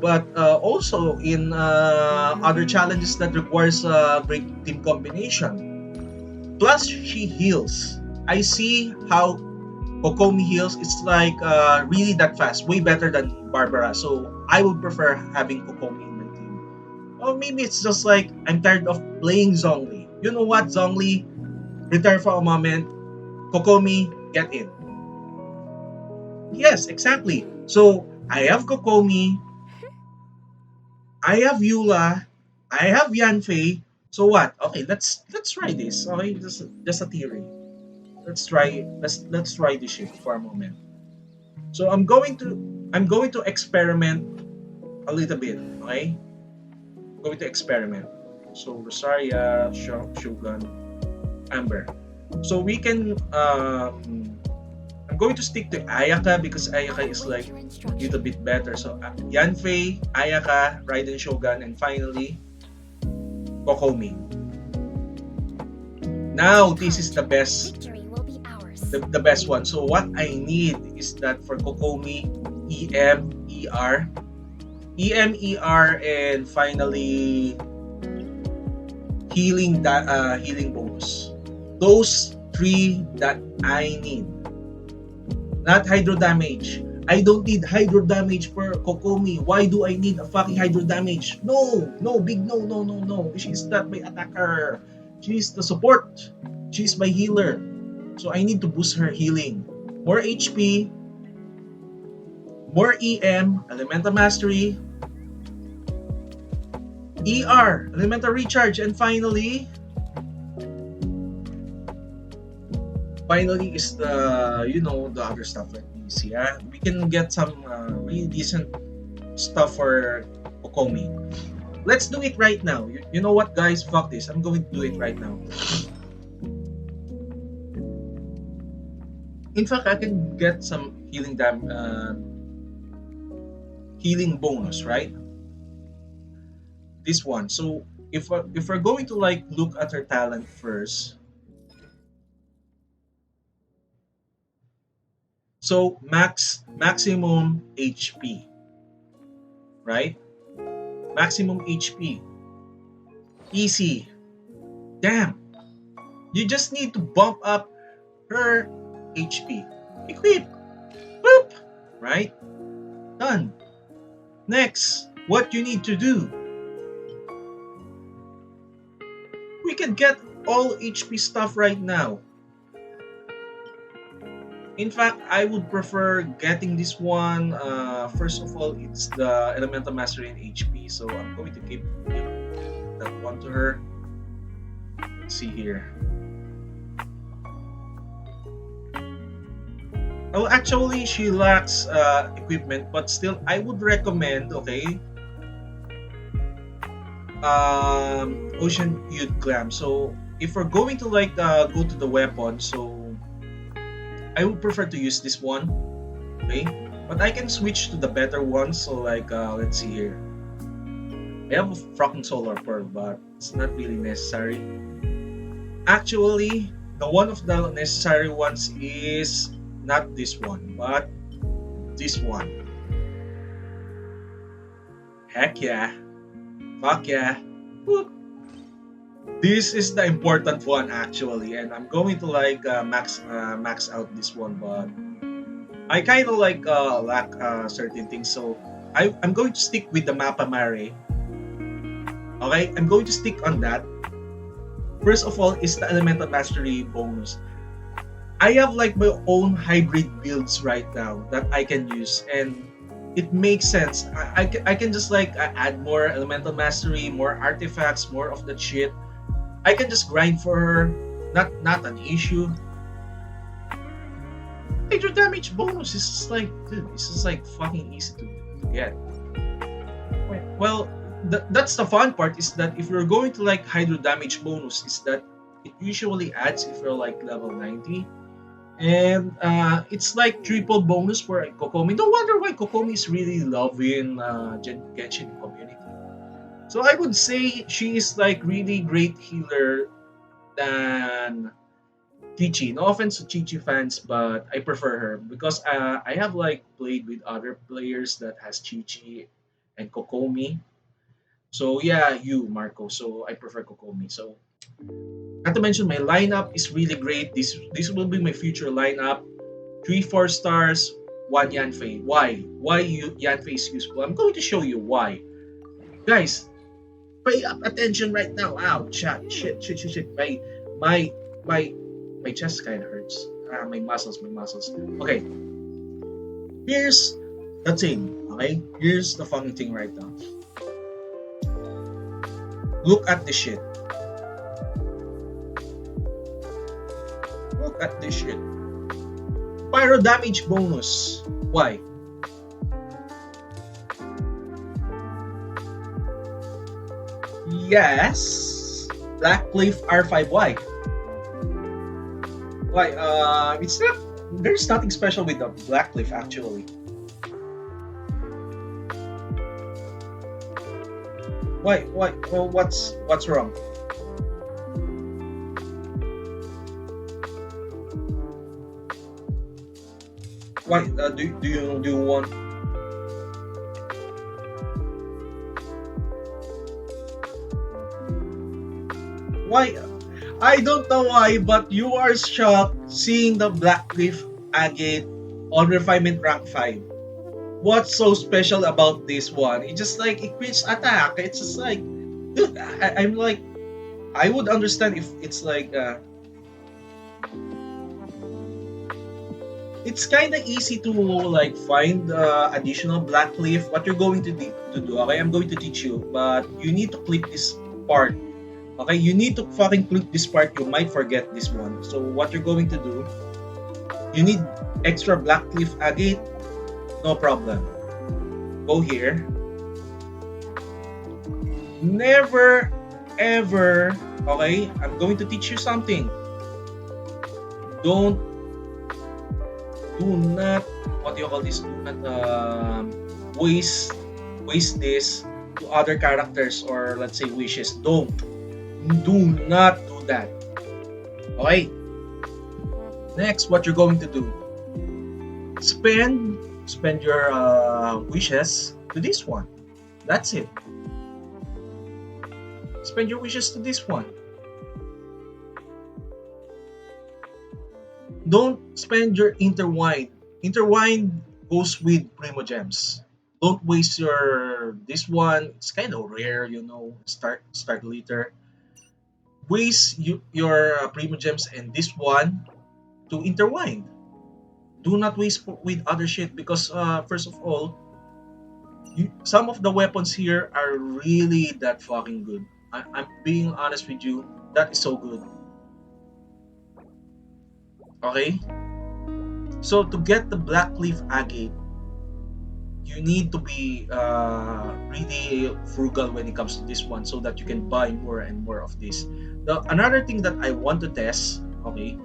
but also in other challenges that requires great team combination. Plus, she heals. I see how Kokomi heals. It's like really that fast, way better than Barbara. So I would prefer having Kokomi in my team. Or maybe it's just like I'm tired of playing Zhongli. You know what, Zhongli? Retire for a moment. Kokomi, get in. Yes, exactly. So I have Kokomi, I have Eula, I have Yanfei. So what? Okay, let's try this. Okay, just a theory. Let's try this shit for a moment. So I'm going to experiment a little bit. Okay, I'm going to experiment. So Rosaria, Shogun, Amber. So we can I'm going to stick to Ayaka because Ayaka is like a little bit better. So Yanfei, Ayaka, Raiden Shogun, and finally Kokomi. Now this is the best Victory will be ours. the best one. So what I need is that for Kokomi, EM, ER, EM, ER, and finally healing bonus. Those three that I need. Not hydro damage. I don't need hydro damage for Kokomi. Why do I need a fucking hydro damage? No, no, big no, no, no, no. She's not my attacker. She's the support. She's my healer. So I need to boost her healing. More HP, more EM, Elemental Mastery, ER, Elemental Recharge, and finally is the the other stuff like this. Yeah, we can get some really decent stuff for Kokomi. Let's do it right now. You know what, guys? Fuck this. I'm going to do it right now. In fact, I can get some healing bonus, right? This one. So if we're going to like look at her talent first, so maximum HP, right? Maximum HP, easy. Damn, you just need to bump up her HP. Equip, boop, right? Done. Next, what you need to do? We can get all HP stuff right now. In fact, I would prefer getting this one. First of all, it's the Elemental Mastery in HP, so I'm going to give that one to her. Let's see here. Oh, actually, she lacks equipment, but still, I would recommend, okay, Ocean Youth Glam. So, if we're going to like go to the weapon, so I would prefer to use this one, okay? But I can switch to the better ones. So like, let's see here. I have a fucking solar pearl, but it's not really necessary. Actually, the one of the necessary ones is not this one, but this one. Heck yeah. Fuck yeah. Woo. This is the important one actually, and I'm going to like max out this one, but I kind of like lack certain things, so I'm going to stick with the Mappa Mare. Okay, I'm going to stick on that. First of all, is the Elemental Mastery bonus. I have like my own hybrid builds right now that I can use, and it makes sense. I can just like add more Elemental Mastery, more artifacts, more of that shit. I can just grind for her. Not an issue. Hydro damage bonus is just like, dude, this is like fucking easy to get. Well, that's the fun part is that if you're going to like hydro damage bonus, is that it usually adds if you're like level 90. And it's like triple bonus for Kokomi. No wonder why Kokomi is really loving Genshin community. So I would say she is like really great healer than Chi. No offense to Chi fans, but I prefer her because I have like played with other players that has Chi and Kokomi. So yeah, you Marco. So I prefer Kokomi. So not to mention my lineup is really great. This will be my future lineup. 3 4 stars, one Yanfei. Why? Why Yanfei is useful? I'm going to show you why. Guys, pay up attention right now. Ow, shit. My my my chest kind of hurts. My muscles. Okay, here's the thing. Okay, here's the funny thing right now. Look at this shit. Look at this shit. Pyro damage bonus. Why? Yes. Black Cliff R5. Why? Why? It's not. There's nothing special with the Black Cliff actually. Why? Why? Well, what's wrong? Why? Do you want? Why? I don't know why, but you are shocked seeing the Black Cliff Agate on Refinement Rank 5. What's so special about this one? It's just like it creates attack. It's just like, dude, I'm like, I would understand if it's like, it's kind of easy to like find additional Black Cliff. What you're going to do, okay? I'm going to teach you, but you need to click this part. Okay, you need to fucking click this part. You might forget this one. So what you're going to do, you need extra Black Cliff Agate. No problem. Go here. Never ever, okay? I'm going to teach you something. Do not, what do you call this? Do not waste this to other characters or let's say wishes. Do not do that. Okay. Next, what you're going to do? Spend your wishes to this one. That's it. Spend your wishes to this one. Don't spend your intertwine. Intertwine goes with Primo Gems. Don't waste your this one. It's kind of rare, you know. Start later. Waste your Primo Gems and this one to intertwine. Do not waste with other shit because first of all, some of the weapons here are really that fucking good. I'm being honest with you. That is so good. Okay? So to get the Blackleaf Agate, you need to be really frugal when it comes to this one so that you can buy more and more of this. Another thing that I want to test, okay,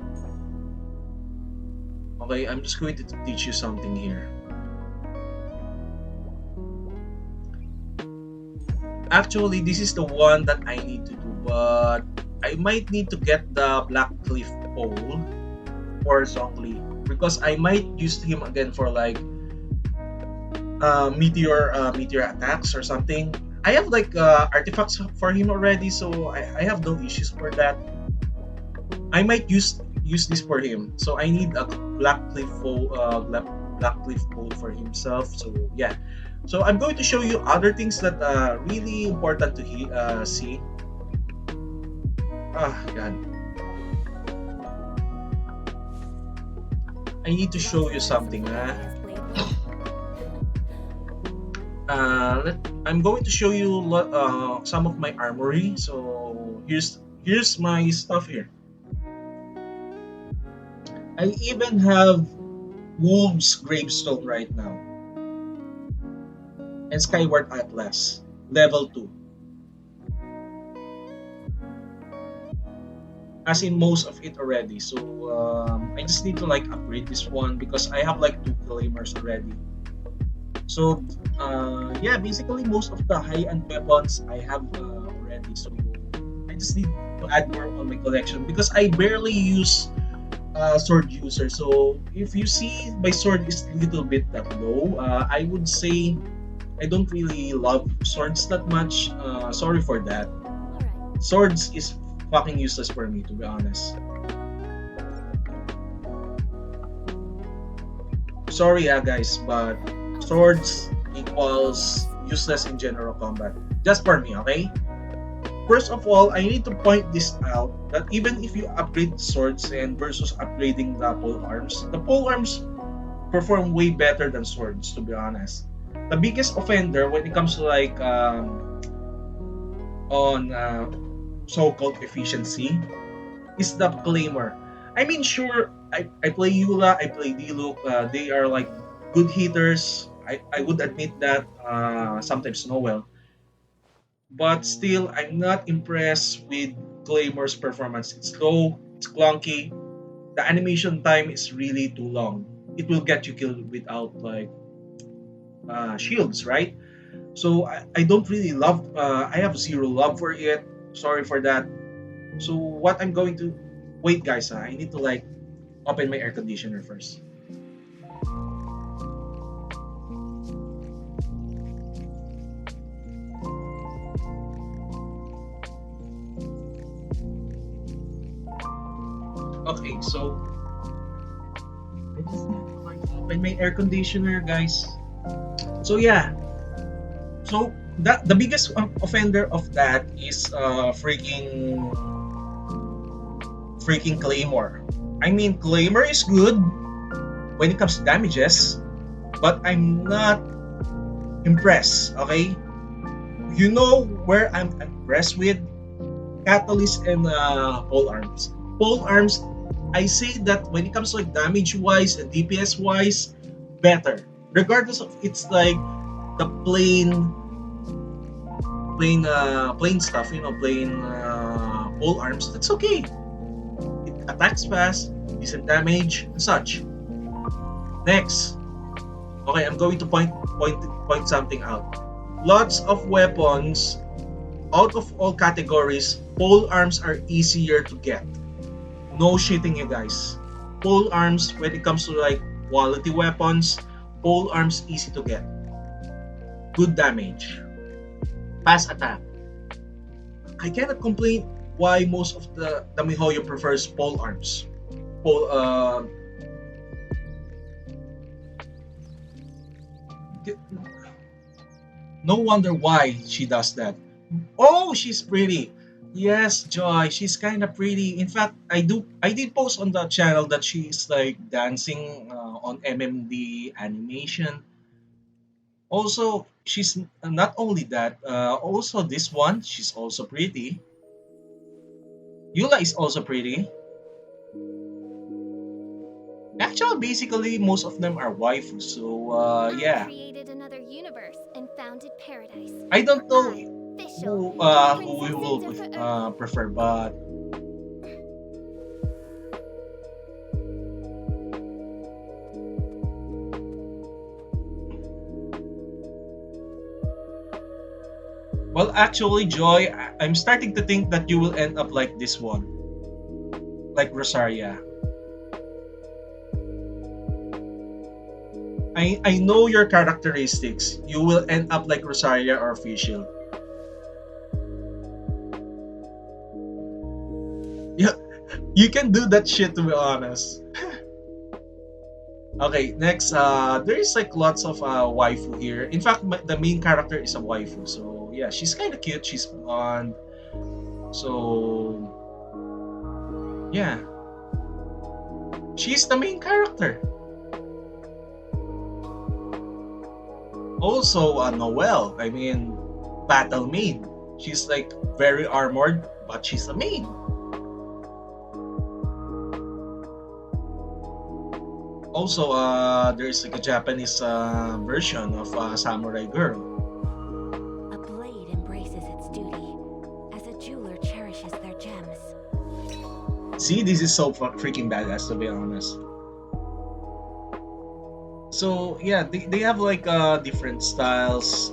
I'm just going to teach you something here. Actually, this is the one that I need to do, but I might need to get the Black Cliff pole for Zhongli because I might use him again for like meteor attacks or something. I have like artifacts for him already, so I have no issues for that. I might use this for him. So I need a Black Cliff pole for himself. So yeah. So I'm going to show you other things that are really important to see. Ah, God. I need to show you something. I'm going to show you some of my armory. So here's my stuff here. I even have Wolves Gravestone right now and Skyward Atlas level 2. As in most of it already. So I just need to like upgrade this one because I have like 2 claimers already. So yeah, basically most of the high-end weapons I have already. So I just need to add more on my collection because I barely use sword user. So if you see my sword is a little bit that low, I would say I don't really love swords that much. Sorry for that. Alright. Swords is fucking useless for me, to be honest. Sorry, guys, but I'll swords teach you. Oh, equals yes. useless in general combat. Just for me, okay? First of all, I need to point this out that even if you upgrade swords and versus upgrading the pole arms perform way better than swords, to be honest. The biggest offender when it comes to like on so-called efficiency is the claimer. I mean, sure, I play Eula, I play Diluc. They are like good hitters. I would admit that sometimes Noel, but still, I'm not impressed with Claymore's performance. It's slow, it's clunky. The animation time is really too long. It will get you killed without like shields, right? So I don't really love. I have zero love for it. Sorry for that. So what I'm going to wait, guys. I need to like open my air conditioner first. Okay, so I just need to like open my air conditioner, guys. So yeah, so that the biggest offender of that is freaking Claymore. I mean, Claymore is good when it comes to damages, but I'm not impressed. Okay, you know where I'm impressed with Catalyst and pole arms. Pole arms, I say that when it comes to like damage wise and DPS wise, better. Regardless of it's like the plain stuff, plain pole arms. That's okay. It attacks fast, decent damage, and such. Next, okay, I'm going to point something out. Lots of weapons out of all categories, pole arms are easier to get. No shitting, you guys. Pole arms, when it comes to like quality weapons, pole arms easy to get. Good damage, fast attack. I cannot complain why most of the Mihoyo prefers pole arms. Pole, no wonder why she does that. Oh, she's pretty. Yes, Joy, she's kind of pretty. In fact, I did post on the channel that she's like dancing on MMD animation. Also, she's not only that. Also, this one, she's also pretty. Yula is also pretty. Actually, basically, most of them are waifus. So, I yeah. created another universe and founded paradise. I don't know I, Fischl, am a who we princess will in different Earth. prefer, but Well, actually, Joy, I'm starting to think that you will end up like this one, like Rosaria. I know your characteristics. You will end up like Rosaria or Fischl. Yeah, you can do that shit to be honest. Okay, next, there is like lots of waifu here. In fact, the main character is a waifu, so yeah, she's kind of cute. She's blonde, so yeah, she's the main character. Also, Noelle. I mean, battle maid. She's like very armored, but she's a maid. Also, there's like a Japanese version of Samurai Girl. A blade embraces its duty, as a jeweler cherishes their gems. See, this is so freaking badass to be honest. So yeah, they have like different styles.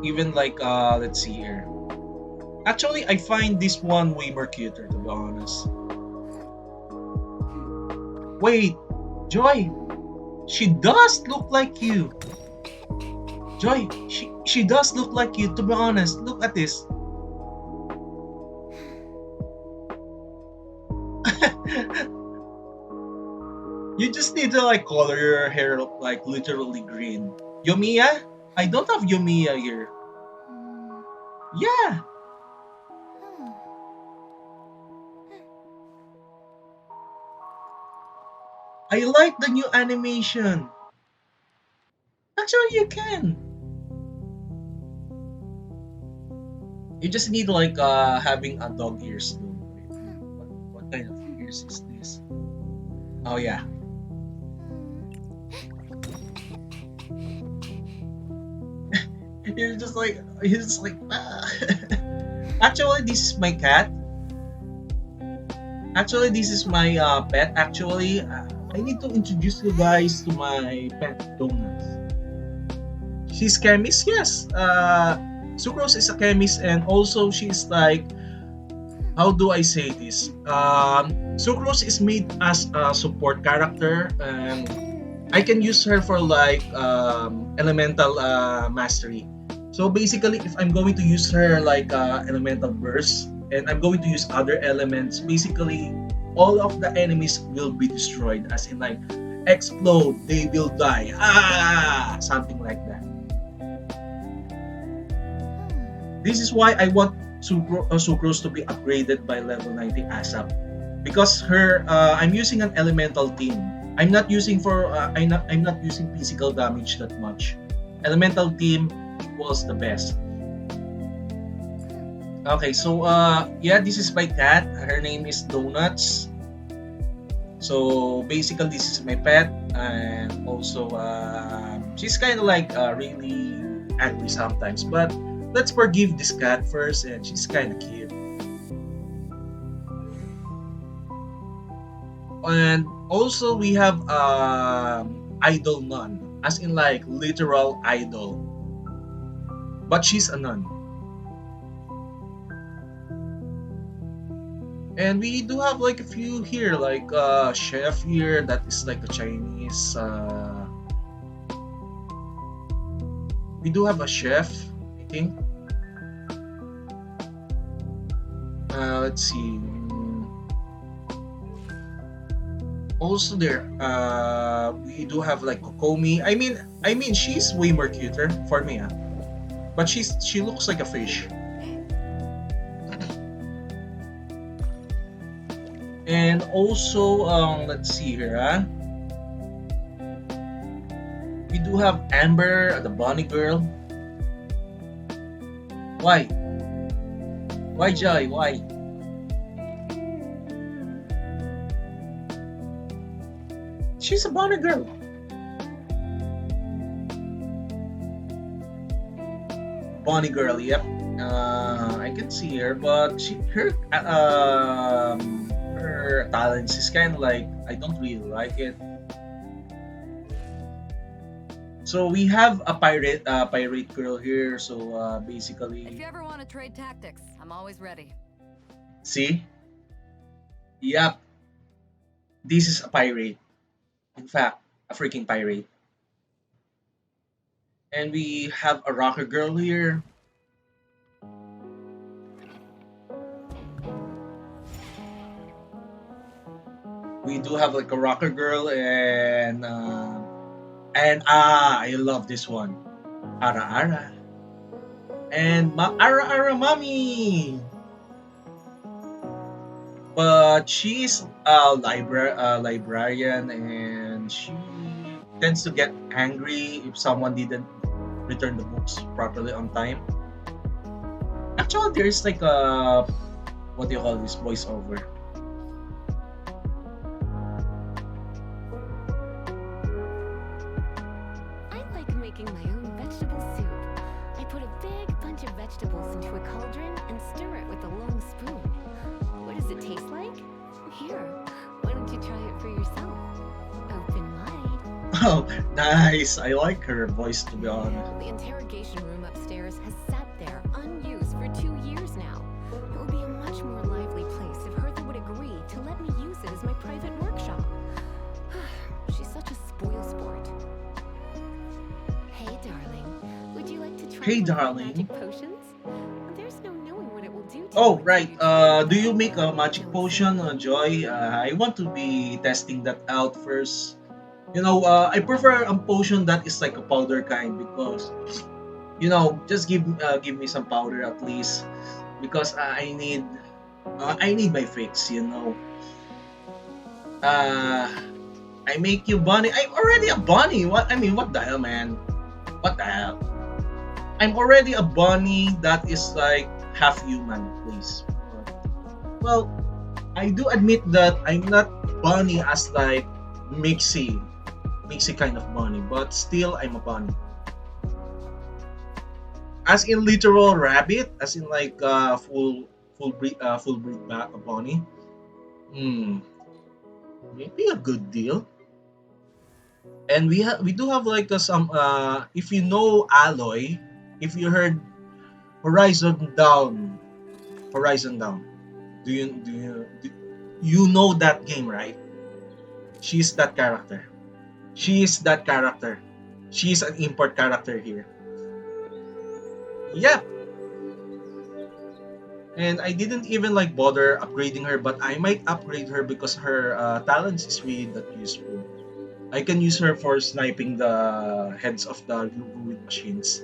Even like let's see here. Actually, I find this one way more cuter to be honest. Wait, Joy, she does look like you. Joy, she does look like you to be honest. Look at this. You just need to like color your hair like literally green. Yomiya? I don't have Yomiya here. Yeah. I like the new animation. Actually, you can. You just need like having a dog ears too. Wait, what kind of ears is this? Oh yeah. You're just like ah. Actually, this is my cat. Actually, this is my pet. Actually, I need to introduce you guys to my pet, Donuts. She's chemist, yes. Sucrose is a chemist, and also she's like, how do I say this? Sucrose is made as a support character, and I can use her for like elemental mastery. So basically, if I'm going to use her like elemental burst, and I'm going to use other elements, basically all of the enemies will be destroyed, as in like explode, they will die, something like that. This is why I want Sucrose to be upgraded by level 90 ASAP, because her I'm using an elemental team. I'm not using physical damage that much. Elemental team was the best. Okay, so yeah, this is my cat. Her name is Donuts. So basically, this is my pet, and also she's kind of like really angry sometimes. But let's forgive this cat first, and she's kind of cute. And also we have idol nun, as in like literal idol, but she's a nun. And we do have like a few here, like chef here that is like a Chinese. We do have a chef, I think. Let's see. Also there, we do have like Kokomi. I mean, she's way more cuter for me, but she looks like a fish. And also, let's see here, we do have Amber, the Bunny Girl. Why? Why, Joy? Why? She's a Bunny Girl. Bunny Girl, yep. I can see her, but her talents is kind of like I don't really like it. So we have a pirate girl here. So If basically, you ever want to trade tactics, I'm always ready. see, yep, this is a pirate. In fact, a freaking pirate. And we have a rocker girl here. We do have like a rocker girl and I love this one. Ara Ara and Ara Ara Mommy. But she's a librarian and she tends to get angry if someone didn't return the books properly on time. Actually, there's like a what do you call this voiceover? I like making my own vegetable soup. I put a big bunch of vegetables into a cauldron and stir it with a long spoon. What does it taste like? Here, why don't you try it for yourself? Open-eyed. Oh, nice! I like her voice to be honest. The interrogation room upstairs has sat there unused for 2 years now. It would be a much more lively place if Hertha would agree to let me use it as my private workshop. She's such a spoilsport. Hey, darling. Would you like to try Hey, one of my darling. magic potions? There's no knowing what it will do to Oh, you until right. you try it. Do you make a magic Don't say potion, Joy? I want to be testing that out first. I prefer a potion that is like a powder kind because just give me some powder at least because I need my fix. Uh, I make you bunny. I'm already a bunny. What I mean, what the hell, man? What the hell? I'm already a bunny that is like half human, please. Well, I do admit that I'm not bunny as like mixy, mixy kind of bunny, but still I'm a bunny. As in literal rabbit, as in like full breed bunny. Hmm, maybe a good deal. And we do have like some if you know Alloy, if you heard Horizon Down. Do you know that game, right? She's that character. She is that character. She is an import character here. Yep. And I didn't even like bother upgrading her, but I might upgrade her because her talents is really that useful. I can use her for sniping the heads of the Ruined machines.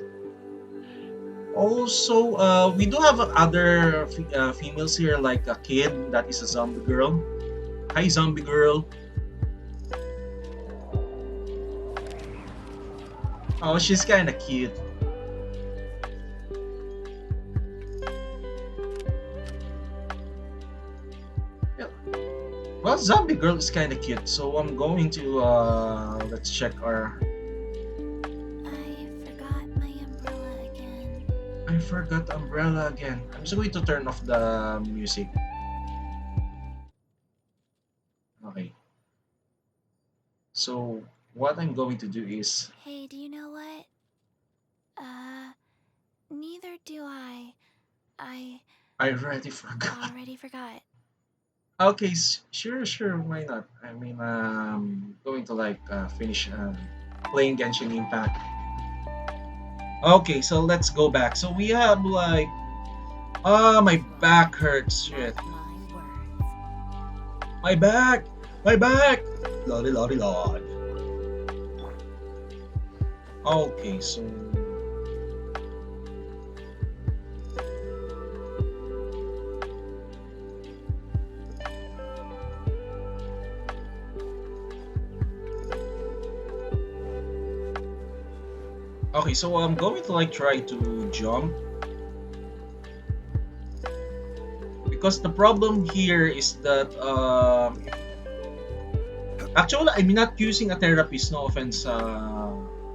Also, we do have other females here, like a kid that is a zombie girl. Hi, zombie girl. Oh, she's kind of cute. Yeah. Well, zombie girl is kind of cute, so I'm going to let's check our. I forgot my umbrella again. I forgot umbrella again. I'm just going to turn off the music. Okay. So what I'm going to do is Hey, do you know what? Uh, neither do I. I I already forgot. already forgot. Okay, sure, why not? I mean, going to like finish playing Genshin Impact. Okay, so let's go back. So we have like, my back hurts. Shit, Mark my words. my back, my back. Lordy, lordy, lord. Okay, so I'm going to like try to jump because the problem here is that actually I'm not using a therapist. No offense,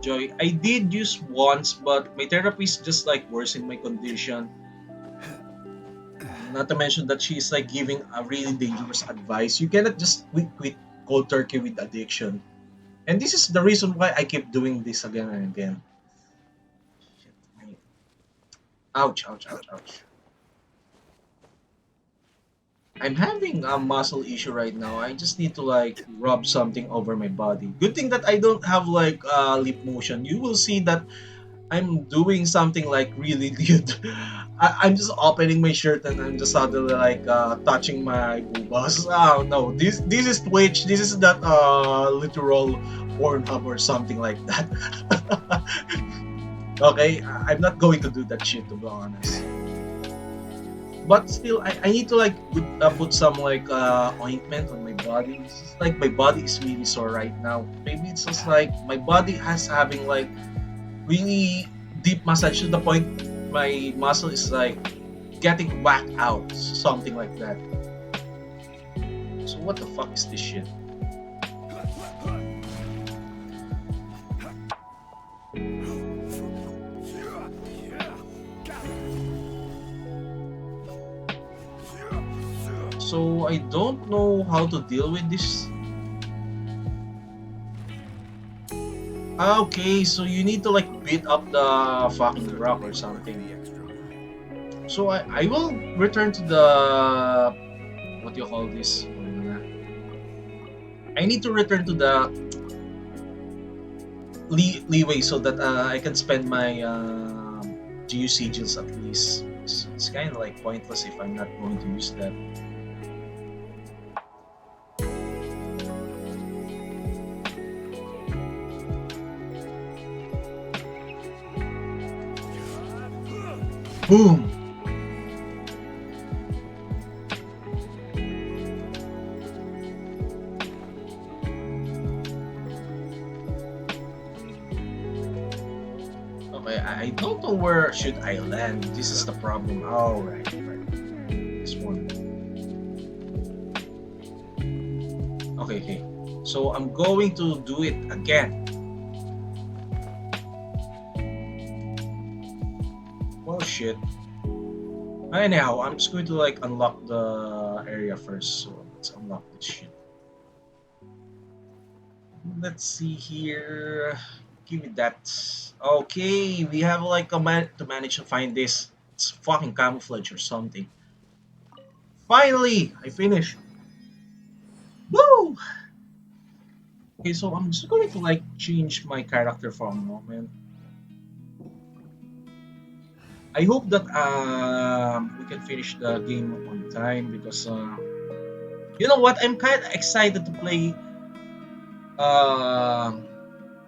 Joy. I did use once, but my therapist just like worsened my condition. Not to mention that she's like giving a really dangerous advice. You cannot just quit cold turkey with addiction. And this is the reason why I keep doing this again and again. Shit, ouch, ouch, ouch, ouch. I'm having a muscle issue right now. I just need to like rub something over my body. Good thing that I don't have like lip motion. You will see that I'm doing something like really good. I'm just opening my shirt and I'm just suddenly like touching my boobas. Oh no, this is Twitch. This is not literal Pornhub or something like that. Okay, I'm not going to do that shit to be honest. But still, I need to like put some like ointment on my body. It's just like my body is really sore right now. Maybe it's just like my body has having like really deep massage to the point my muscle is like getting whacked out, something like that. So what the fuck is this shit? So I don't know how to deal with this. Okay, so you need to like beat up the fucking rock or something. So I will return to the what do you call this? I need to return to the leeway so that I can spend my GU sigils at least. So it's kind of like pointless if I'm not going to use that. Boom! Okay, I don't know where should I land. This is the problem. Oh, right. This one. Okay. So I'm going to do it again. Well, shit. Anyhow, I'm just going to like unlock the area first. So let's unlock this shit. Let's see here. Give me that. Okay, we have like a man to manage to find this. It's fucking camouflage or something. Finally, I finished. Woo! Okay, so I'm just going to like change my character for a moment. I hope that we can finish the game on time because you know what? I'm kind of excited to play uh,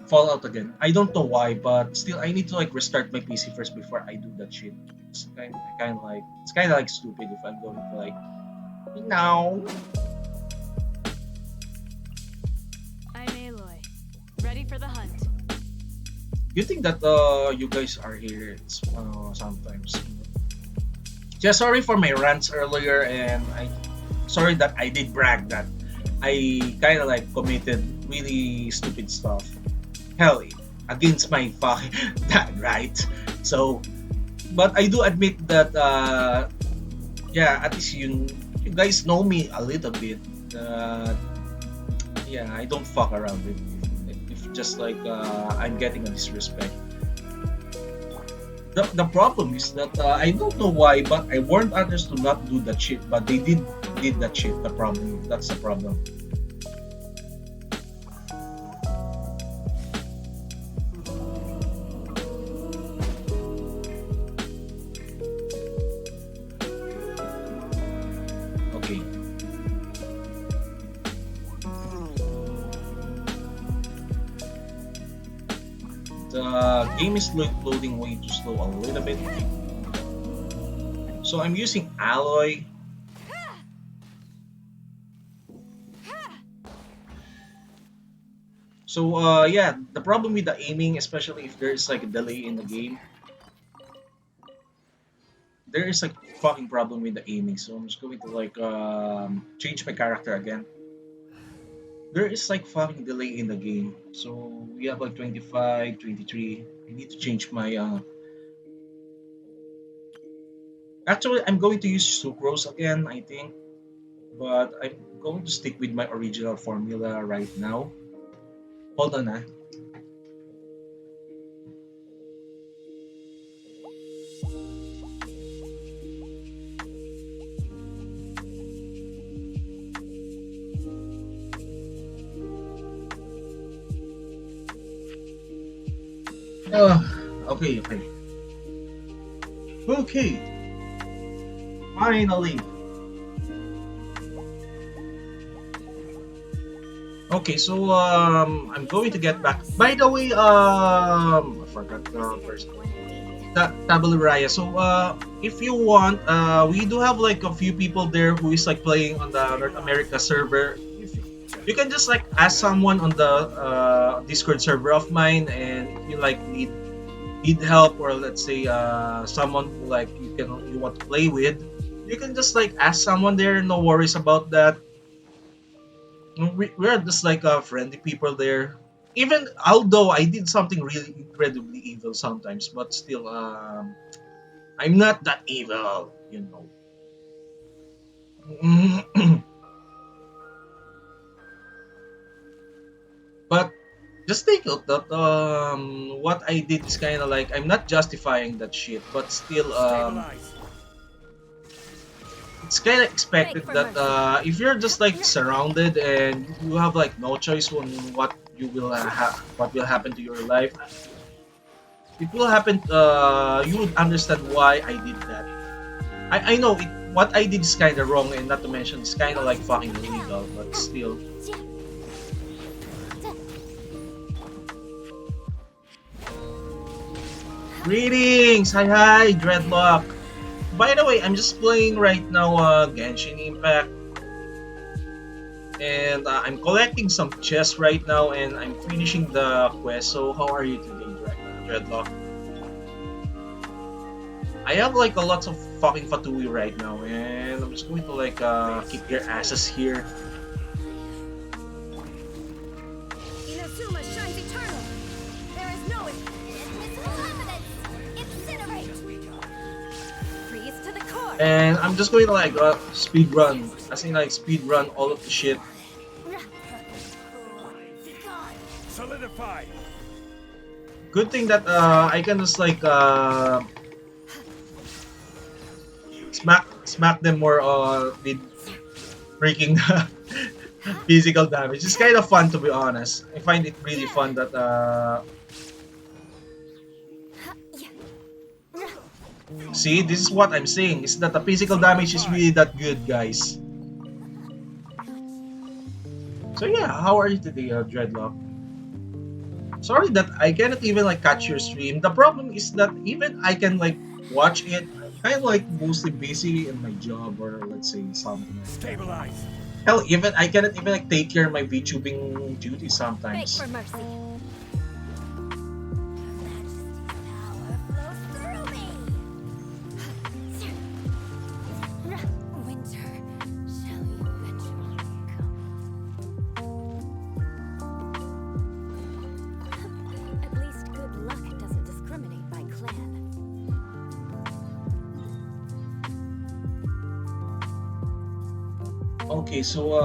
Fallout again. I don't know why, but still, I need to like restart my PC first before I do that shit. It's kind of like stupid if I'm going to like no. I'm Aloy. Ready for the hunt. You think that you guys are here sometimes. Yeah, sorry for my rants earlier, and I sorry that I did brag that I kind of like committed really stupid stuff. Hell, against my fucking dad, right? So, but I do admit that yeah, at least you guys know me a little bit. Yeah, I don't fuck around with if just like I'm getting a disrespect. The problem is that I don't know why, but I warned others to not do that shit, but they did that shit. The problem, that's the problem. Okay. The game is loading way too slow a little bit. So I'm using alloy. So yeah, the problem with the aiming, especially if there is like a delay in the game, there is like fucking problem with the aiming. So I'm just going to like change my character again. There is like fucking delay in the game. So we have like 25, 23. I need to change my actually I'm going to use sucrose again, I think. But I'm going to stick with my original formula right now. Hold on, ah. Uh, okay, okay. Okay, finally. Okay, so I'm going to get back. By the way, I forgot the first. Tabula Raya. So if you want, we do have like a few people there who is like playing on the North America server. If you can just like ask someone on the Discord server of mine, and if you like need help, or let's say someone who like you want to play with, you can just like ask someone there. No worries about that. We're just like friendly people there. Even although I did something really incredibly evil sometimes, but still, I'm not that evil, you know. But just take note that what I did is kind of like I'm not justifying that shit, but still, Stabilize. it's kind of expected that if you're just like surrounded and you have like no choice on what you will what will happen to your life, it will happen. You would understand why I did that. I know what I did is kind of wrong, and not to mention it's kind of like fucking illegal, but still. Greetings! Hi, Dreadlock! By the way, I'm just playing right now Genshin Impact. And I'm collecting some chests right now, and I'm finishing the quest. So how are you today, Dreadlock? I have like a lot of fucking Fatui right now, and I'm just going to like kick your asses here. Inazuma shines eternal. There is no infinite. Incinerate. Freeze to the core. And I'm just going to like speed run, as in like speed run all of the shit. Solidify. Good thing that I can just like smack them more with breaking the physical damage. It's kind of fun, to be honest. I find it really fun that see, this is what I'm saying, is that the physical damage is really that good, guys. So yeah, how are you today, Dreadlock? Sorry that I cannot even like catch your stream. The problem is that even I can like watch it, I'm like mostly busy in my job, or let's say something like that. Stabilize. Hell, even I cannot even like take care of my VTubing duties Beg sometimes. for mercy. Winter, shall you eventually come? At least good luck doesn't discriminate by clan. Okay, so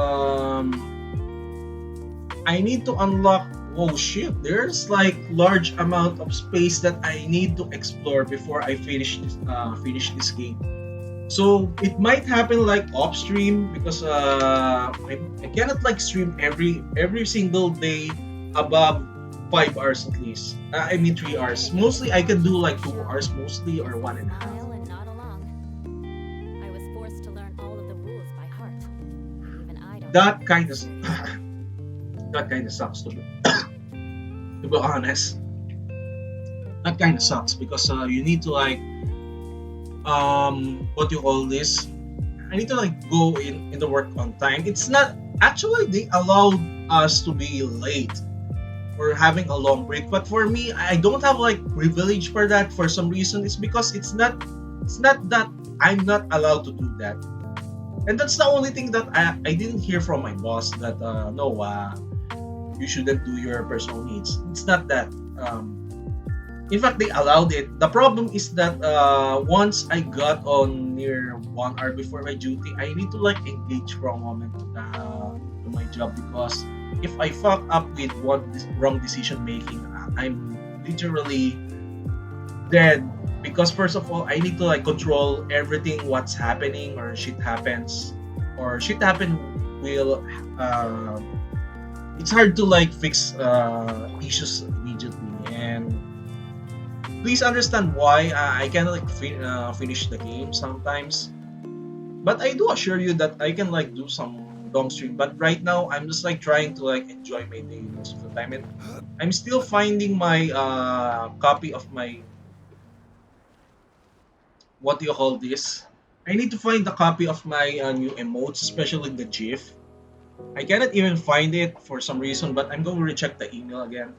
I need to unlock. Oh shit! There's like large amount of space that I need to explore before I finish this game. So it might happen like off stream, because I cannot like stream every single day above 5 hours at least. I mean 3 hours. Mostly I can do like 2 hours mostly, or 1.5. And not along. I was forced to learn all of the rules by heart. Even I don't. That kind of that kind of sucks, to be honest. That kind of sucks, because you need to like what do you call this? I need to like go in the work on time. It's not actually, they allowed us to be late or having a long break, but for me, I don't have like privilege for that. For some reason, it's because it's not that I'm not allowed to do that. And that's the only thing that I didn't hear from my boss, that no, you shouldn't do your personal needs. It's not that. In fact, they allowed it. The problem is that once I got on near 1 hour before my duty, I need to like engage for a moment to my job, because if I fuck up with one wrong decision making, I'm literally dead. Because first of all, I need to like control everything what's happening or shit happens or shit happen will. It's hard to like fix issues immediately, and please understand why I can like finish the game sometimes. But I do assure you that I can like do some long stream. But right now, I'm just like trying to like enjoy my day most of the time, and I'm still finding my copy of my what do you call this? I need to find the copy of my new emotes, especially the GIF. I cannot even find it for some reason, but I'm going to recheck the email again.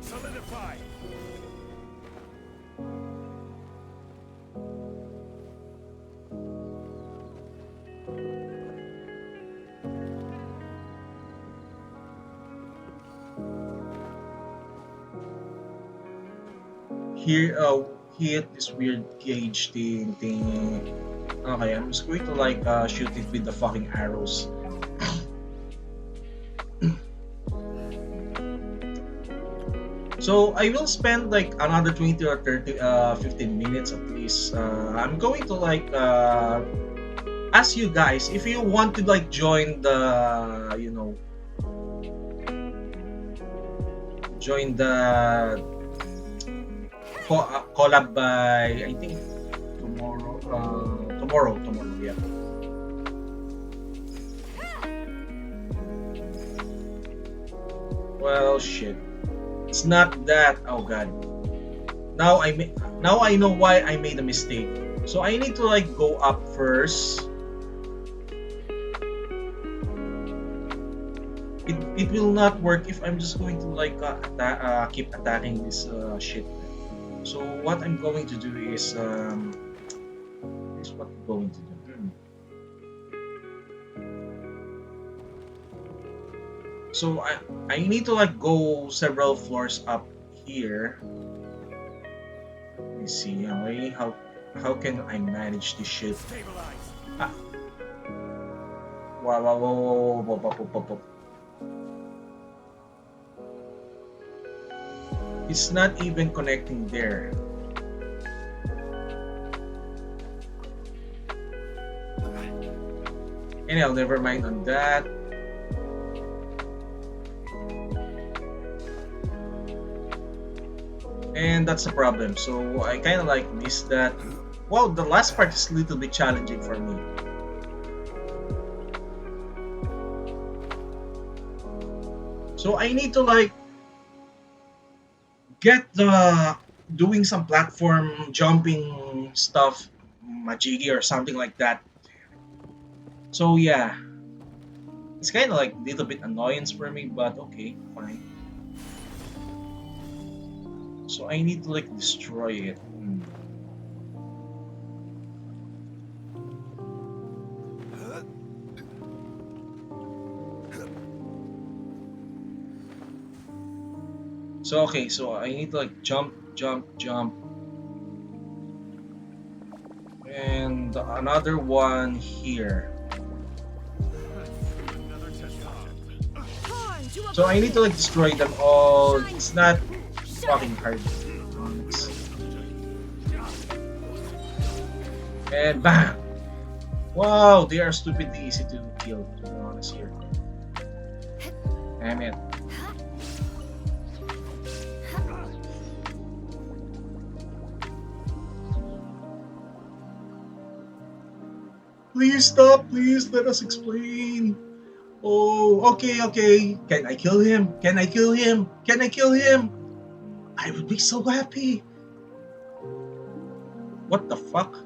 Solidify. Here, hit this weird cage thing. Okay, I'm just going to like shoot it with the fucking arrows. So I will spend like another 20 or 30, 15 minutes at least. I'm going to like ask you guys if you want to like join the, join the collab by I think tomorrow. Tomorrow, yeah. Well, shit. It's not that. Oh god. Now I know why I made a mistake. So I need to like go up first. It will not work if I'm just going to like keep attacking this shit. So what I'm going to do is this is what I'm going to do. So I need to like go several floors up here. Let me see how can I manage this shit? Ah. Wow. It's not even connecting there. Anyhow, never mind on that. And that's the problem. So I kind of like missed that. Wow, the last part is a little bit challenging for me. So I need to like get the doing some platform jumping stuff, majigi or something like that. So yeah, it's kind of like a little bit annoyance for me, but okay, fine. So I need to like destroy it. So okay, so I need to like jump, and another one here. So I need to like destroy them all. It's not fucking hard. And bam! Wow, they are stupidly easy to kill, to be honest here. Damn it. Please stop, please let us explain. Oh, okay. Can I kill him? Can I kill him? I would be so happy. What the fuck?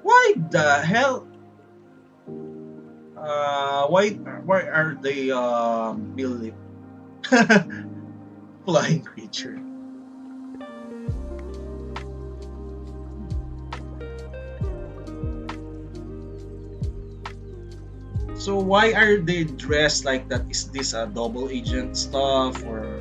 Why the hell? Why are they building flying creature? So why are they dressed like that? Is this a double agent stuff or?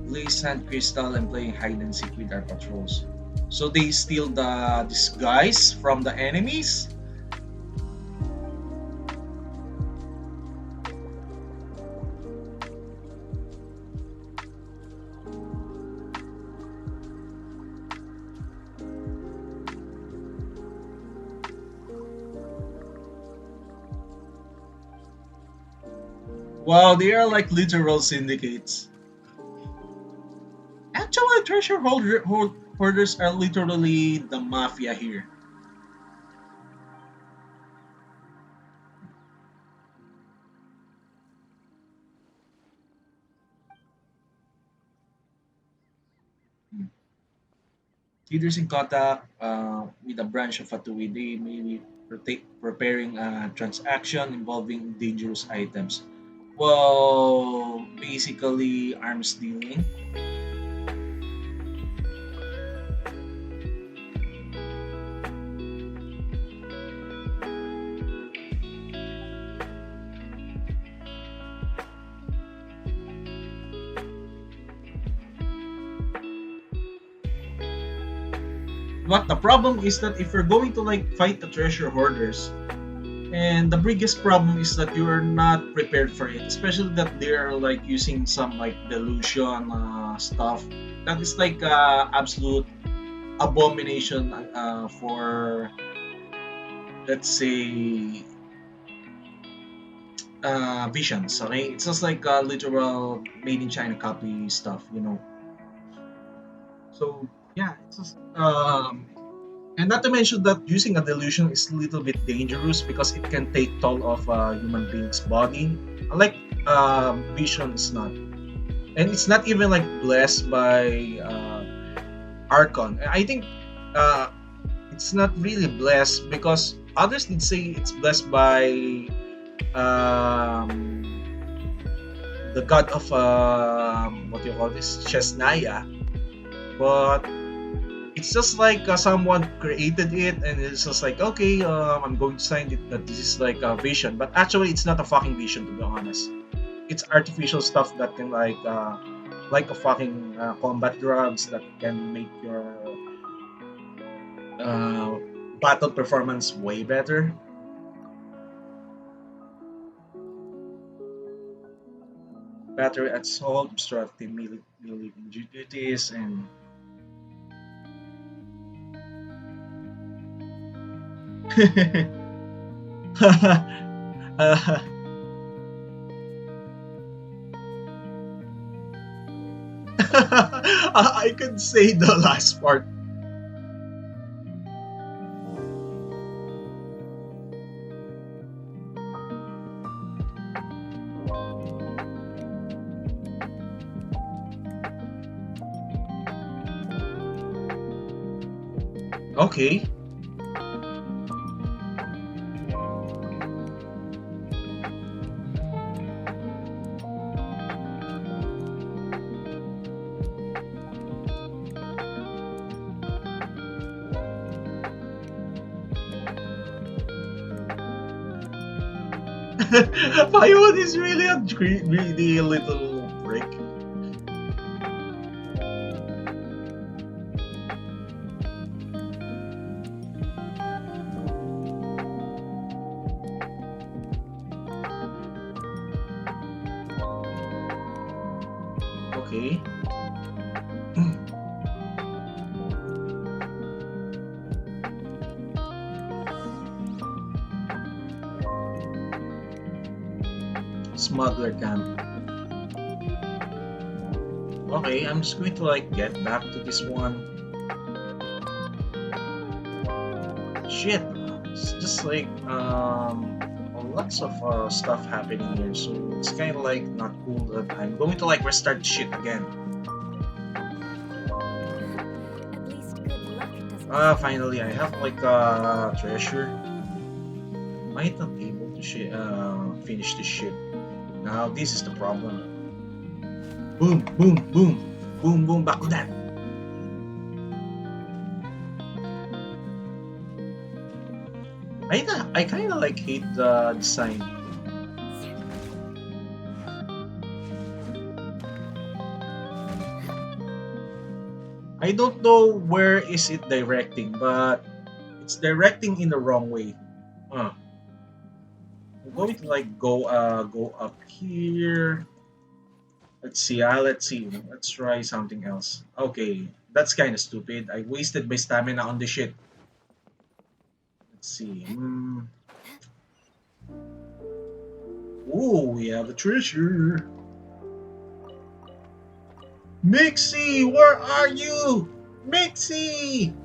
Play sand crystal and playing hide and seek with our patrols. So they steal the disguise from the enemies. Wow, they are like literal syndicates. Actually, hoarders are literally the mafia here. Leaders in contact with a branch of Fatui, they may be preparing a transaction involving dangerous items. Well, basically arms dealing. But the problem is that if you're going to like fight the treasure hoarders, and the biggest problem is that you are not prepared for it, especially that they are like using some like delusion stuff. That is like absolute abomination for, let's say, visions. Okay, it's just like literal made in China copy stuff, you know. So yeah, it's just and not to mention that using a delusion is a little bit dangerous because it can take toll of a human being's body. Like vision is not, and it's not even like blessed by Archon. I think uh, it's not really blessed because others did say it's blessed by um, the god of what do you call this, Chesnaya, but it's just like someone created it and it's just like, okay, I'm going to sign it that this is like a vision, but actually it's not a fucking vision, to be honest. It's artificial stuff that can like a fucking combat drugs that can make your uh, battle performance way better. Battery assault, obstructive melee duties, and uh, I could say the last part. Okay. Paiwan is really a greedy little prick. Okay. Smuggler camp. Okay, I'm just going to like get back to this one. Shit, it's just like lots of stuff happening here, so it's kind of like not cool that I'm going to like restart shit again. At least good luck doesn't. Finally, I have like treasure. Might not be able to finish this shit. Now this is the problem. Boom, boom, boom, boom, boom, back to that. I kind of like hate the design. I don't know where is it directing, but it's directing in the wrong way. Huh. I'm going to like go up here. Let's see. Let's see. Let's try something else. Okay, that's kind of stupid. I wasted my stamina on this shit. Let's see. Ooh, we have a treasure. Mixie, where are you? Mixie.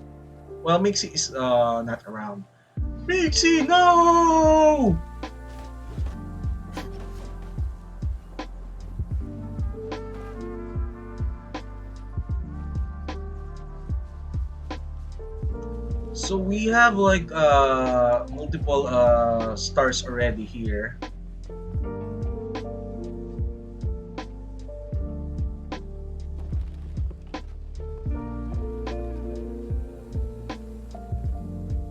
Well, Mixie is not around. Mixie, no! So we have like multiple stars already here.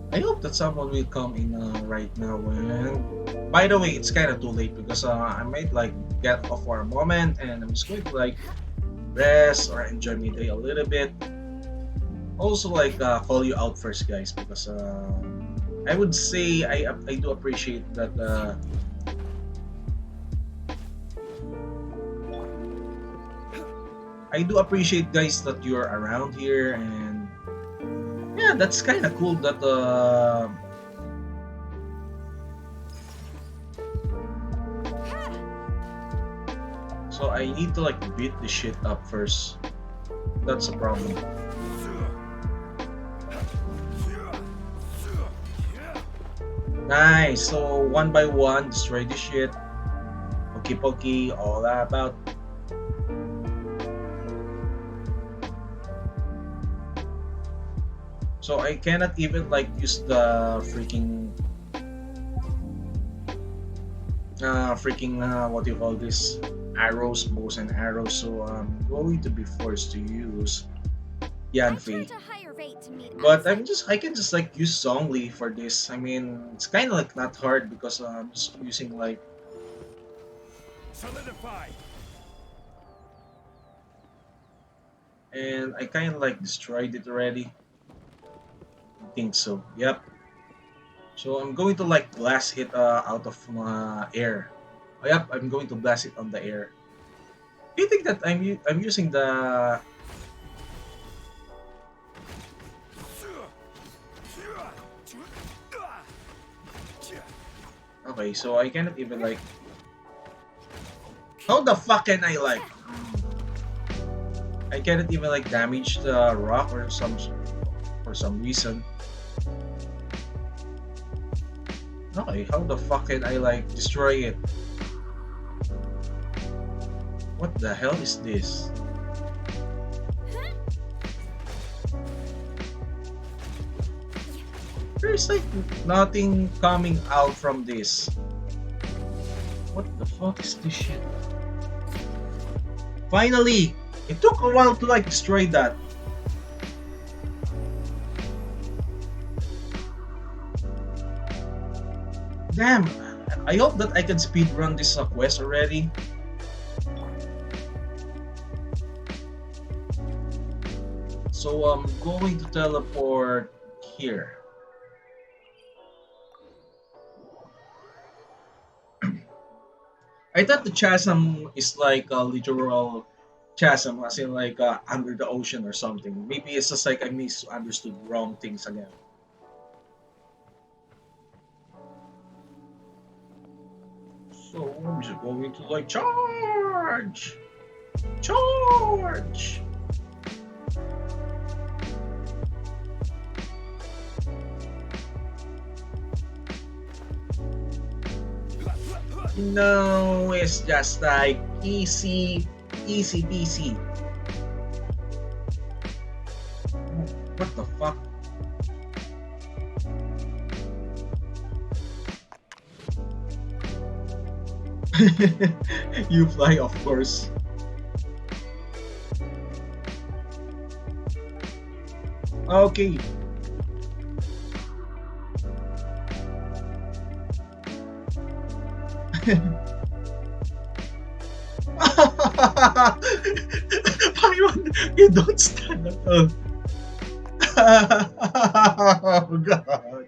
I hope that someone will come in right now. And by the way, it's kind of too late because I might like get off for a moment and I'm just going to like rest or enjoy my day a little bit. Also, like call you out first, guys, because I would say I do appreciate that. I do appreciate, guys, that you're around here, and yeah, that's kind of cool that so I need to like beat the shit up first. That's a problem. Nice. So one by one, destroy the shit. Pokey pokey, all that about. So I cannot even like use the freaking what do you call this, arrows, bows and arrows. So I'm going to be forced to use Yanfei. But I can just like use Zhongli for this. I mean, it's kind of like not hard because I'm just using like Solidify. and I kind of like destroyed it already. I think so. Yep. So I'm going to like blast it out of air. Oh, yep, I'm going to blast it on the air. Do you think that I'm using the okay? So I cannot even like. How the fuck can I like? I cannot even like damage the rock or for some reason. Okay, how the fuck can I like destroy it? What the hell is this? There's like nothing coming out from this. What the fuck is this shit? Finally! It took a while to like destroy that. Damn! I hope that I can speedrun this quest already. So I'm going to teleport here. I thought the chasm is like a literal chasm, as in like under the ocean or something. Maybe it's just like I misunderstood wrong things again. So I'm just going to like charge, charge. No, it's just like easy, easy peasy. What the fuck? You fly, of course. Okay. Paimon, you don't stand at all. Oh god.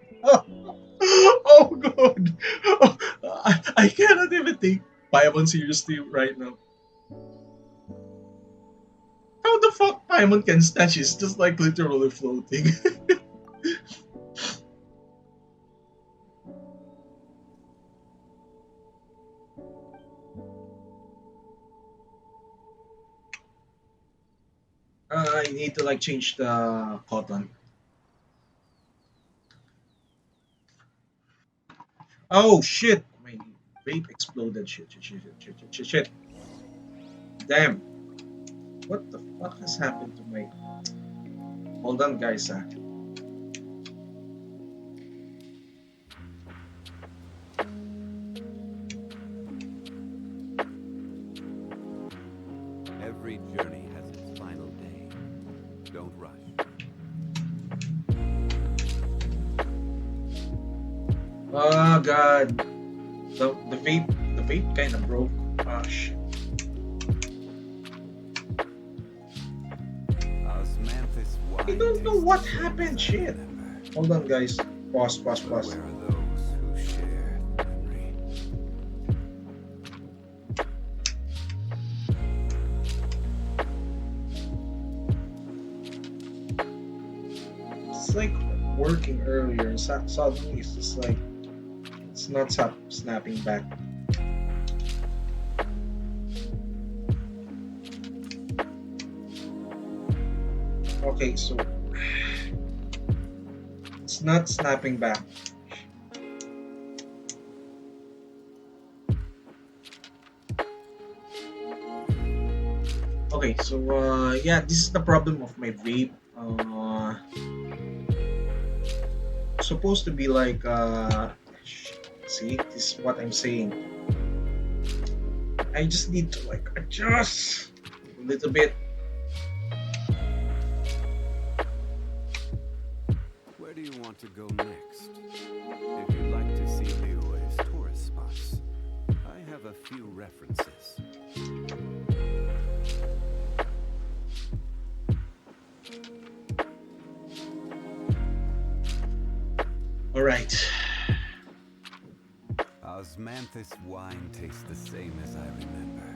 Oh god. Oh, I cannot even take Paimon seriously right now. How the fuck Paimon can stand? She's just like literally floating. I need to like change the cotton. Oh shit! My vape exploded. Shit. Damn. What the fuck has happened to my... Hold on guys. Every journey has its final day. Don't rush. Oh god. The vape kind of broke. Ah shit. Osmanthus I wine don't know tastes what the same happened. as I Shit. remember. Hold on guys. Pause. But where are those who share memory? It's like working earlier. Suddenly it's just like it's not snapping back. Okay, so it's not snapping back. Okay, so yeah, this is the problem of my vape. Supposed to be like see, this is what I'm saying. I just need to like adjust a little bit. Where do you want to go next? If you'd like to see Liyue's tourist spots, I have a few references. All right. Osmanthus wine tastes the same as I remember.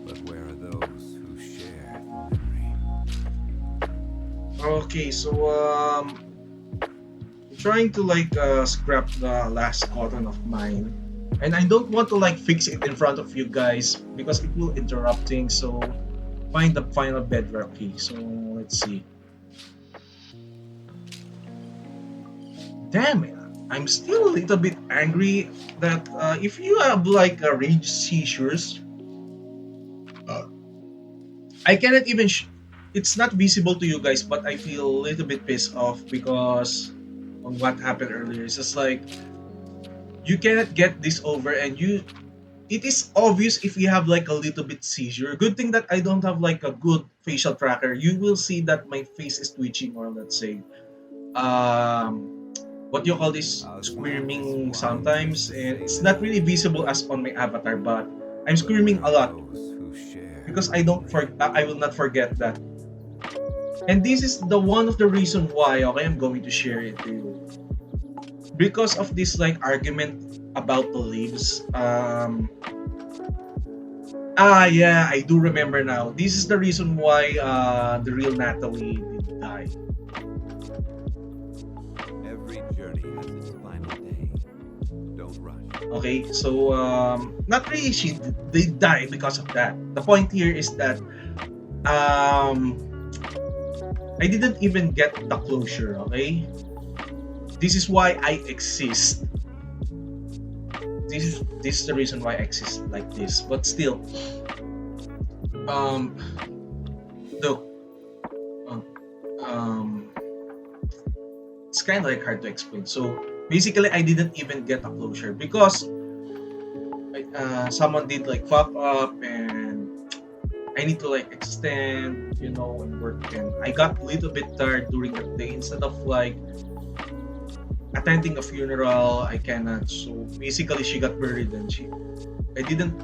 But where are those who share memory? Okay, so I'm trying to like scrap the last cotton of mine, and I don't want to like fix it in front of you guys because it will interrupt things. So find the final bedrock key. So let's see. Damn it. I'm still a little bit angry that if you have like a rage seizures, uh, I cannot even. It's not visible to you guys, but I feel a little bit pissed off because on what happened earlier. It's just like you cannot get this over, and you. It is obvious if you have like a little bit seizure. Good thing that I don't have like a good facial tracker. You will see that my face is twitching, or let's say, what you call this, Osmanthus squirming wine tastes sometimes, the and same it's as not I really visible remember. as on my avatar, but I'm But screaming where a are lot those who share because memory? I will not forget that. And this is the one of the reason why, okay, I'm going to share it to you because of this like argument about the leaves. Yeah, I do remember now. This is the reason why the real Natalie did die. Every journey has its final day. Don't rush. Okay, so not really she did die because of that. The point here is that um I didn't even get the closure, okay? This is why I exist. This is the reason why I exist like this. But still, um look, um, um it's kind of like hard to explain. So basically, I didn't even get a closure because someone did like fuck up, and I need to like extend, and work. And I got a little bit tired during that day. Instead of like attending a funeral, I cannot. So basically, she got buried, and I didn't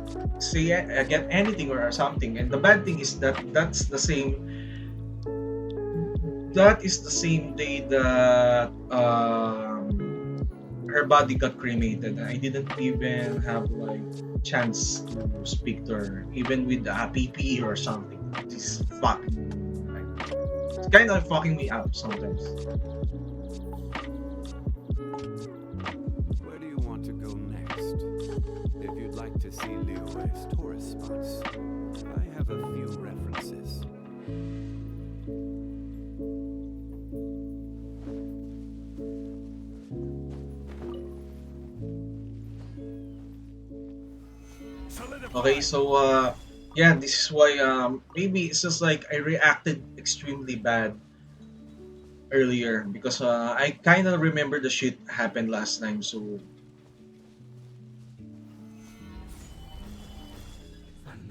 say get anything or something. And the bad thing is that that is the same day that her body got cremated. I didn't even have like chance to speak to her, even with a PPE or something. This fucking like, it's kind of fucking me up sometimes. Where do you want to go next? If you'd like to see Liyue's tourist spots, I have a few references. Okay, so yeah, this is why maybe it's just like I reacted extremely bad earlier because I kind of remember the shit happened last time. So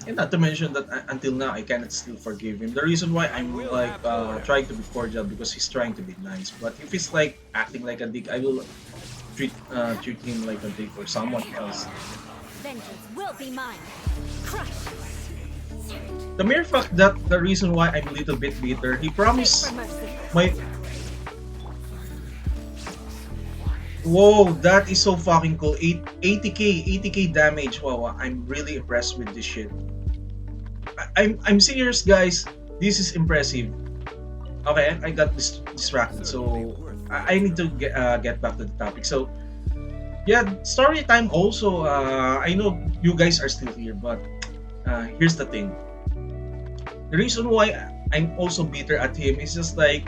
and not to mention that until now I cannot still forgive him. The reason why I'm like trying to be cordial because he's trying to be nice. But if he's like acting like a dick, I will treat him like a dick or someone else. Vengeance will be mine. Crush. The mere fact that the reason why I'm a little bit bitter, he Beg promised for mercy. my. Whoa, that is so fucking cool. 80k damage. Wow, I'm really impressed with this shit. I'm serious, guys. This is impressive. Okay, I got distracted, so I need to get back to the topic. So yeah, story time also. I know you guys are still here, but here's the thing. The reason why I'm also bitter at him is just like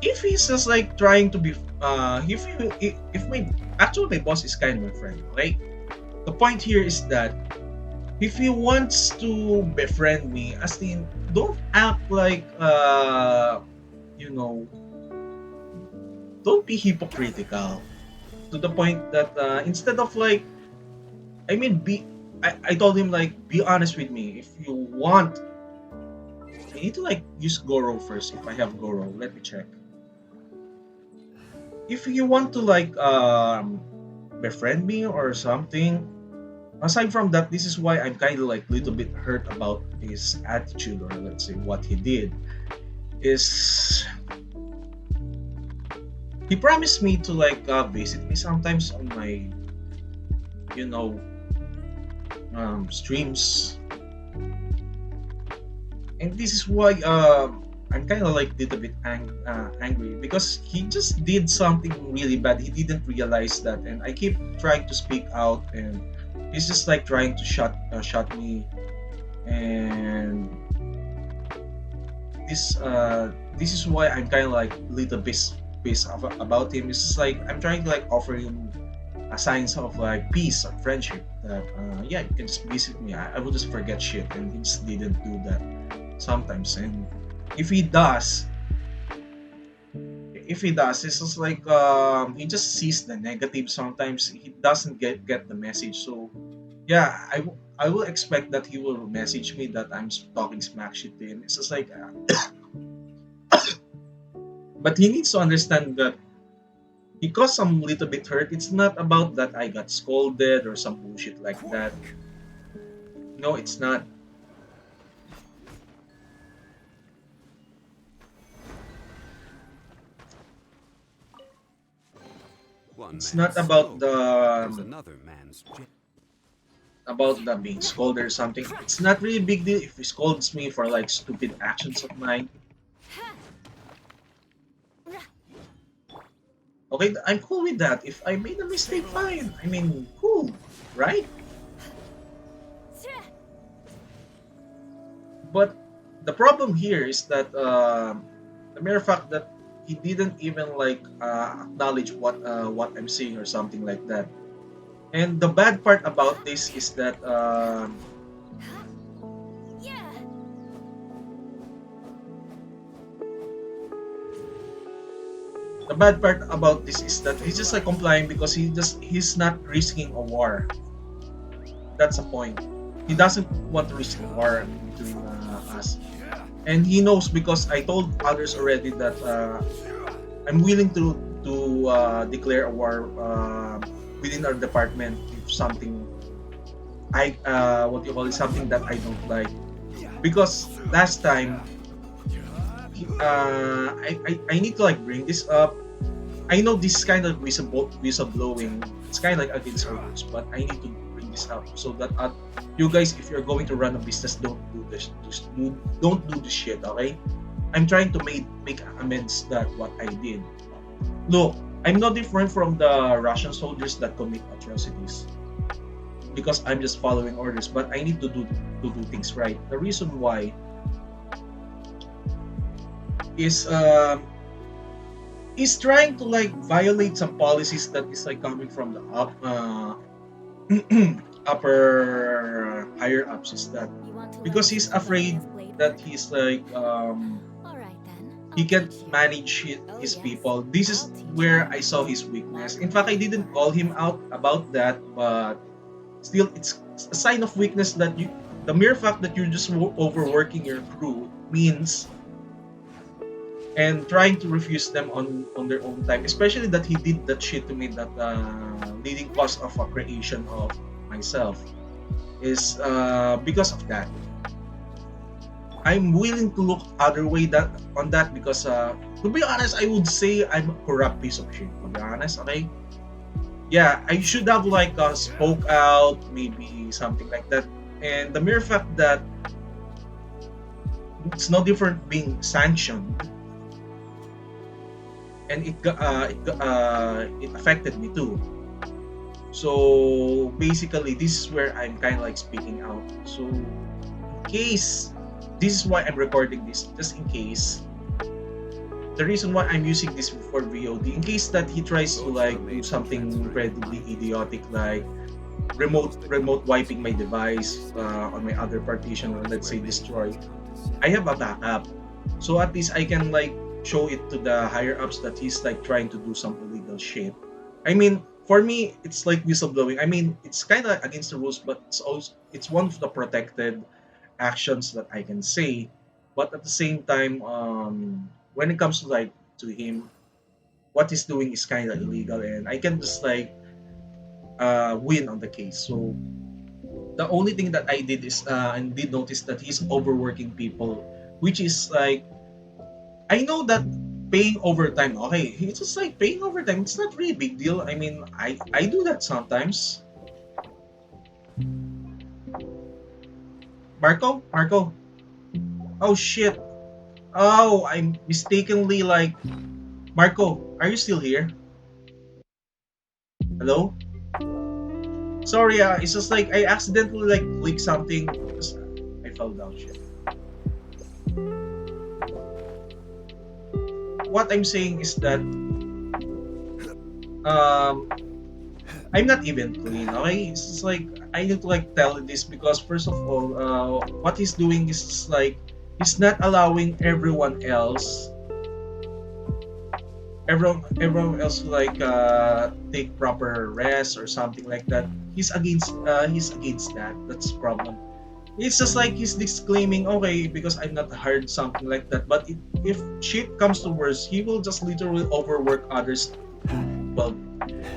if he's just like trying to be if my actually my boss is kind of my friend, okay? The point here is that if he wants to befriend me, as in don't act like you know don't be hypocritical to the point that instead of like I mean be I told him like be honest with me. If you want I need to like use Goro first if I have Goro. Let me check. If you want to like befriend me or something, aside from that, this is why I'm kind of like little bit hurt about his attitude or let's say what he did is he promised me to like visit me sometimes on my you know streams, and this is why I'm kind of like little bit angry because he just did something really bad. He didn't realize that, and I keep trying to speak out, and he's just like trying to shut me. And this is why I'm kind of like little bit pissed about him. It's just like I'm trying to like offer him a signs of like peace and friendship that yeah you can just visit me. I will just forget shit, and he just didn't do that sometimes. And if he does it's just like he just sees the negative. Sometimes he doesn't get the message. So yeah, I will expect that he will message me that I'm talking smack shit to him. It's just like but he needs to understand that because I'm a little bit hurt, it's not about that I got scolded or some bullshit like that. No, it's not. One It's man's not about smoke is the another man's about the being scolded or something. It's not really big deal if he scolds me for like stupid actions of mine. Okay, I'm cool with that. If I made a mistake, fine. I mean, cool, right? But the problem here is that the mere fact that he didn't even like acknowledge what I'm saying or something like that. And the bad part about this is that the bad part about this is that he's just like complying because he's not risking a war. That's the point. He doesn't want to risk a war between us, and he knows because I told others already that I'm willing to declare a war within our department if something I what you call it, something that I don't like. Because last time I need to like bring this up. I know this kind of whistleblowing, it's kind of like against our rules, but I need to bring this up so that you guys, if you're going to run a business, don't do this. Don't do this shit, okay? I'm trying to make amends that what I did. Look, I'm not different from the Russian soldiers that commit atrocities because I'm just following orders, but I need to do things right. The reason why is he's trying to like violate some policies that is like coming from the upper higher ups, is that You want to learn because some he's afraid advanced blade that work? he's like All right then. he I'll can't teach you. manage Oh his yes, people. This I'll is teach where you. I saw his weakness. Mark In fact, I my didn't call him words. out about that, but still, it's a sign of weakness that you. The mere fact that you're just overworking your crew means and trying to refuse them on their own time, especially that he did that shit to me, that leading cause of a creation of myself is because of that. I'm willing to look other way that on that because to be honest, I would say I'm a corrupt piece of shit, to be honest. Okay, yeah, I should have like spoke out, maybe something like that. And the mere fact that it's no different being sanctioned, and it affected me too. So basically, this is where I'm kind of like speaking out. So in case, this is why I'm recording this, just in case. The reason why I'm using this for VOD, in case that he tries to Boats were like do made for something transferring incredibly money. idiotic, like Those that remote could wiping my possibly device stay. on my other partition, or Boats let's were say made destroy. to come to I have a sail. backup, so at least I can like show it to the higher ups that he's like trying to do some illegal shit. I mean, for me, it's like whistleblowing. I mean, it's kind of against the rules, but it's one of the protected actions that I can say. But at the same time, when it comes to like to him, what he's doing is kind of illegal, and I can just like win on the case. So the only thing that I did is and did notice that he's overworking people, which is like, I know that paying overtime, okay, it's just like paying overtime. It's not really a big deal. I mean, I do that sometimes. Marco. Oh shit. Oh, I mistakenly like Marco. Are you still here? Hello. Sorry, it's just like I accidentally like clicked something because I fell down. Shit. What I'm saying is that um I'm not even clean, okay? It's just like I need to like tell this because first of all, what he's doing is just like he's not allowing everyone else to like take proper rest or something like that. He's against that. That's the problem. It's just like he's disclaiming, okay, because I've not heard something like that. But if shit comes to worse, he will just literally overwork others to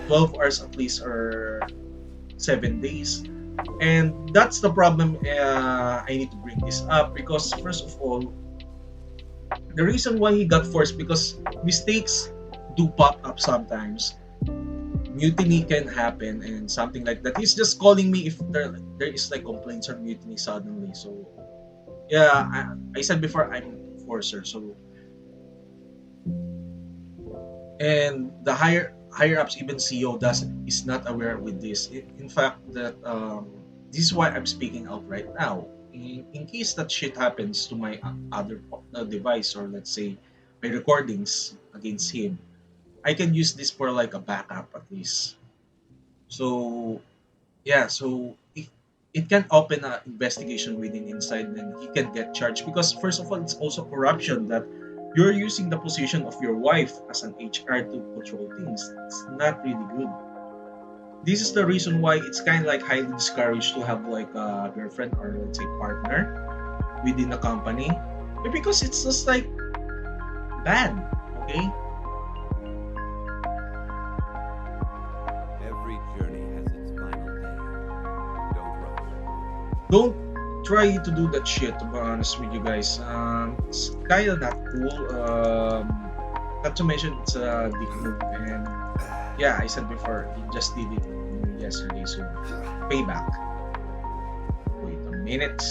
12 hours at least, or 7 days. And that's the problem. I need to bring this up because first of all, the reason why he got forced because mistakes do pop up sometimes. Mutiny can happen and something like that. He's just calling me if there is like complaints or mutiny suddenly. So yeah, I said before I'm enforcer. So and the higher ups, even CEO doesn't is not aware with this. In fact, that this is why I'm speaking out right now. In case that shit happens to my other device, or let's say my recordings against him, I can use this for like a backup at least. So yeah, so if it can open an investigation within inside, then he can get charged because first of all, it's also corruption that you're using the position of your wife as an HR to control things. It's not really good. This is the reason why it's kind of like highly discouraged to have like a girlfriend or let's say partner within the company, because it's just like bad. Okay. Every journey has its final don't try to do that shit, to be honest with you guys. It's kind of not cool. Not to mention it's a dick move, and yeah, I said before, he just did it yesterday, so payback. Wait a minute.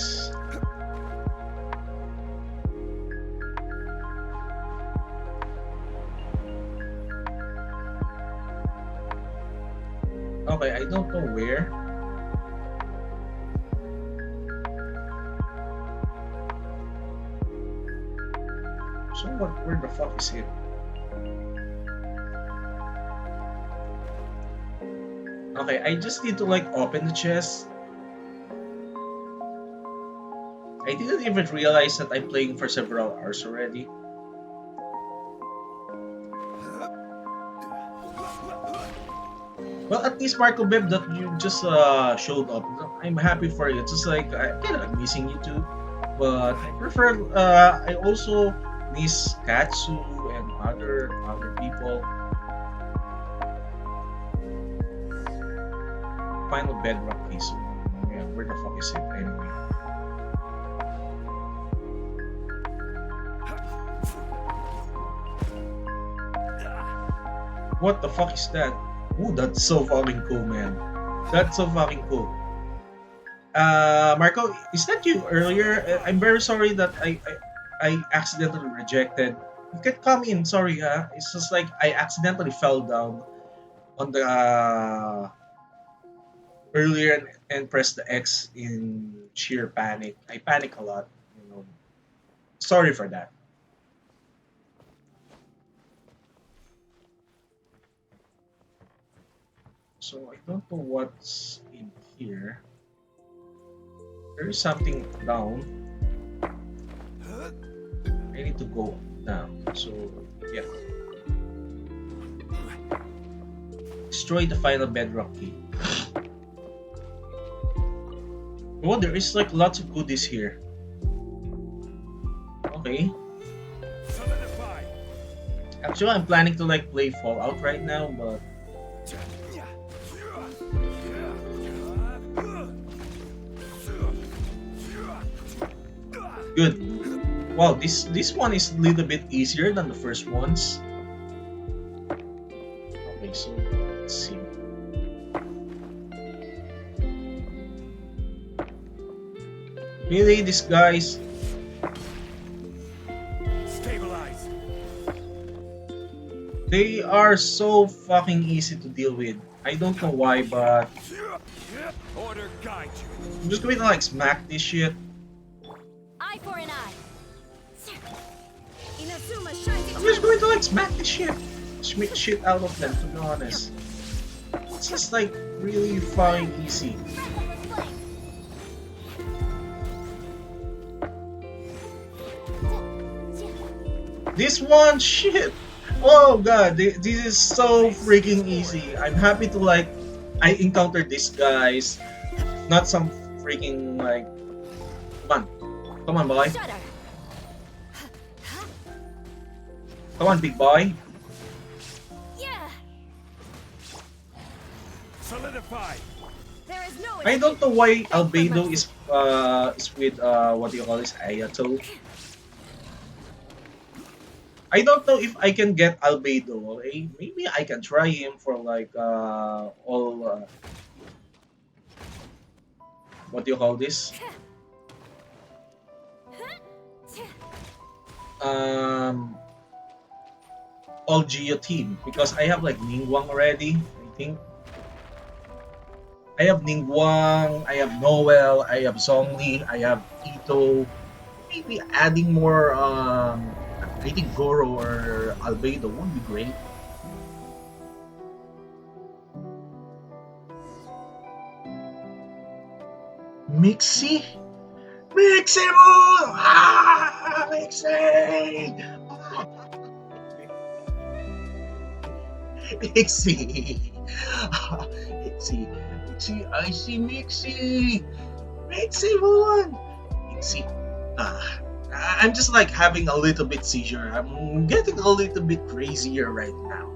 Okay, I don't know where. So what? Where the fuck is it? Okay, I just need to like open the chest. I didn't even realize that I'm playing for several hours already. Well, at least Marco Beb that you just showed up. I'm happy for you. It's just like I'm kind of missing you too, but I prefer. I also miss Katsu and other people. Final bedrock case. Yeah, where the fuck is it anyway? What the fuck is that? Ooh, that's so fucking cool, man. That's so fucking cool. Marco, is that you earlier? I'm very sorry that I accidentally rejected. You can come in. Sorry, it's just like I accidentally fell down on the earlier and pressed the X in sheer panic. I panic a lot, you know. Sorry for that. So I don't know what's in here. There is something down. I need to go down. So yeah. Destroy the final bedrock key. Oh, there is like lots of goodies here. Okay. Solidify. Actually, I'm planning to like play Fallout right now, but good. Wow, this one is a little bit easier than the first ones. Okay, so let's see. Really, these guys? Stabilize. They are so fucking easy to deal with. I don't know why, but Order guide you. I'm just going to like smack this shit. Eye for an eye. I'm just going to like smack this shit. Smack shit out of them, to be honest. It's just like really fucking easy. This one, shit. Oh god, this is so freaking easy. I'm happy to like, I encountered these guys. Not some freaking like, come on boy. Come on big boy. Yeah. Solidify. There is no. I don't know why Albedo is with what do you call this, Ayato. I don't know if I can get Albedo. Okay? Maybe I can try him for like all what do you call this? All Geo team because I have like Ningguang already. I think I have Ningguang, I have Noel, I have Zhongli, I have Ito. Maybe adding more I think Goro or Albedo would be great. Mixie? Mixie mo! Ah! Mixie! Mixie! Mixie! Mixie! I see Mixie! Mixie mo! Mixie! I'm just like having a little bit seizure. I'm getting a little bit crazier right now.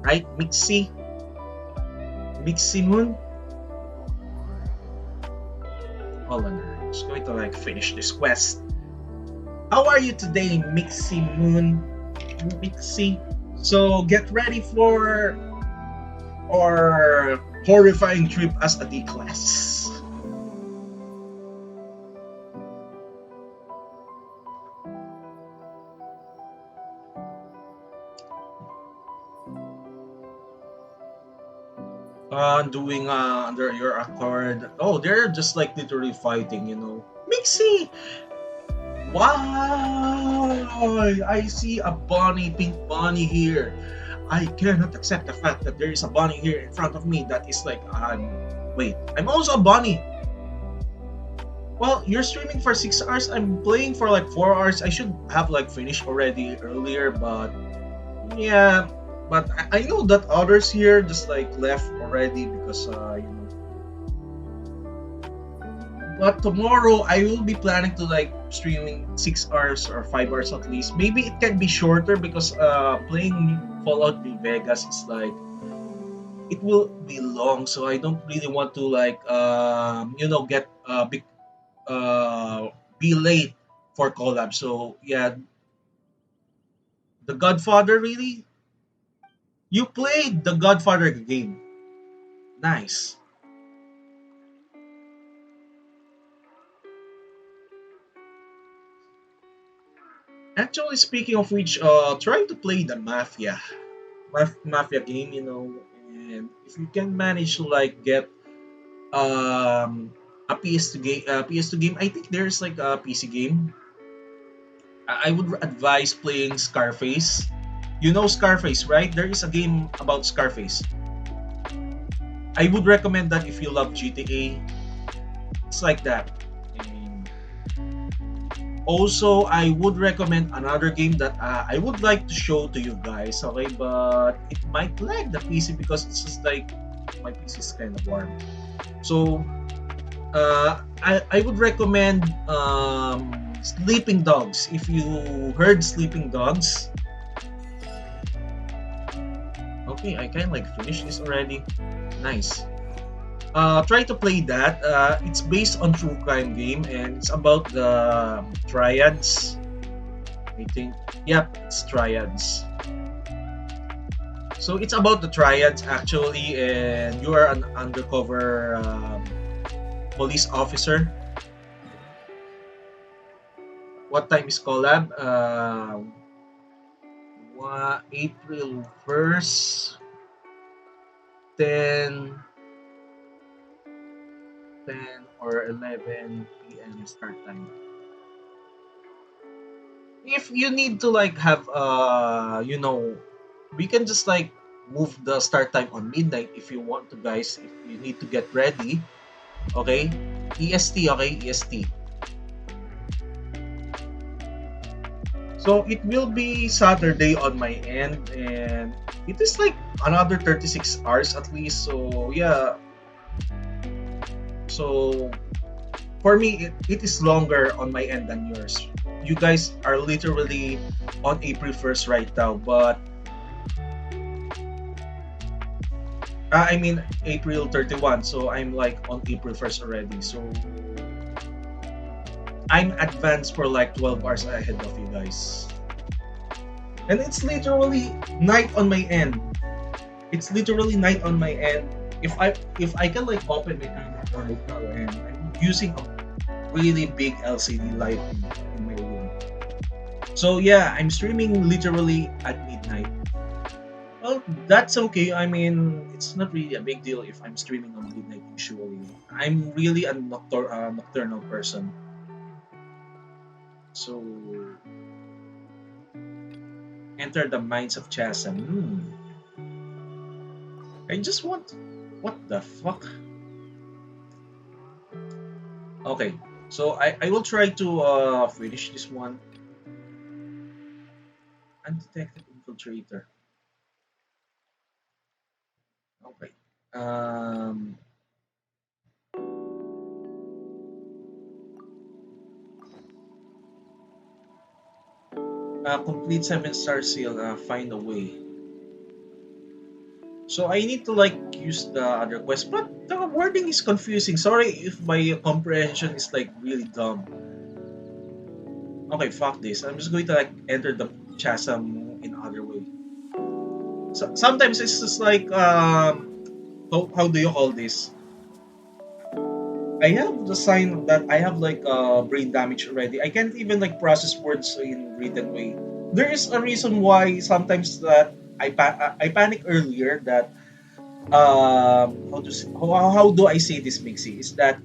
Right, Mixie? Mixie Moon? Hold on, I'm just going to like finish this quest. How are you today, Mixie Moon? Mixie. So get ready for our horrifying trip as a D class. Doing under your accord. Oh, they're just like literally fighting, you know. Mixie! Why? I see a bunny, pink bunny here. I cannot accept the fact that there is a bunny here in front of me that is like, wait, I'm also a bunny. Well, you're streaming for 6 hours. I'm playing for like 4 hours. I should have like finished already earlier, but yeah. But I know that others here just like left already because you know. But tomorrow I will be planning to like streaming 6 hours or 5 hours at least. Maybe it can be shorter because playing Fallout New Vegas is like it will be long, so I don't really want to like you know get be late for collab. So yeah, The Godfather really? You played the Godfather game. Nice. Actually, speaking of which, try to play the Mafia game, you know, and if you can manage to like get a PS2 game, I think there's like a PC game. I would advise playing Scarface. You know Scarface, right? There is a game about Scarface. I would recommend that if you love GTA. It's like that. And also, I would recommend another game that I would like to show to you guys, okay? But it might lag the PC because it's just like my PC is kind of warm. So, I would recommend Sleeping Dogs. If you heard Sleeping Dogs, okay, I can like finish this already. Nice. Try to play that. It's based on true crime game and it's about the triads. I think. Yep, it's triads. So it's about the triads actually, and you are an undercover police officer. What time is collab? April 1st, 10, 10 or 11 p.m. start time. If you need to like have you know, we can just like move the start time on midnight if you want to, guys. If you need to get ready, okay? EST, okay? EST. So it will be Saturday on my end, and it is like another 36 hours at least. So yeah, so for me, it is longer on my end than yours. You guys are literally on April 1st right now, but I mean April 31, so I'm like on April 1st already. So I'm advanced for like 12 hours ahead of you guys. And it's literally night on my end. It's literally night on my end. If I can like open my camera right now, and I'm using a really big LCD light in my room. So yeah, I'm streaming literally at midnight. Well, that's okay. I mean, it's not really a big deal if I'm streaming on midnight usually. I'm really a nocturnal person. So enter the minds of Chasm. I just want. What the fuck? Okay, so I will try to finish this one. Undetected infiltrator. Okay. Um. Complete 7-star seal. Find a way. So I need to like use the other quest, but the wording is confusing. Sorry if my comprehension is like really dumb. Okay, fuck this. I'm just going to like enter the chasm in other way. So, sometimes it's just like how do you call this? I have the sign that I have like brain damage already. I can't even like process words in written way. There is a reason why sometimes that I panic earlier that how do I say this, Mixie, is that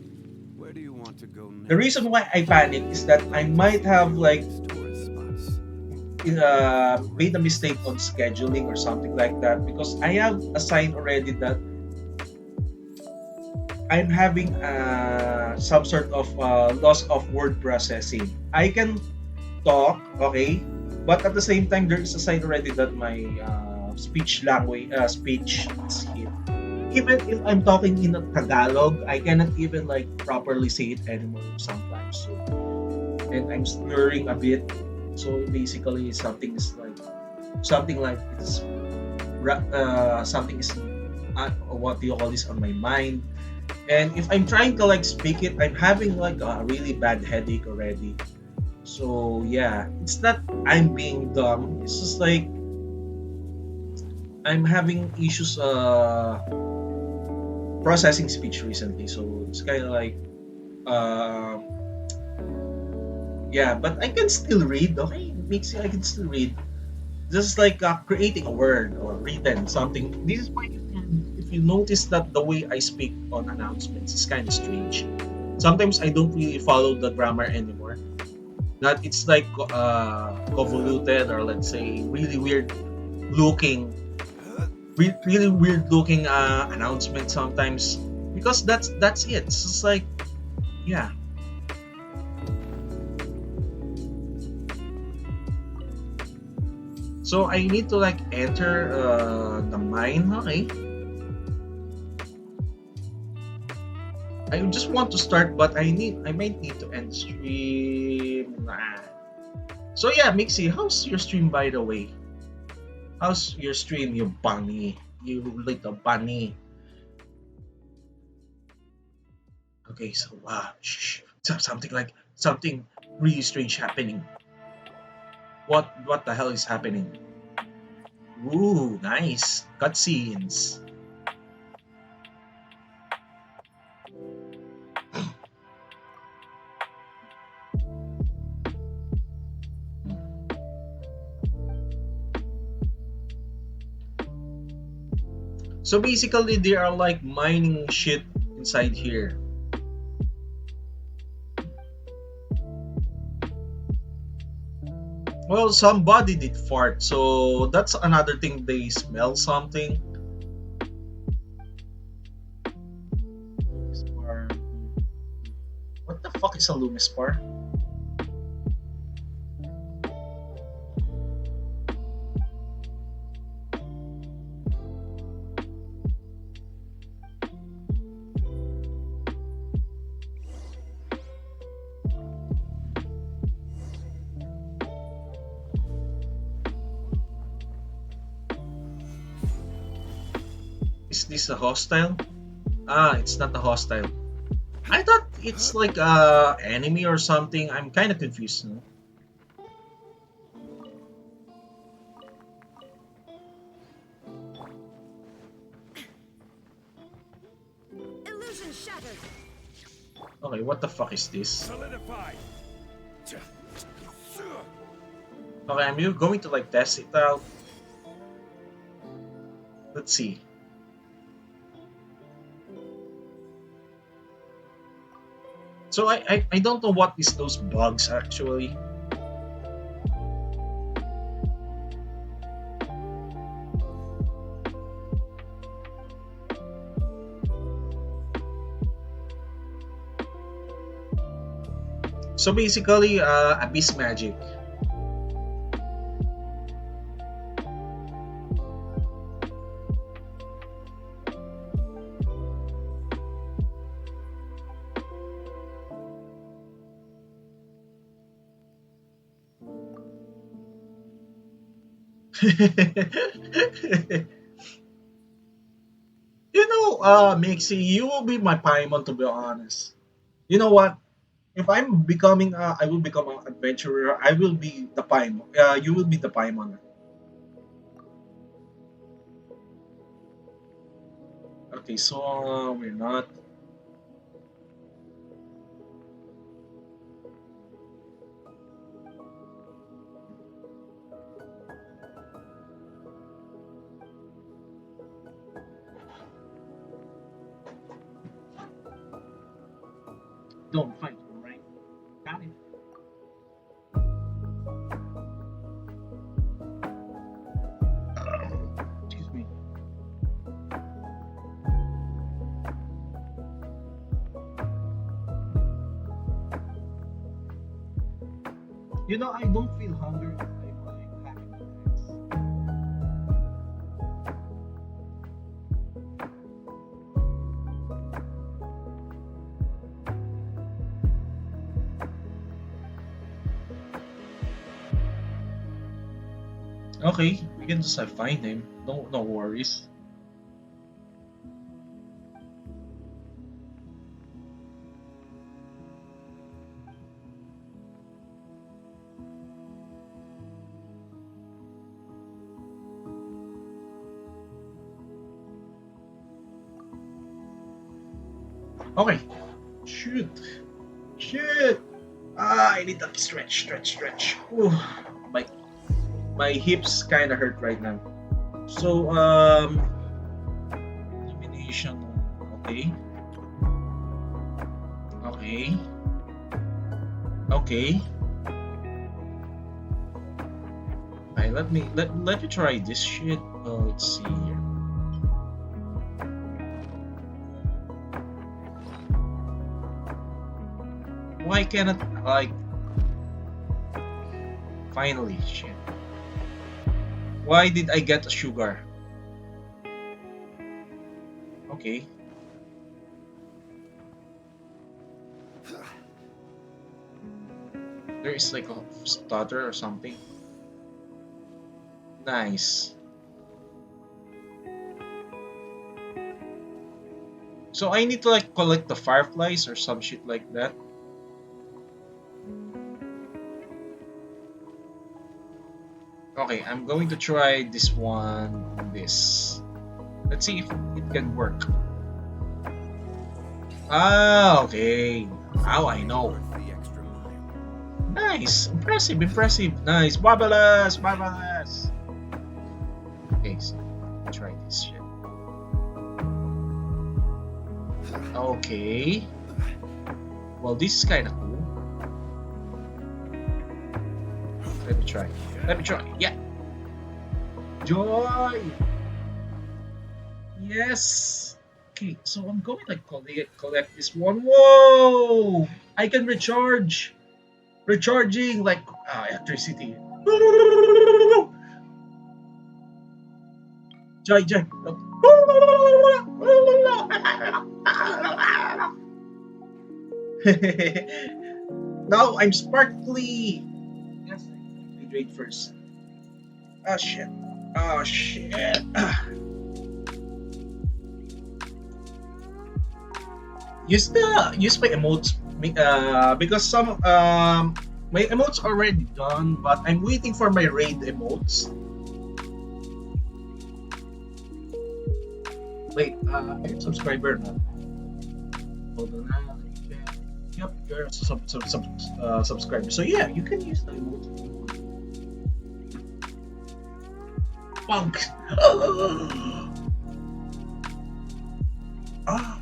Where do you want to go the reason next? why I panic is If that you'd I like to might see the have like oasis tourist spots, made a mistake on scheduling or something like that because I have a sign already that I'm having some sort of loss of word processing. I can talk, okay, but at the same time there is a sign already that my speech is hit. Even if I'm talking in a Tagalog, I cannot even like properly say it anymore sometimes. So and I'm slurring a bit. So basically, something like it's something is what do you call this on my mind. And if I'm trying to like speak it, I'm having like a really bad headache already. So yeah, it's not I'm being dumb. It's just like I'm having issues processing speech recently. So it's kind of like um yeah, but I can still read. Okay, Mixi, I can still read. Just like creating a word or written something. This is why if you notice that the way I speak on announcements is kind of strange. Sometimes I don't really follow the grammar anymore. That it's like convoluted or let's say looking, really weird looking announcement sometimes because that's it. It's just like yeah. So I need to like enter the mine. Okay, I just want to start, but I might need to end stream. Nah. So yeah, Mixie, how's your stream by the way? How's your stream, you bunny? You little bunny. Okay, so shh, something like something really strange happening. What the hell is happening? Ooh, nice cutscenes. So basically, they are like mining shit inside here. Well, somebody did fart, so that's another thing. They smell something. Lumispar. What the fuck is a Lumispar? Is this a hostile? Ah, it's not a hostile. I thought it's like a enemy or something. I'm kind of confused. No? Illusion shattered. Okay, what the fuck is this? Solidify. Okay, I'm going to like test it out. Let's see. So I don't know what is those bugs actually. So basically, abyss magic. Mixie, you will be my Paimon to be honest. You know what? If I'm becoming, I will become an adventurer. I will be the Paimon. You will be the Paimon. Okay, so we're not. Don't fight, right? Got it. Excuse me. I don't feel hungry if I'm like having this. Okay, we can just find him. No worries. Okay. Shoot. Shoot. I need that stretch. Ooh, my my hips kind of hurt right now. So elimination. Okay. Okay. Okay. Alright, let me try this shit. Let's see here. Why cannot like finally shit? Why did I get a sugar? Okay. There is like a stutter or something. Nice. So I need to like collect the fireflies or some shit like that. Okay, I'm going to try this one. This. Let's see if it can work. Ah, okay. Now I know. Worth the extra mile. Nice. Impressive. Nice. Marvelous. Okay, so try this shit. Okay. Well, this is kind of cool. Let me try. Yeah. Joy. Yes. Okay, so I'm going to collect this one. Whoa! I can recharge. Recharging like electricity. Joy. Now I'm sparkly. Yes, I hydrate first. Oh shit. Use my emotes because some my emotes already done, but I'm waiting for my raid emotes. Wait, I'm a subscriber now. Hold on. Yep, you're a subscriber. So yeah, you can use the emotes. Punk. Ah.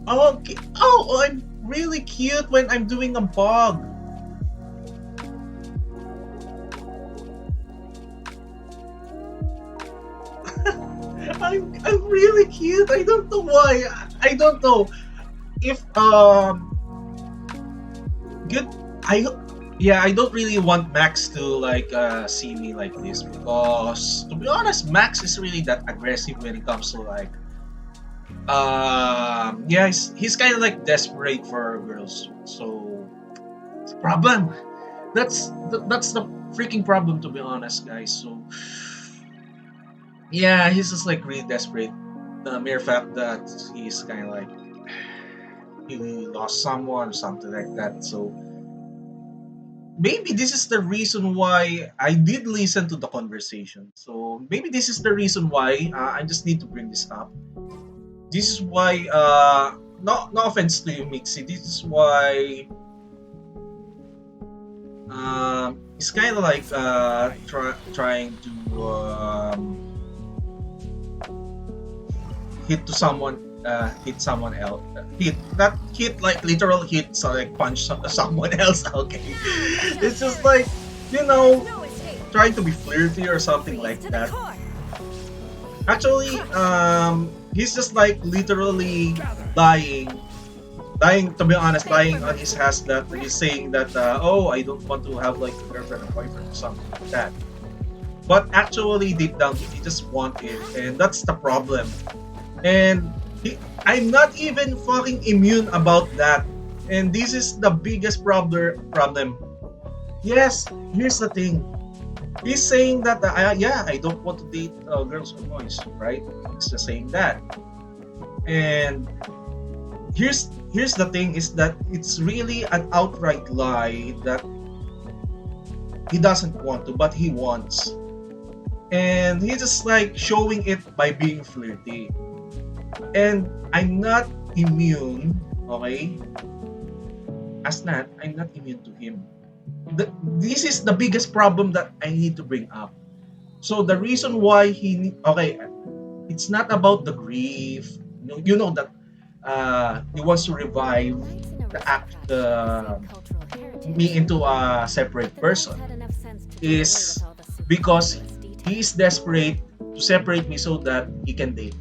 Okay. Oh, I'm really cute when I'm doing a bug. I'm really cute. I don't know why. I don't know if good. I Yeah. I don't really want Max to like see me like this because to be honest, Max is really that aggressive when it comes to like yeah, he's kind of like desperate for girls. So problem. That's the freaking problem, to be honest, guys. So yeah, he's just like really desperate. The mere fact that he's kind of like he lost someone or something like that. So maybe this is the reason why I did listen to the conversation. So maybe this is the reason why I just need to bring this up. This is why no offense to you, Mixi. This is why it's kind of like trying to hit to someone hit someone else hit not hit like literal hit, so like punch someone else. Okay, it's just like, you know, trying to be flirty or something like that. Actually, he's just like literally lying, to be honest, lying on his ass that he's saying that oh, I don't want to have like a girlfriend or boyfriend or something like that. But actually deep down he just want it, and that's the problem. And I'm not even fucking immune about that. And this is the biggest problem. Yes, here's the thing. He's saying that yeah, I don't want to date girls or boys, right? He's just saying that. And here's the thing is that it's really an outright lie that he doesn't want to, but he wants. And he's just like showing it by being flirty. And I'm not immune, okay? As not, I'm not immune to him. This is the biggest problem that I need to bring up. So the reason why okay, it's not about the grief. You know that he wants to revive the me into a separate person is because he is desperate to separate me so that he can date me.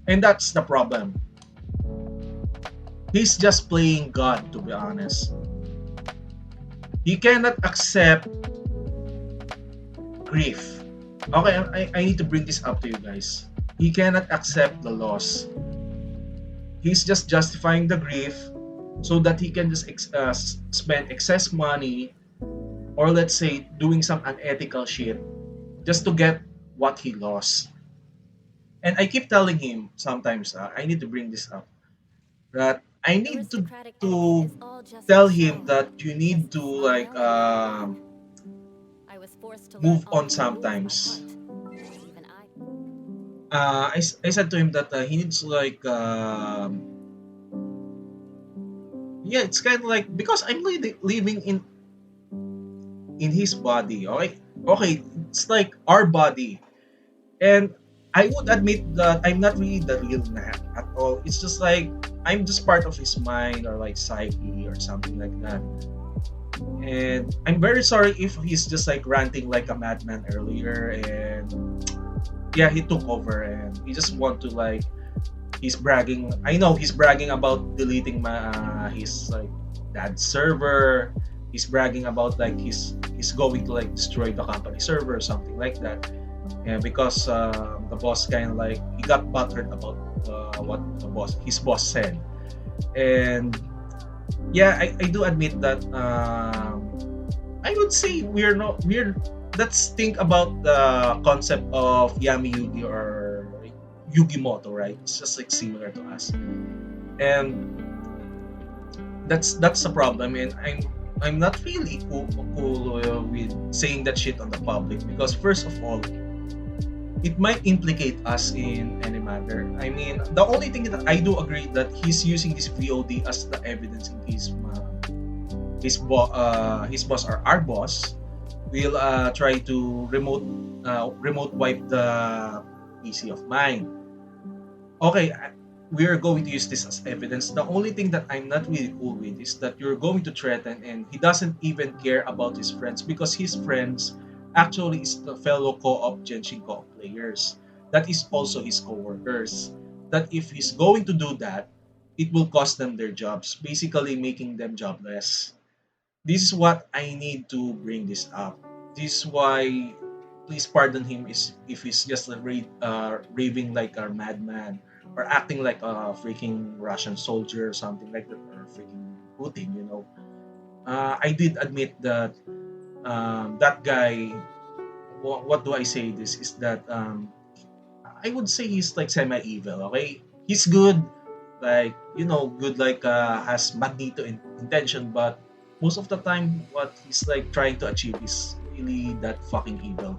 And that's the problem. He's just playing God, to be honest. He cannot accept grief. Okay, I need to bring this up to you guys. He cannot accept the loss. He's just justifying the grief so that he can just spend excess money, or let's say doing some unethical shit just to get what he lost. And I keep telling him sometimes, I need to bring this up, that I need to tell him that you need to like move on sometimes. I said to him that he needs to like yeah, it's kind of like because I'm living in his body. Okay, okay, it's like our body. And I would admit that I'm not really the real Nat at all. It's just like I'm just part of his mind or like psyche or something like that. And I'm very sorry if he's just like ranting like a madman earlier. And yeah, he took over and he just want to like he's bragging. I know he's bragging about deleting my his like dad's server. He's bragging about like he's going to like destroy the company server or something like that. And because the boss kind of like he got buttered about what his boss said. And yeah, I do admit that I would say we're let's think about the concept of Yami Yugi or Yugimoto, right? It's just like similar to us. And that's the problem. And I'm not really cool with saying that shit on the public because first of all, it might implicate us in any matter. I mean, the only thing that I do agree that he's using this VOD as the evidence in case his boss or our boss will try to remote wipe the PC of mine. Okay, we are going to use this as evidence. The only thing that I'm not really cool with is that you're going to threaten and he doesn't even care about his friends because his friends actually is the fellow co-op Genshin co-op players. That is also his co-workers. That if he's going to do that, it will cost them their jobs, basically making them jobless. This is what I need to bring this up. This is why please pardon him is if he's just raving like a madman or acting like a freaking Russian soldier or something like that or freaking Putin, you know. I did admit that that guy. What do I say? This is that I would say he's like semi evil. Okay, he's good, like good like has Magneto intention, but most of the time, what he's like trying to achieve is really that fucking evil.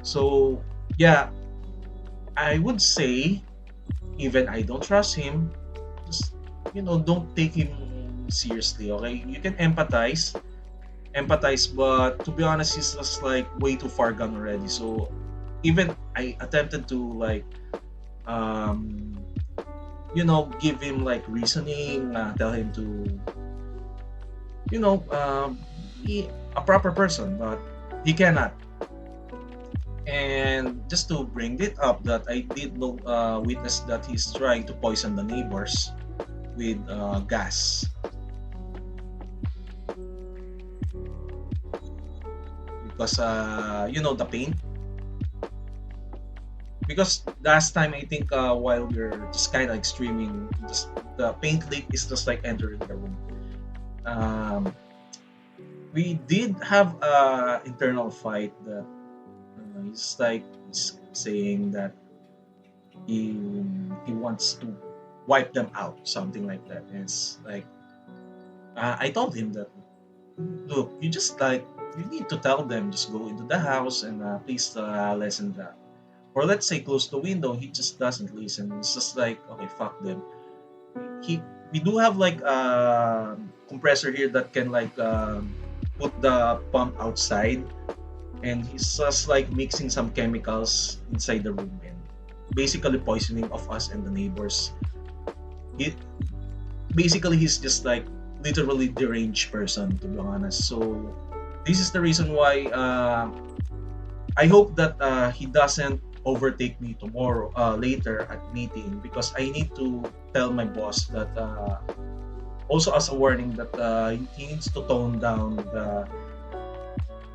So yeah, I would say even I don't trust him. Just don't take him seriously. Okay, you can empathize, but to be honest, he's just like way too far gone already. So even I attempted to like um give him like reasoning, tell him to you know be a proper person, but he cannot. And just to bring it up, that I did know witness that he's trying to poison the neighbors with gas, because the paint. Because last time I think while we are just kind of like streaming, just the paint leak is just like entering the room. Um, we did have a internal fight that he's like saying that he he wants to wipe them out, something like that. And it's like I told him that, look, you just like you need to tell them, just go into the house and please listen that. Or let's say close the window. He just doesn't listen. It's just like, okay, fuck them. He We do have like a compressor here that can like put the pump outside, and he's just like mixing some chemicals inside the room and basically poisoning of us and the neighbors. He basically he's just like literally deranged person, to be honest. So this is the reason why I hope that he doesn't overtake me tomorrow later at meeting, because I need to tell my boss that also as a warning that he needs to tone down the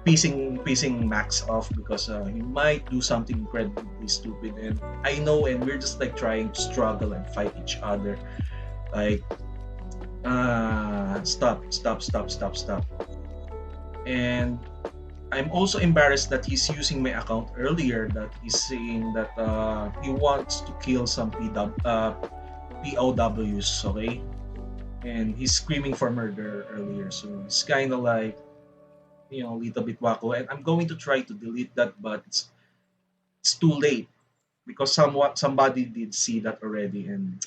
pissing Max off, because he might do something incredibly stupid. And I know, and we're just like trying to struggle and fight each other, like stop. And I'm also embarrassed that he's using my account earlier, that he's saying that he wants to kill some POWs, okay? And he's screaming for murder earlier. So it's kind of like, a little bit wacko. And I'm going to try to delete that, but it's too late, because somebody did see that already, and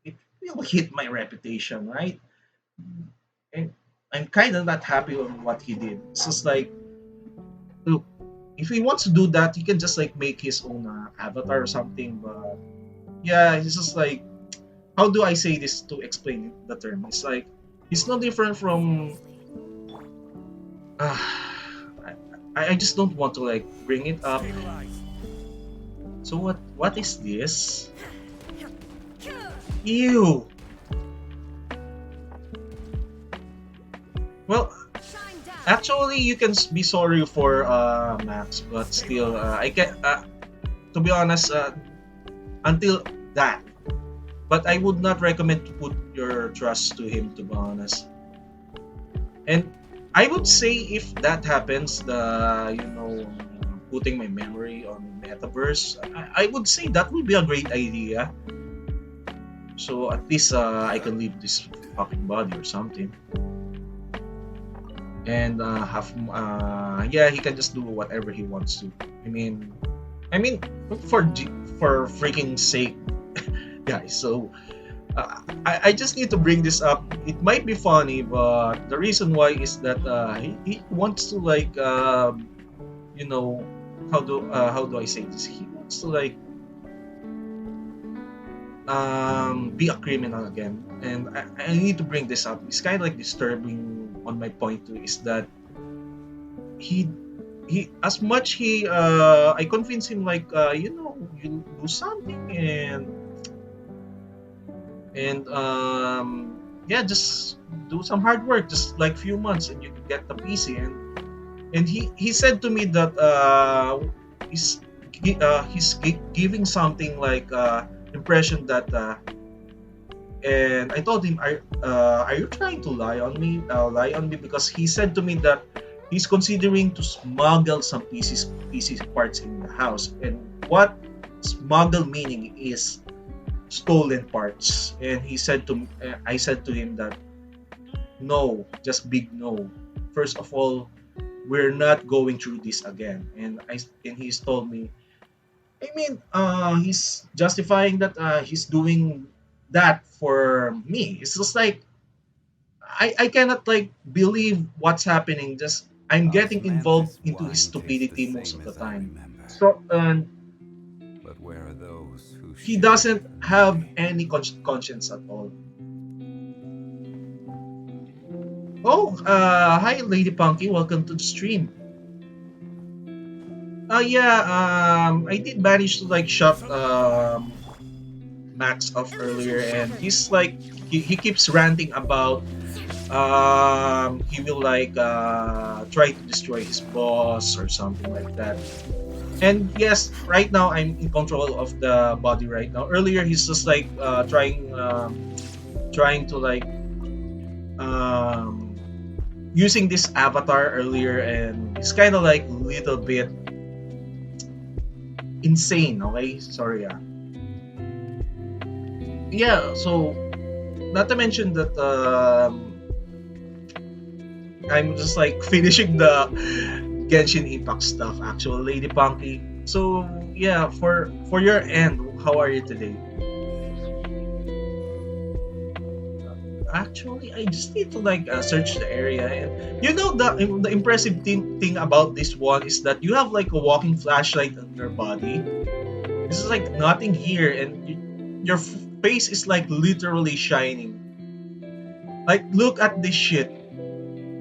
it will hit my reputation, right? And I'm kind of not happy on what he did. It's just like, look, if he wants to do that, he can just like make his own avatar or something. But yeah, it's just like, how do I say this to explain the term? It's like it's no different from. Uh, I just don't want to like bring it up. So what is this? Ew. Well, actually, you can be sorry for Max, but still, I can. To be honest, until that, but I would not recommend to put your trust to him. To be honest, and I would say if that happens, putting my memory on metaverse, I would say that would be a great idea. So at least I can leave this fucking body or something, and have yeah, he can just do whatever he wants to. I mean for freaking sake, guys. So I just need to bring this up. It might be funny, but the reason why is that he wants to like you know how do I say this? He wants to like be a criminal again, and I need to bring this up. It's kind of like disturbing on my point too. Is that he as much he I convince him like you do something, and yeah, just do some hard work, just like few months, and you can get the PC. And he said to me that he's giving something like impression that and I told him, are you trying to lie on me? Because he said to me that he's considering to smuggle some pieces parts in the house, and what smuggle meaning is stolen parts. And I said to him that no, just big no. First of all, we're not going through this again. And he's told me, I mean, he's justifying that he's doing that for me. It's just like I cannot like believe what's happening. Just I'm getting involved Osmanthus into his wine tastes the stupidity most same of the as I time. remember. So But where are those who he share doesn't have mine? any conscience at all. Oh, hi, Lady Punky. Welcome to the stream. Yeah, I did manage to like shut Max off Illusion earlier, and shattered. he's like he keeps ranting about he will like try to destroy his boss or something like that. And yes, right now I'm in control of the body right now. Earlier he's just like trying to like um using this avatar earlier, and it's kind of like a little bit insane. Okay, sorry. Yeah. So not to mention that I'm just like finishing the Genshin Impact stuff. Actually, Lady Punky. So yeah, for your end, how are you today? Actually, I just need to like search the area, and you know the impressive thing about this one is that you have like a walking flashlight on your body. This is like nothing here, and your face is like literally shining. Like, look at this shit.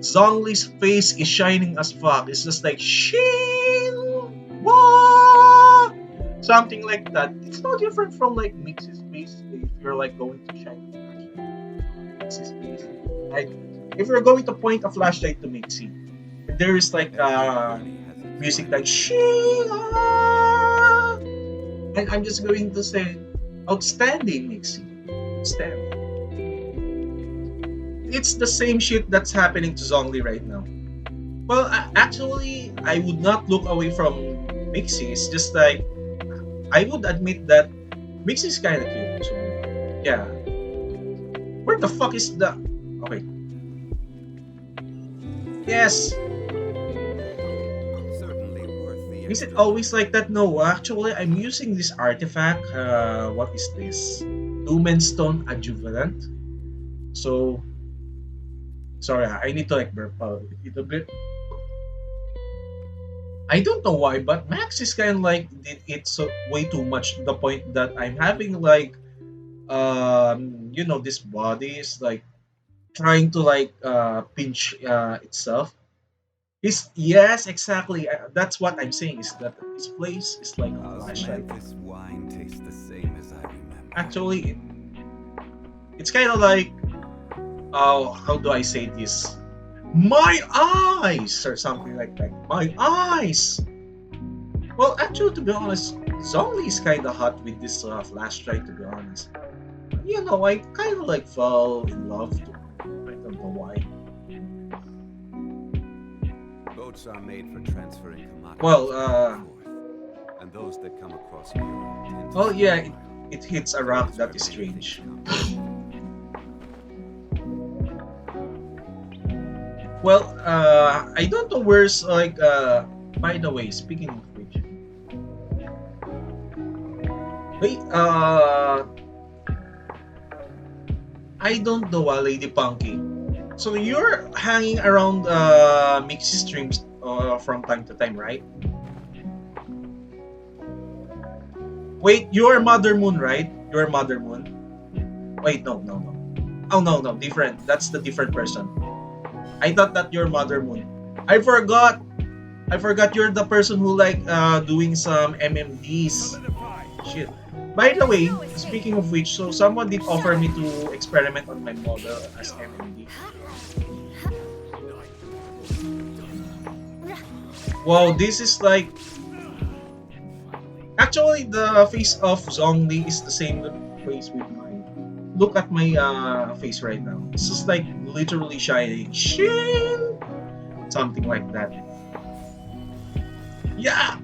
Zhongli's face is shining as fuck. It's just like shing, wah, something like that. It's no different from like Mix's face if you're like going to shine a flashlight. Mix's face. Like, if you're going to point a flashlight to Mixie, there is like Every party has its music like violin. shing, ah, and I'm just going to say, outstanding, Mixie, outstanding. It's the same shit that's happening to Zhongli right now. Well, actually, I would not look away from Mixie. It's just like I would admit that Mixie is kind of cute. So yeah, where the fuck is the? Okay, yes. Certainly worth the Is it extra always money. like that? No, actually, I'm using this artifact. What is this? Lumenstone Adjuvant. So sorry, I need to like burp a little bit. I don't know why, but Max is kind of like did it so way too much to the point that I'm having like this body is like trying to like pinch itself. His yes, exactly. That's what I'm saying is that his place is like a flashlight. Osmanthus wine tastes the same as I remember. Actually, it's kind of like how do I say this? My eyes or something like that. My eyes. Well, actually, to be honest, Zhongli is kind of hot with this flashlight. To be honest, I kind of like fell in love. I don't know why. Boats are made for transferring Well, commodities back and forth, and those that come across Europe tend to well, stay yeah, a it, while. it hits a rock That's that where is many things strange. come from. Well, I don't know where's like. By the way, speaking of which, wait, I don't know, Lady Punky. So you're hanging around mixed streams from time to time, right? Wait, you're Mother Moon, right? You're Mother Moon. Wait, no, no, no. Oh no, no, different. That's the different person. I thought that you're Mother Moon. I forgot. I forgot you're the person who like doing some MMDs. Shit. By the way, speaking of which, so someone did offer me to experiment on my model as MMD. Wow, this is like actually the face of Zhongli is the same face with mine. look at my face right now. It's just like literally shining. Shing! Something like that. Yeah.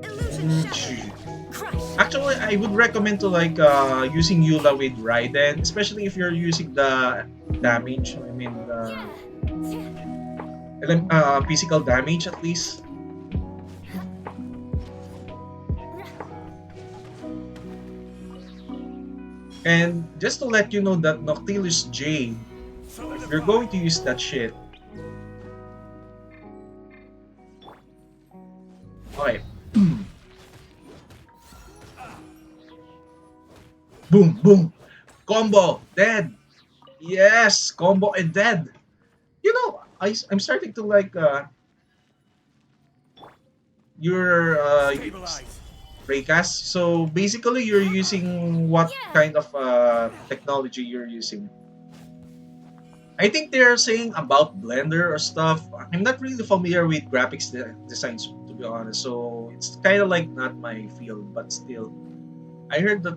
Illusion shattered. Crush. Actually, I would recommend to like using Eula with Raiden, especially if you're using the damage. I mean, the physical damage at least. And just to let you know that Noctilus Jade, if you're going to use that shit, okay, boom, boom, combo, dead. Yes, combo and dead. You know, I'm starting to like your Stabilize. raycast. So basically, you're using what kind of technology you're using? I think they're saying about Blender or stuff. I'm not really familiar with graphics designs to be honest, so it's kind of like not my field. But still, I heard that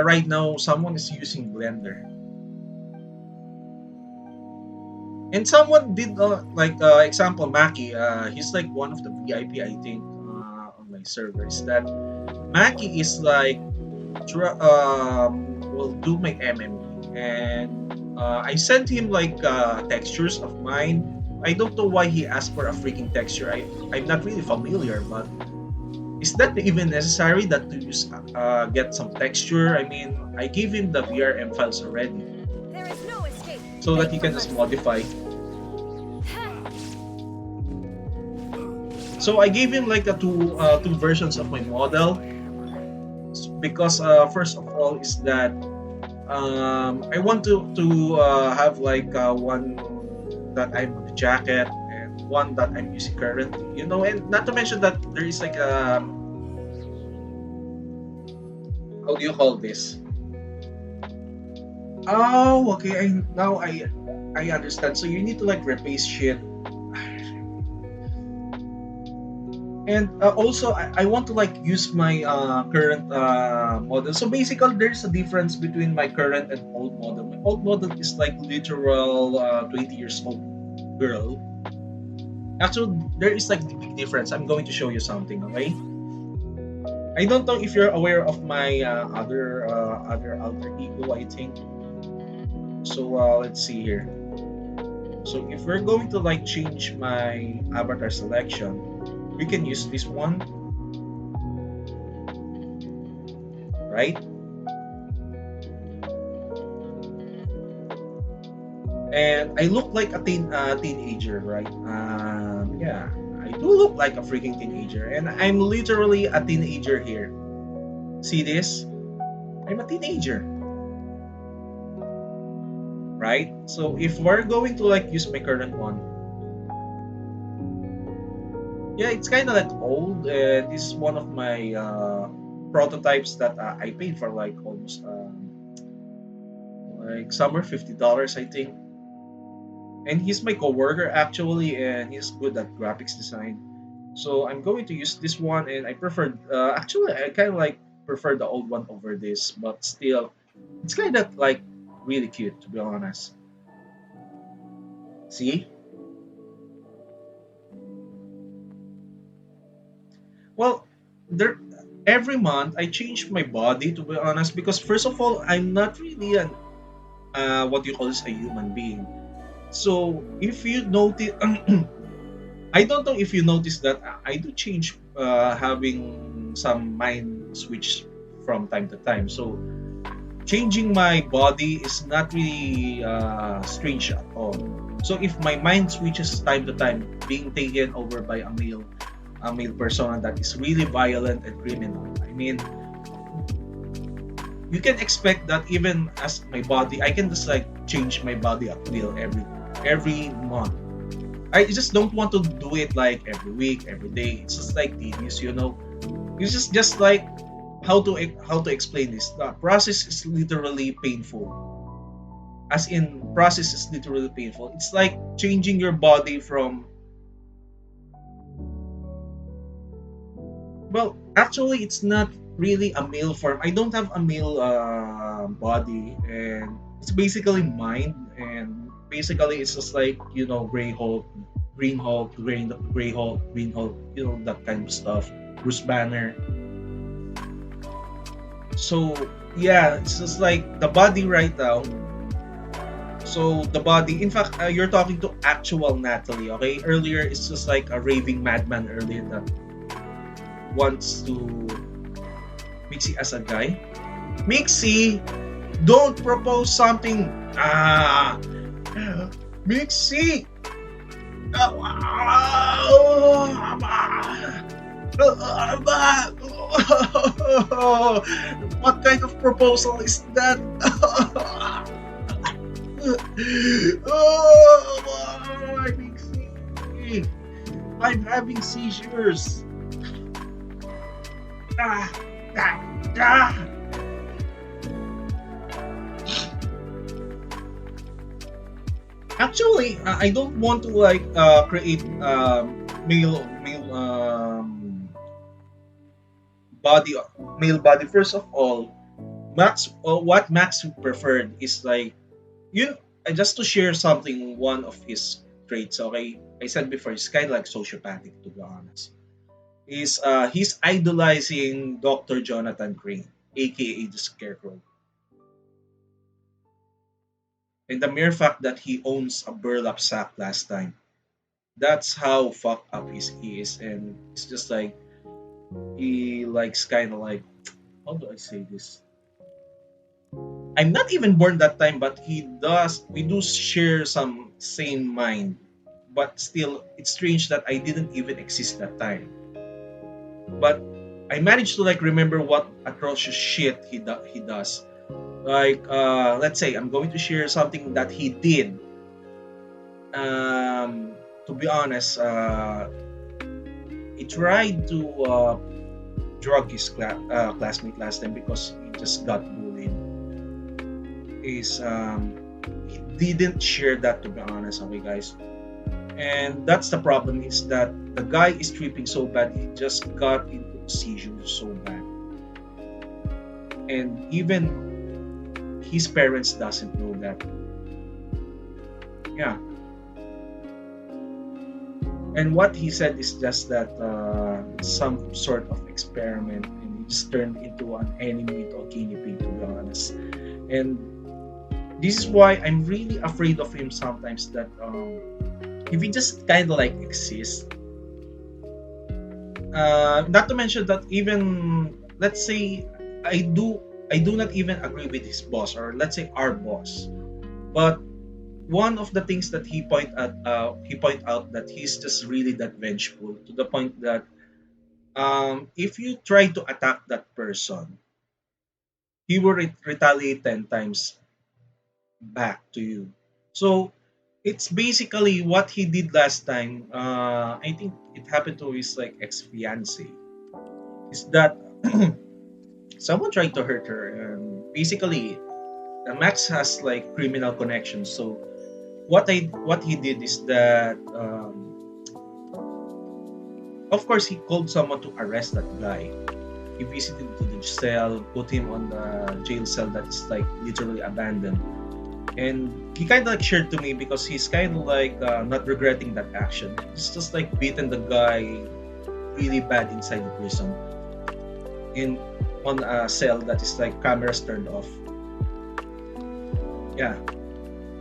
right now someone is using Blender, and someone did like example Maki. He's like one of the VIP I think on my servers. That Maki is like will do my MME, and I sent him like textures of mine. I don't know why he asked for a freaking texture. I'm not really familiar, but is that even necessary that to use get some texture? I mean, I gave him the VRM files already, There is no escape. so that Beg he for can just mercy. modify. So I gave him like a two versions of my model because first of all is that I want to have like one that I'm on the jacket and one that I'm using currently. You know, and not to mention that there is like how do you call this? Oh, okay. I understand. So you need to like replace shit. And also, I want to like use my current model. So basically, there's a difference between my current and old model. My old model is like literal 20 years old girl. Actually, there is like the big difference. I'm going to show you something. Okay. I don't know if you're aware of my other alter ego. I think so. Let's see here. So if we're going to like change my avatar selection, we can use this one, right? And I look like a teenager, right? Yeah, I do look like a freaking teenager, and I'm literally a teenager here. See this? I'm a teenager, right? So if we're going to like use my current one, yeah, it's kind of like old. This is one of my prototypes that I paid for like almost like somewhere $50, I think. And he's my coworker actually, and he's good at graphics design. So I'm going to use this one, and I prefer actually I kind of like prefer the old one over this, but still, it's kind of like really cute to be honest. See? Well, there every month I change my body to be honest because first of all I'm not really an what you call this a human being. So if you notice, I don't know if you notice that I do change having some mind switch from time to time. So changing my body is not really strange at all. So if my mind switches time to time, being taken over by a male persona that is really violent and criminal, I mean, you can expect that even as my body, I can just like change my body at will every month. I just don't want to do it like every week, every day. It's just like tedious, you know. It's just like how to explain this. The process is literally painful. As in, process is literally painful. It's like changing your body from well, actually, it's not really a male form. I don't have a male body, and it's basically mind. And basically, it's just like Gray Hulk, Green Hulk, Gray Hulk, Green Hulk, that kind of stuff. Bruce Banner. So yeah, it's just like the body right now. So the body, in fact, you're talking to actual Natalie, okay? Earlier, it's just like a raving madman earlier that wants to Mixie as a guy. Mixie, don't propose something. Mixie. What kind of proposal is that? My Mixie. I'm having seizures. Ah, ah, ah. Actually, I don't want to like create male body male body. First of all, what Max preferred is like you. Just to share something, one of his traits. Okay, I said before, he's kind of like sociopathic, to be honest. Is he's idolizing Dr. Jonathan Crane, aka the Scarecrow. And the mere fact that he owns a burlap sack last time, that's how fucked up he is. And it's just like he likes kind of like, how do I say this? I'm not even born that time, but we do share some same mind. But still, it's strange that I didn't even exist that time. But I managed to like remember what atrocious shit he does. Like let's say I'm going to share something that he did. To be honest, he tried to drug his classmate last time because he just got bullied. Is he didn't share that, to be honest, okay guys. And that's the problem, is that the guy is tripping so bad, he just got into a seizure so bad. And even his parents doesn't know that. Yeah. And what he said is just that some sort of experiment, and he just turned into an enemy, to a guinea pig, to be honest. And this is why I'm really afraid of him sometimes, that if he just kind of like exists, not to mention that even, let's say, I do not even agree with his boss, or let's say our boss, but one of the things that he point out that he's just really that vengeful, to the point that if you try to attack that person, he will retaliate 10 times back to you. So it's basically what he did last time. I think it happened to his like ex fiance. Is that someone tried to hurt her, and basically Max has like criminal connections. So what he did is that of course he called someone to arrest that guy. He visited to the cell, put him on the jail cell that is like literally abandoned. And he kind of like shared to me because he's kind of like not regretting that action. He's just like beaten the guy really bad inside the prison, in on a cell that is like cameras turned off. Yeah,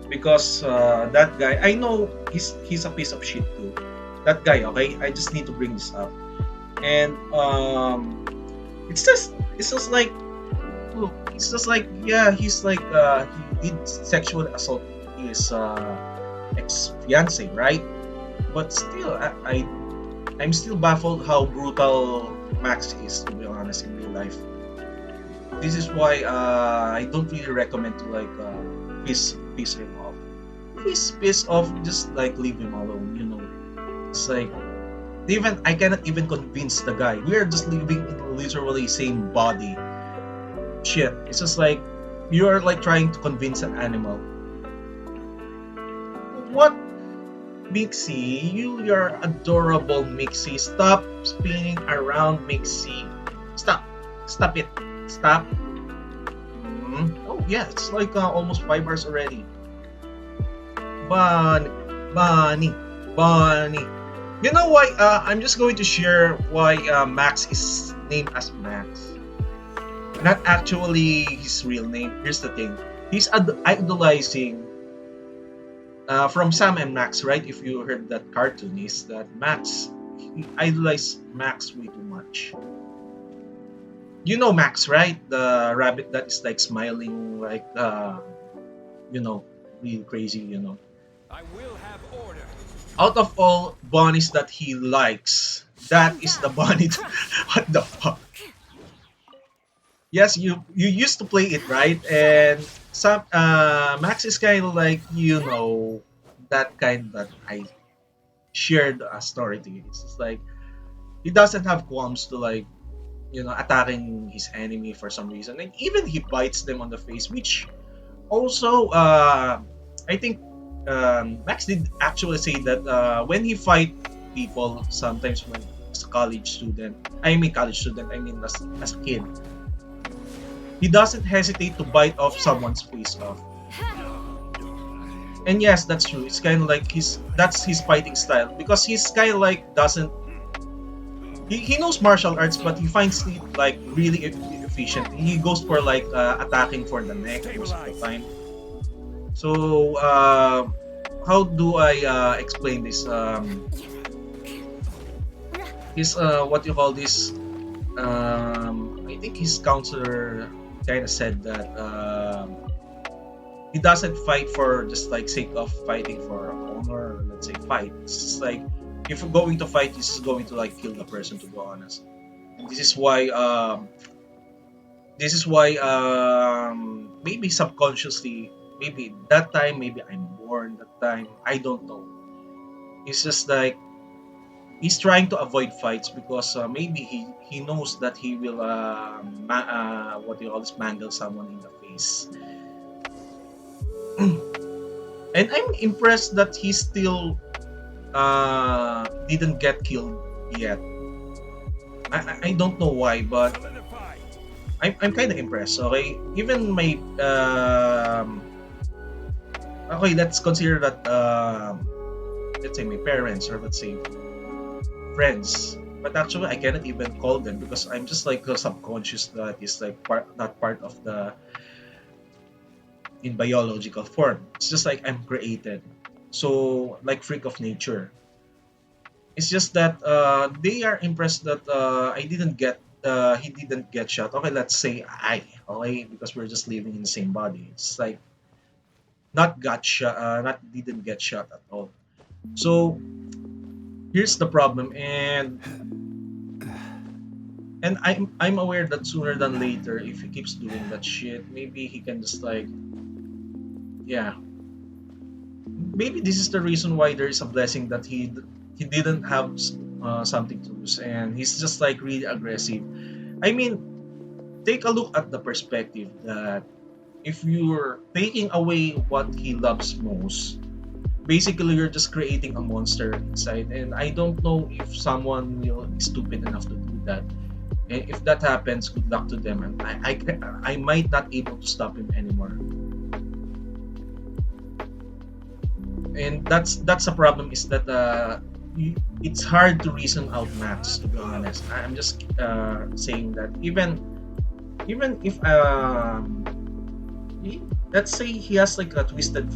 because that guy, I know he's a piece of shit too. That guy, okay. I just need to bring this up, and it's just like, look, it's just like, yeah, he's like he did sexual assault his ex fiance, right? But still, I'm still baffled how brutal Max is, to be honest, in real life. This is why I don't really recommend to like piss him off. If he's pissed off, just like leave him alone. It's like, even I cannot even convince the guy. We are just living in literally same body. Shit, it's just like you are like trying to convince an animal. What, Mixie? You're adorable, Mixie. Stop spinning around, Mixie. Stop. Stop it. Stop. Oh yeah, it's like almost 5 hours already. Bunny, bunny, bunny. You know why? I'm just going to share why Max is named as Max. Not actually his real name. Here's the thing. He's idolizing from Sam and Max, right? If you heard that cartoon, is that Max? He idolized Max way too much. You know Max, right? The rabbit that is like smiling, like you know, really crazy. You know. I will have order. Out of all bunnies that he likes, that is the bunny. What the fuck? Yes, you used to play it, right? And some Max is kind of like, you know, that kind that I shared a story to you. It's just like he doesn't have qualms to like, you know, attacking his enemy for some reason, and even he bites them on the face, which also I think Max did actually say that when he fight people, sometimes when as a college student, I mean as a kid, he doesn't hesitate to bite off someone's face off. And yes, that's true. It's kind of like that's his fighting style because he's kind of like doesn't he knows martial arts, but he finds it like really efficient. He goes for like attacking for the neck most of the time. So how do I explain this? His what you call this? I think his counselor kind of said that he doesn't fight for just like sake of fighting for honor. Let's say fight. It's just like if you're going to fight, he's just going to like kill the person. To be honest, and this is why. This is why maybe subconsciously, maybe that time, maybe I'm born that time. I don't know. It's just like he's trying to avoid fights because maybe he knows that he will what do you call this, mangle someone in the face. And I'm impressed that he still didn't get killed yet. I don't know why, but I'm kind of impressed. Okay, even my okay, let's consider that let's say my parents, or let's say friends, but actually I cannot even call them because I'm just like subconscious that is like not part of the in biological form. It's just like I'm created, so like freak of nature. It's just that they are impressed that I didn't get he didn't get shot. Okay, let's say okay, because we're just living in the same body. It's like not got shot, not didn't get shot at all. So here's the problem, and I'm aware that sooner than later, if he keeps doing that shit, maybe he can just like, yeah, maybe this is the reason why there is a blessing that he didn't have something to lose, and he's just like really aggressive. I mean, take a look at the perspective that if you're taking away what he loves most, basically you're just creating a monster inside. And I don't know if someone will be stupid enough to do that. And if that happens, good luck to them. And I might not able to stop him anymore. And that's a problem, is that it's hard to reason out Max, to be honest. I'm just saying that even if let's say he has like a twisted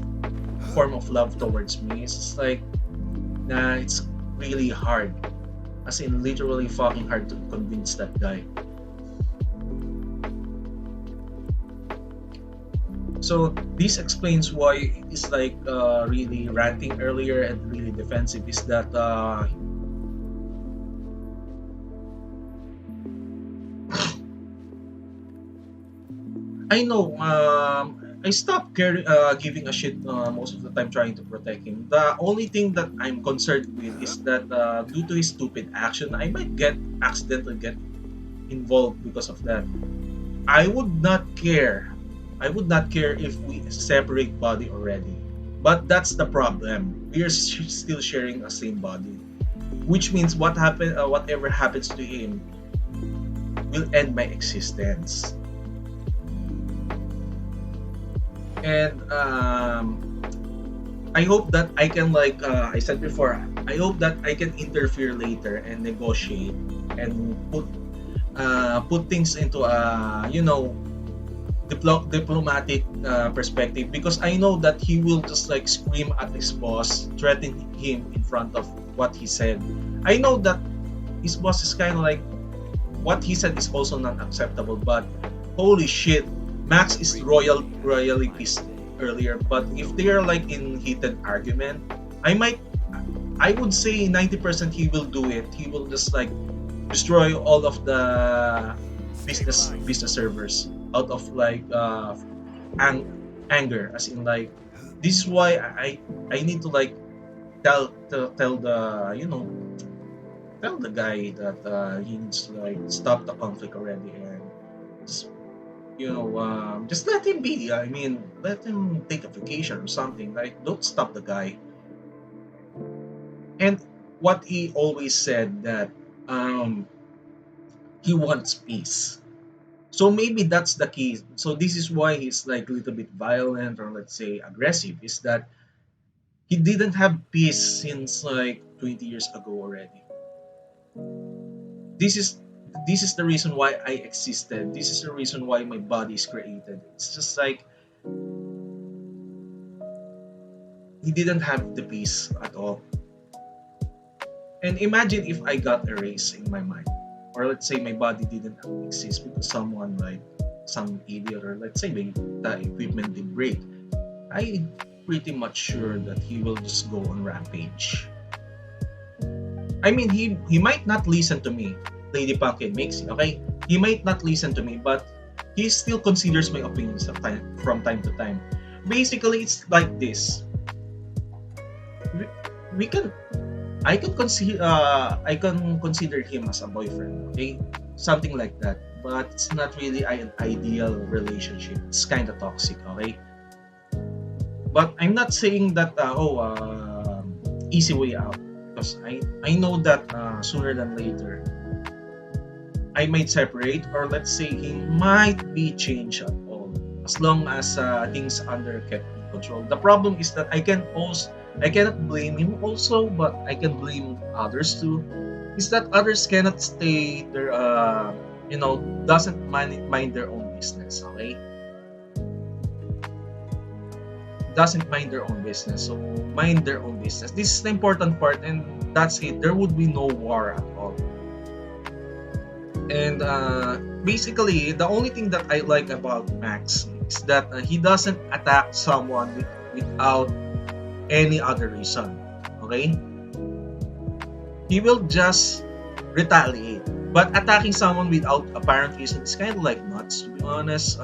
form of love towards me, it's just like it's really hard, as in literally fucking hard to convince that guy. So this explains why he's like really ranting earlier and really defensive, is that I know I stopped giving a shit most of the time trying to protect him. The only thing that I'm concerned with is that due to his stupid action, I might accidentally get involved because of that. I would not care. I would not care if we separate body already. But that's the problem. We are still sharing the same body, which means whatever happens to him will end my existence. And I hope that I can, like I said before, I hope that I can interfere later and negotiate and put things into a, diplomatic perspective, because I know that he will just like scream at his boss, threaten him in front of what he said. I know that his boss is kind of like, what he said is also not acceptable, but holy shit, Max is royally pissed earlier. But if they are like in heated argument, I would say 90% he will do it. He will just like destroy all of the business servers out of like ang- anger, as in like, this is why I need to like tell the, tell the guy that he needs to like stop the conflict already, and just, just let him be. I mean, let him take a vacation or something. Like, don't stop the guy. And what he always said, that um he wants peace. So maybe that's the key. So this is why he's like a little bit violent, or let's say aggressive, is that he didn't have peace since like 20 years ago already. This is this is the reason why I existed. This is the reason why my body is created. It's just like he didn't have the peace at all. And imagine if I got erased in my mind, or let's say my body didn't exist because someone like some idiot, or let's say the equipment did break. I pretty much sure that he will just go on rampage. I mean, he might not listen to me, Lady Pumpkin Mixie. Okay, he might not listen to me, but he still considers my opinions from time to time. Basically, it's like this. We, we can I can consider him as a boyfriend, okay? Something like that. But it's not really an ideal relationship. It's kind of toxic, okay? But I'm not saying that easy way out, because I know that sooner than later I might separate, or let's say he might be changed at all, as long as things under kept in control. The problem is that I cannot blame him also, but I can blame others too. Is that others cannot stay there, doesn't mind their own business, okay? Doesn't mind their own business, so mind their own business. This is the important part, and that's it. There would be no war at all. And basically, the only thing that I like about Max is that he doesn't attack someone without any other reason. Okay? He will just retaliate. But attacking someone without apparent reason is kind of like nuts, to be honest.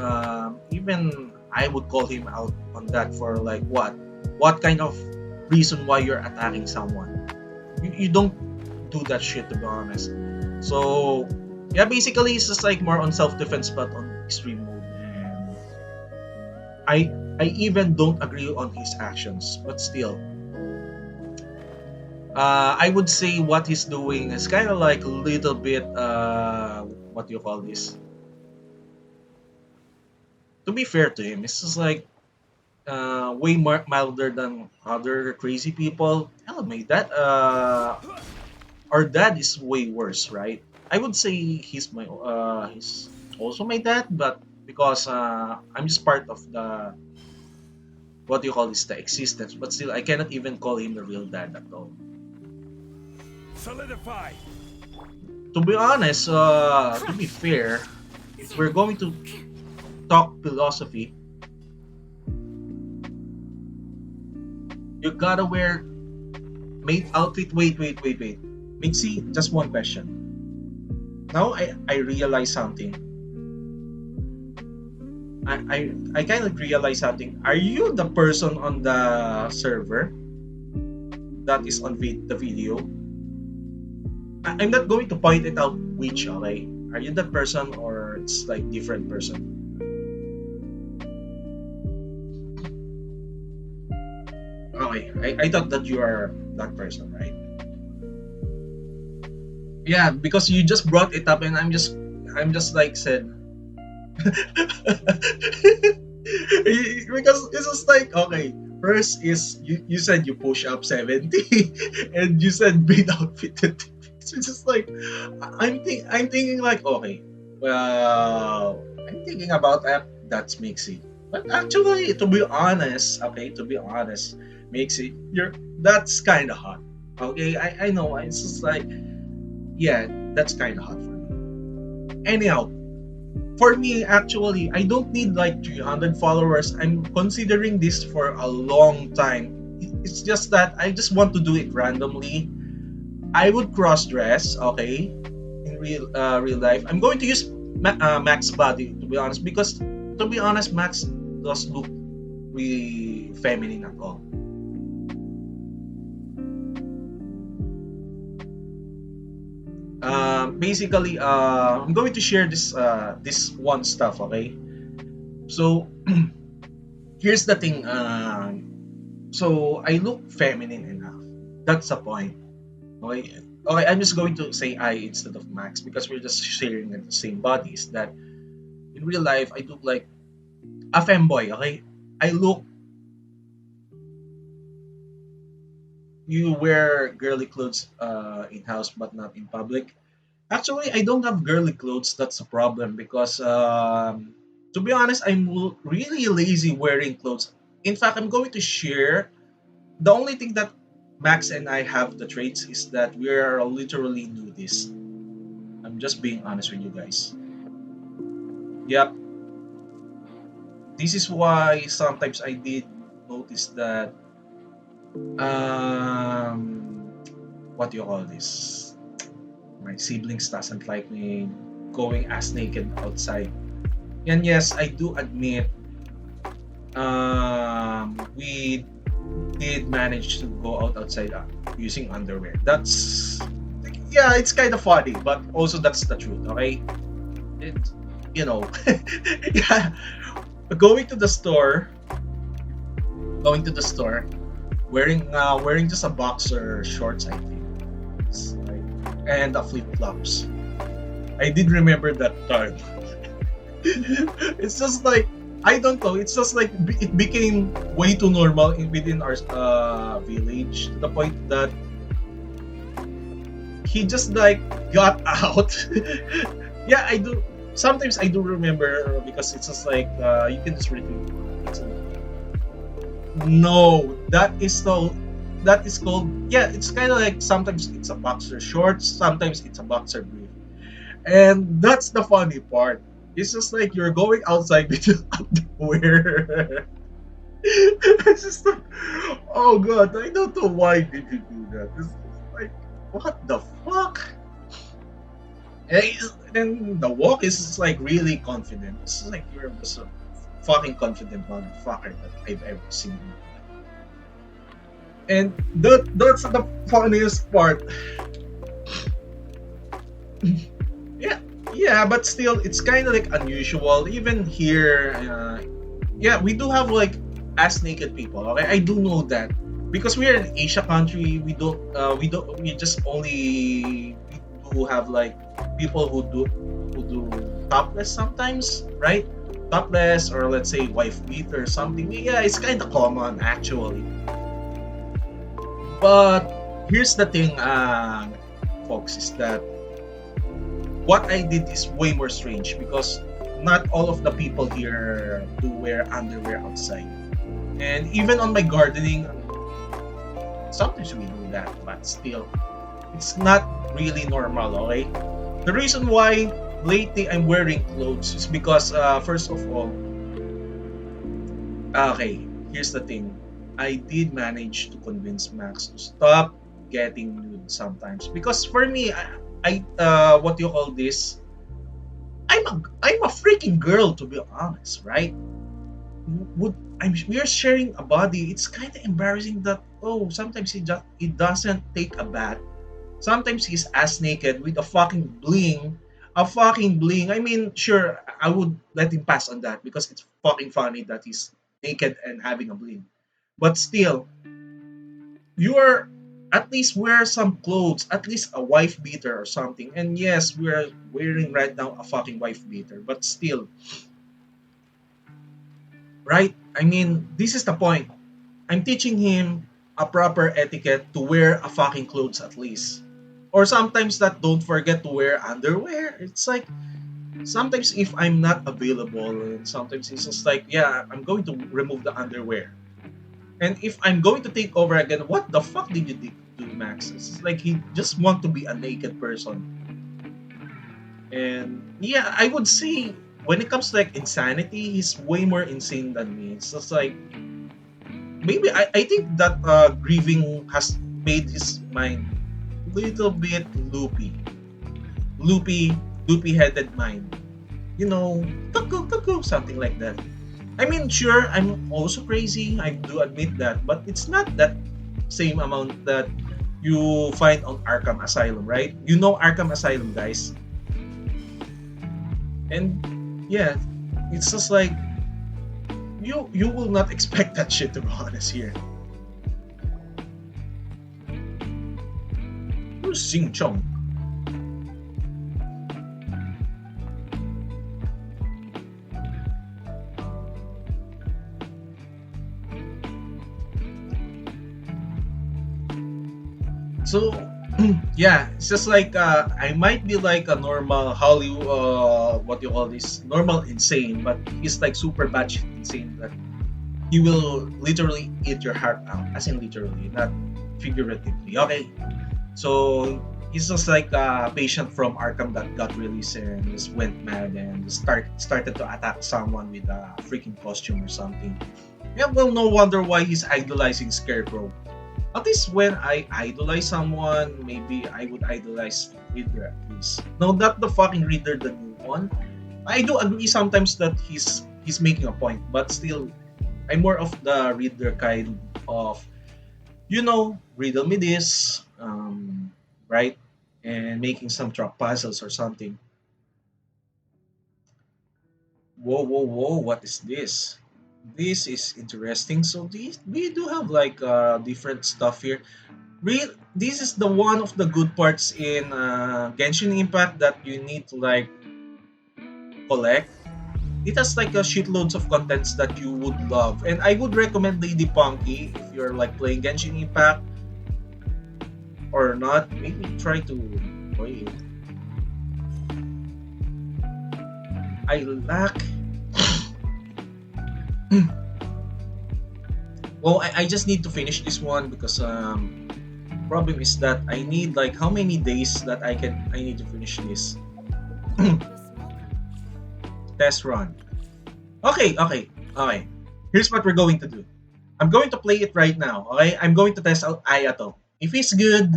Even I would call him out on that, for like what? What kind of reason why you're attacking someone? You don't do that shit, to be honest. So yeah, basically it's just like more on self-defense, but on extreme mode. And I even don't agree on his actions, but still, I would say what he's doing is kind of like a little bit, what do you call this? To be fair to him, it's just like way more milder than other crazy people. Hell, my dad, our dad is way worse, right? I would say he's also my dad, but because I'm just part of the, what do you call this, the existence. But still, I cannot even call him the real dad at all. Solidify. To be honest, to be fair, if we're going to talk philosophy, you gotta wear mate outfit. Wait. Mixie, just one question. Now I realize something. I kind of realize something. Are you the person on the server that is on the video? I'm not going to point it out which, okay? Are you that person, or it's like different person? Okay, I thought that you are that person, right? Yeah, because you just brought it up, and I'm just like said because it's just like okay. First is you said you push up 70 and you said beat outfit 50. It's just like I'm thinking like okay, well I'm thinking about that that's mixy. But actually to be honest, okay, to be honest, mixy, you're that's kinda hot. Okay, I know it's just like yeah, that's kinda hot for me. Anyhow, for me actually I don't need like 300 followers. I'm considering this for a long time. It's just that I just want to do it randomly. I would cross dress, okay, in real life. I'm going to use Max body to be honest because to be honest Max does look really feminine at all. Basically I'm going to share this one stuff, okay. So here's the thing. So I look feminine enough. That's the point. Okay. Okay, I'm just going to say I instead of Max because we're just sharing the same bodies. That in real life I look like a femboy. Okay, I look. You wear girly clothes in house but not in public. Actually, I don't have girly clothes. That's a problem because to be honest, I'm really lazy wearing clothes. In fact, I'm going to share the only thing that Max and I have the traits is that we are literally nudists. I'm just being honest with you guys. Yep, this is why sometimes I did notice that um what do you call this? My siblings doesn't like me going as naked outside. And yes, I do admit we did manage to go outside using underwear. That's yeah, it's kind of funny, but also that's the truth. Okay, it you know, yeah, going to the store, going to the store, wearing just a boxer shorts, I think, right? And a flip flops. I did remember that time. It's just like I don't know. It's just like it became way too normal within our village to the point that he just like got out. Yeah, I do. Sometimes I do remember because it's just like you can just retrieve. It's no, that is so. That is called yeah. It's kind of like sometimes it's a boxer shorts, sometimes it's a boxer brief, and that's the funny part. It's just like you're going outside with your underwear. It's just like, oh god, I don't know why did you do that. It's like, what the fuck? And the walk is just like really confident. It's like you're just a fucking confident motherfucker that I've ever seen. And that's the funniest part. Yeah, yeah, but still, it's kind of like unusual. Even here, yeah, we do have like ass naked people. Okay, I do know that because we're an Asia country. We just only we do have like people who do topless sometimes, right? Topless or let's say wife beater or something. Yeah, it's kind of common actually. But here's the thing, folks, is that what I did is way more strange because not all of the people here do wear underwear outside. And even on my gardening, sometimes we do that, but still, it's not really normal, okay? The reason why lately I'm wearing clothes is because, first of all, okay, here's the thing. I did manage to convince Max to stop getting nude sometimes because for me, what do you call this? I'm a freaking girl to be honest, right? Would we're sharing a body. It's kind of embarrassing that oh sometimes he doesn't take a bath. Sometimes he's ass naked with a fucking bling. I mean, sure, I would let him pass on that because it's fucking funny that he's naked and having a bling. But still, you are. At least wear some clothes, at least a wife beater or something. And yes, we're wearing right now a fucking wife beater, but still, right? I mean, this is the point. I'm teaching him a proper etiquette to wear a fucking clothes at least. Or sometimes that don't forget to wear underwear. It's like sometimes if I'm not available, and sometimes it's just like, yeah, I'm going to remove the underwear. And if I'm going to take over again, what the fuck did you do, Max? It's like he just want to be a naked person. And yeah, I would say when it comes to like insanity, he's way more insane than me. It's just like maybe I think that grieving has made his mind little bit loopy, loopy headed mind. You know, cuckoo, cuckoo, something like that. I mean, sure, I'm also crazy. I do admit that, but it's not that same amount that you find on Arkham Asylum, right? You know Arkham Asylum, guys, and yeah, it's just like you will not expect that shit to be honest here. Who's Xing Chong? So yeah, it's just like I might be like a normal Hollywood, what you call this, normal insane, but he's like super batshit insane that he will literally eat your heart out, as in literally, not figuratively. Okay, so he's just like a patient from Arkham that got released and just went mad and started to attack someone with a freaking costume or something. Yeah, well, no wonder why he's idolizing Scarecrow. At least when I idolize someone, maybe I would idolize Reader at least. No, not the fucking Reader, the new one. I do agree sometimes that he's making a point, but still, I'm more of the Reader kind of, riddle me this, right, and making some truck puzzles or something. Whoa, whoa, whoa! What is this? This is interesting. So these we do have like different stuff here. This is the one of the good parts in Genshin Impact that you need to like collect. It has like a shitloads of contents that you would love, and I would recommend Lady Punky if you're like playing Genshin Impact or not. Maybe try to play it. I lack. Well, I just need to finish this one because problem is that I need like how many days that I need to finish this test run. Okay. Here's what we're going to do. I'm going to play it right now. Okay, I'm going to test out Ayato. If it's good,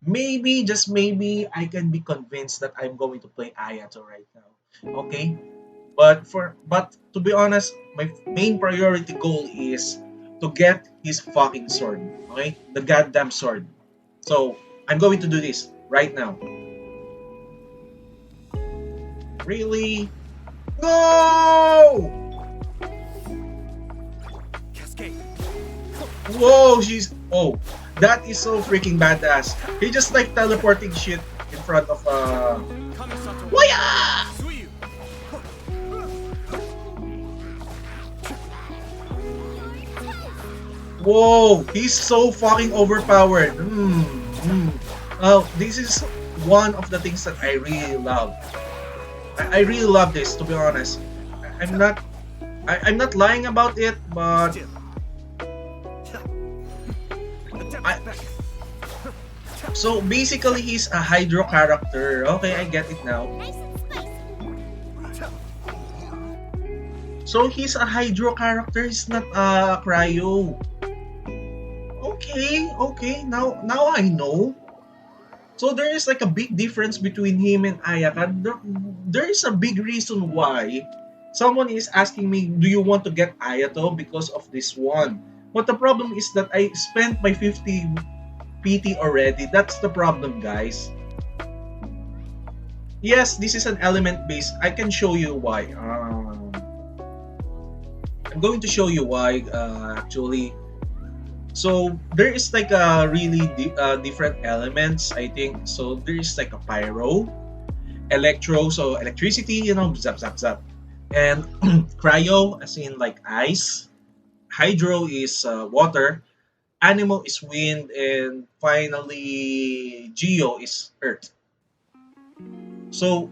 maybe just maybe I can be convinced that I'm going to play Ayato right now. Okay, but to be honest, my main priority goal is to get his fucking sword. Okay, the goddamn sword. So I'm going to do this right now. Really? No! Cascade. Whoa, oh, that is so freaking badass. He just like teleporting shit in front of Kamisato. Waya! Suiyu. Whoa, he's so fucking overpowered. Oh, this is one of the things that I really love. I really love this, to be honest. I'm not lying about it, but Still. I, so basically he's a hydro character. Okay, I get it now. Nice and spicy. So he's a hydro character, he's not a cryo. Okay, now I know. So there is like a big difference between him and Ayaka. There is a big reason why someone is asking me, do you want to get Ayato because of this one? But the problem is that I spent my 50 PT already. That's the problem, guys. Yes, this is an element based. I can show you why. I'm going to show you why, actually. So there is like a really different elements, I think. So there is like a pyro, electro, so electricity, zap zap zap, and cryo, as in like ice. Hydro is water. Animal is wind, and finally geo is earth. So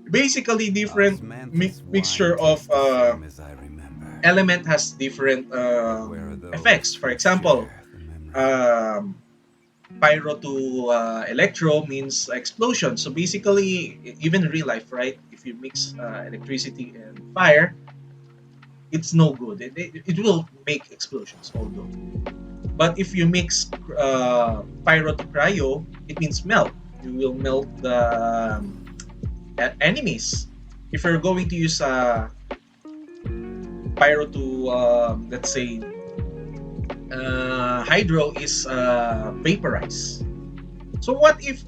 basically different Osmanthus wine mixture of tastes the same as I remember. element has different But where are effects. those For who example, share the memory? um, pyro to electro means explosion. So basically, even in real life, right? If you mix electricity and fire, it's no good. It will make explosions, although. But if you mix pyro to cryo, it means melt. You will melt the enemies. If you're going to use pyro to, let's say, hydro is vaporize. So what if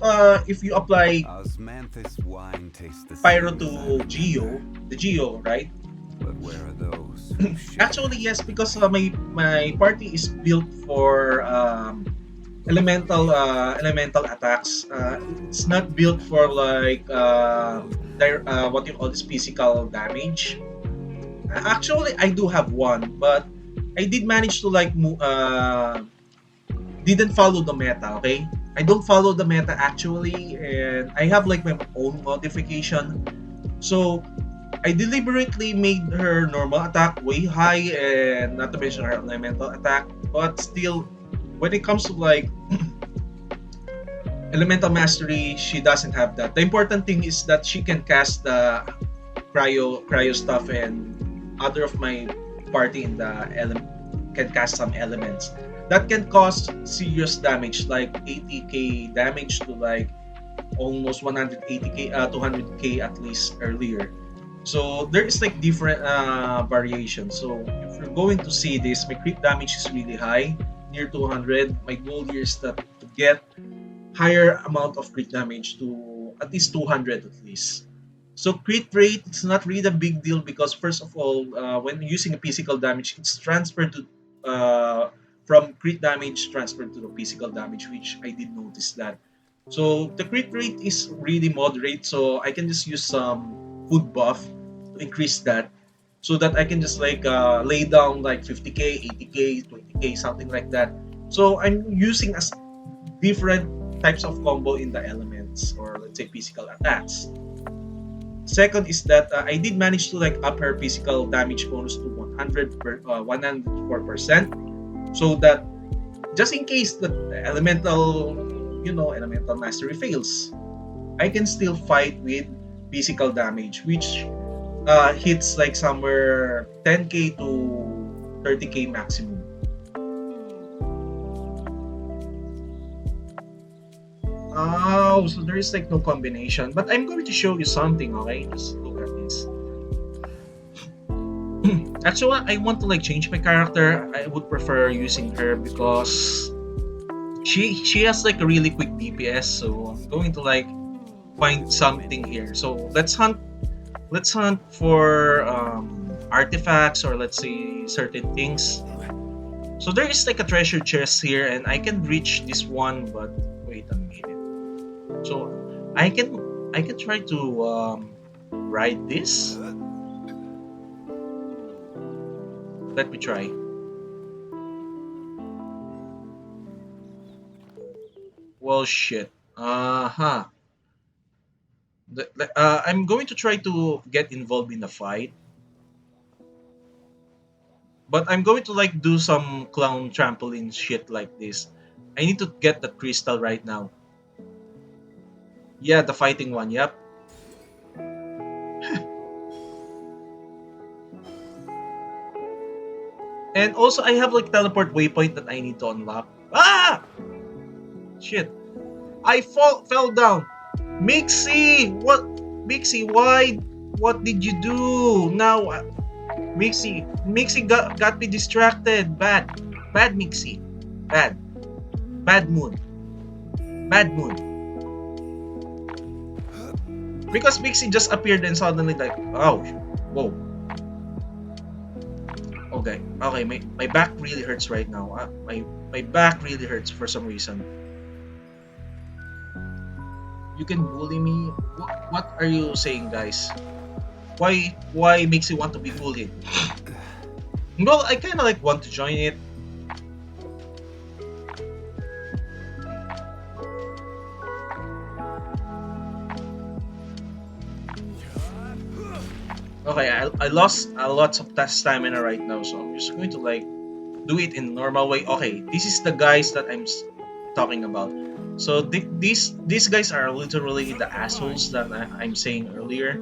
you apply Osmanthus wine tastes the pyro same as I to geo, remember. the geo, right? But where are those who share Actually, yes, the because memory? my party is built for elemental attacks. It's not built for like what you call this physical damage. Actually, I do have one, but I did manage to like didn't follow the meta. Okay, I don't follow the meta actually, and I have like my own modification. So I deliberately made her normal attack way high, and not to mention her elemental attack. But still, when it comes to like elemental mastery, she doesn't have that. The important thing is that she can cast the cryo stuff, and other of my party in the can cast some elements that can cause serious damage, like 80k damage to like almost 180k, 200k at least earlier. So there is like different variations. So if you're going to see this, my crit damage is really high, near 200. My goal here is that to get higher amount of crit damage to at least 200 at least. So crit rate, it's not really a big deal because first of all, when using a physical damage, it's transferred to from crit damage transferred to the physical damage, which I did notice that. So the crit rate is really moderate, so I can just use some food buff to increase that, so that I can just like lay down like 50k, 80k, 20k, something like that. So I'm using as different types of combo in the elements, or let's say physical attacks. Second is that I did manage to like up her physical damage bonus to 104%, so that just in case the elemental, elemental mastery fails, I can still fight with physical damage, which hits like somewhere 10k to 30k maximum. Oh, so there is like no combination. But I'm going to show you something, okay? Just look at this. Actually, I want to like change my character. I would prefer using her because she has like a really quick DPS. So I'm going to like find something here. So let's hunt for artifacts, or let's say certain things. So there is like a treasure chest here, and I can reach this one, but wait a minute. So I can try to ride this. Let me try. Well, shit. I'm going to try to get involved in the fight, but I'm going to like do some clown trampoline shit like this. I need to get the crystal right now. Yeah, the fighting one. Yep. And also, I have like teleport waypoint that I need to unlock. Ah! Shit. I fell down. Mixie! What? Mixie, why? What did you do? Now, Mixie got me distracted. Bad. Bad Mixie. Bad. Bad mood. Bad mood. Because Mixie just appeared and suddenly like, oh, whoa. Oh Okay, okay, my back really hurts right now. My back really hurts for some reason. You can bully me. What are you saying, guys? Why makes you want to be bullied? Well, I kind of like want to join it. Okay, I lost a lot of that stamina right now, so I'm just going to like do it in normal way. Okay, this is the guys that talking about. So these guys are literally the assholes that I'm saying earlier.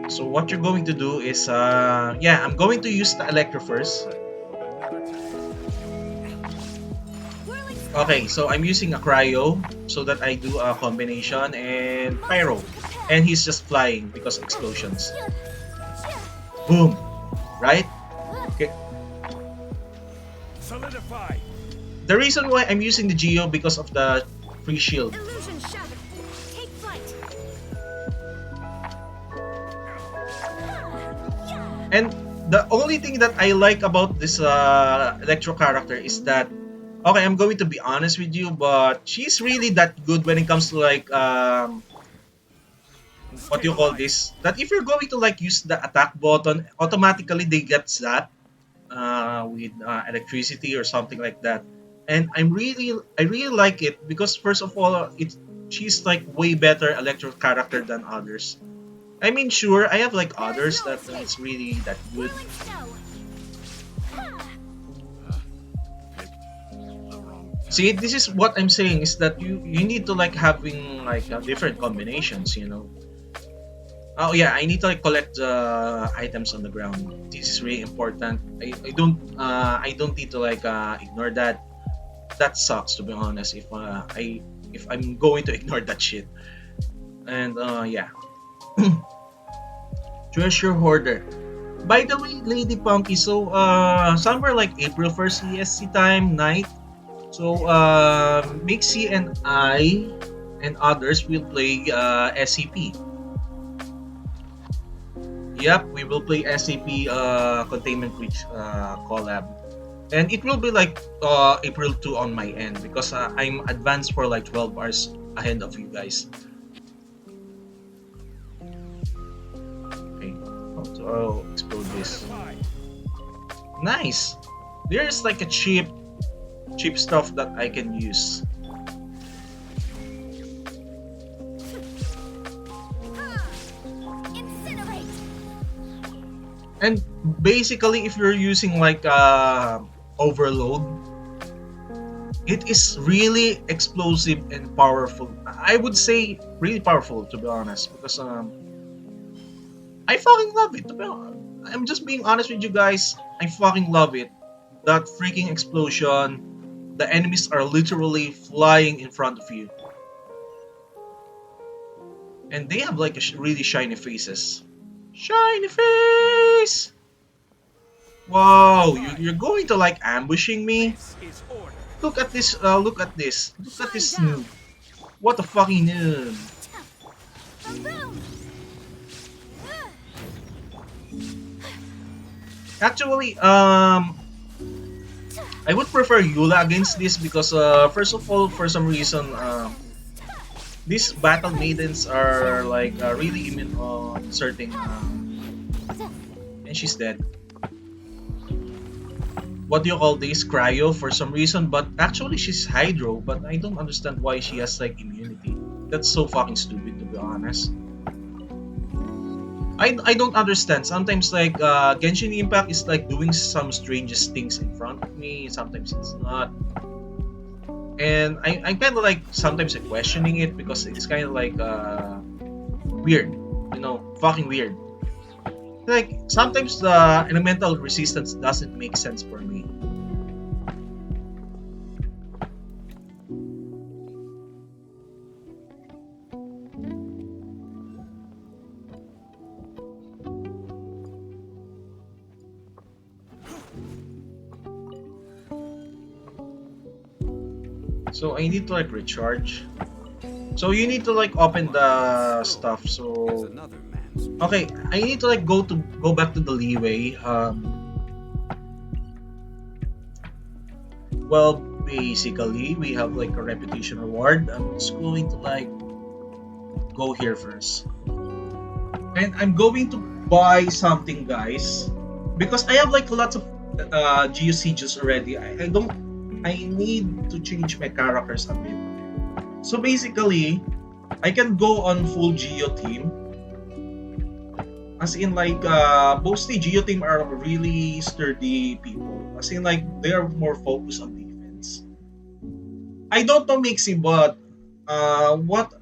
So what you're going to do is yeah, I'm going to use the electro first. Okay, so I'm using a cryo so that I do a combination and pyro, and he's just flying because of explosions. Boom, right? Okay. Solidify. The reason why I'm using the Geo because of the free shield. Illusion shattered. Take flight. And the only thing that I like about this Electro character is that, okay, I'm going to be honest with you, but she's really that good when it comes to like what do you call this? That if you're going to like use the attack button, automatically they get zapped with electricity or something like that. And I really like it because first of all, she's like way better Electro character than others. I mean, sure, I have like others that it's really that good. Whirling snow. See, this is what I'm saying is that you need to like having like different combinations, you know. Oh yeah, I need to like collect the items on the ground. This is really important. I don't need to like ignore that. That sucks to be honest. If I'm going to ignore that shit. And yeah. Treasure Hoarder. By the way, Lady Punky, so somewhere like April 1st ESC time night. So Mixie and I and others will play SCP. Yep, we will play SCP Containment Breach collab. And it will be like April 2 on my end because I'm advanced for like 12 hours ahead of you guys. Okay, how to explode this? Nice! There's like a cheap stuff that I can use. Incinerate. And basically, if you're using like overload, it is really explosive and powerful. I would say really powerful to be honest, because I fucking love it. To be honest. I'm just being honest with you guys. I fucking love it. That freaking explosion. The enemies are literally flying in front of you, and they have like really shiny faces. Shiny face! Wow, you're going to like ambushing me? Is order. Look at this, look at this. Look at this noob. What a fucking noob. Boom. Actually, I would prefer Yula against this because, first of all, for some reason, these battle maidens are like really immune on certain, and she's dead. What do you call this? Cryo for some reason, but actually she's Hydro, but I don't understand why she has like immunity. That's so fucking stupid to be honest. I don't understand. Sometimes like Genshin Impact is like doing some strangest things in front of me. Sometimes it's not. And I'm kind of like sometimes questioning it because it's kind of like weird. You know, fucking weird. Like sometimes the elemental resistance doesn't make sense for me. So I need to like recharge. So you need to like open the stuff. Is So another man's Okay, I need to like go back to the leeway. Well, basically, we have like a reputation reward. I'm just going to like go here first, and I'm going to buy something, guys, because I have like lots of Geo Sieges already. I don't. I need to change my characters a bit. So basically, I can go on full Geo team. As in like mostly Geo team are really sturdy people. As in like they are more focused on defense. I don't know Mixi, but what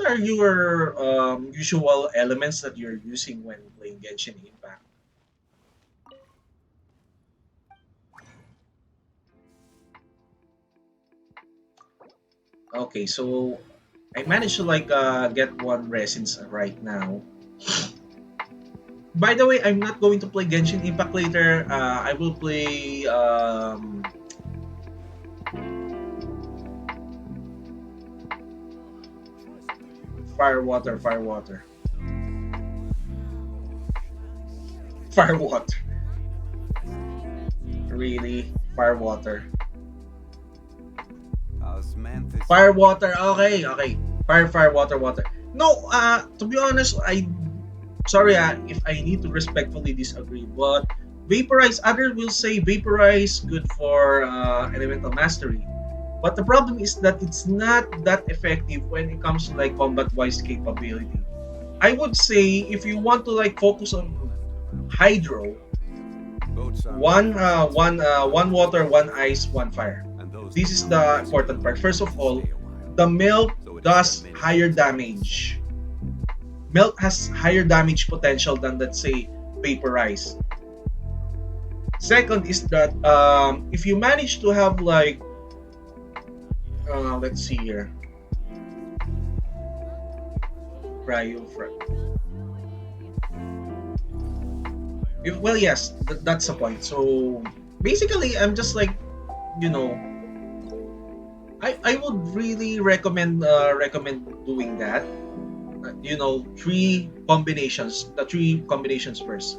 are your usual elements that you're using when playing Genshin Impact? Okay, so I managed to like get one resins right now. By the way, I'm not going to play Genshin Impact later. I will play Fire Water, Fire Water, Fire Water. Really, Fire Water. Osmanthus. Fire water. Okay, okay. Fire, water, water. No, to be honest, sorry if I need to respectfully disagree, but vaporize. Others will say vaporize good for elemental mastery, but the problem is that it's not that effective when it comes to like combat wise capability. I would say if you want to like focus on hydro, Boats are one water, one ice, one fire. and those This is the important part. First of all, stay a while. the melt So it does is higher damage. Melt has higher damage potential than let's say vaporize. Second is that if you manage to have like let's see here, cryo. Well, yes, that's the point. So basically, I'm just like you know, I would really recommend doing that. Three combinations first,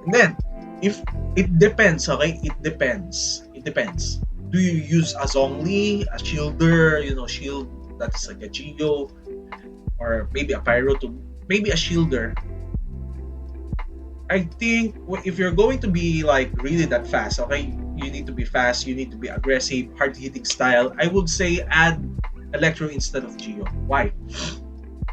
and then if it depends, okay, it depends. Do you use a Zhongli, a shielder, shield that is like a Geo, or maybe a Pyro to maybe a shielder? I think if you're going to be like really that fast, okay, you need to be fast, you need to be aggressive, hard hitting style. I would say add Electro instead of Geo. Why?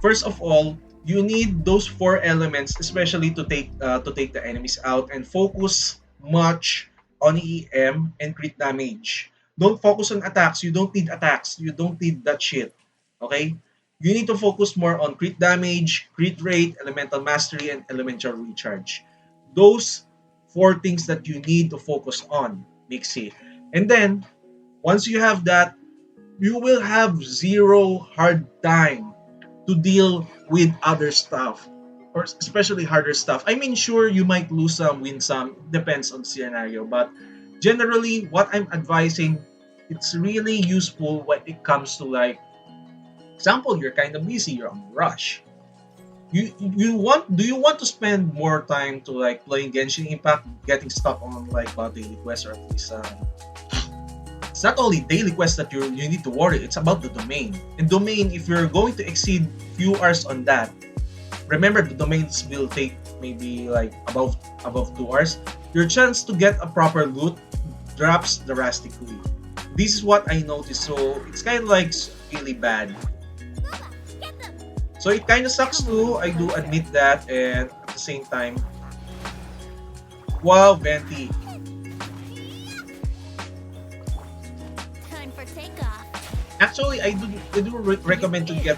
First of all, you need those four elements, especially to take the enemies out and focus much on EM and crit damage. Don't focus on attacks. You don't need attacks. You don't need that shit. Okay? You need to focus more on crit damage, crit rate, elemental mastery, and elemental recharge. Those four things that you need to focus on, Mixie. And then once you have that, you will have zero hard time to deal with other stuff, or especially harder stuff. I mean, sure, you might lose some, win some, depends on scenario, but generally what I'm advising, it's really useful when it comes to like example, you're kind of busy, you're on a rush. Do you want to spend more time to like playing Genshin Impact, getting stuck on like daily quests, or at least it's not only daily quests that you need to worry. It's about the domain. And domain, if you're going to exceed few hours on that, remember the domains will take maybe like above 2 hours. Your chance to get a proper loot drops drastically. This is what I noticed. So it's kind of like really bad. Mama, get them! So it kind of sucks too. I do admit that, and at the same time, wow, Venti. Time for takeoff. Actually, I do recommend to get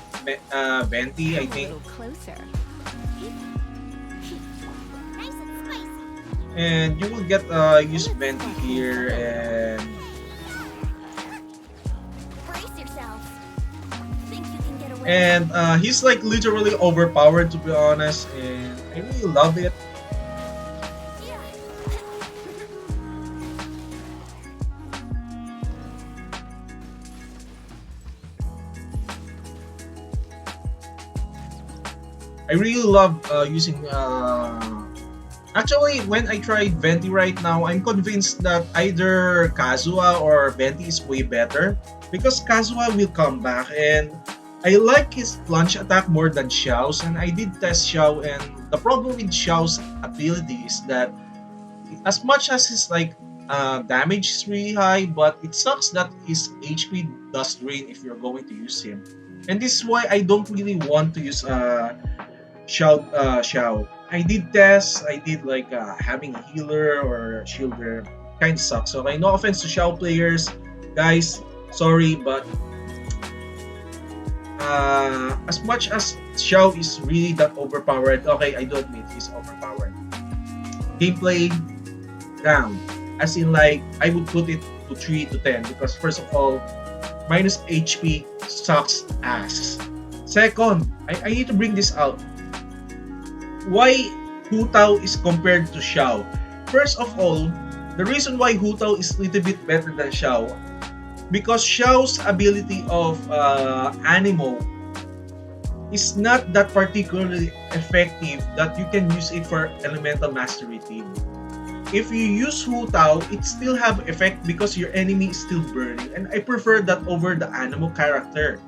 Venti. I Come a think, little closer. Nice and spicy. and you will get use Venti here, and Brace yourselves. Think you can get away? he's like literally overpowered, to be honest, and I really love it. Yeah. I really love using. Actually, when I tried Venti right now, I'm convinced that either Kazuha or Venti is way better because Kazuha will come back and I like his plunge attack more than Xiao's, and I did test Xiao, and the problem with Xiao's ability is that as much as his damage is really high, but it sucks that his HP does drain if you're going to use him. And this is why I don't really want to use Xiao. I did tests, I did having a healer or a shielder kind of sucks. So okay, no offense to Xiao players, guys, sorry, but as much as Xiao is really that overpowered, okay, I do admit he's overpowered. Gameplay down. As in I would put it to 3 to 10 because first of all, minus HP sucks ass. Second, I need to bring this out. Why Hu Tao is compared to Xiao? First of all, the reason why Hu Tao is a little bit better than Xiao because Xiao's ability of Animo is not that particularly effective that you can use it for Elemental Mastery team. If you use Hu Tao, it still have effect because your enemy is still burning, and I prefer that over the Animo character.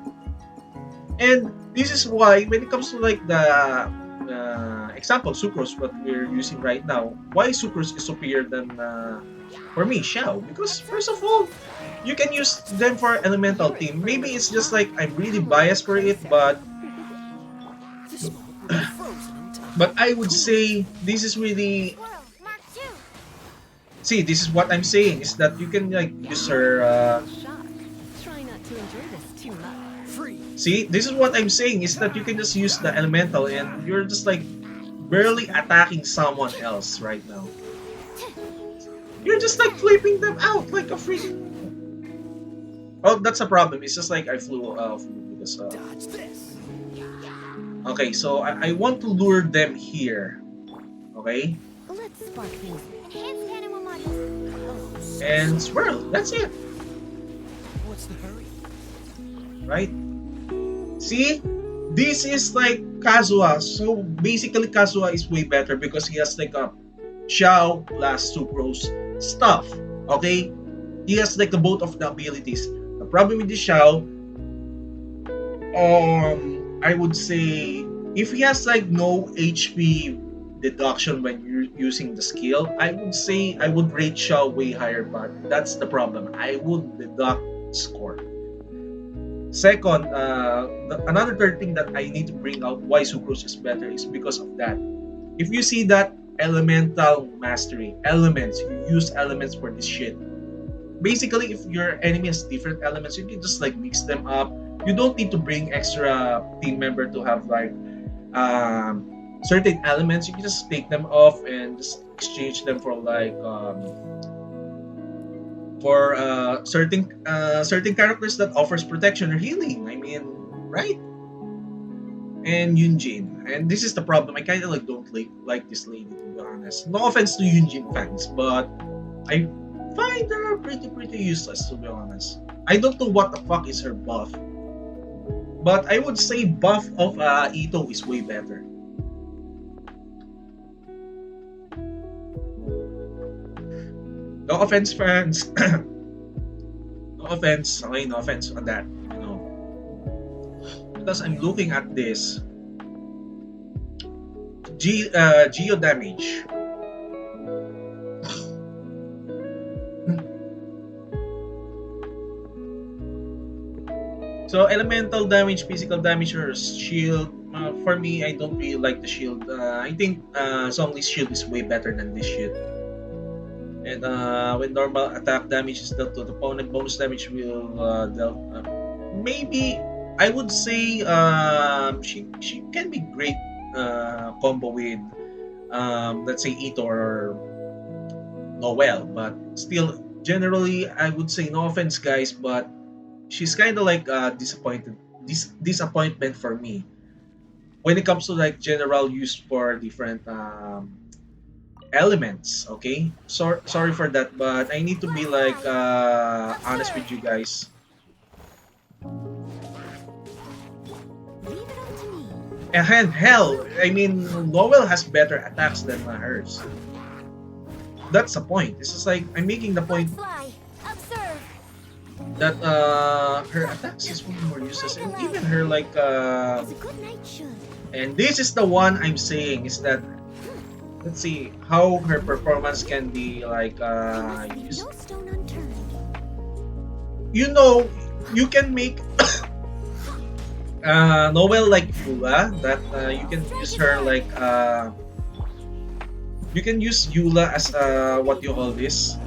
And this is why when it comes to the example Sucrose, what we're using right now, why Sucrose is superior than for me Xiao? Because first of all, you can use them for elemental team. Maybe it's just I'm really biased for it, but I would say this is really. Squirrel, Mark 2. See, this is what I'm saying is that you can use her. Shock. Try not to enjoy this too much. See, this is what I'm saying is that you can just use the elemental and you're just barely attacking someone else right now. You're just flipping them out like a freaking. Oh, that's a problem. It's just I flew because. Okay, so I want to lure them here. Okay, Let's spark things. Enhanced animal modules. and swirl. That's it, What's the hurry? right? See, this is Kazuha. So basically, Kazuha is way better because he has a Xiao plus Sucrose stuff. Okay, he has both of the abilities. The problem with the Xiao, I would say if he has no HP deduction when you're using the skill, I would say I would rate Xiao way higher, but that's the problem. I would deduct score. Second, another third thing that I need to bring out why Sucrose is better is because of that. If you see that elemental mastery, elements, you use elements for this shit. Basically, if your enemy has different elements, you can just mix them up. You don't need to bring extra team member to have certain elements. You can just take them off and just exchange them for certain characters that offers protection or healing. I mean, right? And Yunjin. And this is the problem. I kind of don't like this lady, to be honest. No offense to Yunjin fans, but I find her pretty useless, to be honest. I don't know what the fuck is her buff, but I would say buff of Ito is way better. No offense, fans. No offense. Okay, no offense on that. Because I'm looking at this. Geo damage. So elemental damage, physical damage, or shield. For me, I don't really like the shield. I think Zhongli's shield is way better than this shit. And when normal attack damage is dealt to the opponent, bonus damage will dealt. Maybe I would say she can be great combo with let's say Ito or Noel, but still generally I would say no offense guys, but she's kind of disappointment for me when it comes to general use for different elements. Okay, sorry for that, but I need to be honest with you guys. Leave it up to me. And hell, I mean, Noel has better attacks than hers. That's the point. This is like I'm making the point Fly. Observe. that her attacks is one more useless, and even her like As a good knight should. and this is the one I'm saying is that let's see how her performance can be like Must leave used. no stone unturned. You know, you can make Noel like Yula that you can use her like you can use Yula as what you call this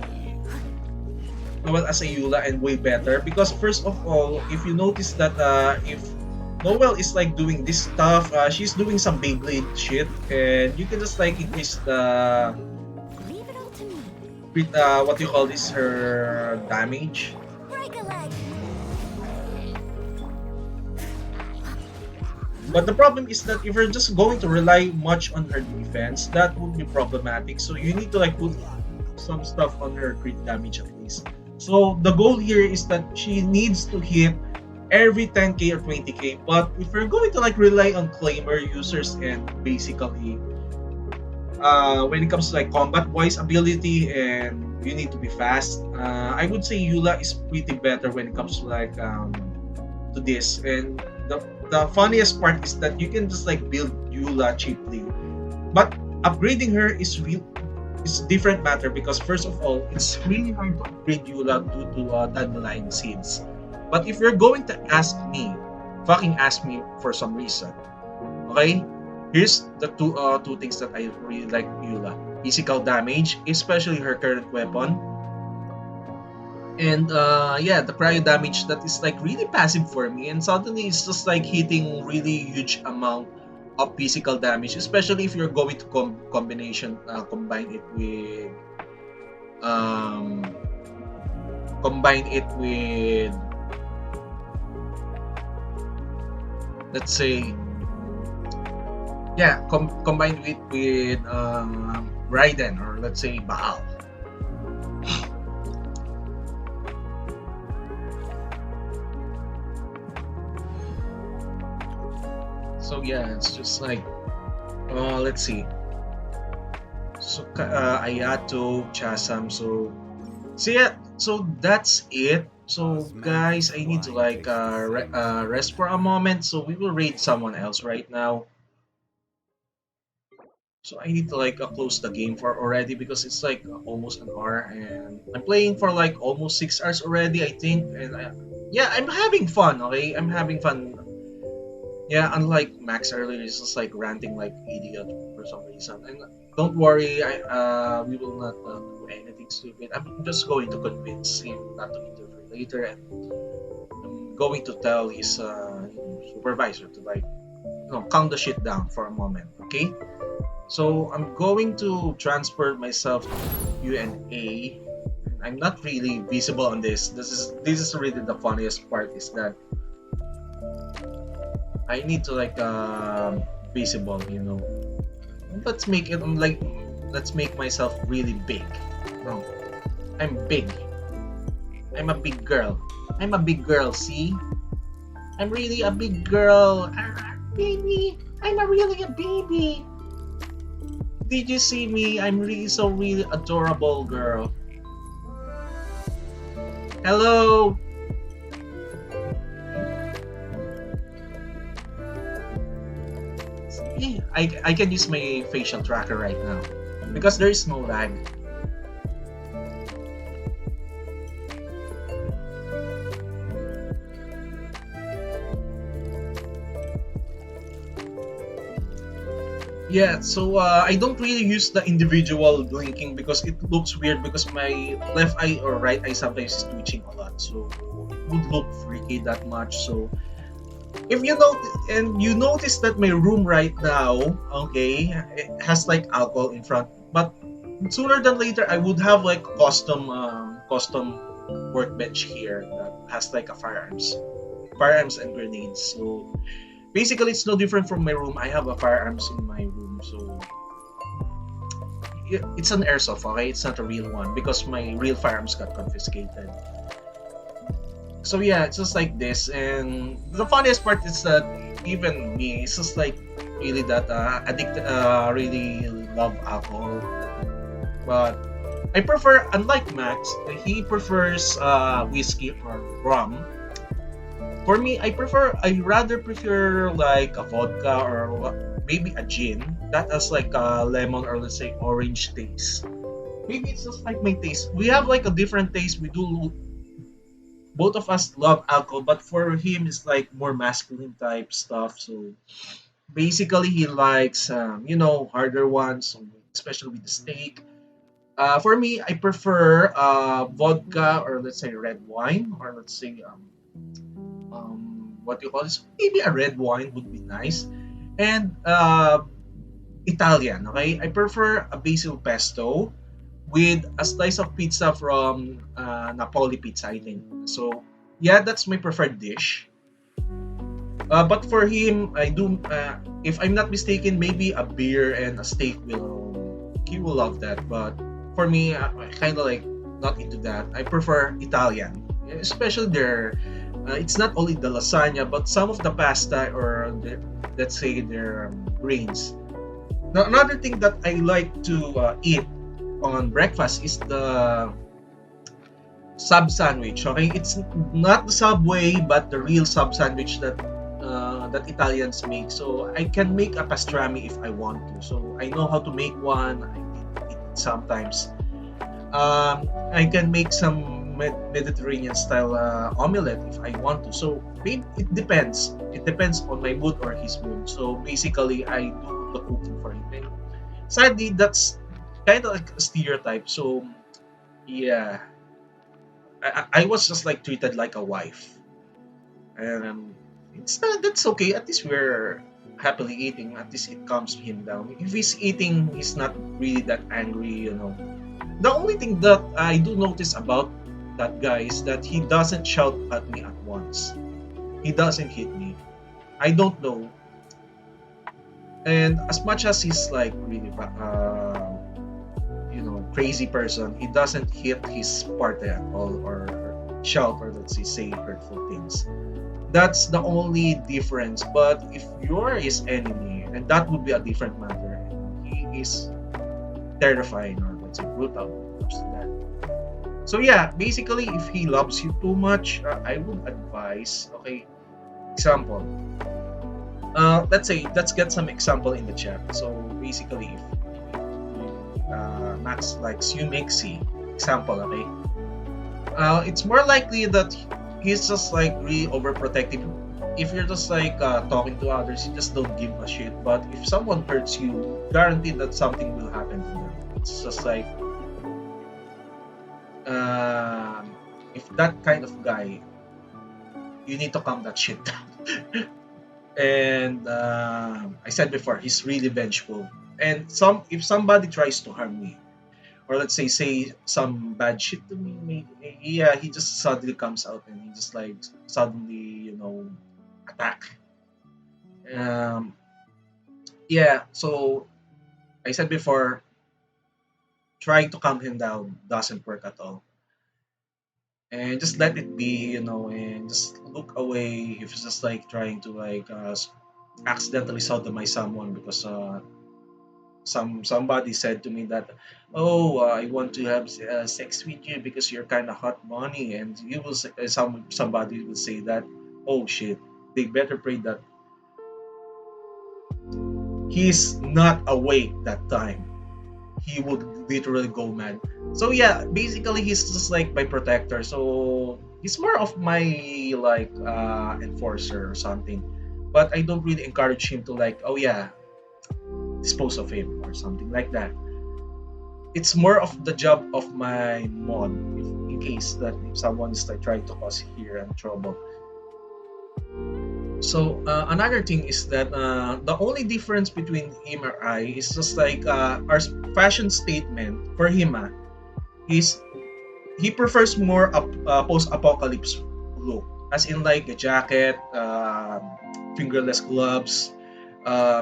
Noel as a Yula and way better because first of all if you notice that if Noel is like doing this stuff she's doing some Beyblade shit and you can just like increase the Leave it all to me. what you call this her damage. Break a leg. But the problem is that if you're just going to rely much on her defense, that would be problematic. So you need to like put some stuff on her crit damage at least. So the goal here is that she needs to hit every 10k or 20k. But if you're going to like rely on claimer users and basically when it comes to like combat wise ability and you need to be fast, I would say Eula is pretty better when it comes to like to this. And the funniest part is that you can just like build Eula cheaply, but upgrading her is different matter because first of all, it's really hard to upgrade Eula due to dandelion seeds. But if you're going to ask me, fucking ask me for some reason, okay? Here's the two things that I really like Eula: physical damage, especially her current weapon, and yeah, the cryo damage that is like really passive for me and suddenly it's just like hitting really huge amount of physical damage especially if you're going to combine it with um combine it with let's say yeah combine it with Raiden or let's say Baal. So yeah, it's just like, let's see. So Ayato, Chasam. So yeah, so that's it. So guys, I need to like rest for a moment. So we will rate someone else right now. So I need to like close the game for already because it's like almost an hour and I'm playing for like almost 6 hours already, I think. And yeah, I'm having fun. Okay, I'm having fun. Yeah, unlike Max earlier, he's just like ranting like idiot for some reason. And don't worry, we will not do anything stupid. I'm just going to convince him not to interfere later, and I'm going to tell his supervisor to like, calm the shit down for a moment, okay? So I'm going to transfer myself to UNA. I'm not really visible on this. This is really the funniest part is that I need to like visible, Let's make it like let's make myself really big. No, I'm big. I'm a big girl. I'm a big girl. See, I'm really a big girl. Baby, really a baby. Did you see me? I'm really adorable girl. Hello. Yeah, I can use my facial tracker right now because there is no lag. Yeah, so I don't really use the individual blinking because it looks weird because my left eye or right eye sometimes is twitching a lot, so it would look freaky that much. So if you notice and you notice that my room right now, okay, it has like alcohol in front, but sooner than later I would have like custom workbench here that has like a firearms and grenades. So basically it's no different from my room. I have a firearms in my room, so it's an airsoft, okay? It's not a real one because my real firearms got confiscated. So yeah, it's just like this. And the funniest part is that even me, it's just like really that addicted, really love alcohol. But I prefer, unlike Max, he prefers whiskey or rum. For me, I rather prefer like a vodka or maybe a gin that has like a lemon or let's say orange taste. Maybe it's just like my taste. We have like a different taste. We do both of us love alcohol, but for him it's like more masculine type stuff. So basically, he likes harder ones, especially with the steak. For me, I prefer vodka or let's say red wine or let's say what you call this? Maybe a red wine would be nice. And Italian, okay? I prefer a basil pesto with a slice of pizza from Napoli Pizza, I think. So yeah, that's my preferred dish. But for him, I do. If I'm not mistaken, maybe a beer and a steak will he will love that. But for me, I kind of like not into that. I prefer Italian, especially their. It's not only the lasagna, but some of the pasta or let's say their grains. Now, another thing that I like to eat on breakfast is the sub sandwich. Okay, it's not the Subway, but the real sub sandwich that Italians make. So I can make a pastrami if I want to. So I know how to make one. I eat it sometimes. I can make some Mediterranean style omelette if I want to. So maybe it depends. It depends on my mood or his mood. So basically, I do the cooking for him. And sadly, that's kind of like a stereotype. So yeah, I was just like treated like a wife, and it's not that's okay. At least we're happily eating. At least it calms him down. If he's eating, he's not really that angry. The only thing that I do notice about that guy is that he doesn't shout at me at once. He doesn't hit me. I don't know. And as much as he's like really crazy person, he doesn't hit his partner at all or shout or let's say hurtful things. That's the only difference. But if you're his enemy, and that would be a different matter. He is terrifying or let's say brutal when it comes to that. So yeah, basically, if he loves you too much, I would advise. Okay, example. Let's get some example in the chat. So basically, if Max likes you, Mixie, example, okay. It's more likely that he's just like really overprotective. If you're just like talking to others, you just don't give a shit. But if someone hurts you, guaranteed that something will happen to them. It's just like if that kind of guy, you need to calm that shit down. And I said before, he's really vengeful. And if somebody tries to harm me, or let's say some bad shit to me, yeah, he just suddenly comes out and he just like suddenly attack. Um, yeah, so I said before, trying to calm him down doesn't work at all, and just let it be, and just look away if it's just like trying to like accidentally sodomize someone because somebody said to me that, oh, I want to have sex with you because you're kind of hot money, and you will say, somebody will say that, oh shit, they better pray that he's not awake that time. He would literally go mad. So yeah, basically he's just like my protector. So he's more of my like enforcer or something. But I don't really encourage him to like, oh yeah, dispose of him or something like that. It's more of the job of my mod if, in case that if someone is like trying to cause here and trouble. So another thing is that the only difference between him or I is just like our fashion statement for him. Is he prefers more post-apocalypse look, as in like a jacket, fingerless gloves,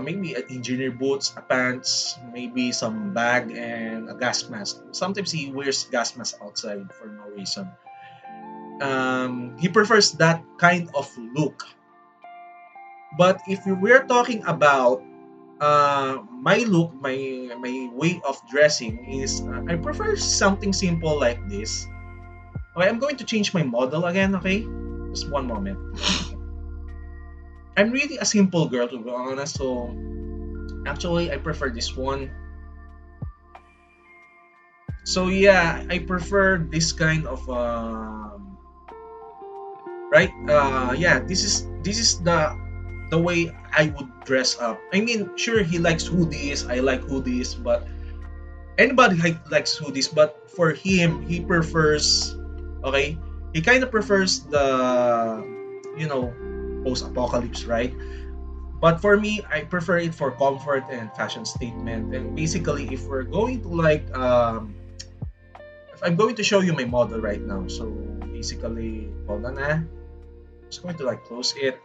maybe engineer boots, a pants, maybe some bag and a gas mask. Sometimes he wears gas mask outside for no reason. He prefers that kind of look. But if we're talking about my look, my way of dressing is I prefer something simple like this. Okay, I'm going to change my model again. Okay, just one moment. I'm really a simple girl to be honest, so actually I prefer this one. So yeah, I prefer this kind of right. Yeah, this is the way I would dress up. I mean, sure he likes hoodies. I like hoodies, but anybody likes hoodies. But for him, he prefers. Okay, he kind of prefers the you know post-apocalypse, right? But for me, I prefer it for comfort and fashion statement. And basically, if we're going to if I'm going to show you my model right now, so basically, hold on, just going to like close it.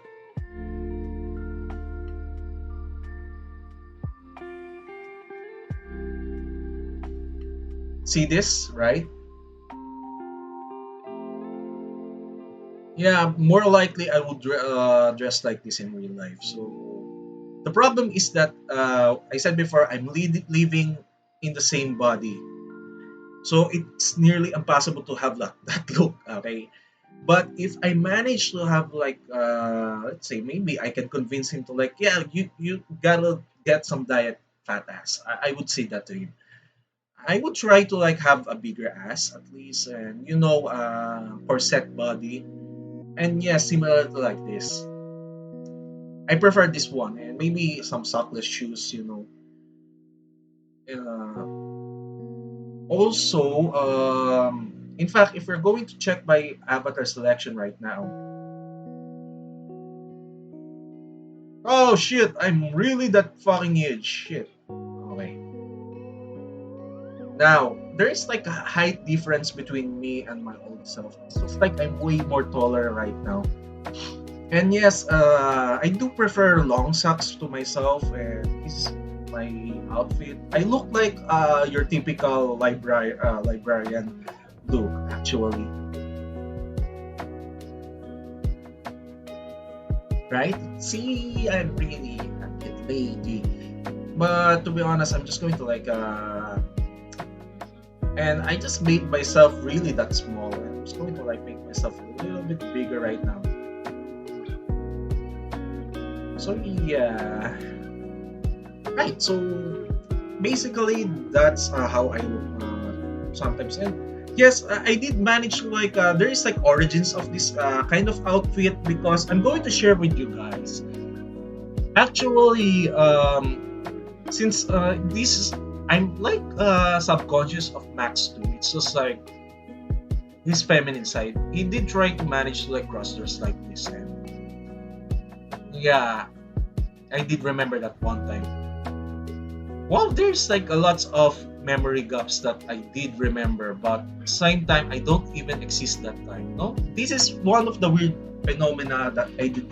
See this, right? Yeah, more likely I would dress like this in real life. So the problem is that I said before I'm living in the same body, so it's nearly impossible to have that look. Okay, but if I manage to have like let's say maybe I can convince him to like yeah you gotta get some diet fat ass. I would say that to him. I would try to like have a bigger ass at least and corset body and yeah similar to like this. I prefer this one and maybe some sockless shoes. Also, in fact, if we're going to check my avatar selection right now, oh shit, I'm really that fucking huge. Shit. Okay. Now, there is like a height difference between me and my old self. It's just like I'm way more taller right now. And yes, I do prefer long socks to myself, and this is my outfit. I look like your typical librarian look, actually, right? See, I'm really a kid lady. But to be honest, I'm just going to and I just made myself really that small. And I'm just going to like make myself a little bit bigger right now. So yeah, right. So basically, that's how I look sometimes. And yes, I did manage to there is like origins of this kind of outfit because I'm going to share with you guys. Actually, since this is I'm like subconscious of Max too. It's just like his feminine side. He did try to manage to like cross dress like this, and yeah, I did remember that one time. Well, there's like a lots of memory gaps that I did remember, but same time I don't even exist that time. No, this is one of the weird phenomena that I did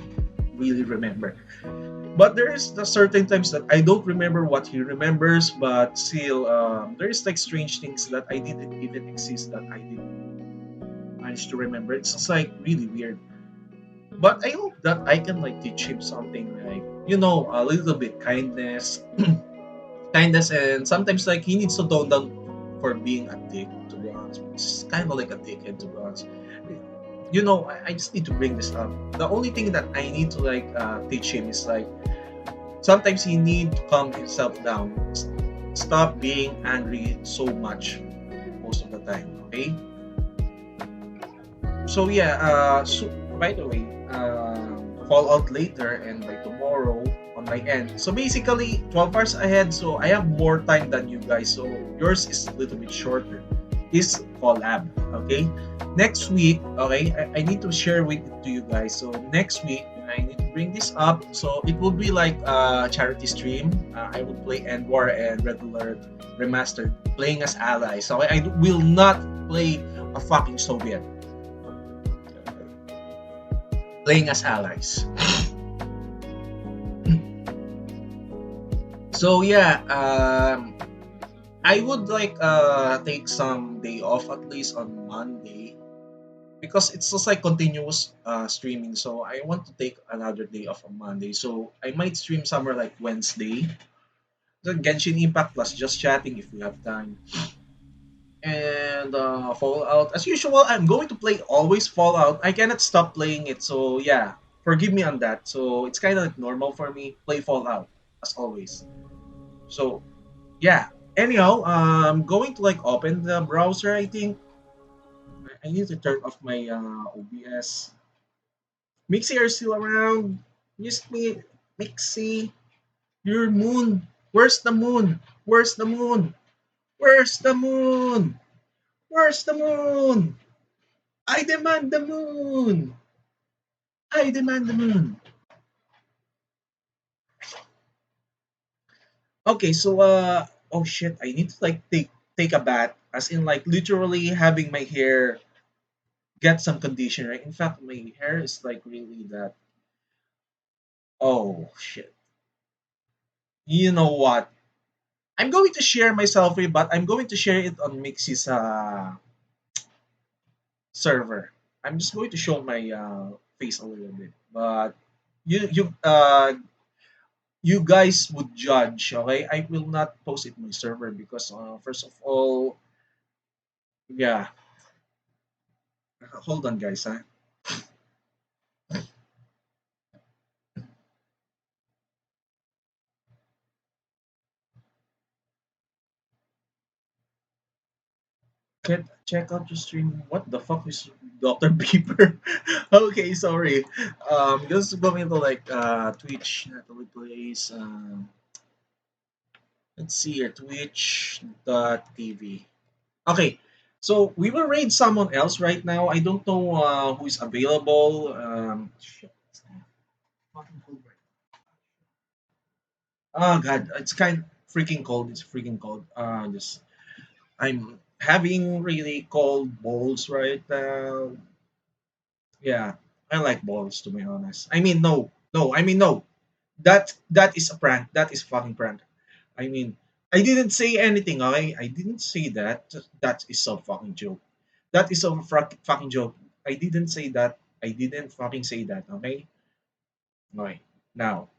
really remember. But there is the certain times that I don't remember what he remembers, but still, there is like strange things that I didn't even exist that I didn't manage to remember. It's just like really weird. But I hope that I can like teach him something like a little bit kindness, kindness, and sometimes like he needs to tone down for being a dick. To be honest, it's kind of like a dickhead. To be honest, I just need to bring this up. The only thing that I need to teach him is like sometimes he need to calm himself down. Stop being angry so much most of the time. Okay. So yeah. So by the way, fall out later and by tomorrow on my end. So basically, 12 hours ahead. So I have more time than you guys. So yours is a little bit shorter. Is collab. Okay. Next week, okay, I need to share with it to you guys. So next week, I need to bring this up. So it will be like a charity stream. I will play End War and regular remastered, playing as allies. So I will not play a fucking Soviet. Playing as allies. So yeah, I would take some day off at least on Monday. because it's just like continuous streaming. So I want to take another day off on Monday. So I might stream somewhere like Wednesday. The Genshin Impact plus just chatting if we have time. And Fallout. As usual, I'm going to play always Fallout. I cannot stop playing it. So yeah, forgive me on that. So it's kind of like normal for me. Play Fallout as always. So yeah. Anyhow, I'm going to like open the browser. I think I need to turn off my OBS. Mixie, are you still around? Miss me, Mixie. Your moon. Where's the moon? Where's the moon? Where's the moon? Where's the moon? I demand the moon. I demand the moon. Okay, so oh shit, I need to like take a bath, as in like literally having my hair get some conditioner. Right? In fact, my hair is like really that. Oh shit. You know what? I'm going to share my selfie, but I'm going to share it on Mixie's server. I'm just going to show my face a little bit, but you guys would judge. Okay, I will not post it on my server because first of all, yeah. Hold on, guys. Huh? Can check out your stream. What the fuck is Doctor Beeper? Okay, sorry. Just going to like Twitch, Natalie Plays. Let's see here, Twitch.tv. Okay, so we will raid someone else right now. I don't know who is available. Shit, it's fucking cold right now. Oh god, it's kind of freaking cold. It's freaking cold. Just I'm having really cold balls right now. Yeah, I like balls to be honest. I mean, no, no. I mean, no. That is a prank. That is fucking prank. I mean, I didn't say anything. Okay, I didn't say that. That is a fucking joke. That is a fucking joke. I didn't say that. I didn't fucking say that. Okay. Okay. Now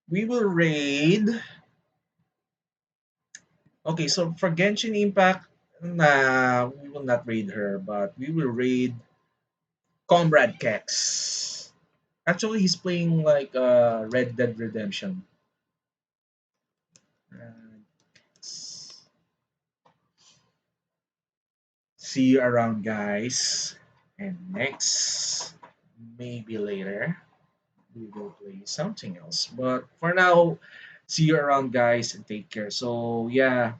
we will raid. Okay, so for Genshin Impact, nah, we will not raid her, but we will raid Comrade Kex. Actually, he's playing like Red Dead Redemption. See you around, guys. And next, maybe later, we will play something else. But for now, see you around, guys, and take care. So, yeah,